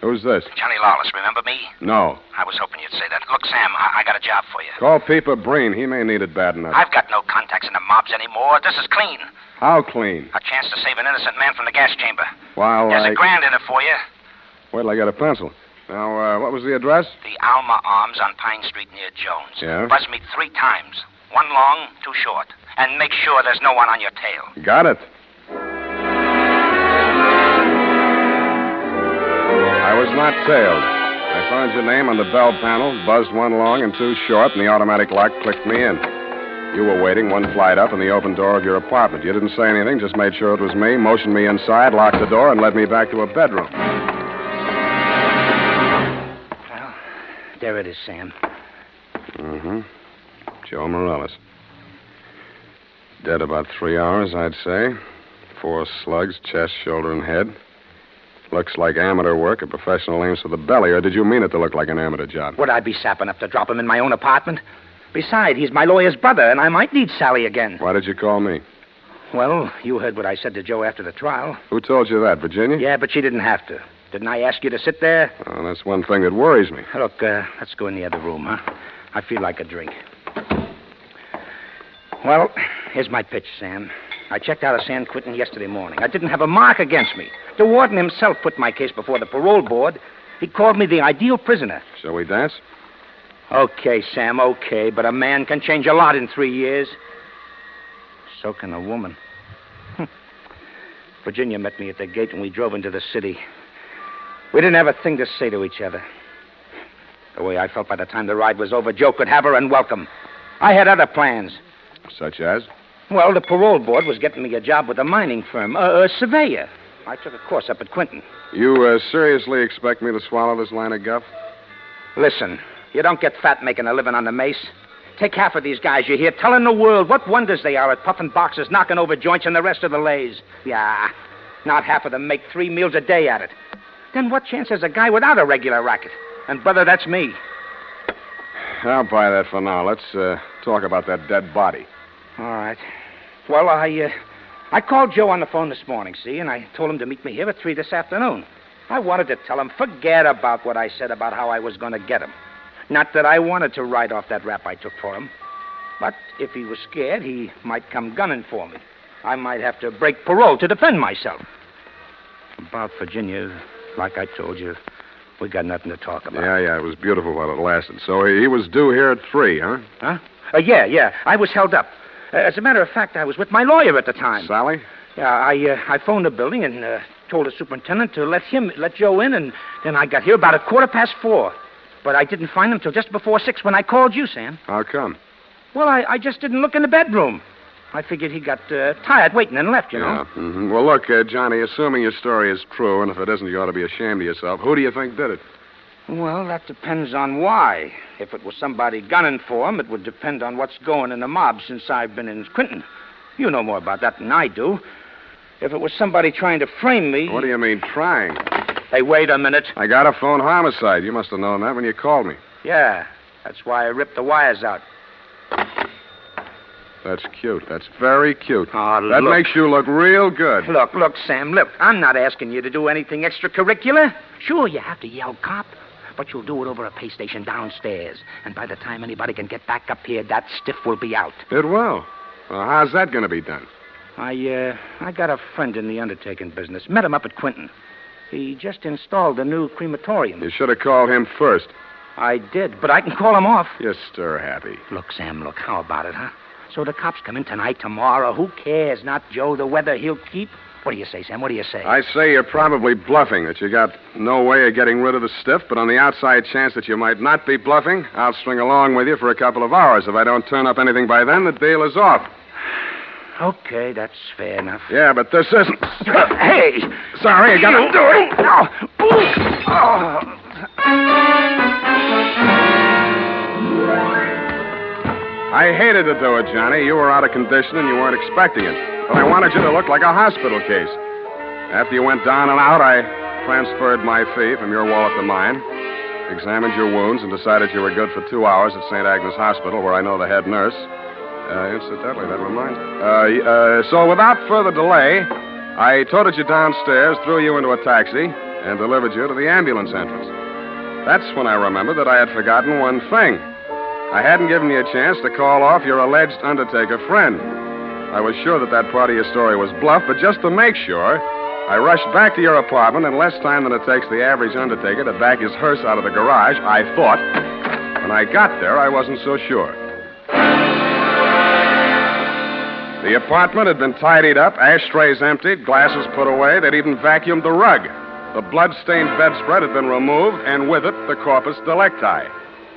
Who's this?
Johnny Lawless, remember me?
No.
I was hoping you'd say that. Look, Sam, I got a job for you.
Call Peeper Breen. He may need it bad enough.
I've got no contacts in the mobs anymore. This is clean.
How clean?
A chance to save an innocent man from the gas chamber.
Well,
There's $1,000 in it for you.
Wait till I get a pencil. Now, what was the address?
The Alma Arms on Pine Street near Jones.
Yeah?
Buzz me 3 times. 1 long, 2 short. And make sure there's no one on your tail.
Got it. I was not tailed. I found your name on the bell panel, buzzed 1 long and 2 short, and the automatic lock clicked me in. You were waiting 1 flight up in the open door of your apartment. You didn't say anything, just made sure it was me, motioned me inside, locked the door, and led me back to a bedroom.
Well, there it is, Sam.
Mm-hmm. Joe Morellis. Dead about 3 hours, I'd say. 4 slugs, chest, shoulder, and head. Looks like amateur work, a professional aims for the belly, or did you mean it to look like an amateur job?
Would I be sap enough to drop him in my own apartment? Besides, he's my lawyer's brother, and I might need Sally again.
Why did you call me?
Well, you heard what I said to Joe after the trial.
Who told you that, Virginia?
Yeah, but she didn't have to. Didn't I ask you to sit there?
Oh, that's one thing that worries me.
Look, let's go in the other room, huh? I feel like a drink. Well, here's my pitch, Sam. I checked out of San Quentin yesterday morning. I didn't have a mark against me. The warden himself put my case before the parole board. He called me the ideal prisoner.
Shall we dance?
Okay, Sam, okay. But a man can change a lot in 3 years. So can a woman. Virginia met me at the gate when we drove into the city. We didn't have a thing to say to each other. The way I felt by the time the ride was over, Joe could have her and welcome. I had other plans.
Such as?
Well, the parole board was getting me a job with a mining firm, a surveyor. I took a course up at Quinton.
You seriously expect me to swallow this line of guff?
Listen, you don't get fat making a living on the mace. Take half of these guys you hear telling the world what wonders they are at puffing boxes, knocking over joints, and the rest of the lays. Yeah, not half of them make 3 meals a day at it. Then what chance has a guy without a regular racket? And, brother, that's me.
I'll buy that for now. Let's talk about that dead body.
All right. Well, I called Joe on the phone this morning, see, and I told him to meet me here at 3 this afternoon. I wanted to tell him, forget about what I said about how I was going to get him. Not that I wanted to write off that rap I took for him. But if he was scared, he might come gunning for me. I might have to break parole to defend myself. About Virginia, like I told you, we got nothing to talk about.
Yeah, it was beautiful while it lasted. So he was due here at 3, huh?
Huh? Yeah. I was held up. As a matter of fact, I was with my lawyer at the time.
Sally?
Yeah, I phoned the building and told the superintendent to let Joe in, and then I got here about 4:15. But I didn't find him till just before 6 when I called you, Sam.
How come?
Well, I just didn't look in the bedroom. I figured he got tired waiting and left, you know.
Yeah. Mm-hmm. Well, look, Johnny, assuming your story is true, and if it isn't, you ought to be ashamed of yourself. Who do you think did it?
Well, that depends on why. If it was somebody gunning for him, it would depend on what's going in the mob since I've been in Quinton. You know more about that than I do. If it was somebody trying to frame me...
What do you mean, trying?
Hey, wait a minute.
I got a phone homicide. You must have known that when you called me.
Yeah. That's why I ripped the wires out.
That's cute. That's very cute.
Oh,
that
look.
makes you look real good.
Look, Sam, look. I'm not asking you to do anything extracurricular. Sure, you have to yell cop, but you'll do it over a pay station downstairs. And by the time anybody can get back up here, that stiff will be out.
It will. Well, how's that going to be done?
I got a friend in the undertaking business. Met him up at Quinton. He just installed a new crematorium.
You should have called him first.
I did, but I can call him off.
You're stir-happy.
Look, Sam, look. How about it, huh? So the cops come in tonight, tomorrow. Who cares? Not Joe, the weather he'll keep. What do you say, Sam? What do you say?
I say you're probably bluffing, that you got no way of getting rid of the stiff, but on the outside chance that you might not be bluffing, I'll string along with you for a couple of hours. If I don't turn up anything by then, the deal is off.
Okay, that's fair enough.
Yeah, but this isn't...
Hey!
Sorry, I gotta do it. I hated to do it, Johnny. You were out of condition and you weren't expecting it. But I wanted you to look like a hospital case. After you went down and out, I transferred my fee from your wallet to mine, examined your wounds, and decided you were good for 2 hours at St. Agnes Hospital, where I know the head nurse. Incidentally, that reminds me. So without further delay, I toted you downstairs, threw you into a taxi, and delivered you to the ambulance entrance. That's when I remembered that I had forgotten one thing. I hadn't given you a chance to call off your alleged undertaker friend. I was sure that part of your story was bluff, but just to make sure, I rushed back to your apartment in less time than it takes the average undertaker to back his hearse out of the garage, I thought. When I got there, I wasn't so sure. The apartment had been tidied up, ashtrays emptied, glasses put away. They'd even vacuumed the rug. The blood-stained bedspread had been removed, and with it, the corpus delicti.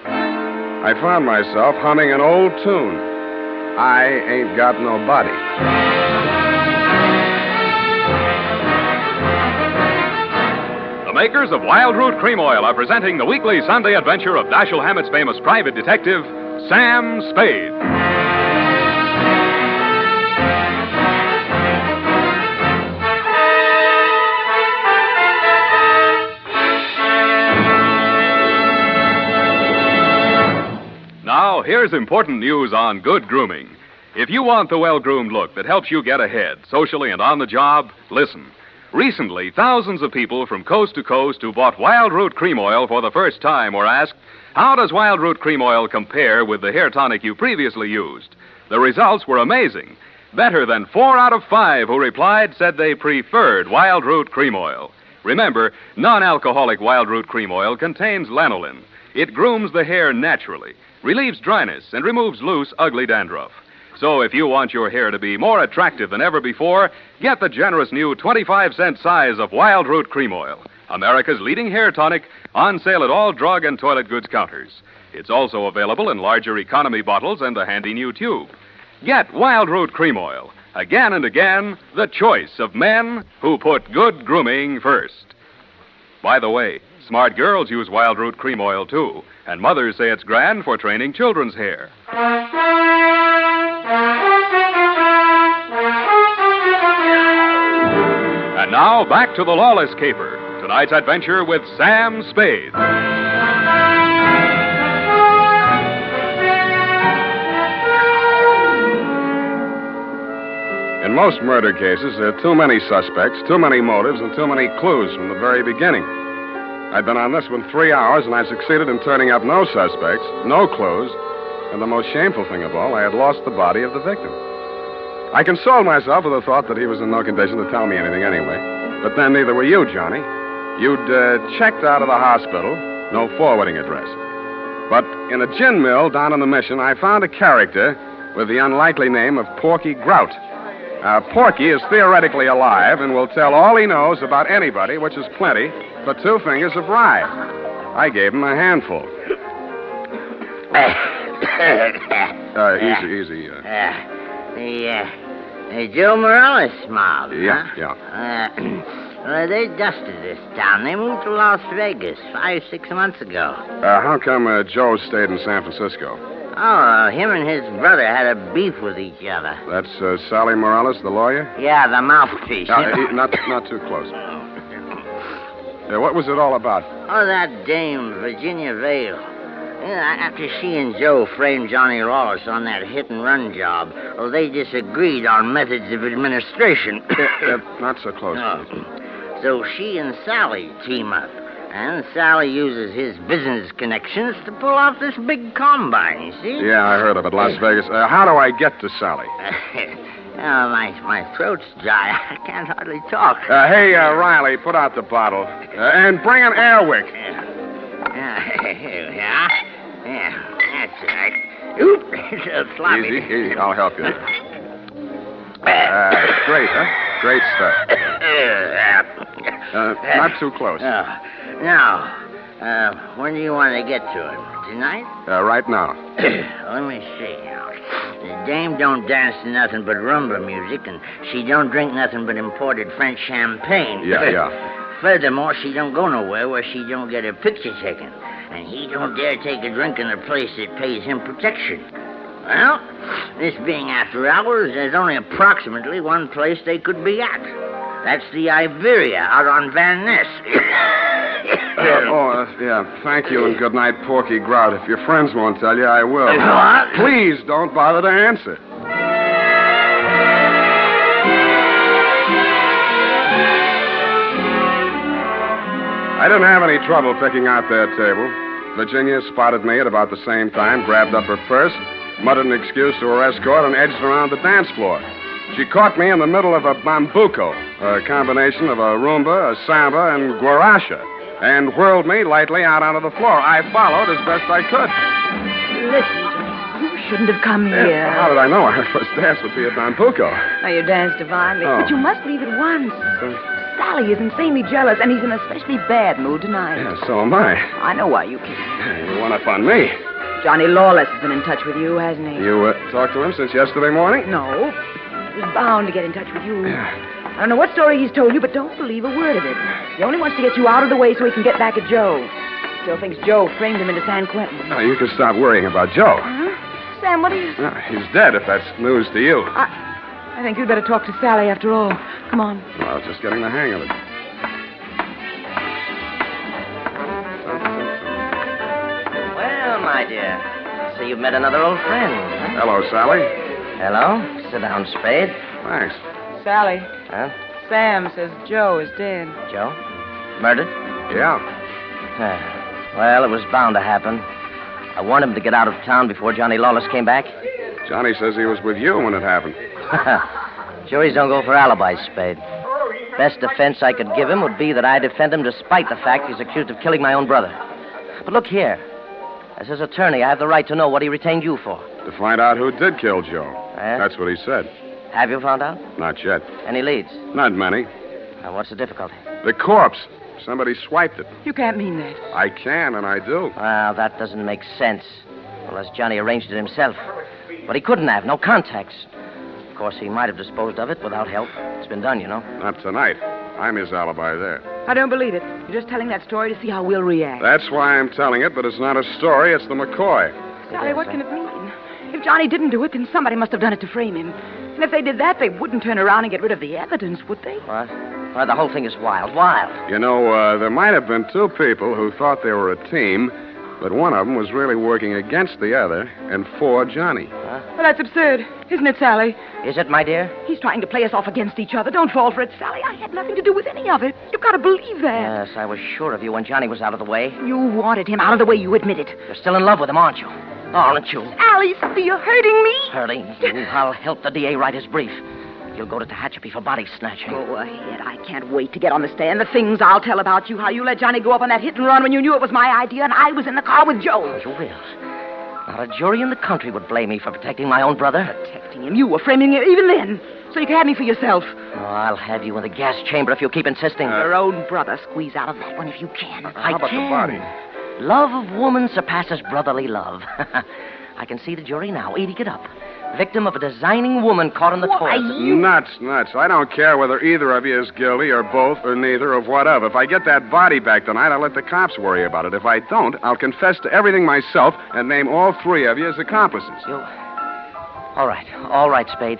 I found myself humming an old tune. I ain't got no body.
The makers of Wild Root Cream Oil are presenting the weekly Sunday adventure of Dashiell Hammett's famous private detective, Sam Spade. Now, here's important news on good grooming. If you want the well-groomed look that helps you get ahead, socially and on the job, listen. Recently, thousands of people from coast to coast who bought Wild Root Cream Oil for the first time were asked, how does Wild Root Cream Oil compare with the hair tonic you previously used? The results were amazing. Better than 4 out of 5 who replied said they preferred Wild Root Cream Oil. Remember, non-alcoholic Wild Root Cream Oil contains lanolin. It grooms the hair naturally, relieves dryness, and removes loose, ugly dandruff. So if you want your hair to be more attractive than ever before, get the generous new 25-cent size of Wild Root Cream Oil, America's leading hair tonic, on sale at all drug and toilet goods counters. It's also available in larger economy bottles and a handy new tube. Get Wild Root Cream Oil. Again and again, the choice of men who put good grooming first. By the way, smart girls use Wild Root Cream Oil, too, and mothers say it's grand for training children's hair. And now, back to the Lawless Caper. Tonight's adventure with Sam Spade.
In most murder cases, there are too many suspects, too many motives, and too many clues from the very beginning. I'd been on this one 3 hours, and I succeeded in turning up no suspects, no clues, and the most shameful thing of all, I had lost the body of the victim. I consoled myself with the thought that he was in no condition to tell me anything anyway. But then neither were you, Johnny. You'd checked out of the hospital, no forwarding address. But in a gin mill down in the Mission, I found a character with the unlikely name of Porky Grout. Porky is theoretically alive and will tell all he knows about anybody, which is plenty, for 2 fingers of rye. I gave him a handful. Easy.
Joe Morales mob,
Yeah,
huh?
yeah.
Well, they dusted this town. They moved to Las Vegas 5-6 months ago.
How come Joe stayed in San Francisco?
Oh, him and his brother had a beef with each other.
That's Sally Morales, the lawyer?
Yeah, the mouthpiece.
Not too close. What was it all about?
Oh, that dame, Virginia Vale. After she and Joe framed Johnny Lawless on that hit-and-run job, well, they disagreed on methods of administration.
Not so close, please.
So she and Sally team up. And Sally uses his business connections to pull off this big combine, you see?
Yeah, I heard of it, Las Vegas. How do I get to Sally?
My throat's dry. I can't hardly talk.
Hey, Riley, put out the bottle. And bring an air wick.
Yeah, that's right. Oop, it's a floppy.
Easy. I'll help you. Great, huh? Great stuff. Not too close.
Now, when do you want to get to him? Tonight?
Right now.
Let me see. The dame don't dance to nothing but rumba music, and she don't drink nothing but imported French champagne.
Yeah.
Furthermore, she don't go nowhere where she don't get her picture taken. And he don't dare take a drink in a place that pays him protection. Well, this being after hours, there's only approximately one place they could be at. That's the Iberia out on Van Ness.
Yeah. Thank you and good night, Porky Grout. If your friends won't tell you, I will.
What?
Please don't bother to answer. I didn't have any trouble picking out their table. Virginia spotted me at about the same time, grabbed up her purse, muttered an excuse to her escort, and edged around the dance floor. She caught me in the middle of a bambuco, a combination of a rumba, a samba, and guaracha, and whirled me lightly out onto the floor. I followed as best I could.
Listen, you shouldn't have come here.
How did I know our first dance would be a bambuco?
Now, you danced divinely.
Oh.
But you must leave at once. Sally is insanely jealous, and he's in an especially bad mood tonight.
Yeah, so am I.
I know why you came.
You one up on me.
Johnny Lawless has been in touch with you, hasn't he?
You talked to him since yesterday morning?
No. He's bound to get in touch with you. I don't know what story he's told you, but don't believe a word of it. He only wants to get you out of the way so he can get back at Joe. Still thinks Joe framed him into San Quentin.
Oh, you can stop worrying about Joe.
Huh? Sam, what do you...
He's dead, if that's news to you.
I think you'd better talk to Sally after all. Come on.
Well, I was just getting the hang of it.
Well, my dear, so you've met another old friend, huh?
Hello, Sally.
Hello. Sit down, Spade.
Thanks.
Sally.
Huh?
Sam says Joe is dead.
Joe? Murdered?
Yeah.
Well, it was bound to happen. I warned him to get out of town before Johnny Lawless came back.
Johnny says he was with you when it happened.
Juries don't go for alibis, Spade. Best defense I could give him would be that I defend him despite the fact he's accused of killing my own brother. But look here. As his attorney, I have the right to know what he retained you for.
To find out who did kill Joe. That's what he said.
Have you found out?
Not yet.
Any leads?
Not many.
Now, what's the difficulty?
The corpse. Somebody swiped it.
You can't mean that.
I can, and I do.
Well, that doesn't make sense. Unless Johnny arranged it himself. But he couldn't have. No contacts. Of course, he might have disposed of it without help. It's been done, you know.
Not tonight. I'm his alibi there.
I don't believe it. You're just telling that story to see how we'll react.
That's why I'm telling it, but it's not a story. It's the McCoy.
Sally, what can it mean? If Johnny didn't do it, then somebody must have done it to frame him. And if they did that, they wouldn't turn around and get rid of the evidence, would they?
What? Well, the whole thing is wild. Wild.
You know, there might have been two people who thought they were a team, but one of them was really working against the other and for Johnny.
Huh?
Well, that's absurd, isn't it, Sally?
Is it, my dear?
He's trying to play us off against each other. Don't fall for it, Sally. I had nothing to do with any of it. You've got to believe that.
Yes, I was sure of you when Johnny was out of the way.
You wanted him out of the way, you admit it.
You're still in love with him, aren't you? Aren't you?
Alice, you're hurting me.
Hurting you? I'll help the DA write his brief. You'll go to Tehachapi for body snatching.
Go ahead. I can't wait to get on the stand. The things I'll tell about you, how you let Johnny go up on that hit and run when you knew it was my idea and I was in the car with Joe.
You will. Not a jury in the country would blame me for protecting my own brother.
Protecting him? You were framing him even then, so you could have me for yourself.
Oh, I'll have you in the gas chamber if you keep insisting.
Your own brother. Squeeze out of that one if you can.
How about the body?
Love of woman surpasses brotherly love. I can see the jury now, eating it up. Victim of a designing woman caught in the toilet.
Nuts. I don't care whether either of you is guilty or both or neither or what of. If I get that body back tonight, I'll let the cops worry about it. If I don't, I'll confess to everything myself and name all three of you as accomplices.
All right, Spade.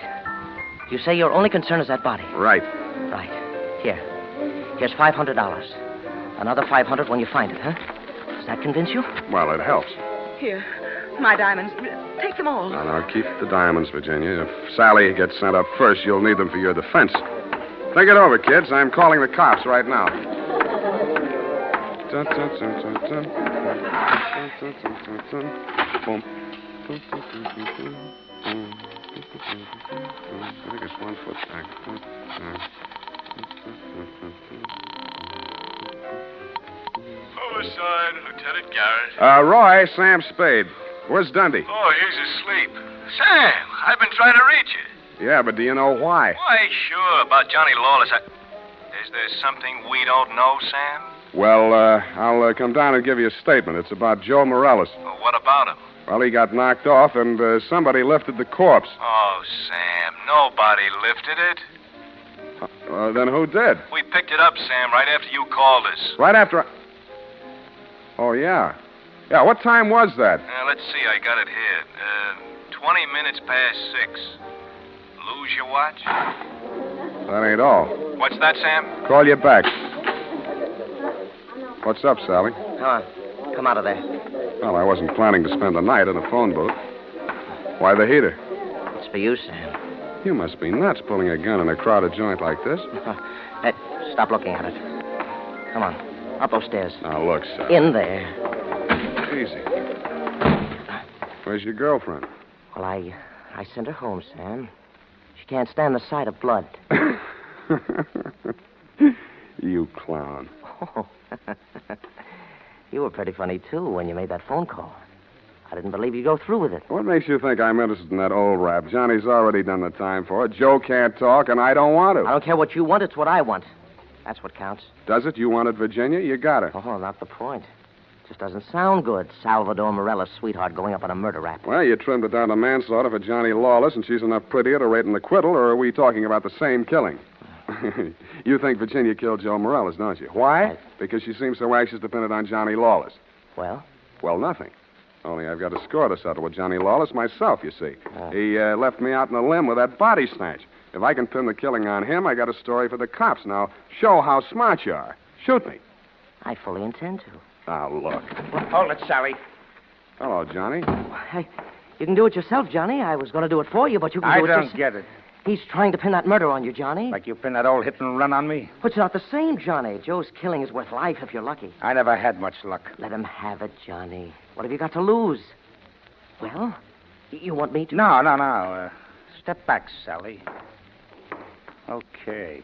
You say your only concern is that body?
Right.
Here's $500. Another $500 when you find it, huh? Does that convince you?
Well, it helps.
Here, my diamonds. Take them all.
No, keep the diamonds, Virginia. If Sally gets sent up first, you'll need them for your defense. Think it over, kids. I'm calling the cops right now. Dun, dun, dun, dun, dun. Dun, dun, dun, dun, dun. Boom. Dun, dun, dun, dun, dun. I think it's 1 foot back.
Overside, Lieutenant Garrett.
Roy, Sam Spade. Where's Dundee?
Oh, he's asleep. Sam, I've been trying to reach you.
Yeah, but do you know why?
Why, sure, about Johnny Lawless. Is there something we don't know, Sam?
Well, I'll come down and give you a statement. It's about Joe Morellis.
Well, what about him?
Well, he got knocked off, and somebody lifted the corpse.
Oh, Sam, nobody lifted it.
Then who did?
We picked it up, Sam, right after you called us.
Right after Oh, yeah. Yeah, what time was that?
Let's see, I got it here. 20 minutes past 6. Lose your watch?
That ain't all.
What's that, Sam?
Call you back. What's up, Sally?
Come on. Come out of there.
Well, I wasn't planning to spend the night in a phone booth. Why the heater?
It's for you, Sam.
You must be nuts pulling a gun in a crowded joint like this.
Hey, stop looking at it. Come on. Up those stairs.
Now, look, Sally.
In there.
Easy. Where's your girlfriend?
Well, I sent her home, Sam. She can't stand the sight of blood.
You clown.
Oh. You were pretty funny, too, when you made that phone call. I didn't believe you'd go through with it.
What makes you think I'm interested in that old rap? Johnny's already done the time for it. Joe can't talk, and I don't want to.
I don't care what you want. It's what I want. That's what counts.
Does it? You wanted Virginia? You got her.
Oh, not the point. Just doesn't sound good. Salvador Morellis' sweetheart going up on a murder rap.
Well, you trimmed it down to manslaughter for Johnny Lawless, and she's enough prettier to rate an acquittal, or are we talking about the same killing? You think Virginia killed Joe Morellis, don't you? Why? Because she seems so anxious to pin it on Johnny Lawless.
Well?
Well, nothing. Only I've got a score to settle with Johnny Lawless myself, you see. He left me out in the limb with that body snatch. If I can pin the killing on him, I got a story for the cops. Now, show how smart you are. Shoot me.
I fully intend to.
Now, look.
Well, hold it, Sally.
Hello, Johnny.
Hey, you can do it yourself, Johnny. I was going to do it for you, but you can do it yourself.
I don't get it.
He's trying to pin that murder on you, Johnny.
Like you pinned that old hit and run on me?
It's not the same, Johnny. Joe's killing is worth life if you're lucky.
I never had much luck.
Let him have it, Johnny. What have you got to lose? Well, you want me to...
No. Step back, Sally. Okay.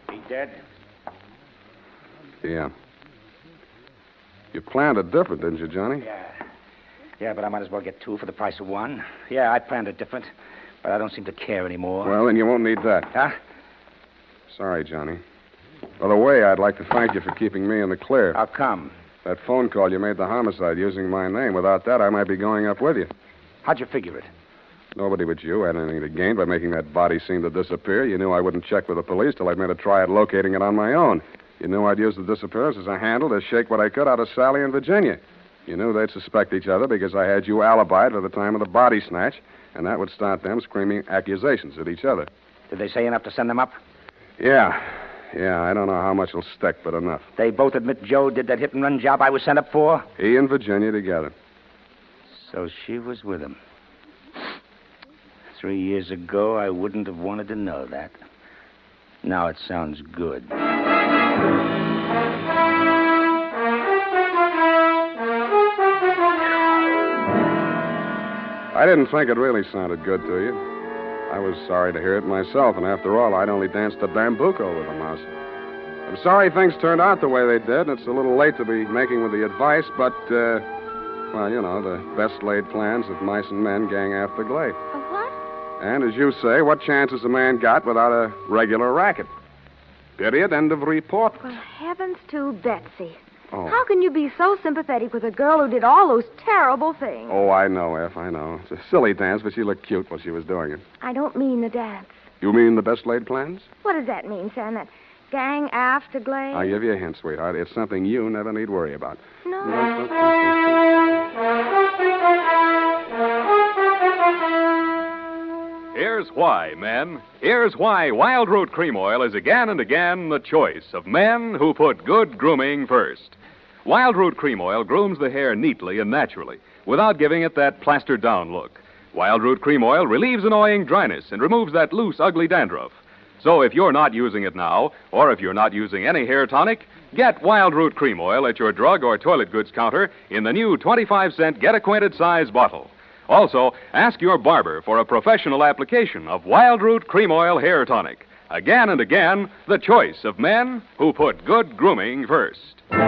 He dead?
Yeah. You planned it different, didn't you, Johnny?
Yeah, but I might as well get two for the price of one. Yeah, I planned it different, but I don't seem to care anymore.
Well, then you won't need that.
Huh?
Sorry, Johnny. By the way, I'd like to thank you for keeping me in the clear.
How come?
That phone call you made the homicide using my name. Without that, I might be going up with you.
How'd you figure it?
Nobody but you had anything to gain by making that body seem to disappear. You knew I wouldn't check with the police till I'd made a try at locating it on my own. You knew I'd use the disappearance as a handle to shake what I could out of Sally and Virginia. You knew they'd suspect each other because I had you alibied for the time of the body snatch, and that would start them screaming accusations at each other.
Did they say enough to send them up?
Yeah, I don't know how much will stick, but enough.
They both admit Joe did that hit-and-run job I was sent up for?
He and Virginia together.
So she was with him. 3 years ago, I wouldn't have wanted to know that. Now it sounds good.
I didn't think it really sounded good to you. I was sorry to hear it myself, and after all, I'd only danced a bambuco with a mouse. I'm sorry things turned out the way they did, and it's a little late to be making with the advice, but, well, you know, the best laid plans of mice and men gang after glade.
What?
And as you say, what chance has a man got without a regular racket? Period. End of report.
Well, heavens to Betsy.
Oh.
How can you be so sympathetic with a girl who did all those terrible things?
Oh, I know, F, I know. It's a silly dance, but she looked cute while she was doing it.
I don't mean the dance.
You mean the best laid plans?
What does that mean, Sam? That gang afterglade?
I'll give you a hint, sweetheart. It's something you never need worry about.
No.
Here's why, men. Here's why Wild Root Cream Oil is again and again the choice of men who put good grooming first. Wild Root Cream Oil grooms the hair neatly and naturally without giving it that plastered down look. Wild Root Cream Oil relieves annoying dryness and removes that loose, ugly dandruff. So if you're not using it now, or if you're not using any hair tonic, get Wild Root Cream Oil at your drug or toilet goods counter in the new 25-cent Get Acquainted size bottle. Also, ask your barber for a professional application of Wild Root Cream Oil Hair Tonic. Again and again, the choice of men who put good grooming first.
Well,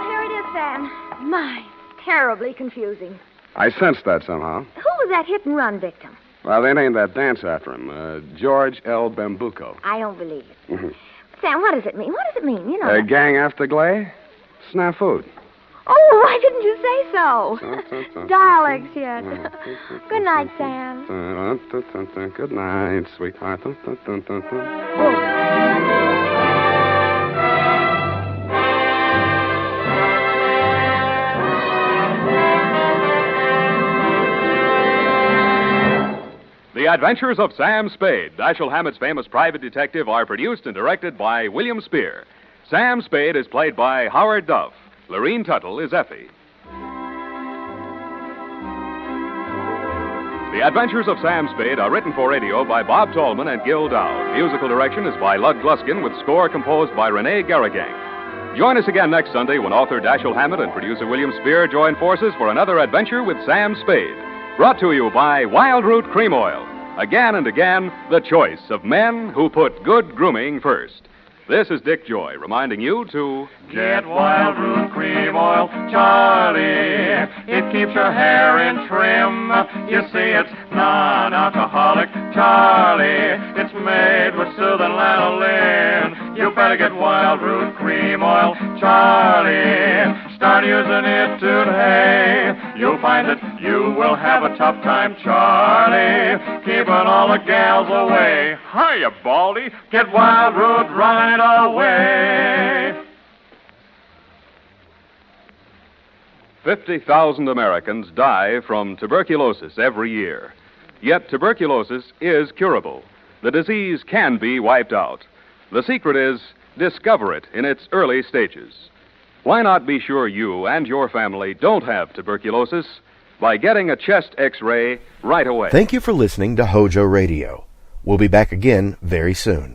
here it is, Sam. My, terribly confusing.
I sensed that somehow.
Who was that hit-and-run victim?
Well, they named that dance after him, George L. Bambuco.
I don't believe it. Sam, what does it mean? What does it mean? You know.
Gang after Glay? Snafu.
Oh, why didn't you say so? Dialects yet. Good night, Sam.
Good night, sweetheart.
The Adventures of Sam Spade, Dashiell Hammett's famous private detective, are produced and directed by William Spear. Sam Spade is played by Howard Duff. Lorene Tuttle is Effie. The Adventures of Sam Spade are written for radio by Bob Tallman and Gil Dowd. Musical direction is by Lud Gluskin with score composed by Renee Garrigang. Join us again next Sunday when author Dashiell Hammett and producer William Spear join forces for another adventure with Sam Spade. Brought to you by Wild Root Cream Oil. Again and again, the choice of men who put good grooming first. This is Dick Joy reminding you to
get Wild Root Cream Oil, Charlie. It keeps your hair in trim. You see, it's non-alcoholic, Charlie. It's made with soothing lanolin. You better get Wild Root Cream Oil, Charlie. Start using it today. You'll find that you will have a tough time, Charlie, keeping all the gals away. Hiya, Baldy. Get Wild Root right away.
50,000 Americans die from tuberculosis every year. Yet tuberculosis is curable. The disease can be wiped out. The secret is discover it in its early stages. Why not be sure you and your family don't have tuberculosis by getting a chest X-ray right away?
Thank you for listening to HOJO Radio. We'll be back again very soon.